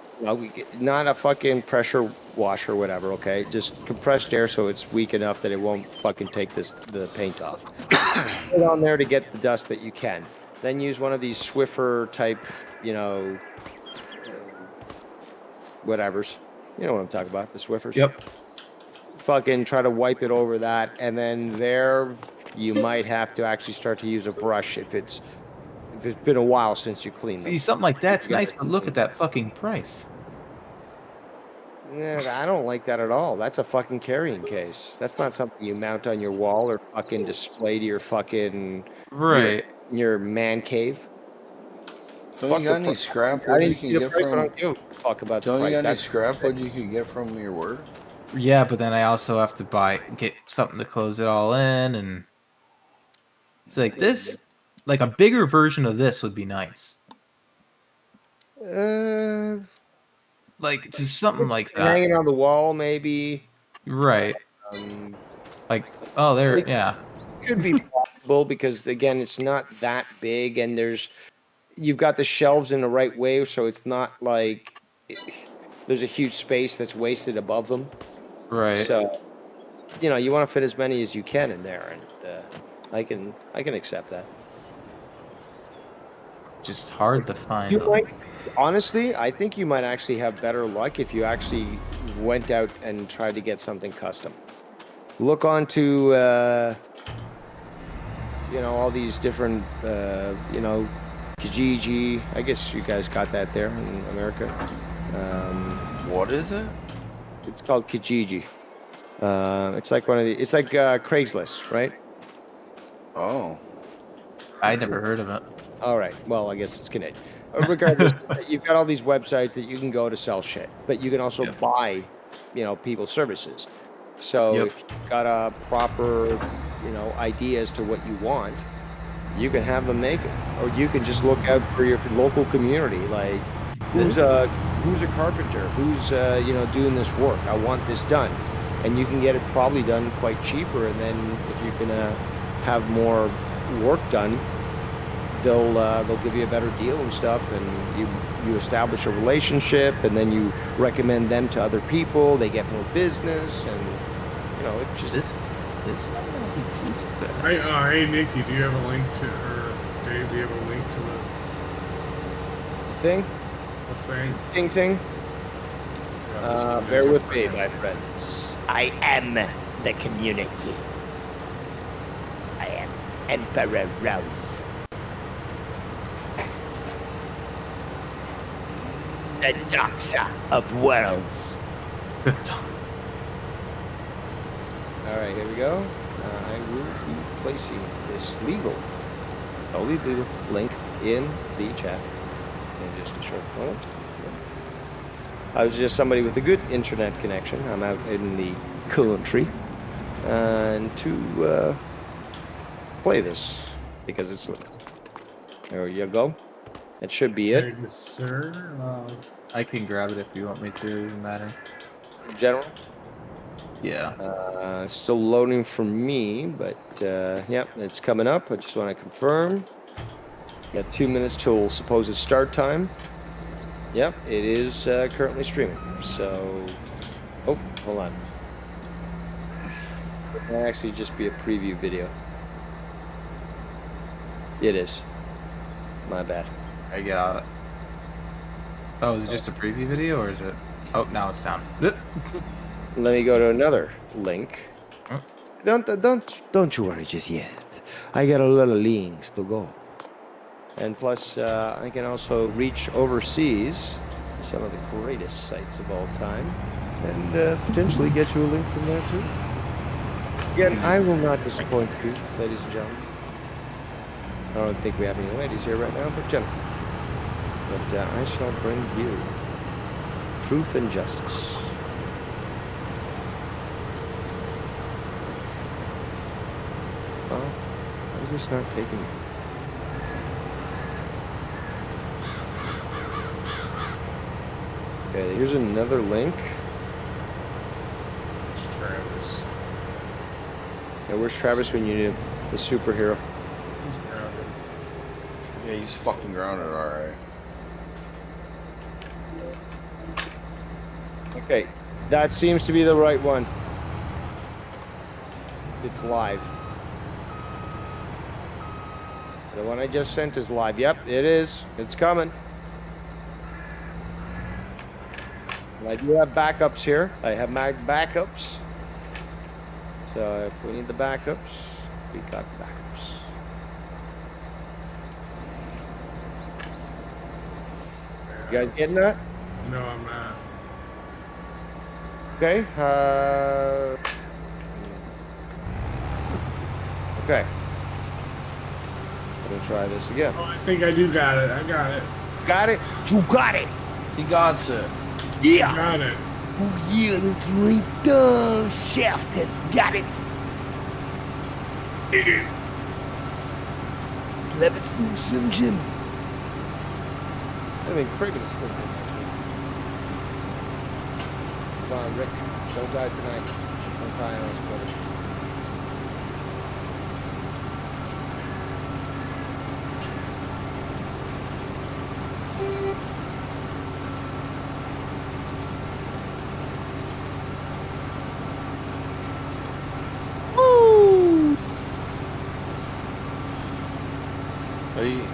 not a fucking pressure wash or whatever, okay? Just compressed air so it's weak enough that it won't fucking take the paint off. Put it on there to get the dust that you can. Then use one of these Swiffer type, whatevers. You know what I'm talking about, the Swiffers. Yep. Fucking try to wipe it over that, and then there you might have to actually start to use a brush if it's been a while since you cleaned them. See, something like that's nice, but look at that fucking price. Yeah, I don't like that at all. That's a fucking carrying case. That's not something you mount on your wall or fucking display to your fucking your man cave. Don't you got any scrap wood you can get from? I don't give a fuck about the price. Don't you got any scrap wood you can get from your work? Yeah, but then I also have to get something to close it all in, and it's like this. Like a bigger version of this would be nice. Like just something like that. Hanging on the wall, maybe. Right. Like, oh, there, yeah. Could be possible because again, it's not that big, and you've got the shelves in the right way, so it's not like there's a huge space that's wasted above them. Right. So, you want to fit as many as you can in there, and I can accept that. Just hard to find. Honestly, I think you might actually have better luck if you actually went out and tried to get something custom. Look onto, all these different, Kijiji. I guess you guys got that there in America. What is it? It's called Kijiji. It's like it's like Craigslist, right? Oh. I never heard of it. All right. Well, I guess it's Canadian. Regardless, you've got all these websites that you can go to sell shit, but you can also buy, people's services. So if you've got a proper, idea as to what you want, you can have them make it, or you can just look out for your local community. Like, who's a carpenter? Who's doing this work? I want this done, and you can get it probably done quite cheaper. And then if you're gonna have more work done, they'll give you a better deal and stuff, and you establish a relationship, and then you recommend them to other people. They get more business, and it's just Hey Nikki, do you have a link to, or Dave, do you have a link to the thing? The thing? Ting ting. Bear with me, my friends. I am the community. I am Emperor Rose. The Doxa of Worlds. Alright, here we go. I will be placing this totally legal link in the chat in just a short moment. I was just somebody with a good internet connection. I'm out in the country. And to play this because it's legal. There you go. That should be it. Yes, sir. I can grab it if you want me to, doesn't matter. General? Yeah. Still loading for me, but yep, it's coming up. I just want to confirm. Got 2 minutes till supposed start time. Yep, it is currently streaming. So, oh, hold on. It might actually just be a preview video. It is. My bad. I got it. Oh, is it just a preview video, or is it? Oh, now it's down. Let me go to another link. Don't you worry just yet. I got a lot of links to go. And plus, I can also reach overseas, some of the greatest sites of all time, and potentially get you a link from there too. Again, I will not disappoint you, ladies and gentlemen. I don't think we have any ladies here right now, but gentlemen. But I shall bring you truth and justice. Well, why is this not taking me? Okay, here's another link. It's Travis. Yeah, where's Travis when you need him? The superhero. He's grounded. Yeah, he's fucking grounded, alright. Okay, that seems to be the right one. It's live. The one I just sent is live. Yep, it is. It's coming. And I do have backups here. I have my backups. So if we need the backups, we got the backups. You guys getting that? No, I'm not. Okay. Okay. I'm gonna try this again. Oh, I think I do got it. I got it. Got it? You got it. He got it. Yeah. I got it. Oh yeah, let's link the Shaft has got it. Levitt's new Slim Jim. I mean, Craven is Slim Jim, actually. Come on, Rick. Don't die tonight. Don't die on us, brother.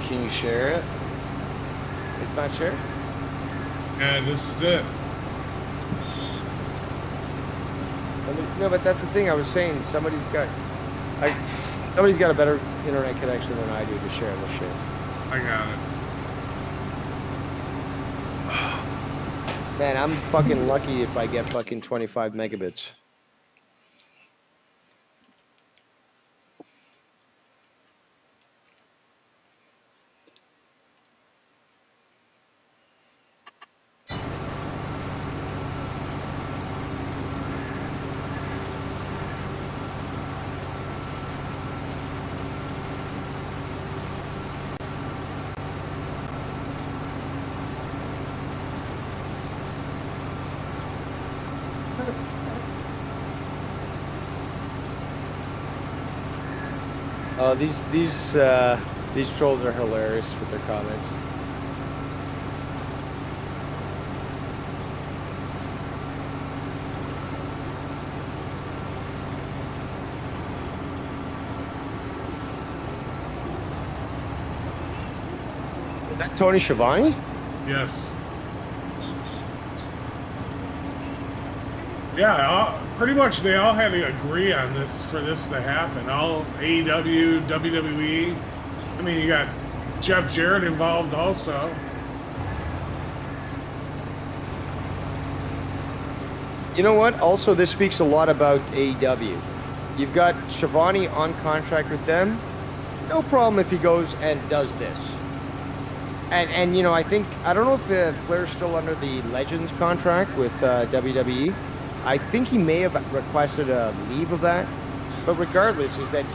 Can you share it? It's not shared? Yeah, this is it. No, but that's the thing I was saying. Somebody's got a better internet connection than I do to share this shit. I got it. Man, I'm fucking lucky if I get fucking 25 megabits. Oh, these trolls are hilarious with their comments. Is that Tony Schiavone? Yes. Yeah, pretty much they all had to agree on this for this to happen. All AEW, WWE. I mean, you got Jeff Jarrett involved also. You know what? Also, this speaks a lot about AEW. You've got Schiavone on contract with them. No problem if he goes and does this. And you know, I don't know if Flair's still under the Legends contract with WWE. I think he may have requested a leave of that, but regardless, is that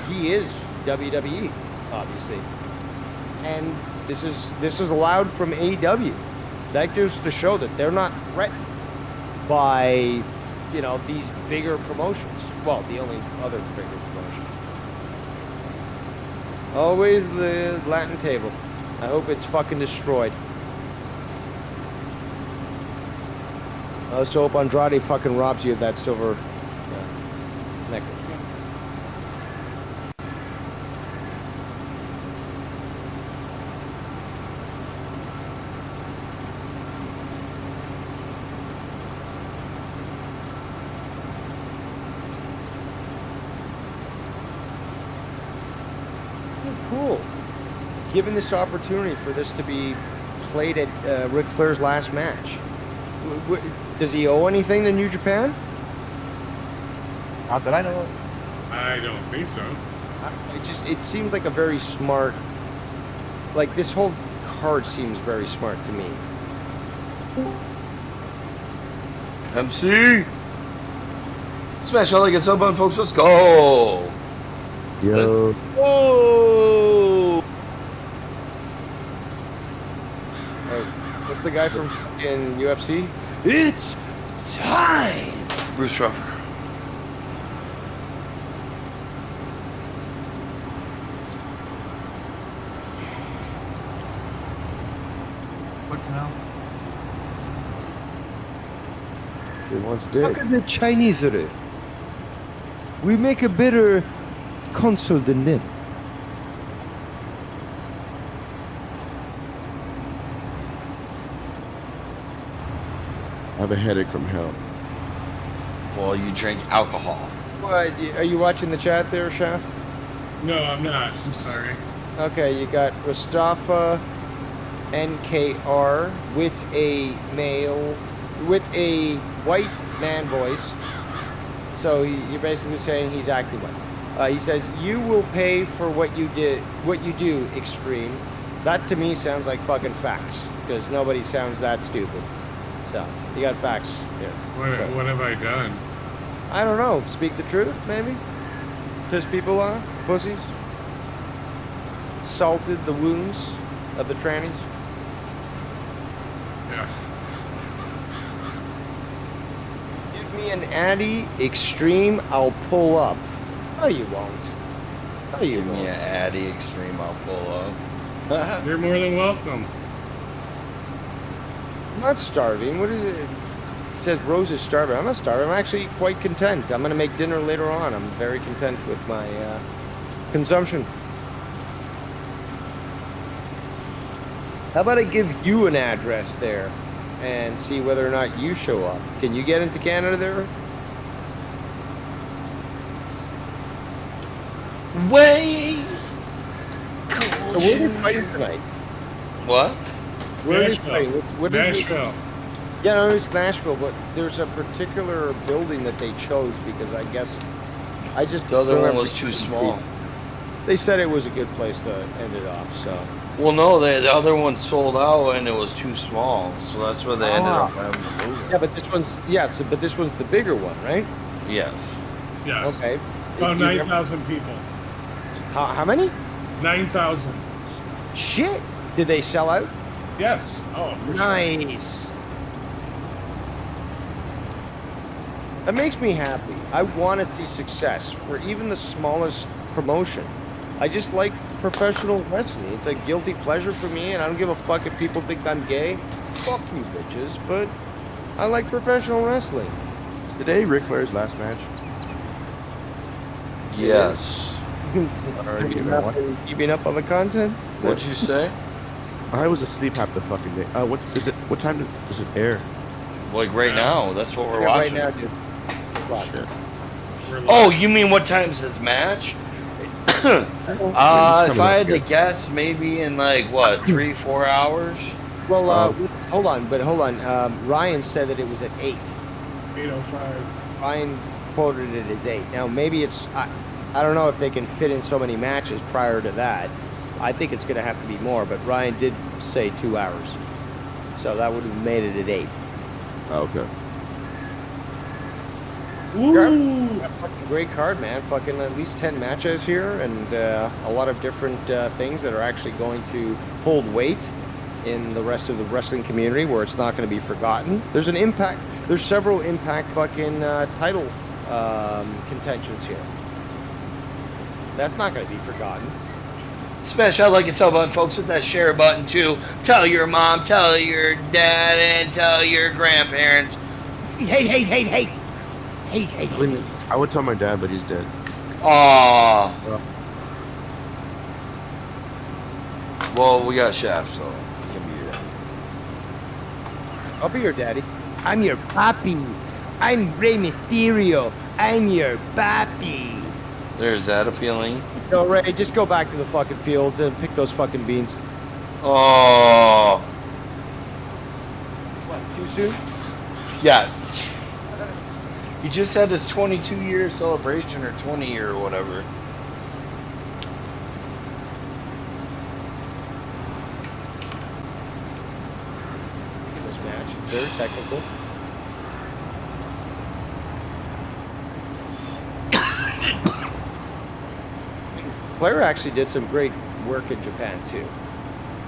he is WWE, obviously, and this is allowed from AEW. That goes to show that they're not threatened by you know, these bigger promotions. Well, the only other bigger promotion. Always the Latin table. I hope it's fucking destroyed. I also hope Andrade fucking robs you of that silver necklace. Cool. Given this opportunity for this to be played at Ric Flair's last match, does he owe anything to New Japan? Not that I know of. I don't think so. It seems like a very smart, like this whole card seems very smart to me. MC! Smash all like a cell phone, folks. Let's go! Yo. Whoa! What's the guy from fucking UFC? It's time! Bruce Truffer. What the hell? She wants dick. Look at the Chinese at it. We make a better console than them. I have a headache from hell. Well, you drink alcohol. What? Are you watching the chat there, Chef? No, I'm not. I'm sorry. Okay, you got Mustafa NKR with a male, with a white man voice. So you're basically saying he's acting white. He says, "You will pay for what you do, Extreme." That to me sounds like fucking facts, because nobody sounds that stupid. So you got facts here. What have I done? I don't know. Speak the truth, maybe. Piss people off, pussies. Salted the wounds of the trannies. Yeah. Give me an Addy Extreme, I'll pull up. No, you won't. No, you Give won't. me an Addy Extreme, I'll pull up. You're more than welcome. I'm not starving. What is it? It says Rose is starving. I'm not starving. I'm actually quite content. I'm going to make dinner later on. I'm very content with my consumption. How about I give you an address there and see whether or not you show up? Can you get into Canada there? Way. So where are they fighting tonight? What? Where are they Nashville. fighting? What is Nashville. Yeah, no, it's Nashville, but there's a particular building that they chose because I guess I just The other one remember- was too small. They said it was a good place to end it off, so. Well, no, the other one sold out and it was too small, so that's where they ended Ah. up having to move it. Yeah, but this one's but this one's the bigger one, right? Yes. Yes. Okay. About Do you 9,000 people. How many? 9,000. Shit! Did they sell out? Yes. Oh, for Nice. That makes me happy. I want to see success for even the smallest promotion. I just like professional wrestling. It's a guilty pleasure for me, and I don't give a fuck if people think I'm gay. Fuck you, bitches. But I like professional wrestling. Today, Ric Flair's last match. Yes. Keeping up on the content? What'd you say? I was asleep half the fucking day. What is it? What time does it air? Like right now, that's what we're Yeah, watching. right now, dude. It's live. Shit. Oh, you mean what time's his match? If I had to guess, maybe in like what, 3-4 hours? Well, hold on. Ryan said that it was at 8. 8:05. Ryan quoted it as 8. Now maybe it's I don't know if they can fit in so many matches prior to that. I think it's going to have to be more, but Ryan did say 2 hours, so that would have made it at 8. Okay. Woo! Fucking great card, man. Fucking at least 10 matches here, and a lot of different things that are actually going to hold weight in the rest of the wrestling community, where it's not going to be forgotten. There's an impact. there's several Impact fucking title contentions here. That's not going to be forgotten. Smash that like and sub button, folks, with that share button too. Tell your mom, tell your dad, and tell your grandparents. Hate. I would tell my dad, but he's dead. Aww. Well, we got Chef, so he can be your dad. I'll be your daddy. I'm your papi. I'm Rey Mysterio. I'm your papi. There's that appealing. No, Ray, just go back to the fucking fields and pick those fucking beans. Oh. What, too soon? Yes. He just had his 22-year celebration or 20 or whatever. This match, very technical. Flair actually did some great work in Japan too.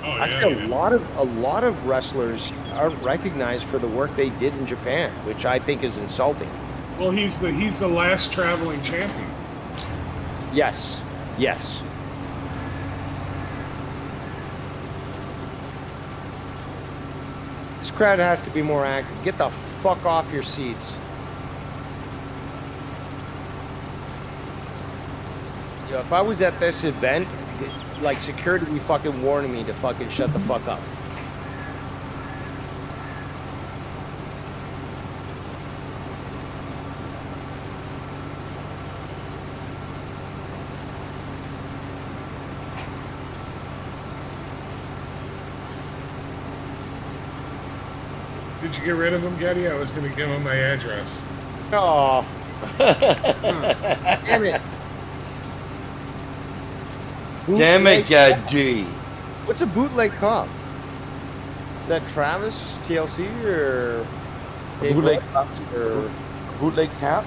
Oh, Actually, a lot of wrestlers aren't recognized for the work they did in Japan, which I think is insulting. Well, he's the last traveling champion. Yes. Yes. This crowd has to be more active. Get the fuck off your seats. Yo, if I was at this event, like security would be fucking warning me to fucking shut the fuck up. Did you get rid of him, Getty? I was going to give him my address. Oh. Damn it. Damn it, Getty. What's a bootleg cop? Is that Travis, TLC, or Dave bootleg Rhodes, or bootleg cop?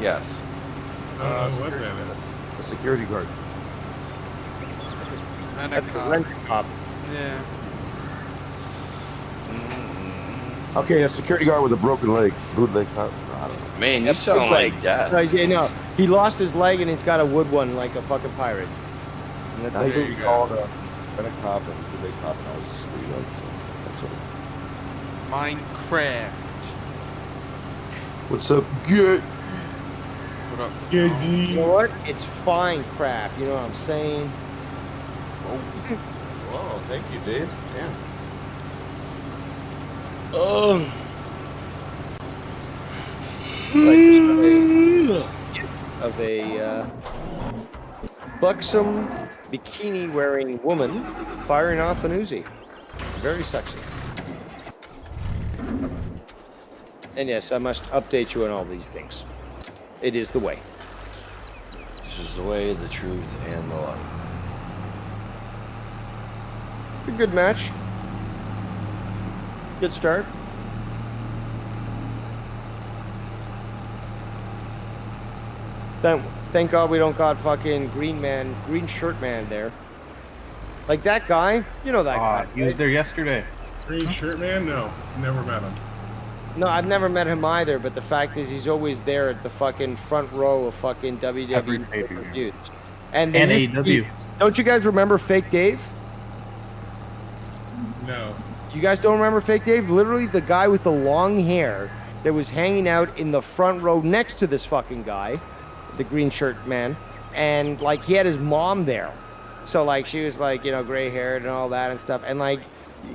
Yes. I don't know what that is. A security guard. Rent a That's a cop. rent cop. Yeah. Okay, a security guard with a broken leg. Bootleg cop. I don't know. Man, you sound like that. No, he lost his leg and he's got a wood one like a fucking pirate. And that's That's like what we called a cop and bootleg cop. And I was screwed up. So that's all. Minecraft. What's up, get? What up? You know what? It's fine craft. You know what I'm saying? Oh, whoa! Thank you, Dave. Damn. Oh. Of a buxom bikini-wearing woman firing off an Uzi. Very sexy. And yes, I must update you on all these things. It is the way. This is the way, the truth, and the light. A good match. Good start. Thank God we don't got fucking green shirt man there. Like that guy, you know that guy. He was there yesterday. Green shirt man? No, never met him. No, I've never met him either, but the fact is he's always there at the fucking front row of fucking WWE pay-per-views. And AEW. Don't you guys remember Fake Dave? No. You guys don't remember Fake Dave? Literally the guy with the long hair that was hanging out in the front row next to this fucking guy, the green shirt man, and like he had his mom there. So like she was like, you know, gray haired and all that and stuff. And like,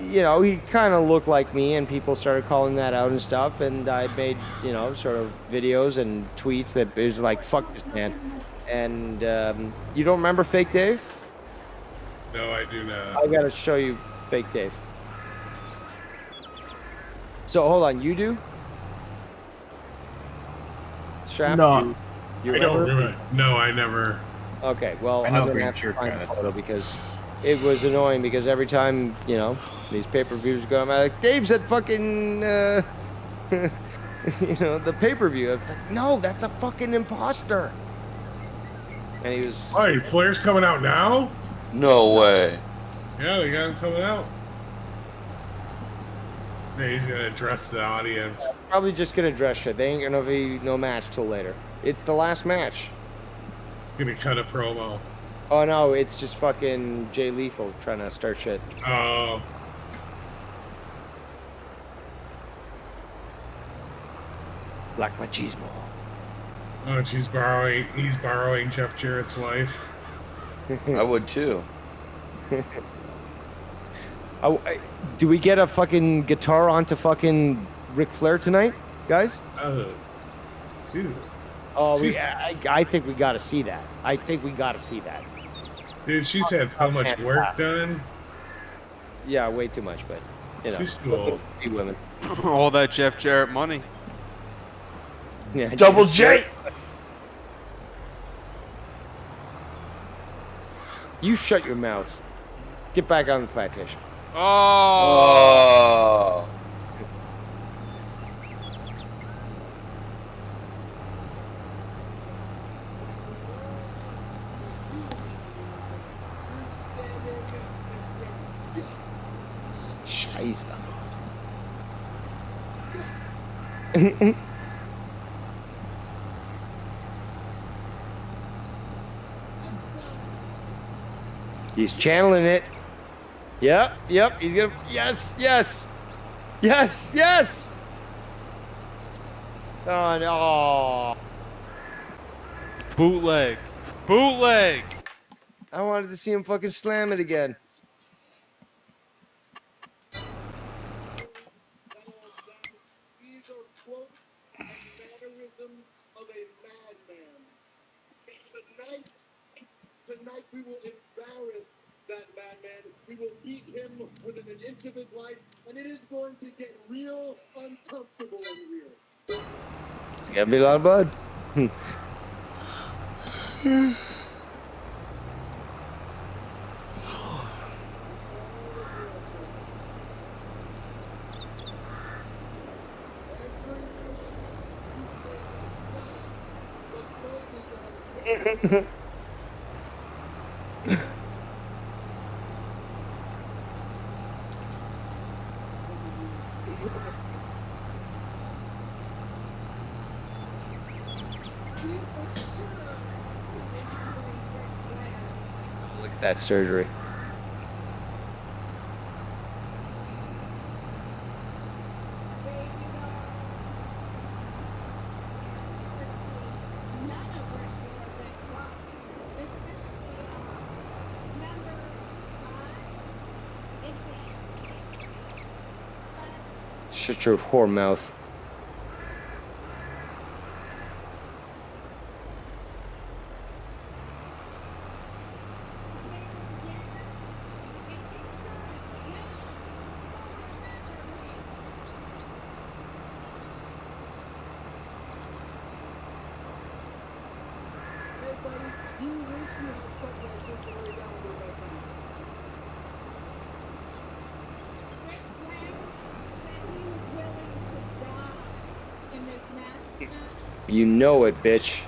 you know, he kind of looked like me and people started calling that out and stuff. And I made, you know, sort of videos and tweets that it was like, fuck this man. And you don't remember Fake Dave? No, I do not. I gotta show you Fake Dave. So hold on, you do? Shaft, No. You I don't remember? remember. No, I never. Okay, well, I I'm know gonna green have to shirt find guy, the that's photo because it was annoying because every time, you know, these pay-per-views go, I'm like, Dave's at fucking, you know, the pay-per-view. I was like, no, that's a fucking imposter. And he was... Why, Flair's coming out now? No way. Yeah, they got him coming out. Yeah, he's gonna address the audience. Probably just gonna dress shit. They ain't gonna be no match till later. It's the last match. Gonna cut a promo. Oh no, it's just fucking Jay Lethal trying to start shit. Oh. Black machismo. Oh, he's borrowing Jeff Jarrett's wife. I would too. Do we get a fucking guitar onto fucking Ric Flair tonight, guys? Oh, Jesus. Oh, I think we got to see that. I think we got to see that. Dude, she's had so much work done. Yeah, way too much, but you know, she's too old. Women. All that Jeff Jarrett money. Yeah, Double J. You shut your mouth. Get back on the plantation. Oh. Scheiße. He's channeling it. Yep. He's gonna. Yes. Oh no. Bootleg. I wanted to see him fucking slam it again. These are quotes and mannerisms of a madman. Tonight we will embarrass that madman. We will beat him within an inch of his life, and it is going to get real uncomfortable in here. It's gonna be a lot of blood. Look at that surgery. Shut your whore mouth. Hey, buddy, you wish you had something like this to lay down with that buddy. You know it, bitch.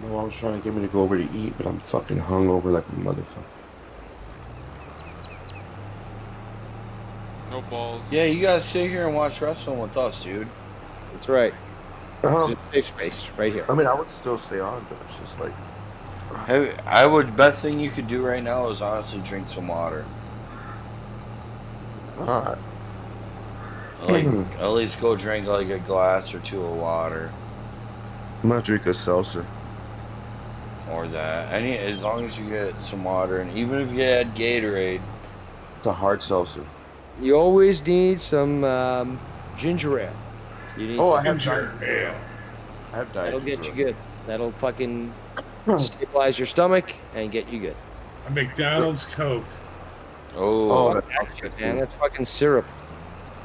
No, I was trying to get me to go over to eat, but I'm fucking hungover like a motherfucker. No balls. Yeah, you guys sit here and watch wrestling with us, dude. That's right. Just safe space right here. I mean, I would still stay on, but it's just like. Hey, best thing you could do right now is honestly drink some water. Like, at least go drink like a glass or two of water. I'm gonna drink a seltzer. Or that. As long as you get some water, and even if you had Gatorade. It's a hard seltzer. You always need some ginger ale. You need I some have ginger ale. I have diet. That'll get you good. That'll fucking stabilize your stomach and get you good. A McDonald's Coke. Oh, that's good, man. That's fucking syrup.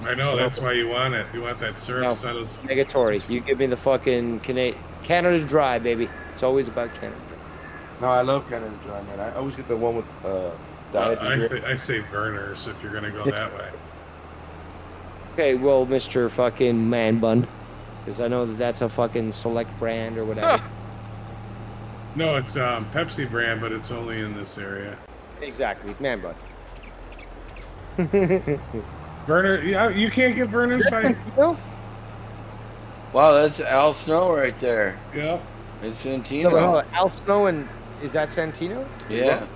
I know, that's why you want it. You want that syrup No, settles. negatory. You give me the fucking Canada Dry, baby. It's always about Canada Dry. No, I love Canada Dry, man. I always get the one with diet. I say Verner's if you're gonna go that way. Okay, well, Mr. fucking Man Bun, because I know that that's a fucking select brand or whatever. No, it's Pepsi brand, but it's only in this area. Exactly, man bun. Burner, yeah, you can't get burners by. Wow, that's Al Snow right there. Yep. It's Santino. No, but hold on. Al Snow and is that Santino? as Yeah. well?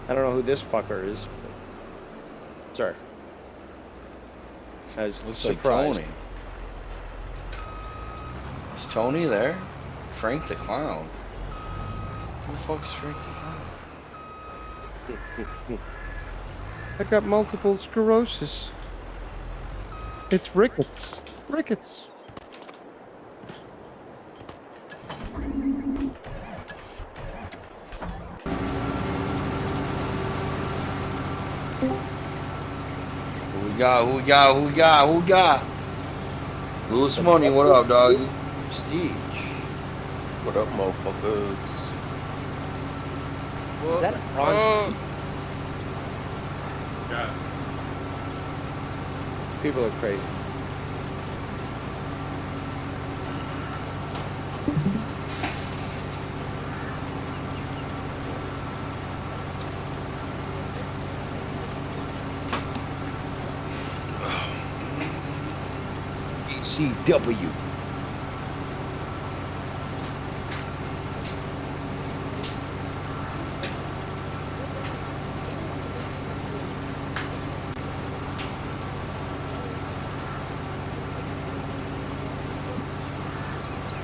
I don't know who this fucker is. But... Sorry. I was Looks surprised. like Tony. Is Tony there? Frank the Clown. Who the fuck is Frank the Clown? I got multiple sclerosis. It's rickets. Rickets. Who we got? Louis Money, what up, doggy? Prestige. What up, motherfuckers? Is that a bronze? Yes. People are crazy. CW.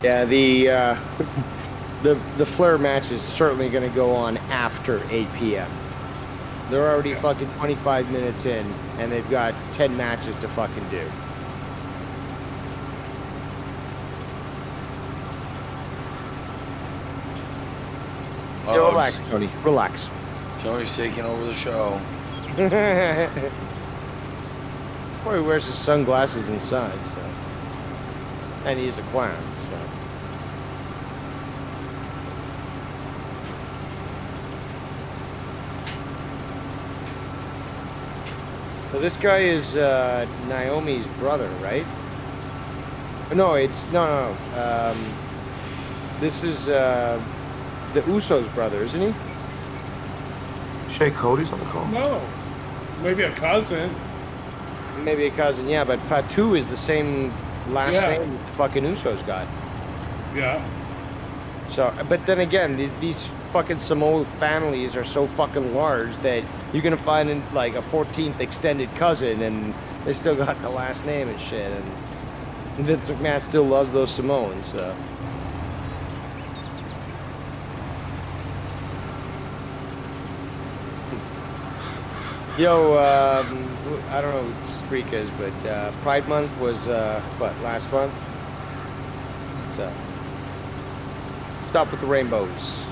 Yeah, the Flare match is certainly going to go on after 8 p.m. They're already fucking 25 minutes in, and they've got 10 matches to fucking do. Yo, relax, Tony. Relax. Tony's taking over the show. Boy, he wears his sunglasses inside, so. And he's a clown, so. So this guy is Naomi's brother, right? No, it's no. This is the Usos brother, isn't he? Shay Cody's on the call. No. Maybe a cousin. Maybe a cousin, yeah, but Fatu is the same last name the fucking Usos got. Yeah. So, but then again, these fucking Samoa families are so fucking large that you're gonna find like a 14th extended cousin, and they still got the last name and shit. And Vince McMahon still loves those Samoans. So. Yo, I don't know what this freak is, but Pride Month was what, last month? So. Stop with the rainbows.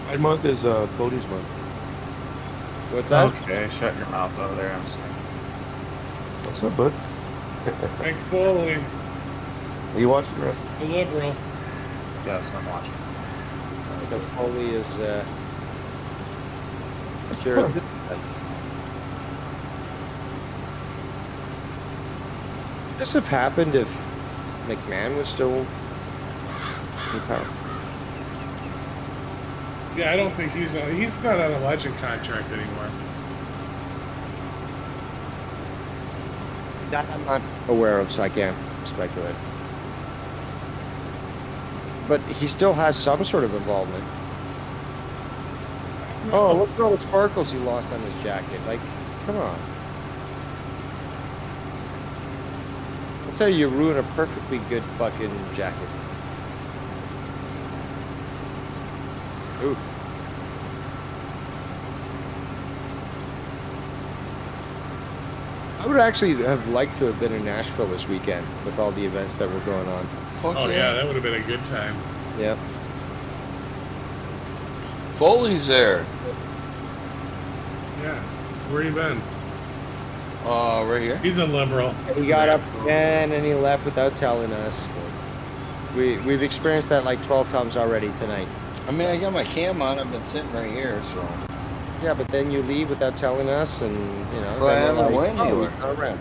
Pride month is Cody's month. What's that? Okay, shut your mouth over there. I'm sorry. What's up, bud? Frank Foley, Are you watching the rest? the liberal. Yes, I'm watching. So Foley is cure of this have happened if McMahon was still in power? Yeah, I don't think he's not on a legend contract anymore. That I'm not aware of, so I can't speculate. But he still has some sort of involvement. Oh, look at all the sparkles he lost on his jacket. Like, come on. That's how you ruin a perfectly good fucking jacket. Oof. I would actually have liked to have been in Nashville this weekend with all the events that were going on. Oh yeah, that would have been a good time. Yep. Foley's there. Yeah. Where you been? Right here. He's a liberal. He got up again and he left without telling us. We've experienced that like 12 times already tonight. I mean, I got my cam on. I've been sitting right here, so. Yeah, but then you leave without telling us, and you know. Well, I then we're haven't went oh, anywhere. he's not around.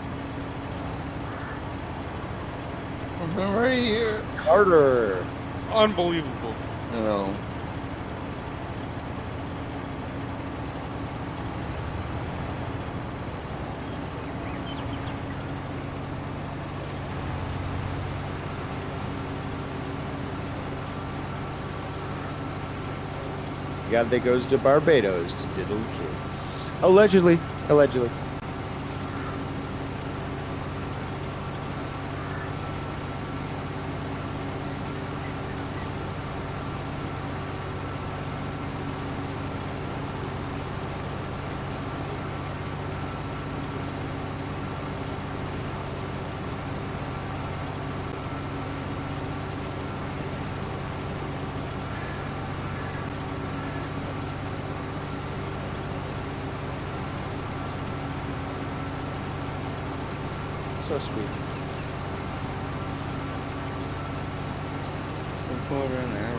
Right here. Carter. Unbelievable. No. God that goes to Barbados to diddle kids. Allegedly. Allegedly. So sweet. A quarter an hour.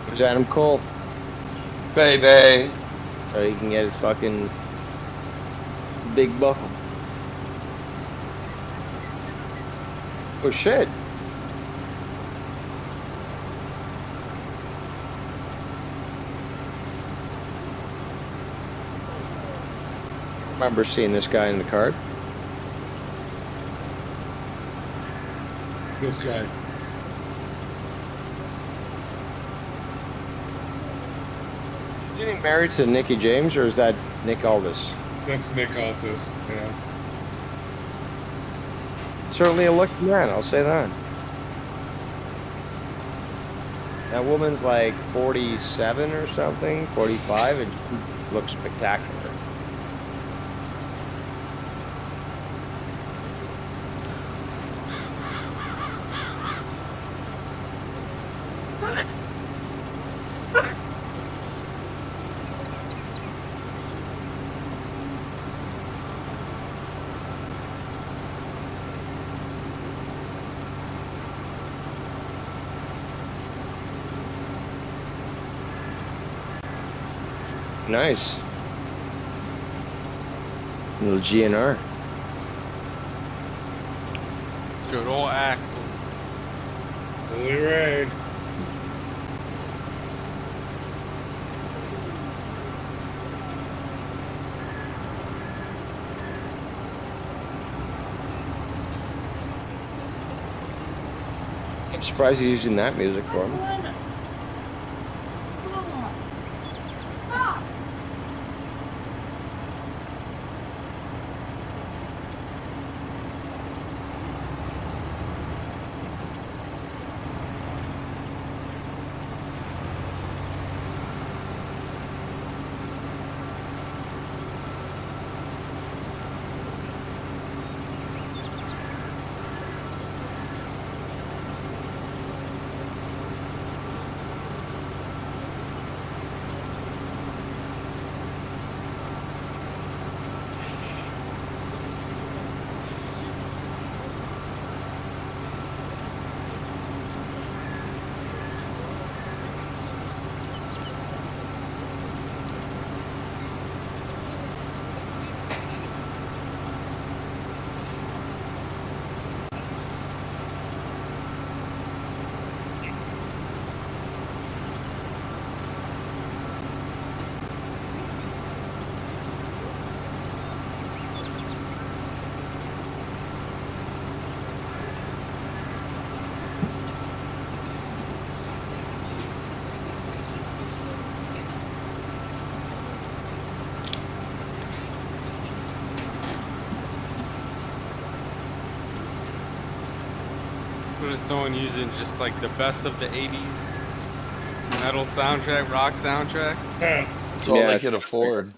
Where's Adam Cole? Baby. So he can get his fucking big buckle. Oh shit. Remember seeing this guy in the card? This guy. Is he getting married to Nikki James or is that Nick Aldis? That's Nick Altus. Yeah. Certainly a lucky man, I'll say that. That woman's like 47 or something, 45, and she looks spectacular. Nice. Little GNR. Good old Axel. Only Ray. I'm surprised he's using that music for him. What is someone using just like the best of the 80s metal soundtrack, rock soundtrack? That's all they could afford.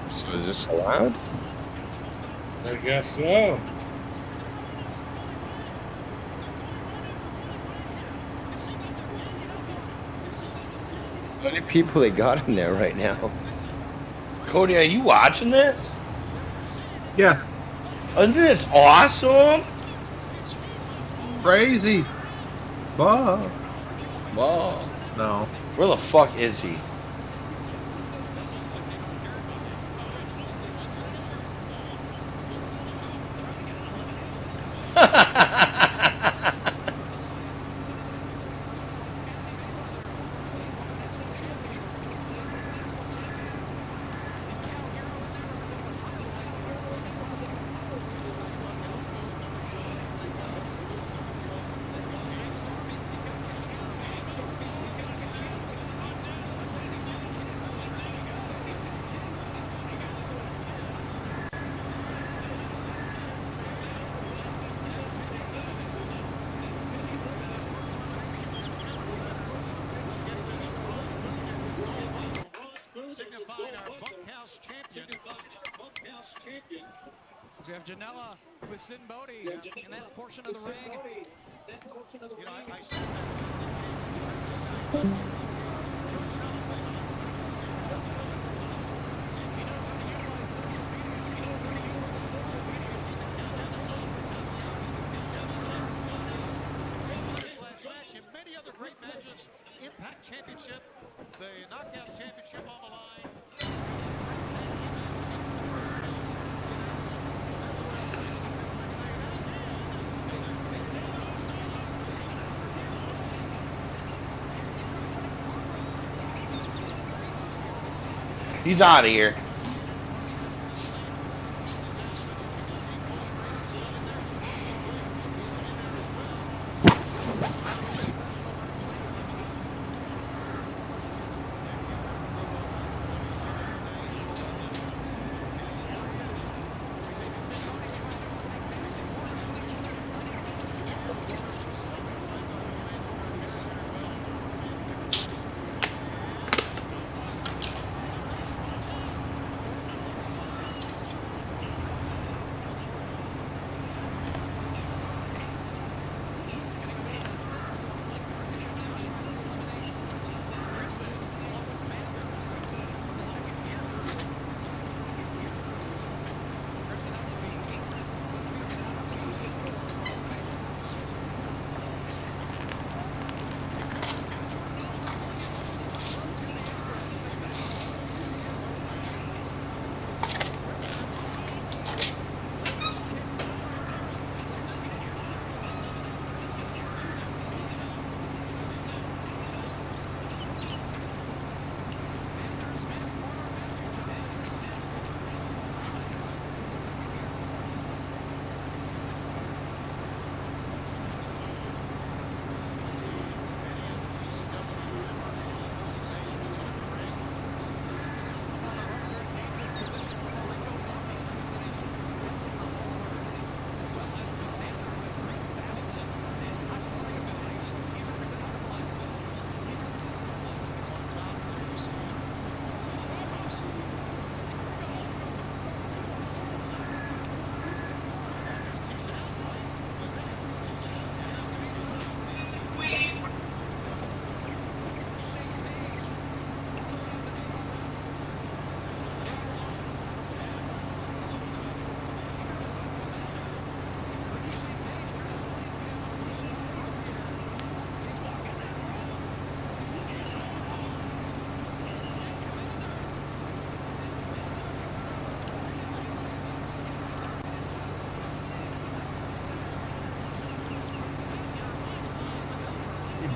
So is this allowed? I guess so. How many people they got in there right now? Cody, are you watching this? Yeah. Isn't this awesome? Crazy. Wow. Wow. No. Where the fuck is he? Signifying our bunkhouse champion. We have Janela with Sin Bodhi in that portion of the ring. You know, I said that. Many other great matches, Impact Championship, the Knockout Championship on the line. He's out of here.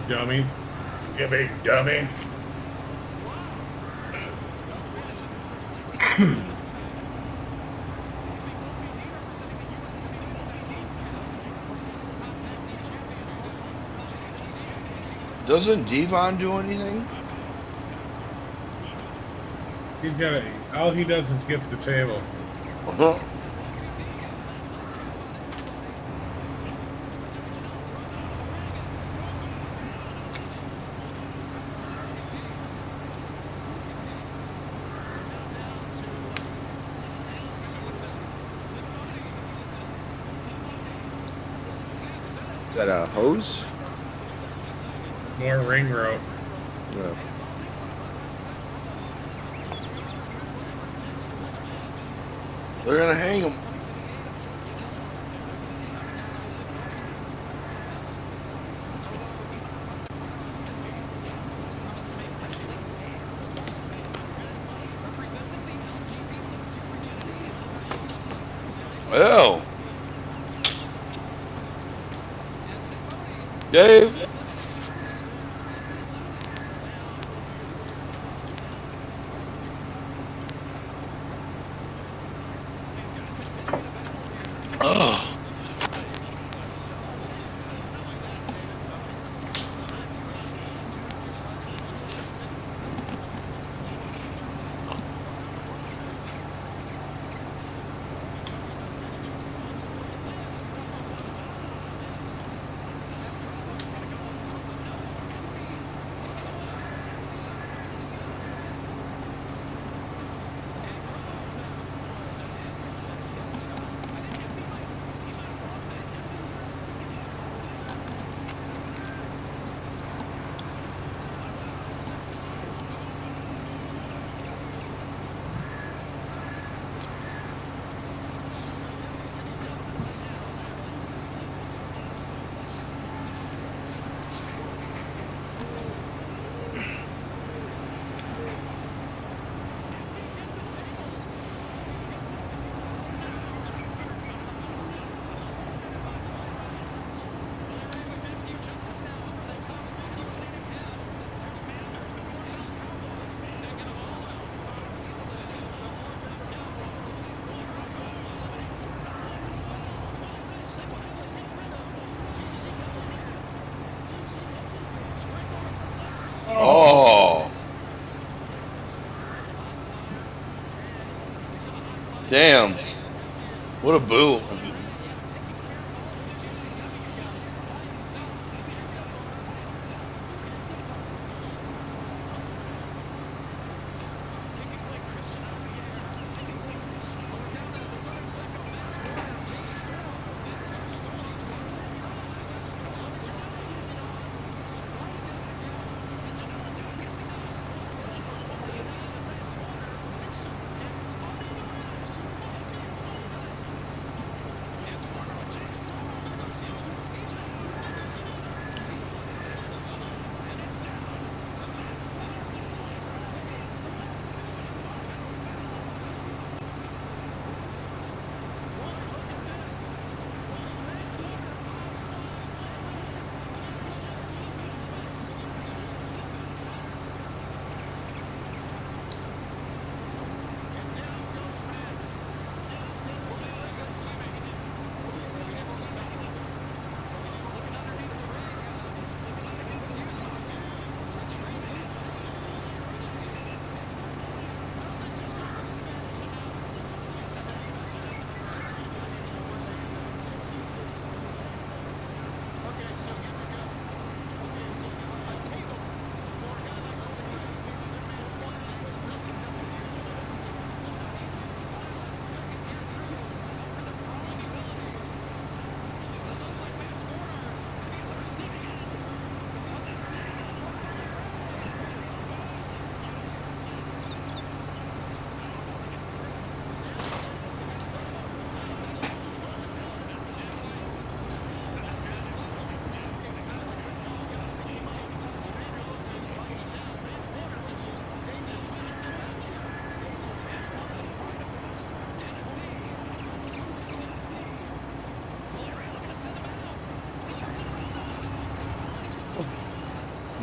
dummy. You big dummy. Doesn't Devon do anything? He's got a. All he does is get the table. Uh-huh. Is that a hose? More ring rope. No. They're gonna hang him. Oh. Dave. Oh. Oh. Damn. What a boo.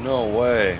No way.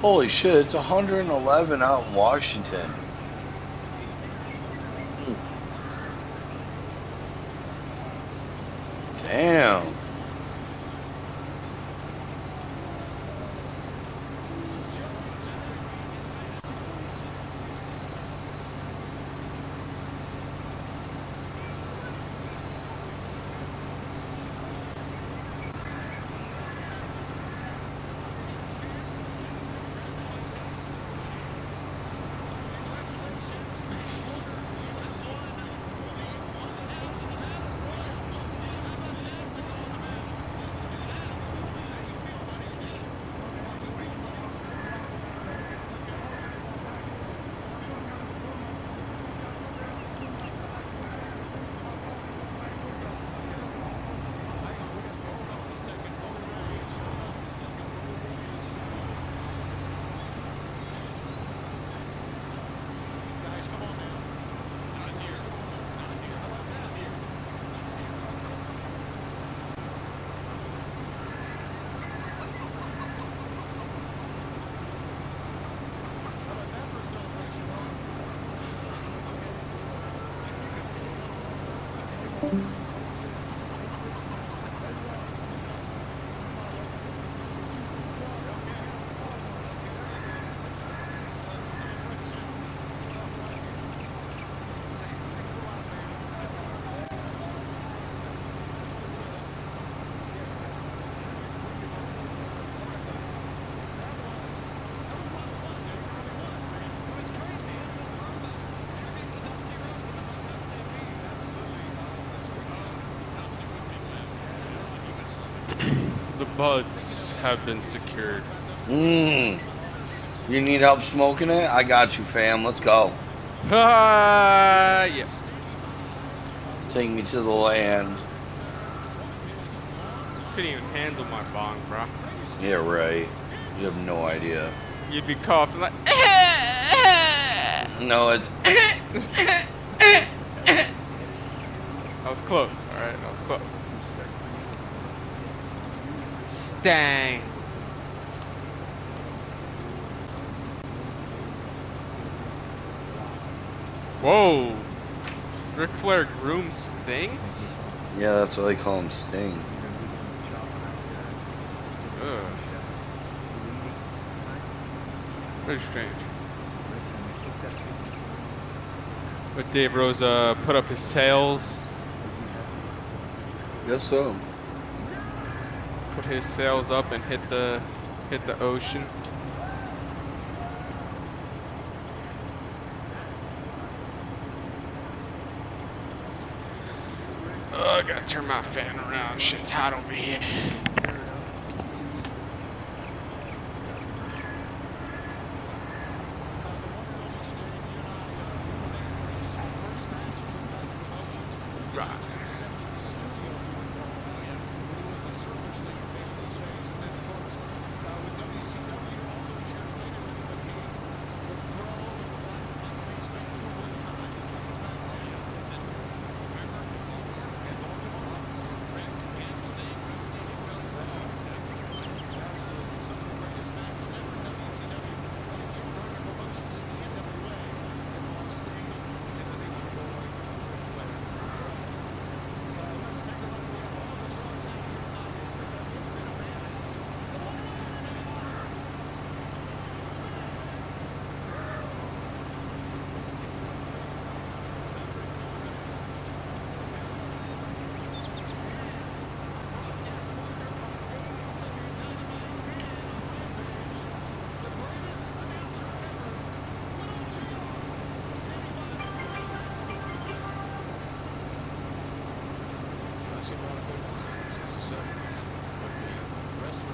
Holy shit, it's 111 out in Washington. Damn. The buds have been secured. You need help smoking it? I got you, fam. Let's go. Yes. Take me to the land. Couldn't even handle my bong, bro. Yeah, right. You have no idea. You'd be coughing like. No, it's. That was close. All right, that was close. Stang. Whoa. Ric Flair groomed Sting? Yeah, that's what they call him, Sting. Ugh. Very strange. But Dave Rosa put up his sails. Guess so. Put his sails up and hit the ocean. I gotta turn my fan around. Shit's hot over here. Right.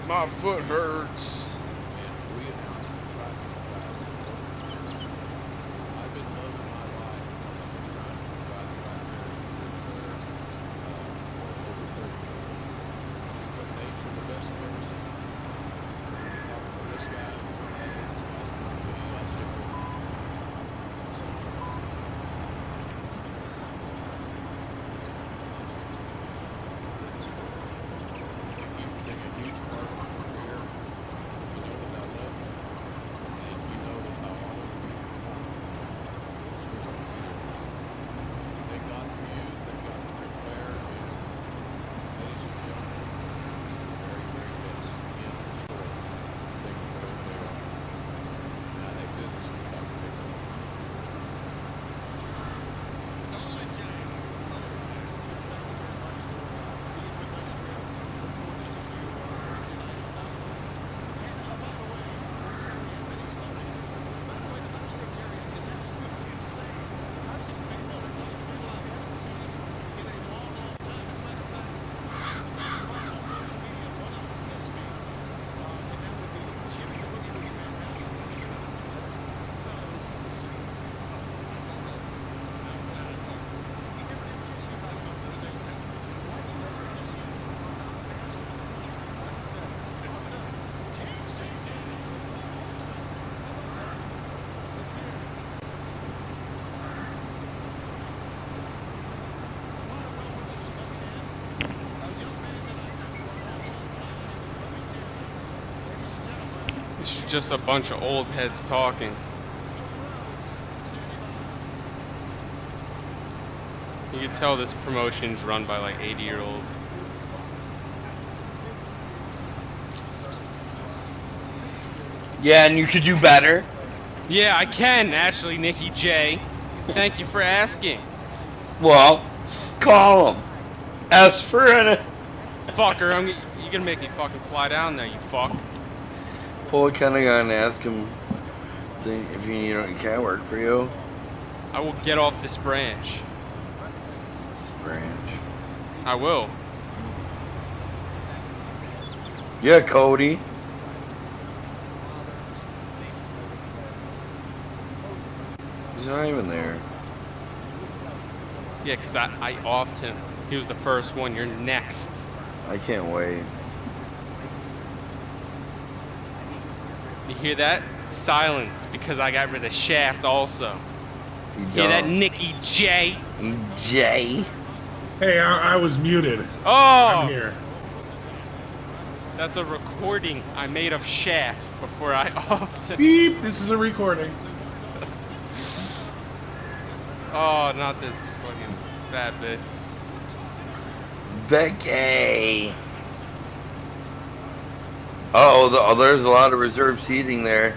My foot hurts. And we announced the track I've been loving my life. I've been trying to drive track for over 30 years. But nature, the best I've ever seen. Talking to this guy, hey, this guy's doing a video. I said, well, It's just a bunch of old heads talking. You can tell this promotion's run by like 80-year-olds. Yeah, and you could do better. Yeah, I can actually, Nikki J. Thank you for asking. Well, call him. Ask for it. Fucker, you're gonna make me fucking fly down there, you fuck. Pull a kind of guy and ask him if he can't work for you. I will get off this branch. This branch. I will. Yeah, Cody. He's not even there. Yeah, because I offed him. He was the first one. You're next. I can't wait. You hear that? Silence, because I got rid of Shaft also. You hear that, Nikki J? J? Hey, I was muted. Oh! I'm here. That's a recording I made of Shaft before I offed him. Beep, this is a recording. Oh, not this fucking fat bitch. Becky. Oh, there's a lot of reserved seating there.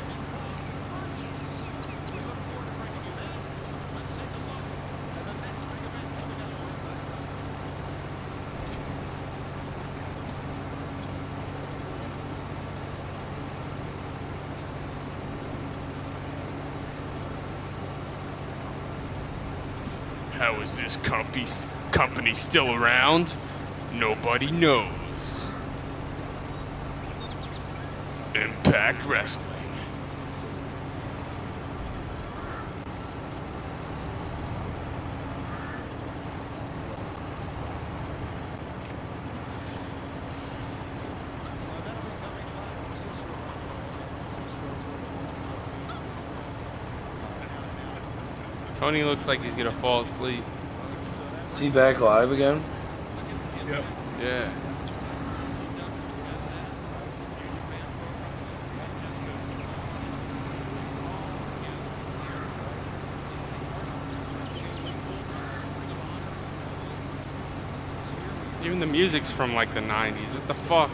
How is this company still around? Nobody knows. Impact Wrestling. Tony looks like he's gonna fall asleep. Is he back live again? Yep. Yeah. Even the music's from like the 90s. What the fuck?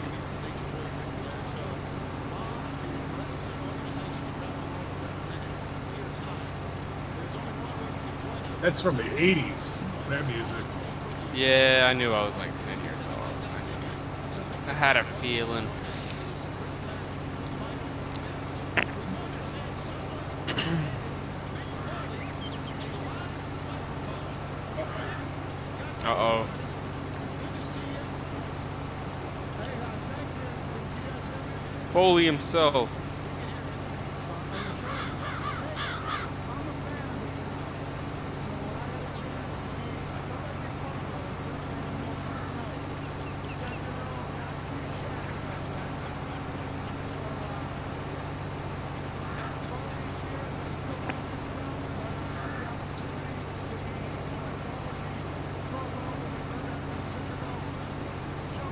That's from the 80s, that music. Yeah, I knew I was like 10 years old. I had a feeling. Uh-oh. Foley himself.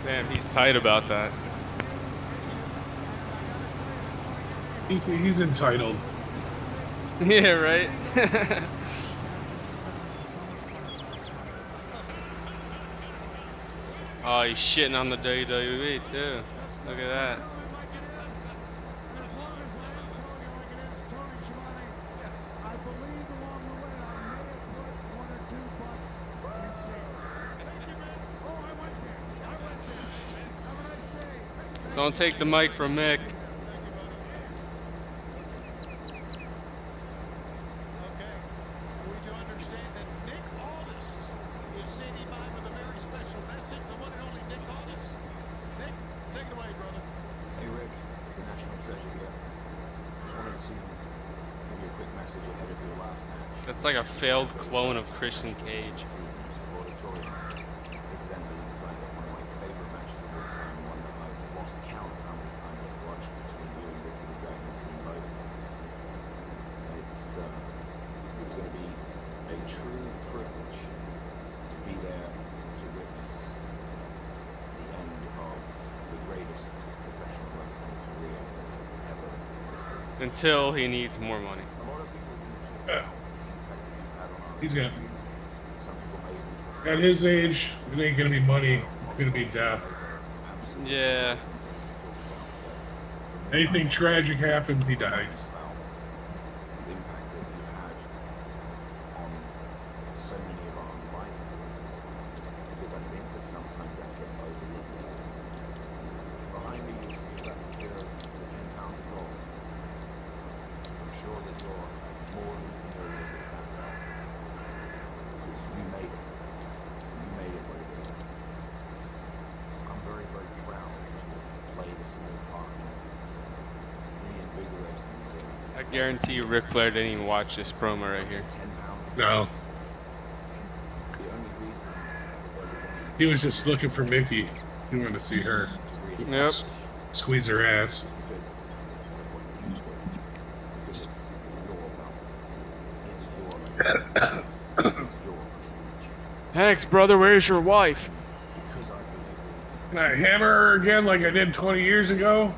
Damn, he's tight about that. He's entitled. Yeah, right? Oh, he's shitting on the WWE too. Look at that. Don't take the mic from Mick. That's like a failed clone of Christian Cage. It's going to be a true privilege to be there to witness the end of the greatest professional wrestling career that has ever existed. Until he needs more money. He's gonna. At his age, it ain't gonna be money. It's gonna be death. Yeah. Anything tragic happens, he dies. So many of our minds, because I think that sometimes that gets overlooked. Behind me, you'll see that picture of the 10 pounds of gold. I'm sure that you're more than familiar with that goal. Because you made it. You made it what it is. I'm very, very proud to play a small part in reinvigorating. I guarantee you Ric Flair didn't even watch this promo right here. No. He was just looking for Mickey. He wanted to see her. Yep. Squeeze her ass. Hex, brother, where's your wife? Can I hammer her again like I did 20 years ago?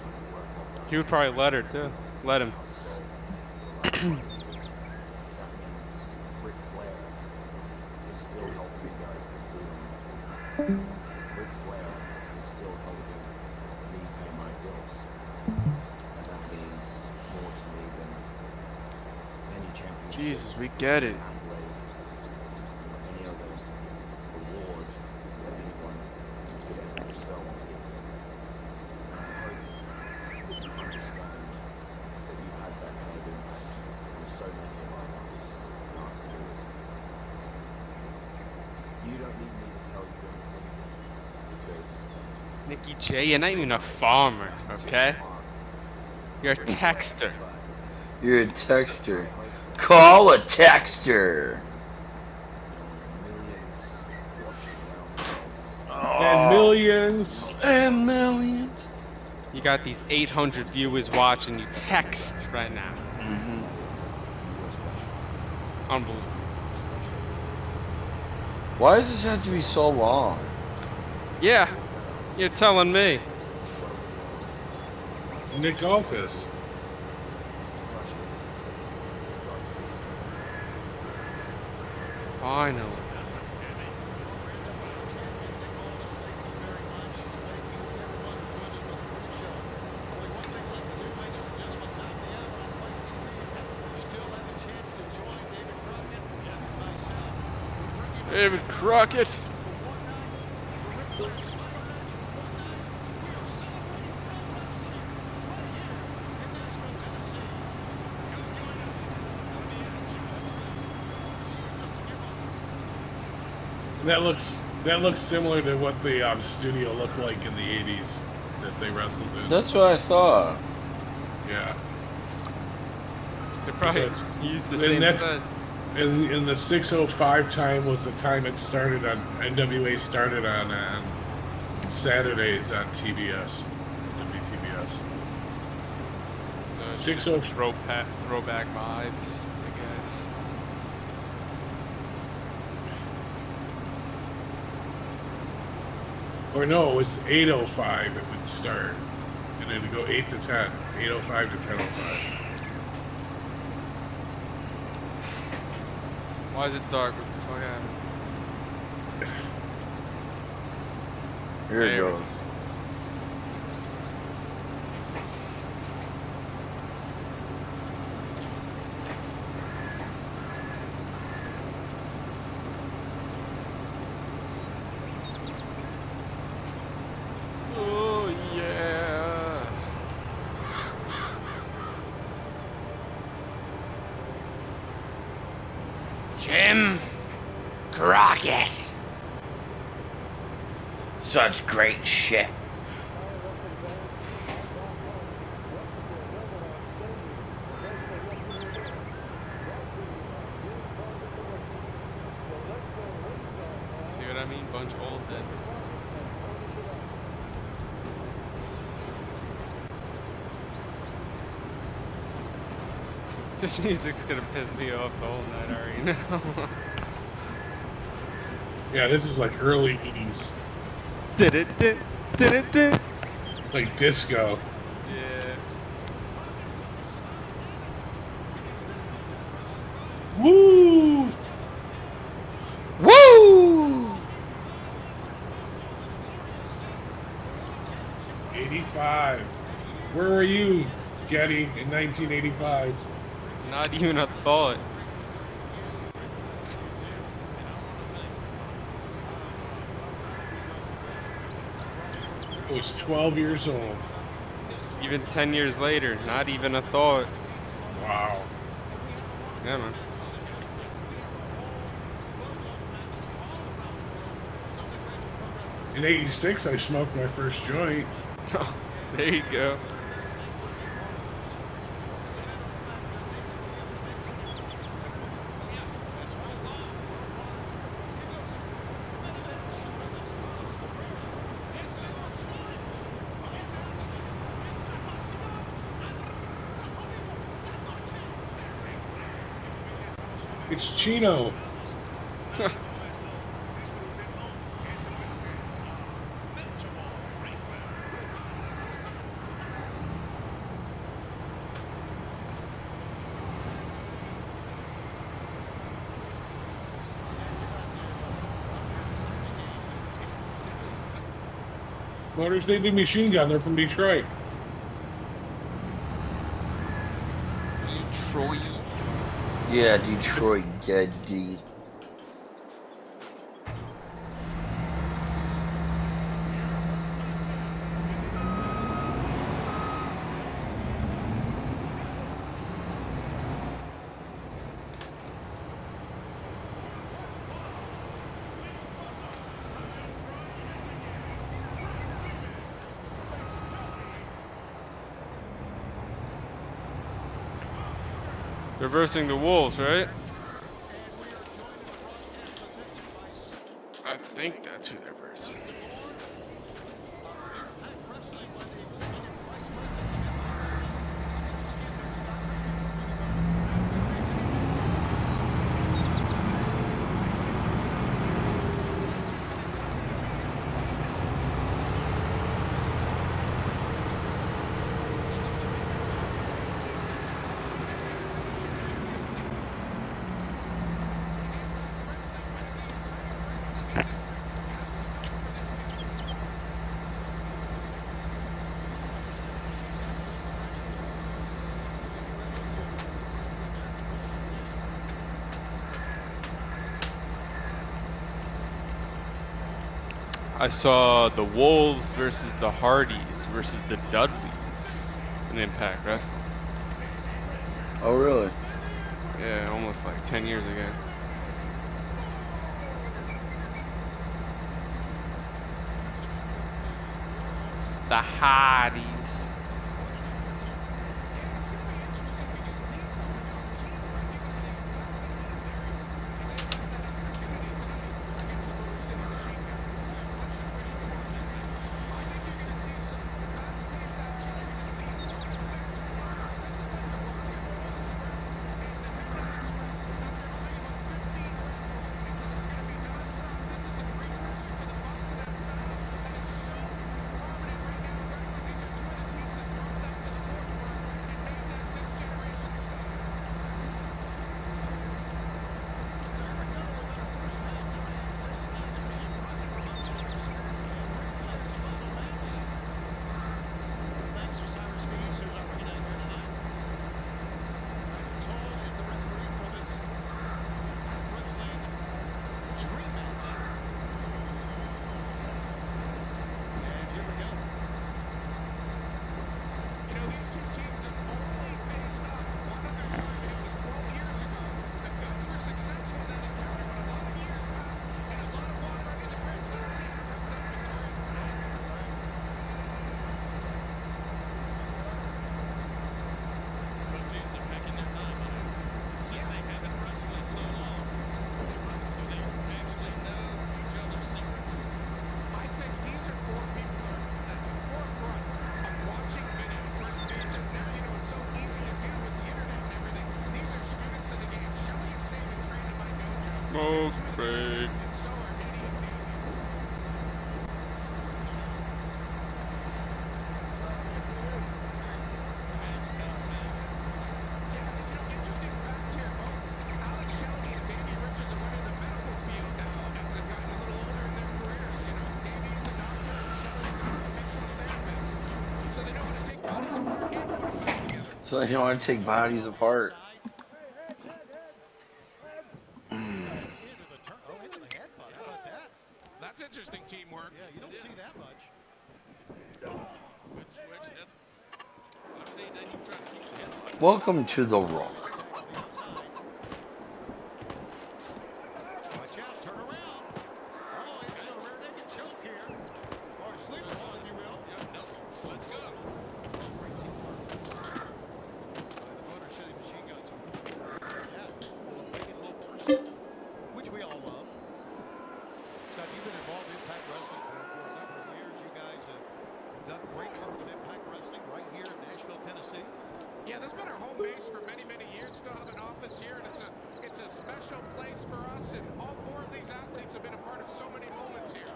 He would probably let her too. Let him. Ric Flair is still helping me pay my bills, and that means more to me than any championship. Jesus, we get it. Any other award that anyone could ever bestow on me. And I hope that you understand that you had that kind of impact on so many of our lives and our careers. You don't need me to tell you anything, because Nikki J, you're not even a farmer, okay? You're a texter. You're a texter. Call a texter. And millions. And millions. You got these 800 viewers watching you text right now. Unbelievable. Why does this have to be so long? Yeah, you're telling me. It's Nick Altus. Oh, I know. David Crockett. That looks similar to what the studio looked like in the 80s. that they wrestled in. That's what I thought. Yeah. They probably used the same set. And the 6:05 time was the time it started on NWA started on Saturdays on TBS, WTBS. 6:05 throwback vibes, I guess. Or no, it was 8:05 it would start. And it would go 8 to 10. 8:05 to 10:05. Why is it dark? What the fuck happened? Here it goes. Oh yeah. Jim Crockett. Such great shit. See what I mean? Bunch of old heads. This music's gonna piss me off the whole night, I already know. Yeah, this is like early 80s. Did it. Like disco. Yeah. Woo! Woo! 85. Where were you, Getty, in 1985? Not even a thought. I was 12 years old. Even 10 years later, not even a thought. Wow. Yeah, man. In 86, I smoked my first joint. Oh, there you go. It's Chino. Motors Daily Machine Gun, they're from Detroit. Detroit. Yeah, Detroit, Geddy. Reversing the wolves, right? I think that's who they're versing. I saw the Wolves versus the Hardys versus the Dudleys in Impact Wrestling. Oh, really? Yeah, almost like 10 years ago. the hotties. Smoke break. So they don't want to take bodies apart. That's interesting teamwork. Yeah, you don't see that much. Good switch. I'm saying that you try to keep the head. Welcome to the Rock. Watch out, turn around. Oh, it's a rear naked choke here. Or a sleeper hold, if you will. Yep, no. Let's go. Great teamwork. The Motor City Machine Guns. Yeah, making a little more, which we all love. Scott, you've been involved in Impact Wrestling for a number of years. You guys have done great work with Impact Wrestling right here in Nashville, Tennessee. Yeah, this has been our home base for many, many years. Still have an office here, and it's a special place for us. And all four of these athletes have been a part of so many moments here.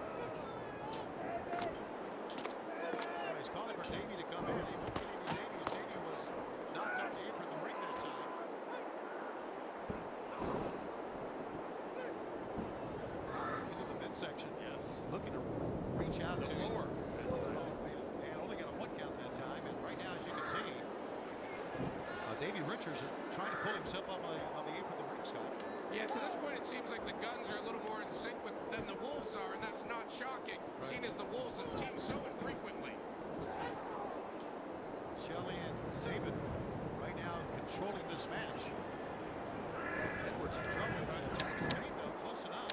He's calling for Davey to come in. He won't get any Davey. Davey was knocked off the apron the ring that time. Into the midsection. Yes. Looking to reach out to lower. And only got a one count that time. And right now, as you can see, Davey Richards trying to pull himself up on the apron of the ring, Scott. Yeah, to this point, it seems like the Guns are a little more in sync than the Wolves are, and that's not shocking, seeing as the Wolves have teamed so infrequently. Shelley and Saban right now controlling this match. Edwards in trouble. The tag is made, though. Close enough.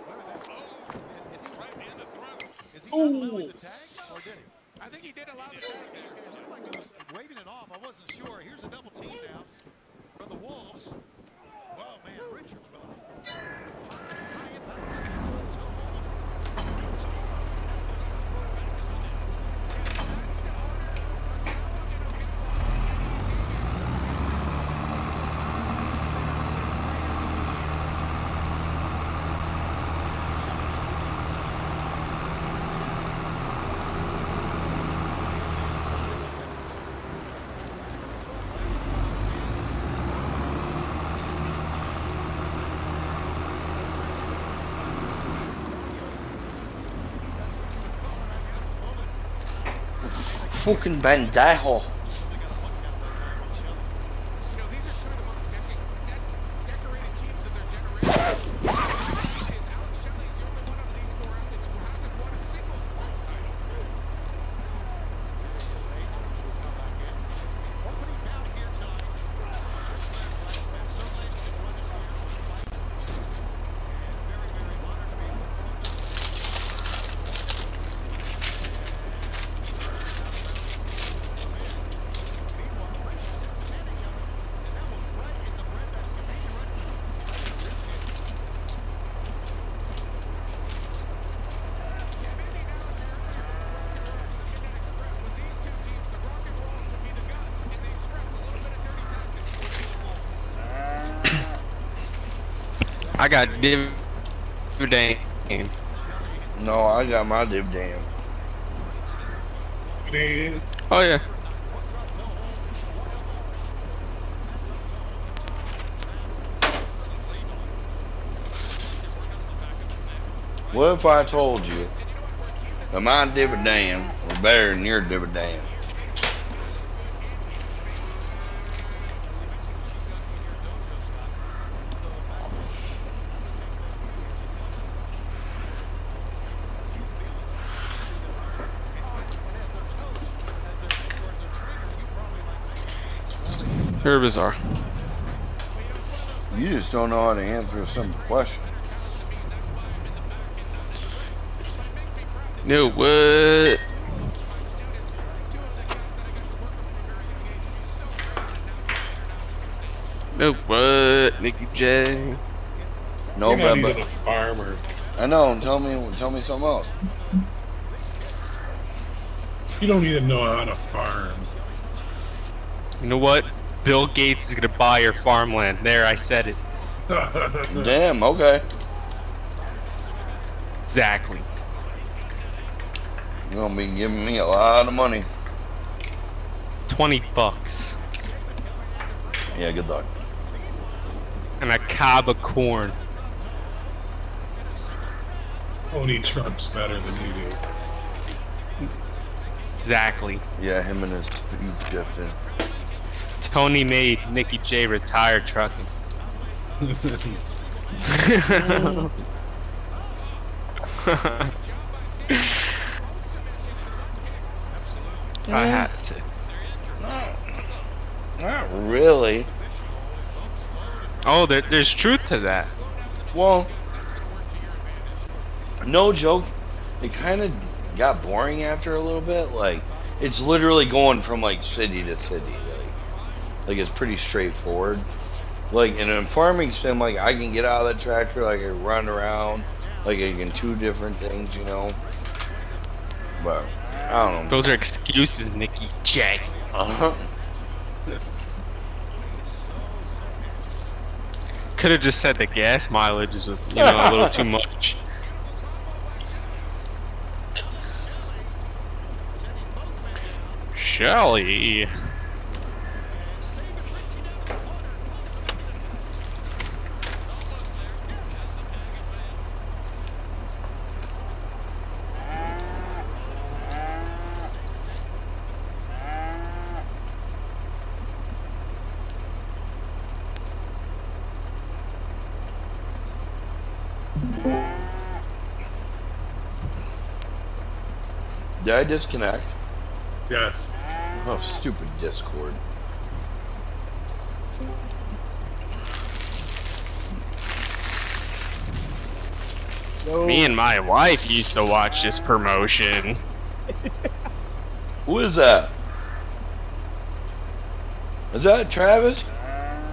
Look at that. Oh, is he right in the throat? Is he not allowing the tag, or did he? I think he did allow the tag there. It looked like he was waving it off. I wasn't sure. Here's a double team now from the Wolves. Well, man, Richards with a high impact. Fucking bandejo. I got dividend. No, I got my dividend. Oh yeah. What if I told you that my dividend was better than your dividend? Very bizarre. You just don't know how to answer a simple question. No, what? No, what? Nicky J. No, You're not but even a farmer. I know. Tell me something else. You don't even know how to farm. You know what? Bill Gates is gonna buy your farmland. There, I said it. Damn. Okay. Exactly. You're gonna be giving me a lot of money. $20. Yeah. Good luck. And a cob of corn. Tony Trump's better than you do. Exactly. Yeah, him and his speed shifting. Tony made Nicky J retire trucking. I had to. Not really. Oh, there's truth to that. Well, no joke. It kind of got boring after a little bit. Like, it's literally going from like city to city. Like it's pretty straightforward. Like in a farming sim, like I can get out of the tractor, like I can run around, like I can do different things, you know. But I don't know. Those are excuses, Nicky J. Could have just said the gas mileage is just, a little too much. Shelly. Did I disconnect? Yes. Oh, stupid Discord. Me and my wife used to watch this promotion. Who is that? Is that Travis?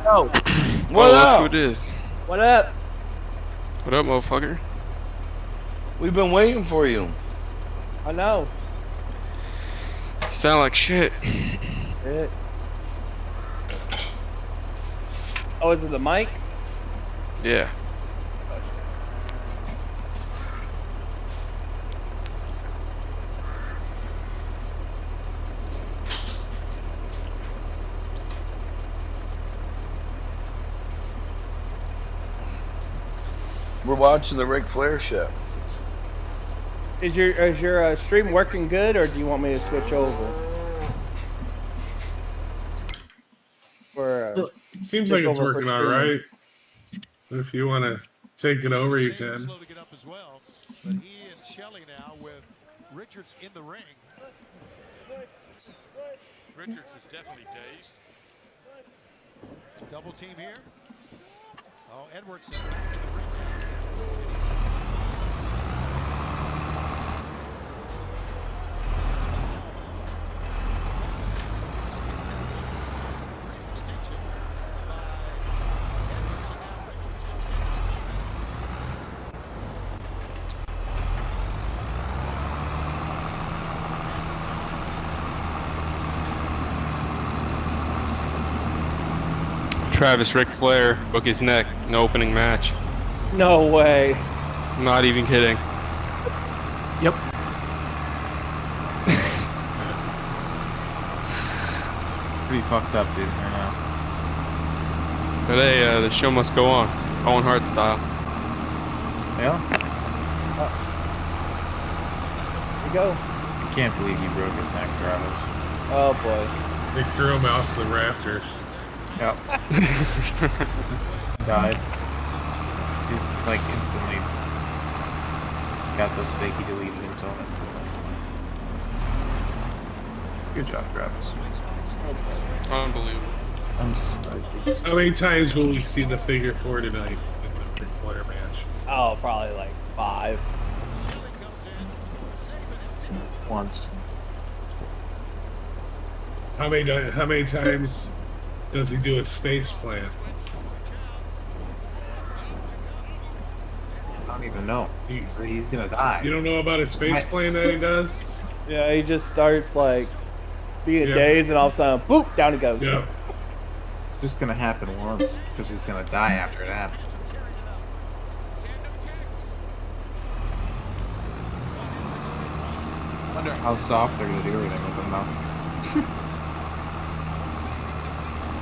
No. What up? Look who it is. What up? What up, motherfucker? We've been waiting for you. I know. You sound like shit. Shit. Oh, is it the mic? Yeah. We're watching the Ric Flair show. Is your stream working good, or do you want me to switch over? For, Seems like it's working all right. If you want to take it over, you can. Slow to get up as well, but he and Shelley now with Richards in the ring. Richards is definitely dazed. Double team here. Oh, Edwards in the ring. Travis Ric Flair broke his neck in the opening match. No way. I'm not even kidding. Yep. Pretty fucked up, dude. I know. But hey, the show must go on. Owen Hart style. Yeah. Here we go. I can't believe you broke his neck, Travis. Oh boy. They threw him off the rafters. Yep. Died. Just like instantly got those fakey deleted himself instantly. Good job, Travis. Unbelievable. How many times will we see the figure 4 tonight in the three-player match? Oh, probably like 5. Once. How many times does he do his face plant? I don't even know. He's gonna die. You don't know about his face plant that he does? Yeah, he just starts like being Yeah. dazed, and all of a sudden, boop, down he goes. Yeah. It's just gonna happen once because he's gonna die after it happens. I wonder how soft they're gonna do everything with him now.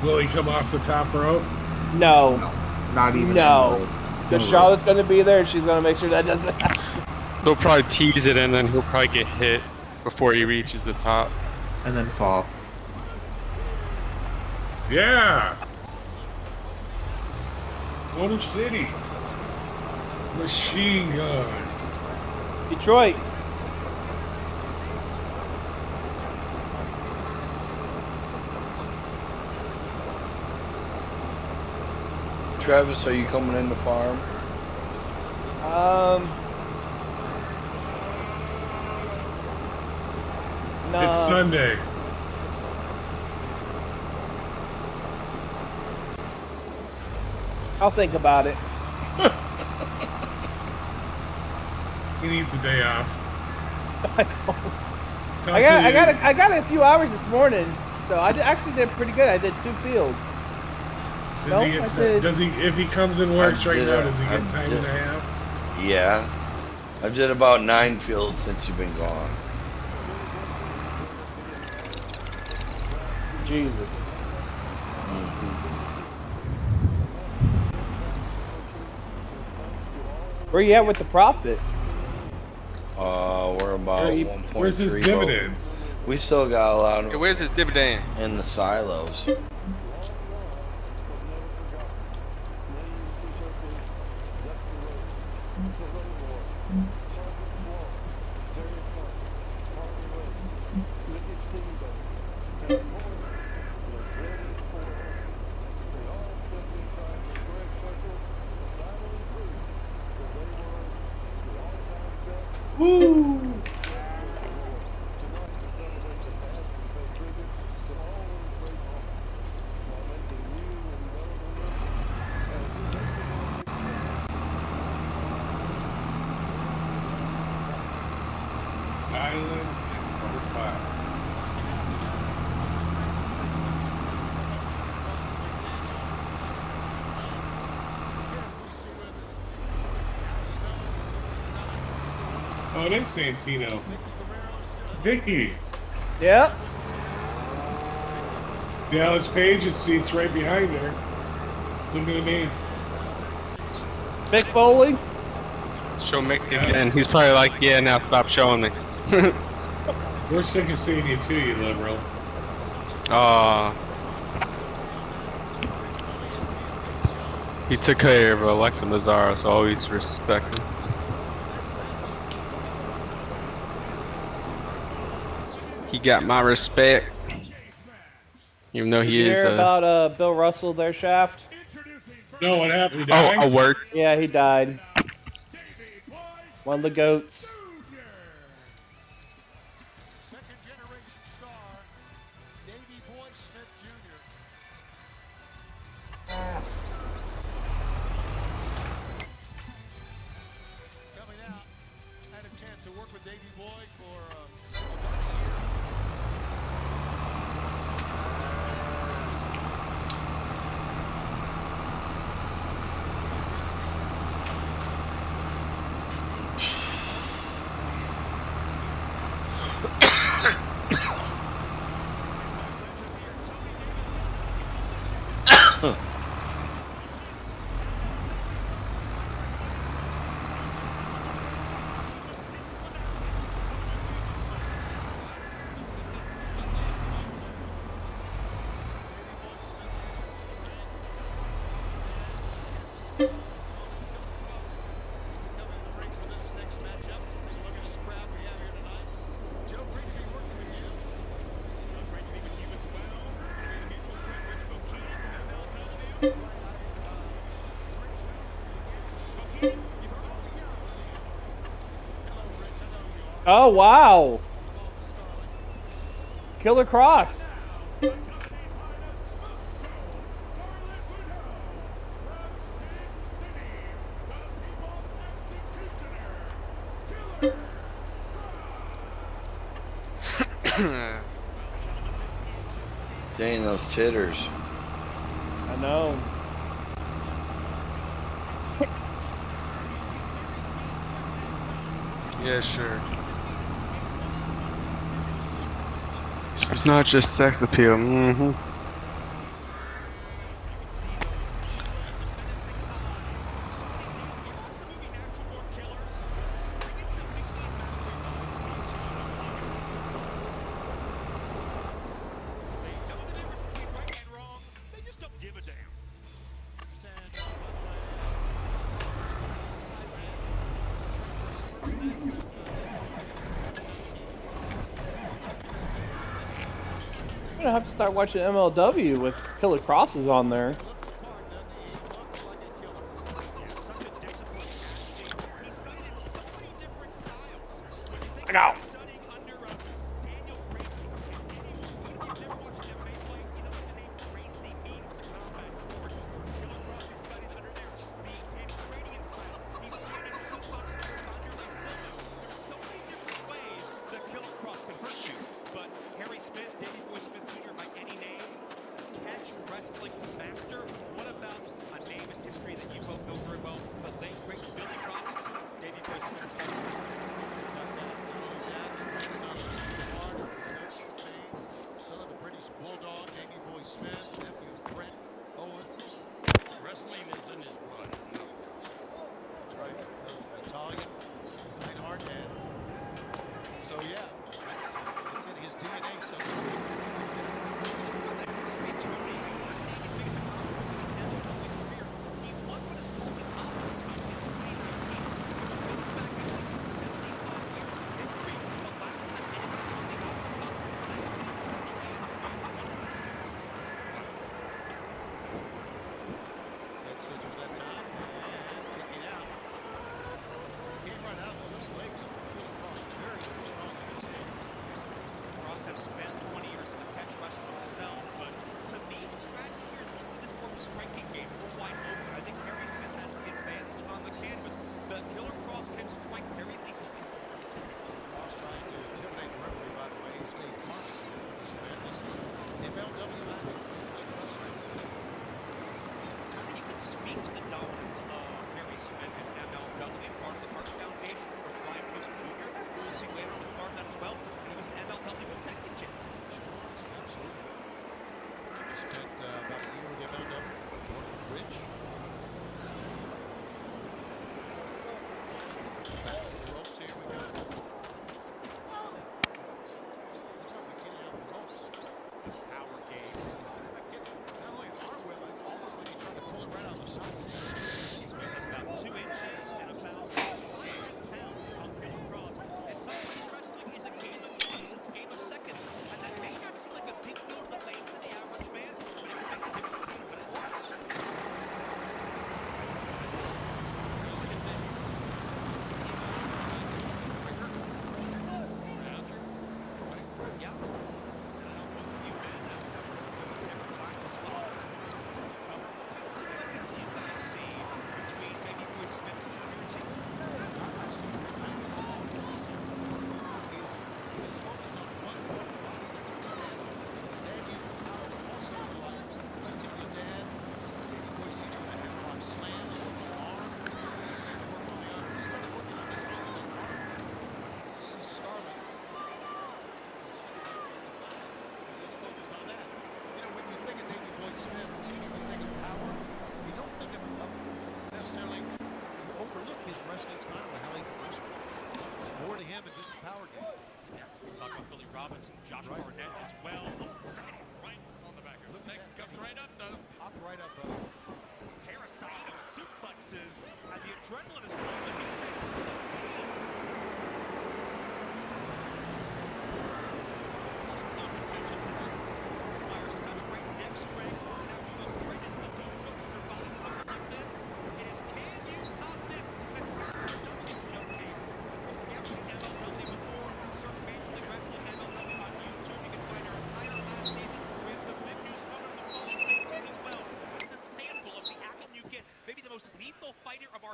Will he come off the top rope? No. Not even. No. Because Charlotte's going to be there, and she's going to make sure that doesn't happen. They'll probably tease it, and then he'll probably get hit before he reaches the top. And then fall. Yeah. Motor City. Machine gun. Detroit. Travis, are you coming in to farm? No. It's Sunday. I'll think about it. He needs a day off. I got a few hours this morning, so I actually did pretty good. I did 2 fields. Does he if he comes and works right now, does he get I time did- and a half? Yeah. I've did about 9 fields since you've been gone. Jesus. Where you at with the profit? We're about 1.3. Where's his dividends? We still got a lot Hey, where's his dividend? in the silos. Woo! Island number 5. Oh, that's Santino. Vicky. Yeah. Dallas Page's seat's right behind her. Look at the name. Mick Foley. Show Mick again. He's probably like, yeah, now stop showing me. We're sick of seeing you too, you liberal. He took care of Alexa Mazzaro, so always respect him. He got my respect. Even though he Did you is hear about Bill Russell there, Shaft? No, what happened? He Oh, died? a word. Yeah, he died. One of the goats. Coming out, had a chance to work with Davey Boyd for Oh wow! Killer Cross. Dang, those titters. I know. Yeah, sure. It's not just sex appeal. Mm-hmm. I'm gonna have to start watching MLW with Killer Crosses on there. Look out! Robinson, Josh Barnett as well. Right on the back of his neck. Comes right up, though. Popped right up, Parasite of suplexes, and the adrenaline is flowing.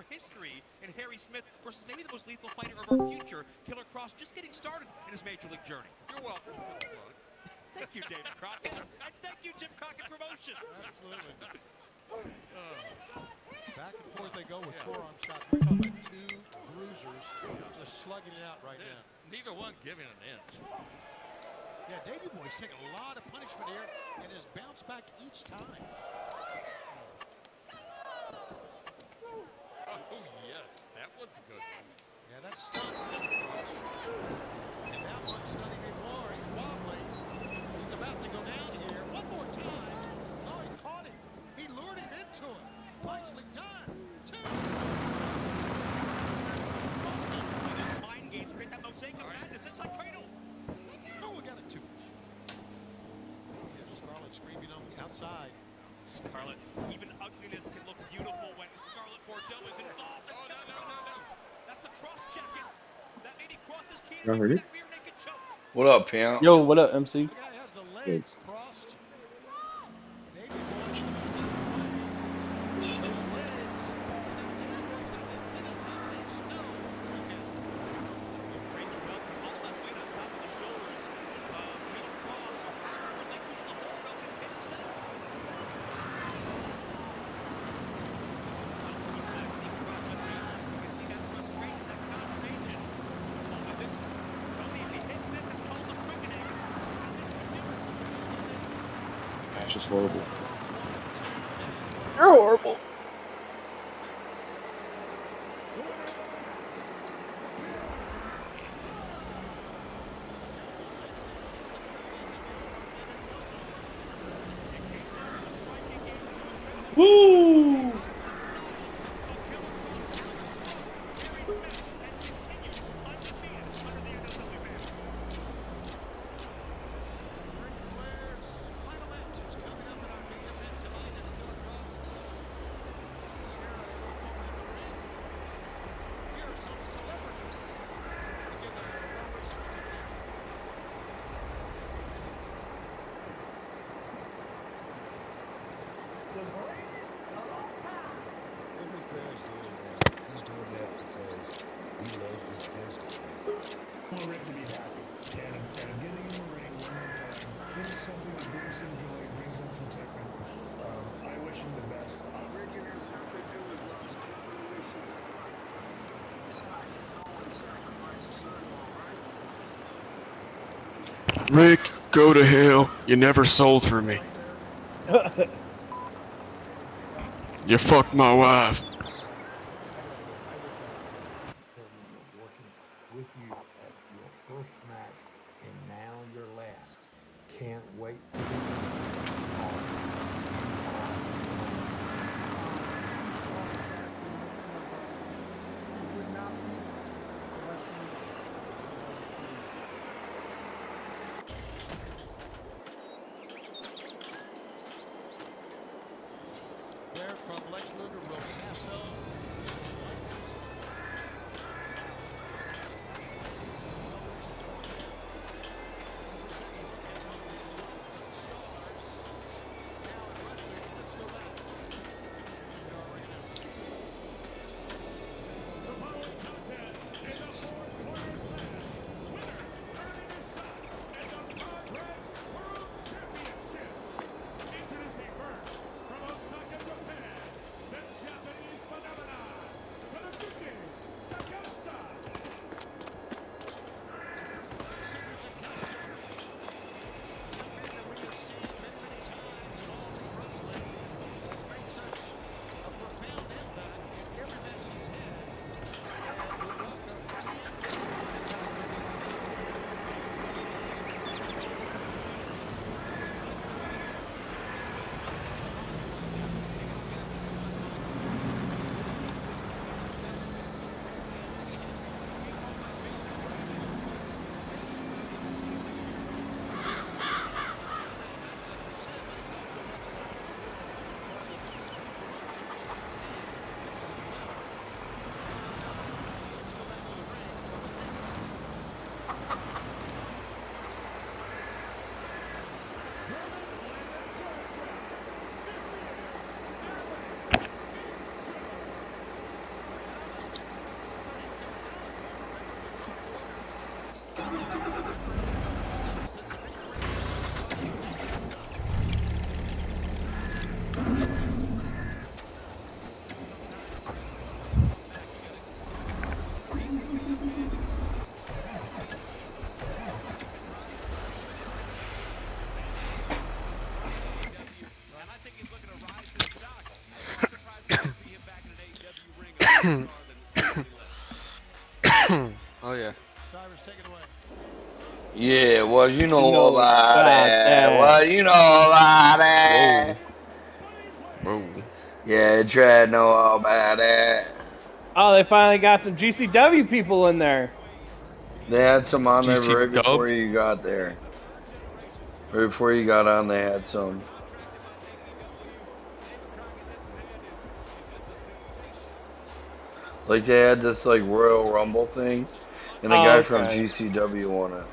History in Harry Smith versus maybe the most lethal fighter of our future, Killer Cross, just getting started in his major league journey. You're welcome. Thank you, David Crockett, and thank you, Jim Crockett Promotions. Absolutely. Back and forth they go with forearm shots. We're talking about two bruisers just slugging it out right now. Neither one giving an inch. Yeah, Davey Boy's taking a lot of punishment here and has bounced back each time. Oh, yes, that was a good one. Yeah, that's stunned. And that one's stunning him more. He's wobbling. He's about to go down here. One more time. Oh, he caught him. He lured him into it. Nicely done. Two. Mind games, create that mosaic of madness inside cradle. Oh, we got it two. Here's Scarlett screaming on the outside. Scarlett, even ugliness can look beautiful when Scarlett Bordeaux is involved. Oh, no. That's the cross-check. That made him cross his key. I heard it. What up, Pimp? Yo, what up, MC? The guy has the legs crossed. Davey Boy. That's just horrible. You're horrible. Woo! He's doing that because he loves this business, man. I want Rick to be happy. And I'm getting in the ring one more time. This is something that brings him joy, brings him contentment. I wish him the best. Rick and his happy to have lost the issue. Besides, always sacrifice a son-in-law, right? Rick, go to hell. You never sold for me. You fucked my wife. With you at your first match and now your last. Can't wait for There from Lex Luger, Will Sasso. Yeah, what you know about it? What you know about it? Whoa. Yeah, Tread know all about it. Oh, they finally got some GCW people in there. They had some on there GC right Dub? before you got there. Right before you got on, they had some. Like they had this like Royal Rumble thing, and the guy from okay. GCW won it.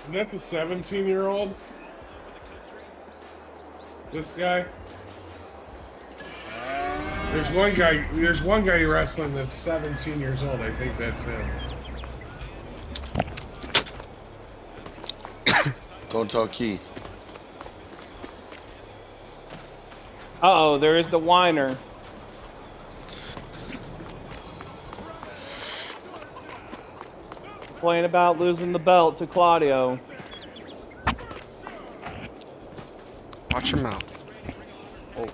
And that's a 17-year-old. This guy. There's one guy. There's one guy wrestling that's 17 years old. I think that's him. Don't tell Keith. Uh-oh, there is the whiner. Complain about losing the belt to Claudio. Watch your mouth. Oh.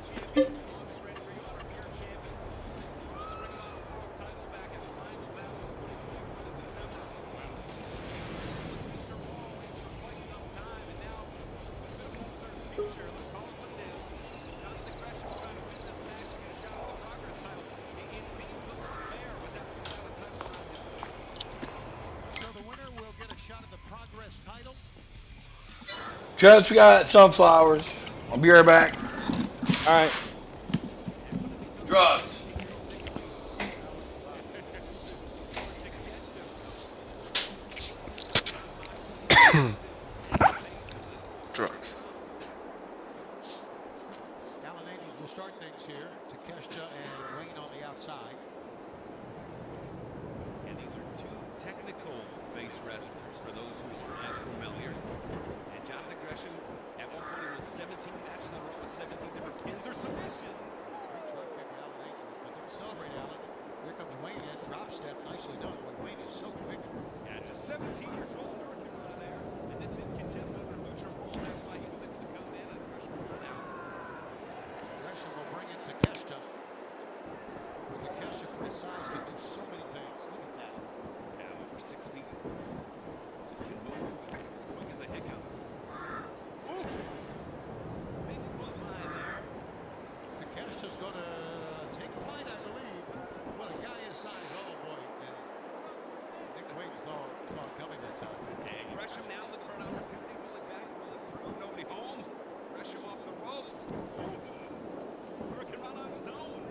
Just we got sunflowers. I'll be right back. All right. Drugs. Drugs. Alan Angels will start things here. Takeshita and Wayne on the outside. And these are two technical-based wrestlers for those who aren't as familiar. And Jonathan Gresham, at one point, he won 17 matches in a row with 17 different pins or submissions. Great try to pick Alan Angels, but don't celebrate Alan. Here comes Wayne in, drop step, nicely done. Boy, Wayne is so quick. Yeah, just 17 years old, working out of there. And this is contested under neutral rules. That's why he was able to come in as Gresham rolled out. Gresham will bring in Takeshita. But Takeshita, for his size, can do so many things. Look at that. Yeah, over 6 feet. Just can move as quick as a hiccup. Ooh! Big clothesline there. Takeshita's going to take flight, I believe. Well, a guy his size, oh boy. And I think Wayne saw it coming that time. And Gresham now looking for an opportunity. Rolling back, rolling through. Nobody home. Gresham off the ropes. Ooh. Working right on his own.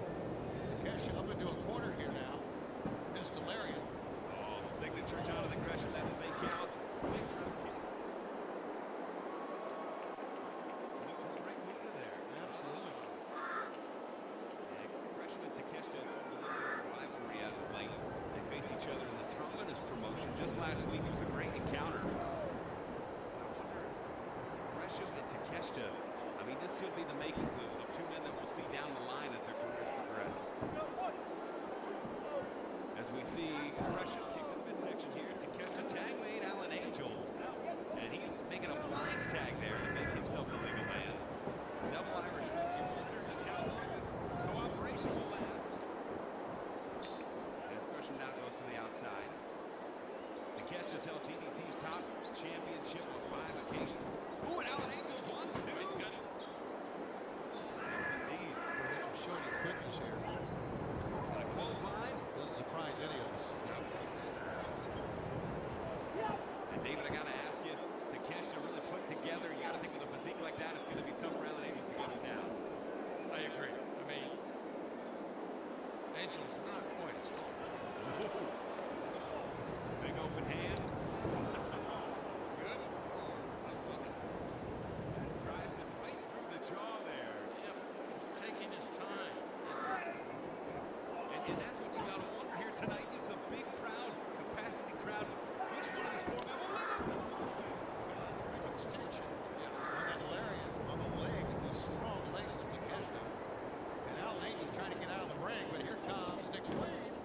Takeshita up into a corner here now. Pistol lariat. Oh, signature Jonathan Gresham. That will make out. Big drop kick. Salute to the ring leader there. Absolutely. Yeah, Gresham and Takeshita have formed a little bit of a rivalry as of late. They faced each other in the Terminus promotion just last week. It was a great encounter. I wonder if Gresham and Takeshita, I mean, this could be the makings of two men that we'll see down the line as their careers progress. As we see Gresham kick to the midsection here, Takeshita tag made Alan Angels. And he's making a blind tag there to make himself the legal man. Double Irish whip you wonder just how long this cooperation will last. As Gresham now goes to the outside. Takeshita's held DDT's top championship on 5 occasions. Ooh, and Alan Angels 1, 2. Yes, indeed. Rachel showing you quickness here. And a clothesline. Doesn't surprise any of us. And David, I gotta ask you, Takeshita really put together, you gotta think with a physique like that, it's gonna be tough for Alan Angels to get him down. I agree. I mean, Angel's not quite as tall. Big open hand. Good. Drives it right through the jaw there. Yep, he's taking his time. And that's what you gotta wonder here tonight. This is a big crowd, capacity crowd. Which one of these 4 men will live? Quick extension. Yes, on that lariat, on the legs, the strong legs of Takeshita. And Alan Angel trying to get out of the ring, but here comes Nick Wayne.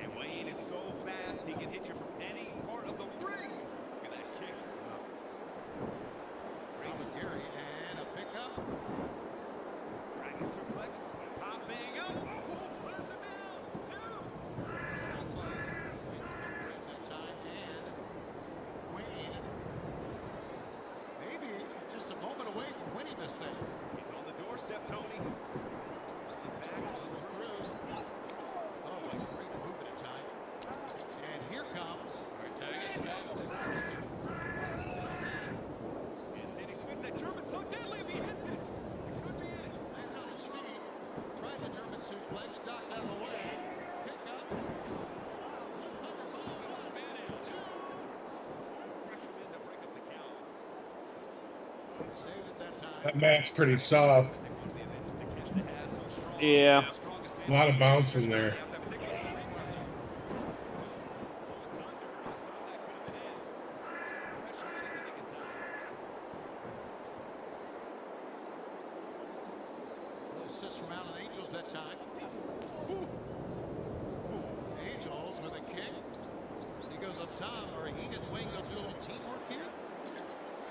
And Wayne is so fast, he can hit you from any part of the ring. Look at that kick. Robert Gary suplex. Popping up. Oh, puts him down. Two. Maybe just a moment away from winning this thing. He's on the doorstep, Tony. Back through. Oh, like a great movement at time. And here comes. Standing sweep. That German's so deadly if he hits it. It could be it. Landed on his feet. Tried the German suplex. Knocked out of the way. Pick up. That mat's pretty soft. Yeah. A lot of bouncing there. Assist from Allen Angels that time. Angels with a kick. He goes up top, or he and Wing go do a little teamwork here.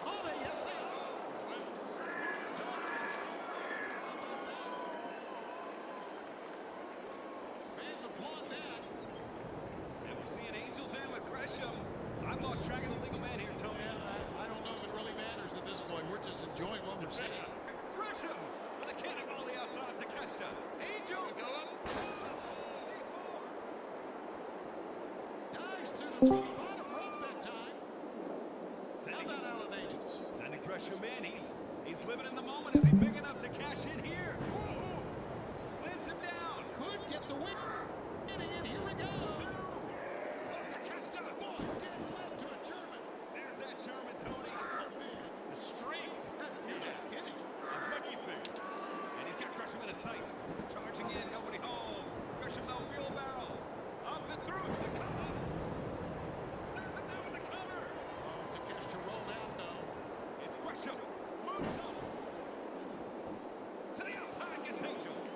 Oh, yes, they are. Fans applaud that. And we're seeing Angels in with Gresham. I've lost track of the legal man here, Tony. I don't know if it really matters at this point. We're just enjoying what we're seeing. Gresham with a cannonball the outside of Takeshita. Angels. Dives through the bottom rope that time. How about Allen Angels? Sending Gresham in. He's living in the moment. Is he big enough to cash in here? Whoa! Lands him down. Could get the win. Getting in. Here we go. Takeshita. Boy, dead left to a German. There's that German, Tony. Oh, man. The strength. You're not kidding. Amazing. And he's got Gresham in his sights. Charging in. Nobody home. Gresham, though, wheelbarrow. Up and through the cover. There's him down with the cover. Oh, Takeshita rolled out, though. It's Gresham. Moves up. To the outside gets Angels.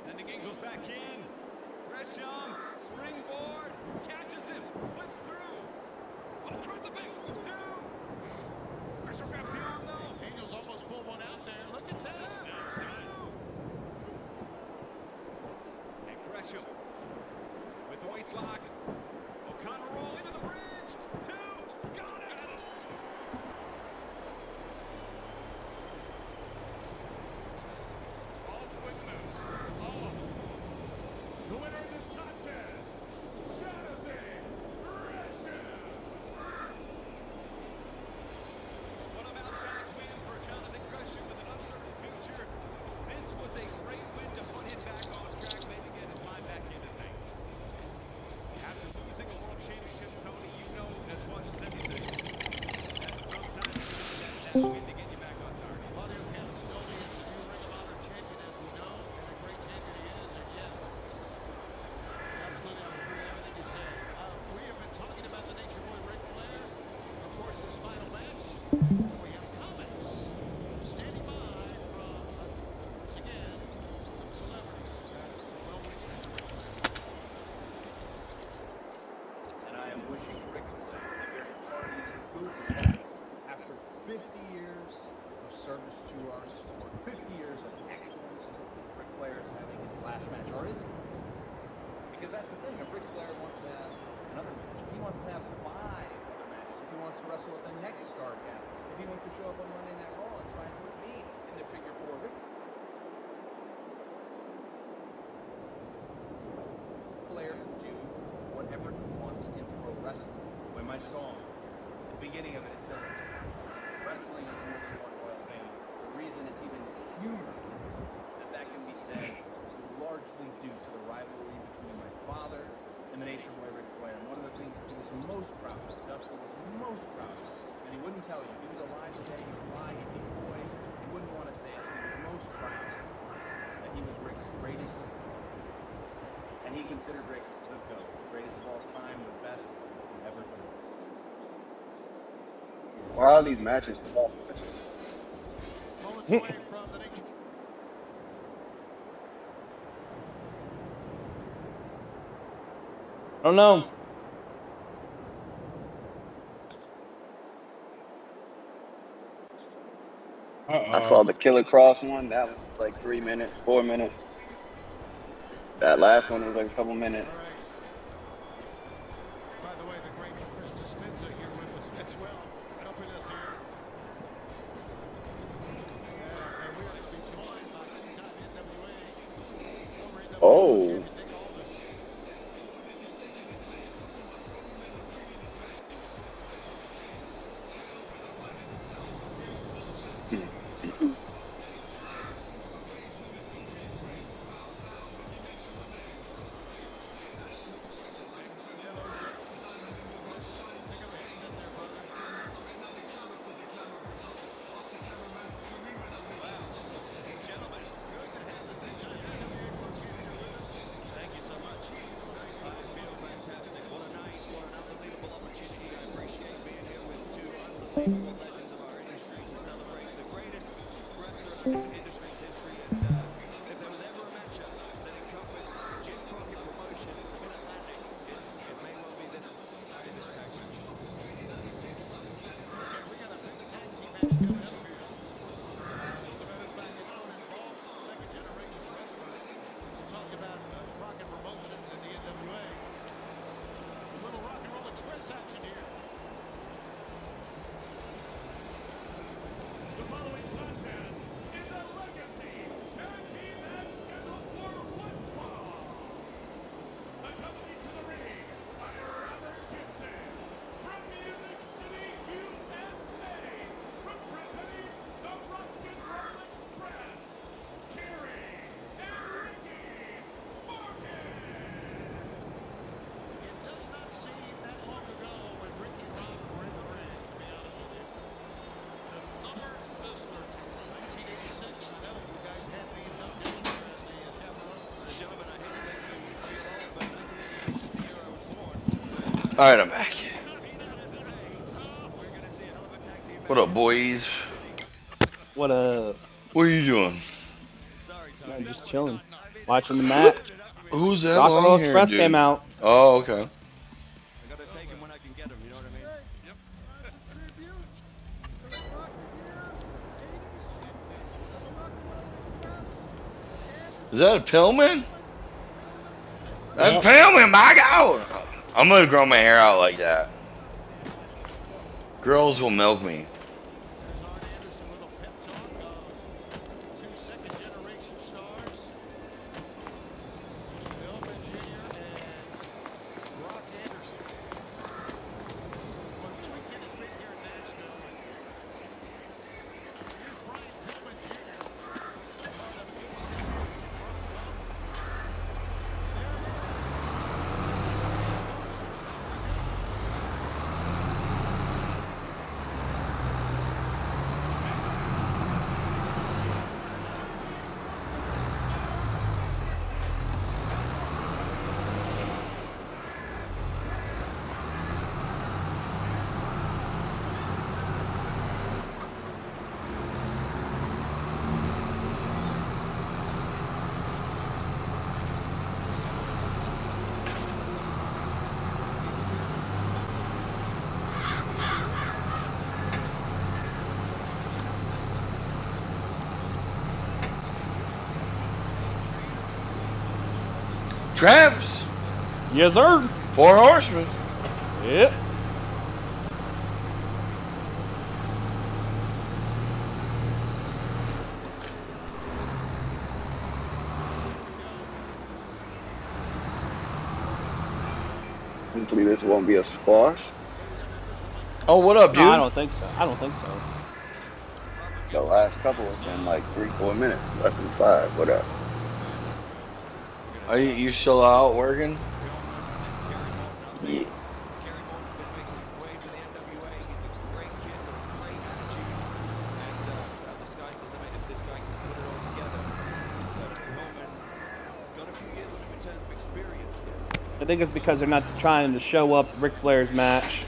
Sending Angels back in. Gresham. Springboard. Catches him. Flips through. Oh, crucifix. Two. Gresham grabs the arm, though. Angels almost pulled one out there. Look at that. And Gresham with the waist lock. O'Connor roll into the bridge. Two. Got it. All quickness. Oh. The winner of this contest, Jonathan Gresham. What a bounce-back win for Jonathan Gresham with an uncertain future. This was a great win to put him back on track, maybe get his mind back into things. After losing a world championship, Tony, you know as much as anything that sometimes that win to get you back on target. Claudio Castagnoli is the new Ring of Honor champion, as we know, and a great champion he is, and yes. Absolutely, I agree with everything you said. We have been talking about the Nature Boy Ric Flair. Of course, this final match. We have comments standing by from, once again, some celebrities that well wishes to Ric Flair. And I am wishing Ric Flair a very hearty good luck after 50 years of service to our sport, 50 years of excellence. Ric Flair is having his last match, or is it? Because that's the thing. If Ric Flair wants to have another match, if he wants to have 5 other matches, if he wants to wrestle at the next Starcast, if he wants to show up on Monday Night Raw and try and put me in the figure 4, Ric Flair can do whatever he wants in pro wrestling. When my song, at the beginning of it, it says, wrestling is more than one royal family. The reason it's even humored that can be said is largely due to the rivalry between my father and the Nature Boy Ric Flair. And one of the things that he was most proud of, Dustin was most proud of, and he wouldn't tell you. If he was alive today, he would lie, he'd be coy, he wouldn't want to say it. He was most proud that he was Ric's greatest, and he considered Ric the GOAT, the greatest of all time, the best to ever do it. A lot of these matches. Moments away from the Nature. I don't know. Uh-oh. I saw the Killer Cross one. That one was like 3 minutes, 4 minutes. That last one was like a couple minutes. By the way, the great Chris Dispenza here with us as well, helping us here. And we are going to be joined by two-time NWA, former NWA Oh. champion Nick Aldis. All right, I'm back. What up, boys? What up? What are you doing? I'm just chilling, watching the match. Who's that Rock and Roll long hair Express dude? came out. Oh, okay. Is that a Pillman? That's Pillman, my God. I'm gonna grow my hair out like that. Girls will milk me. Traps. Yes, sir. 4 horsemen. Yep. Hopefully this won't be a squash. Oh, what up, dude? No, I don't think so. I don't think so. The last couple has been like 3-4 minutes, less than 5. What up? Are you still out working? Yeah. I think it's because they're not trying to show up Ric Flair's match.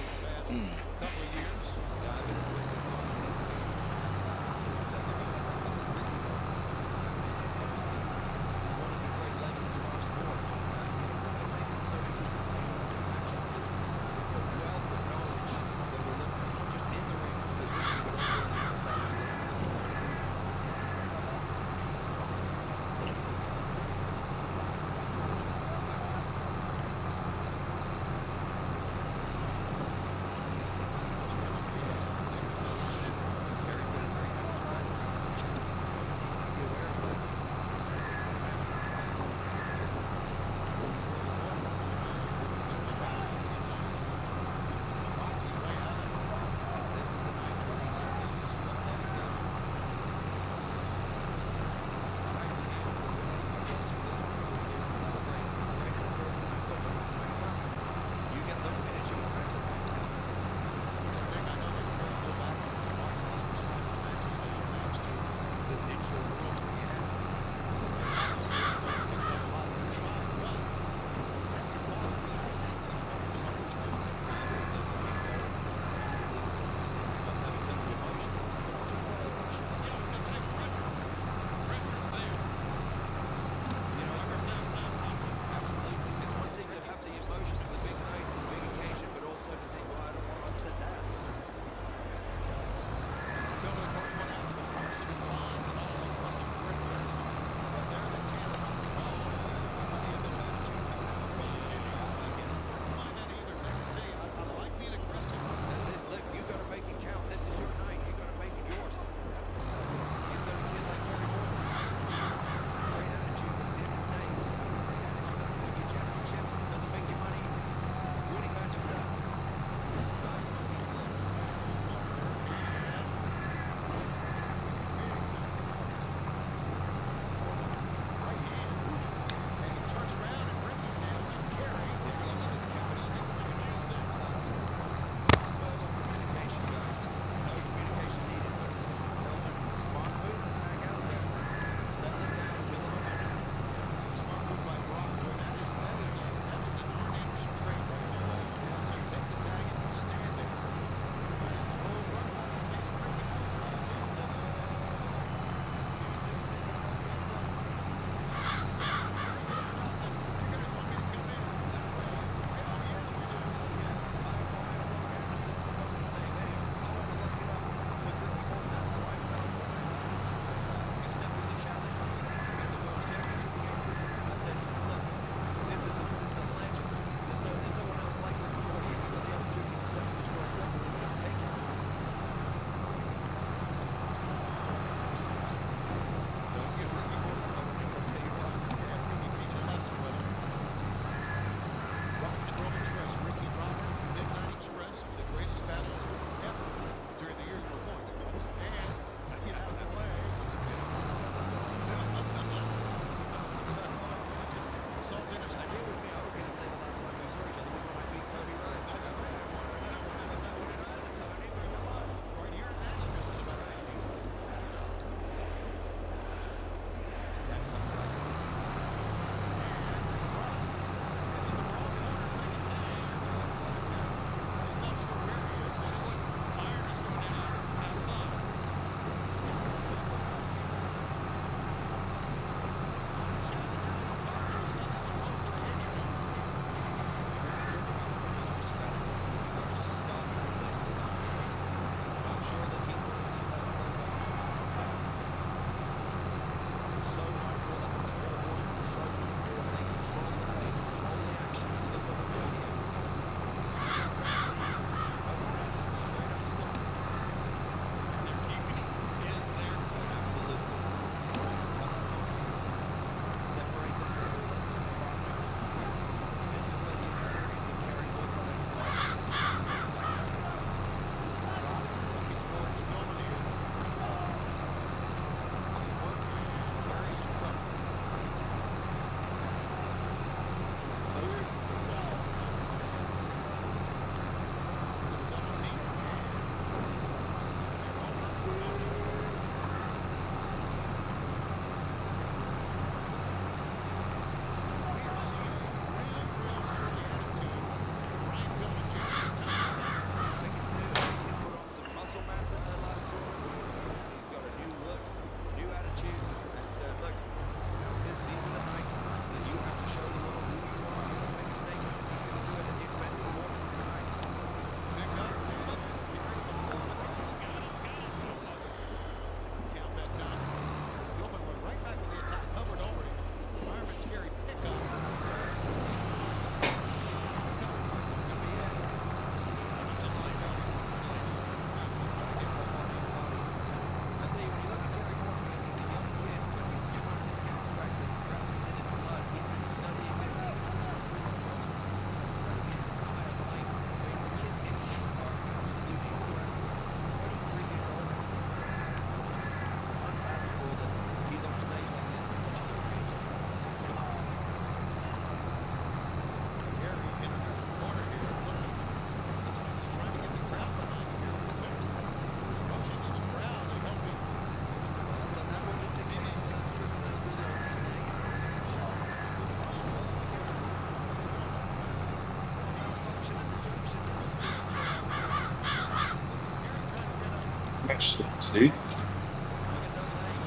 See?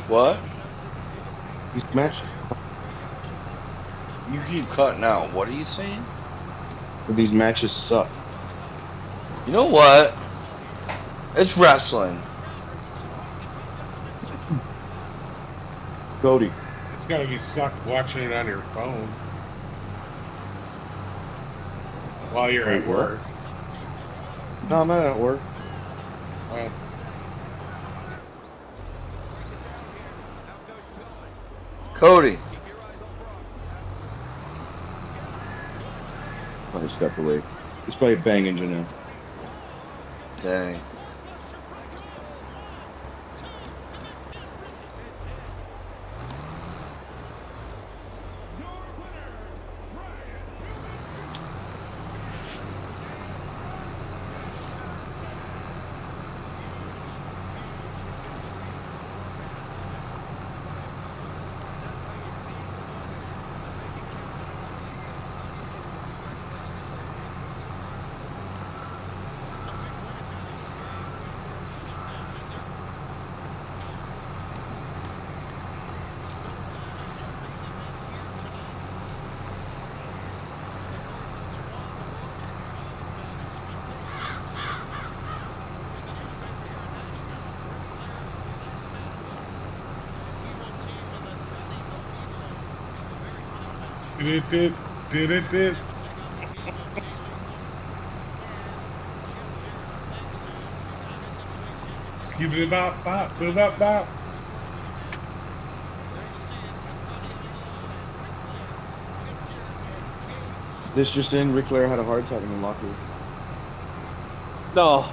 What? These matches. You keep cutting out. What are you saying? These matches suck. You know what? It's wrestling. Cody. It's gotta be suck watching it on your phone while you're Wait, at what? work. No, I'm not at work. Well, Cody. Probably step away. He's probably a bang engine now. Dang. did. Skip bop bop bop bop. This just in, Ric Flair had a heart attack in the locker room. No.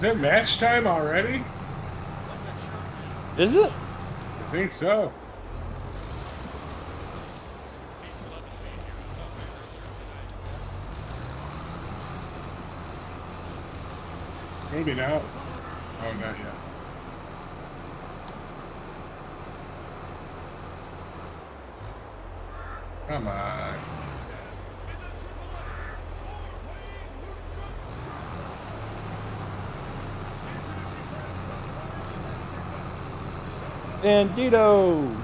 Is it match time already? Is it? I think so. Maybe not. Oh, not yet. Come on. Bandito.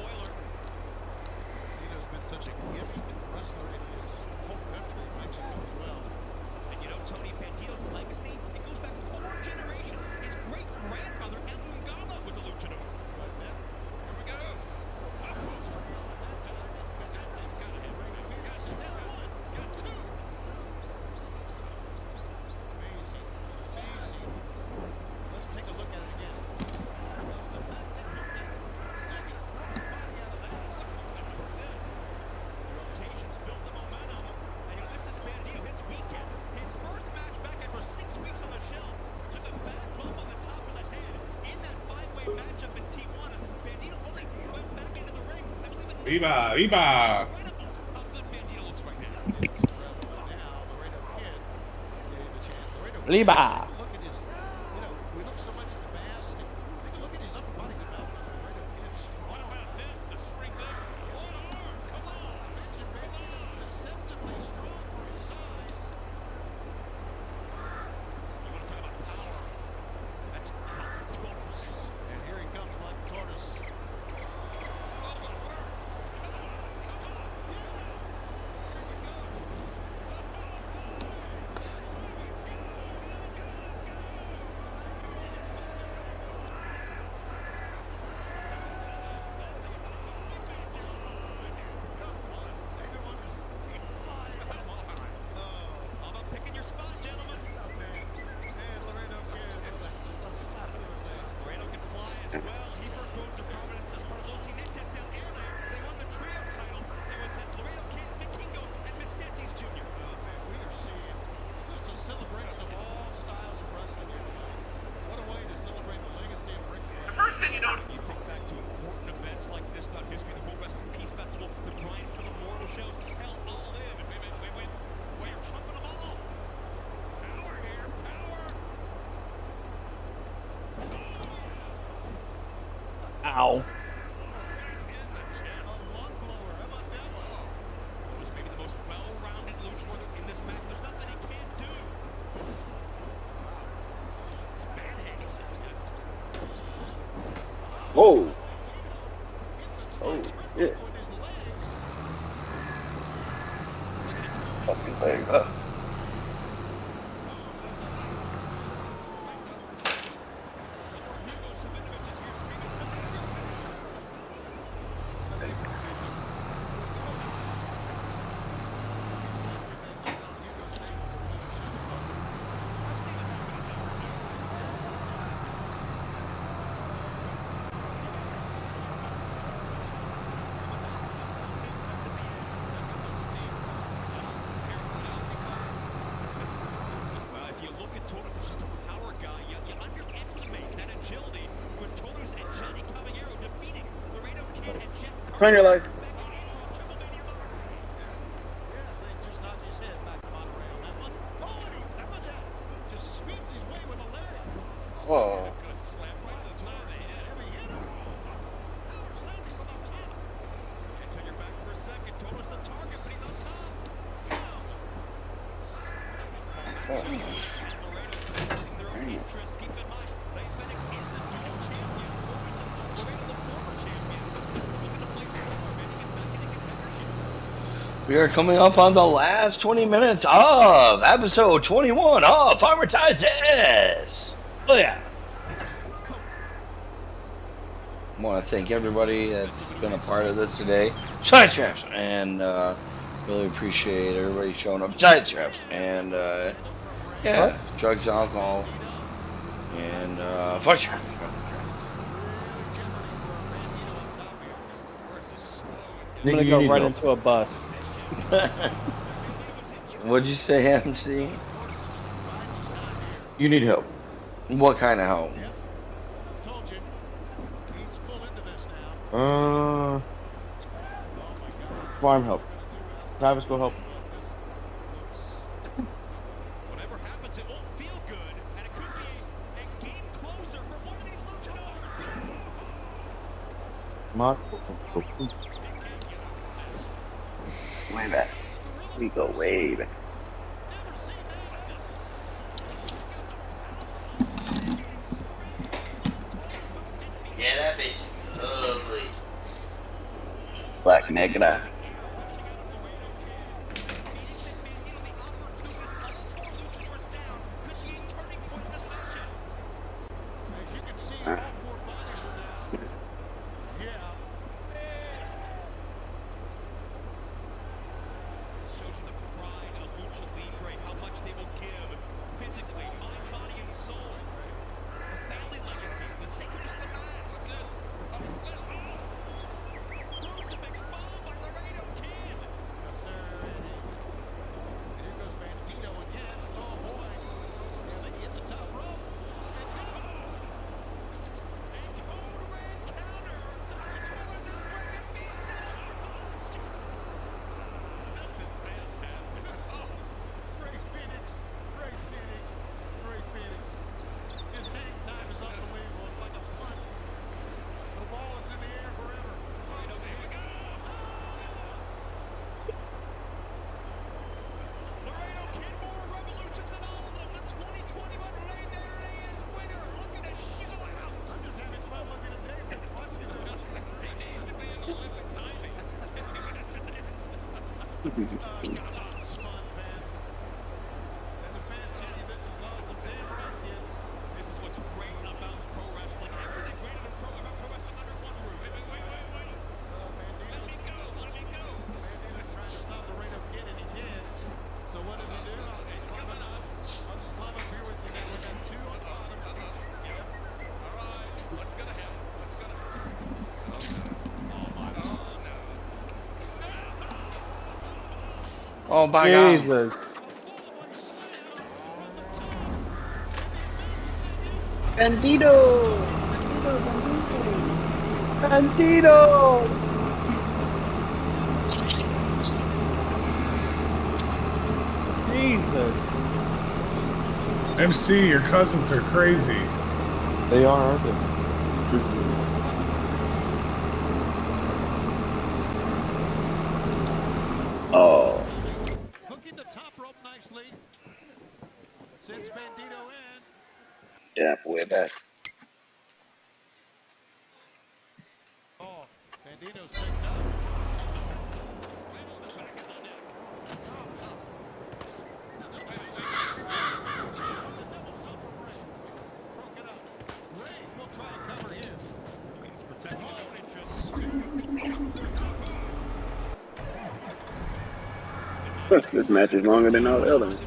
spoiler. Nino's been such a giving wrestler in his home country, Mexico as well. And you know, Tony Bandito's legacy, it goes back 4 generations. His great-grandfather, El Mungama, was a luchador. Right now, here we go. Got 2. Amazing. Amazing. Let's take a look at it again. Rotations build the momentum. And you know, this is Bandito hits weekend. His first match back after 6 weeks on the shelf. Took a bad bump on the top of the head in that 5-way matchup in Tijuana. Bandito only went back into the ring, I believe, Viva, viva! how good Bandito looks right now. Liba. Look at his, you know, we look so much at the mask. And take a look at his upper body development. Laredo Kid's. What about this? The strength there. One arm. Come on. Deceptively strong for his size. You want to talk about power? That's Torres. And here he comes, Black Torres. How about picking your spot, gentlemen? And Laredo Kid with a slap to the leg. Laredo can fly as well. He first rose to prominence as part of Los Jinetes del Aire. They won the trios title. It was Laredo Kid, Vikingo, and Mistesis Jr. Oh, man, we are seeing just a celebration of all styles of wrestling here tonight. What a way to celebrate the legacy of Rick Flair. The first thing you know, you think back to important events like this throughout history, the World Wrestling Peace Festival, the Brian Pillman Memorial shows, hell, all in. Wait, well, you're trumping them all. Power here, power. Ow. In the chest. A lung blower. How about that one? Torres may be the most well-rounded luchador in this match. There's nothing he can't do. It's bad hands. Whoa. Oh, shit. Fucking leg up. Well, if you look at Torres as just a power guy, you underestimate that agility with Torres and Johnny Caballero defeating Laredo Kid and Jeff Carter. Turn your life. Yes, they just knocked his head back to Monterey on that one. Oh, how about that? Just spins his way with a leg. Whoa. Good slap right to the side of the head. Every hit him. Power slamming from on top. Until you're back for a second. Torres the target, but he's on top. Laredo protecting their own interest. Keep in mind, Ray Phoenix is the dual champion. Torres and Laredo the former champions. Looking to place forward, maybe get back into contendership. We are coming up on the last 20 minutes of episode 21 of FARMITIZE. Oh yeah. I want to thank everybody that's been a part of this today. Side traps, and really appreciate everybody showing up. Side traps, and yeah, drugs, alcohol, and fuck traps. I'm gonna go right into a bus. What'd you say, MC? You need help. What kind of help? Told you. He's full into this now. Farm help. Travis, go help. Whatever happens, it won't feel good, and it could be a game closer for one of these luchadors. Mark. Way back. We go way back. Yeah, that bitch is ugly. Black Negra. As you can see, all four bodies are down. Yeah. This shows you the pride of Lucha Libre, how much they will give physically, mind, body, and soul. The family legacy, the secret is the mask. Crucifix bomb by Laredo Kid. Yes, sir, Andy. And here goes Bandito again. Oh, boy. And they hit the top rope. Great Phoenix. Great Phoenix. Great Phoenix. His hang time is unbelievable. It's like a punt. The ball is in the air forever. Here we go. Laredo Kid, more revolutions than all of them. The 2021 Razer AS winner. Looking to show out. I'm just having fun looking at David. Watching him. He needs to be in Olympic timing. Come on, fun fans. And the fans tell you this is awesome. Damn right, kids. This is what's great about pro wrestling. Everything great about pro wrestling under one roof. Wait. Let me go. Bandito trying to stop the Laredo Kid, and he did. So what does he do? I'll just climb up here with you now. We got two on the bottom. Yep. All right. What's gonna happen? Oh my God. Oh my God. Jesus. Bandito! Bandito! Jesus. MC, your cousins are crazy. They are, aren't they? Oh. Hooking the top rope nicely. Sends Bandito in. Yeah, way back. Oh, Bandito's picked up. Ray will try and cover him. He's protecting his own interests. This match is longer than all the other ones.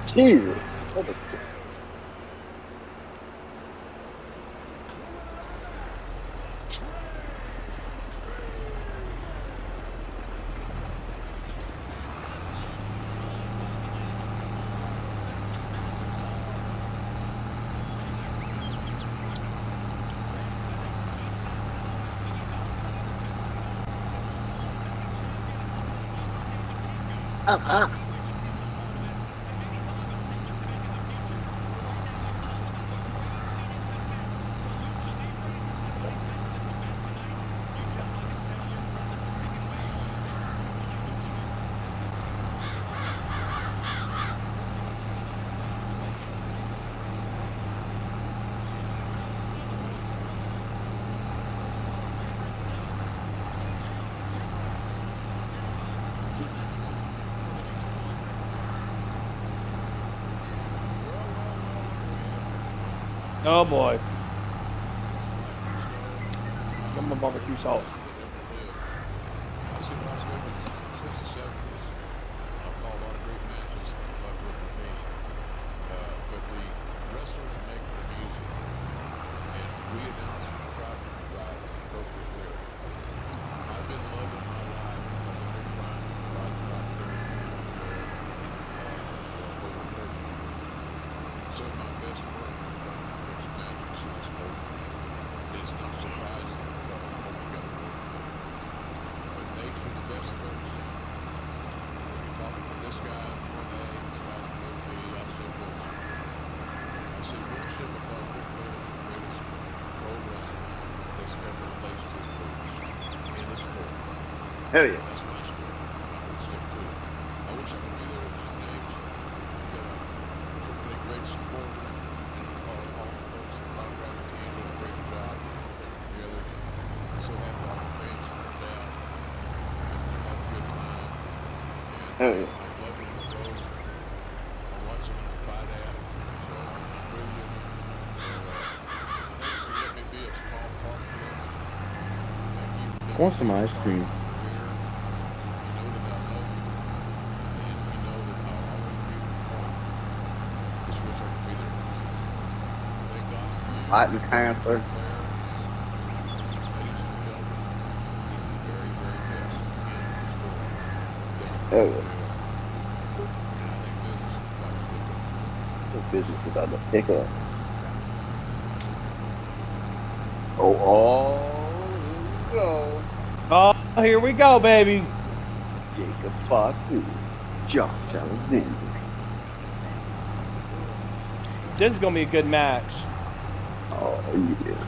Jesus. Oh boy. Give me barbecue sauce. I see Las Vegas 67s. I've called a lot of great matches like what we made. But the wrestlers make the music. And we announcers try to provide appropriate lyrics. I've been loving my life because I've been trying to provide the right lyrics for over 30 years. Some of my best work is trying to fix matches since ship because Ric Flair is the greatest pro wrestler that's ever laced his boots in the sport. Hell yeah. That's my story. I'm not gonna stick to it. I wish I could be there at these days. We got a really great support, and all the folks at the BlackWidow team did a great job putting together. So happy all the fans turned out and had a good time. Hell And yeah. I love it with Rose. I watch them fight at it. So I'm with you. So thanks for letting me be a small part of this. Thank you for I want some ice cream. Latin Panther. Hell yeah. This business is about to pick up. Oh, here we go. Oh, here we go, baby. Jacob Fox, Josh Alexander. This is gonna be a good match. Oh yeah.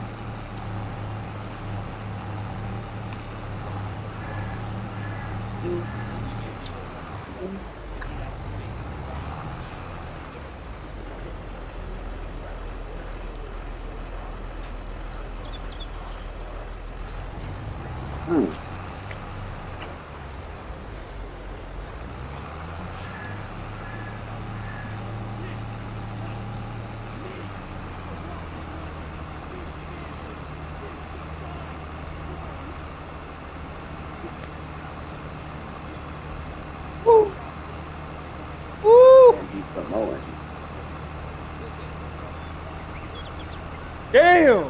Woo! Woo! Samoan. Damn!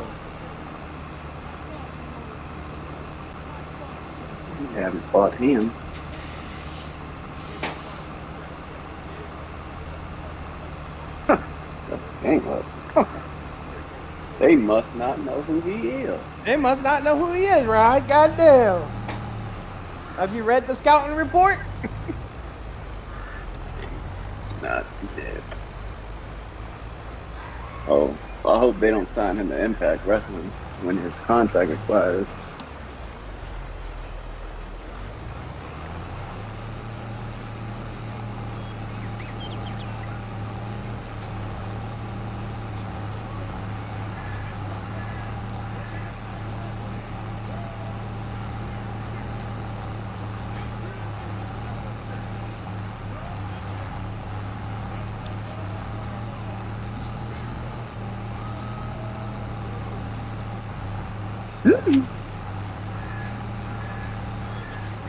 You haven't fought him. Dang, look. They must not know who he is. They must not know who he is, right? Goddamn. Have you read the scouting report? Not dead. Oh, I hope they don't sign him to Impact Wrestling when his contract expires.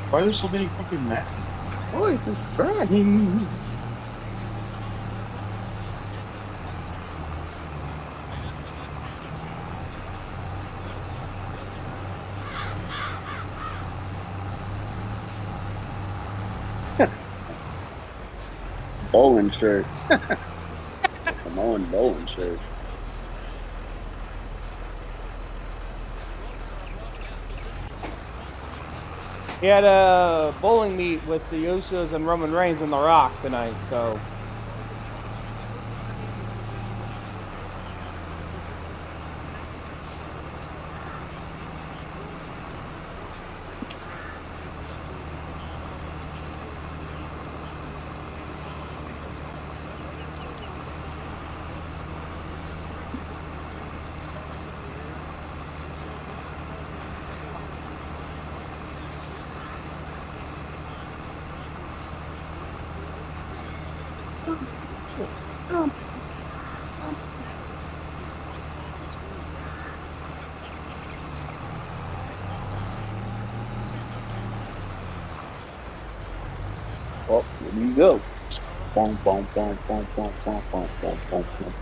Why are there so many fucking matches? Oh, it's Friday. Bowling shirt. A Samoan bowling shirt. He had a bowling meet with the Usos and Roman Reigns and The Rock tonight, so. Oh, here you go. Boom, boom, boom, boom, boom, boom, boom, boom, boom, boom.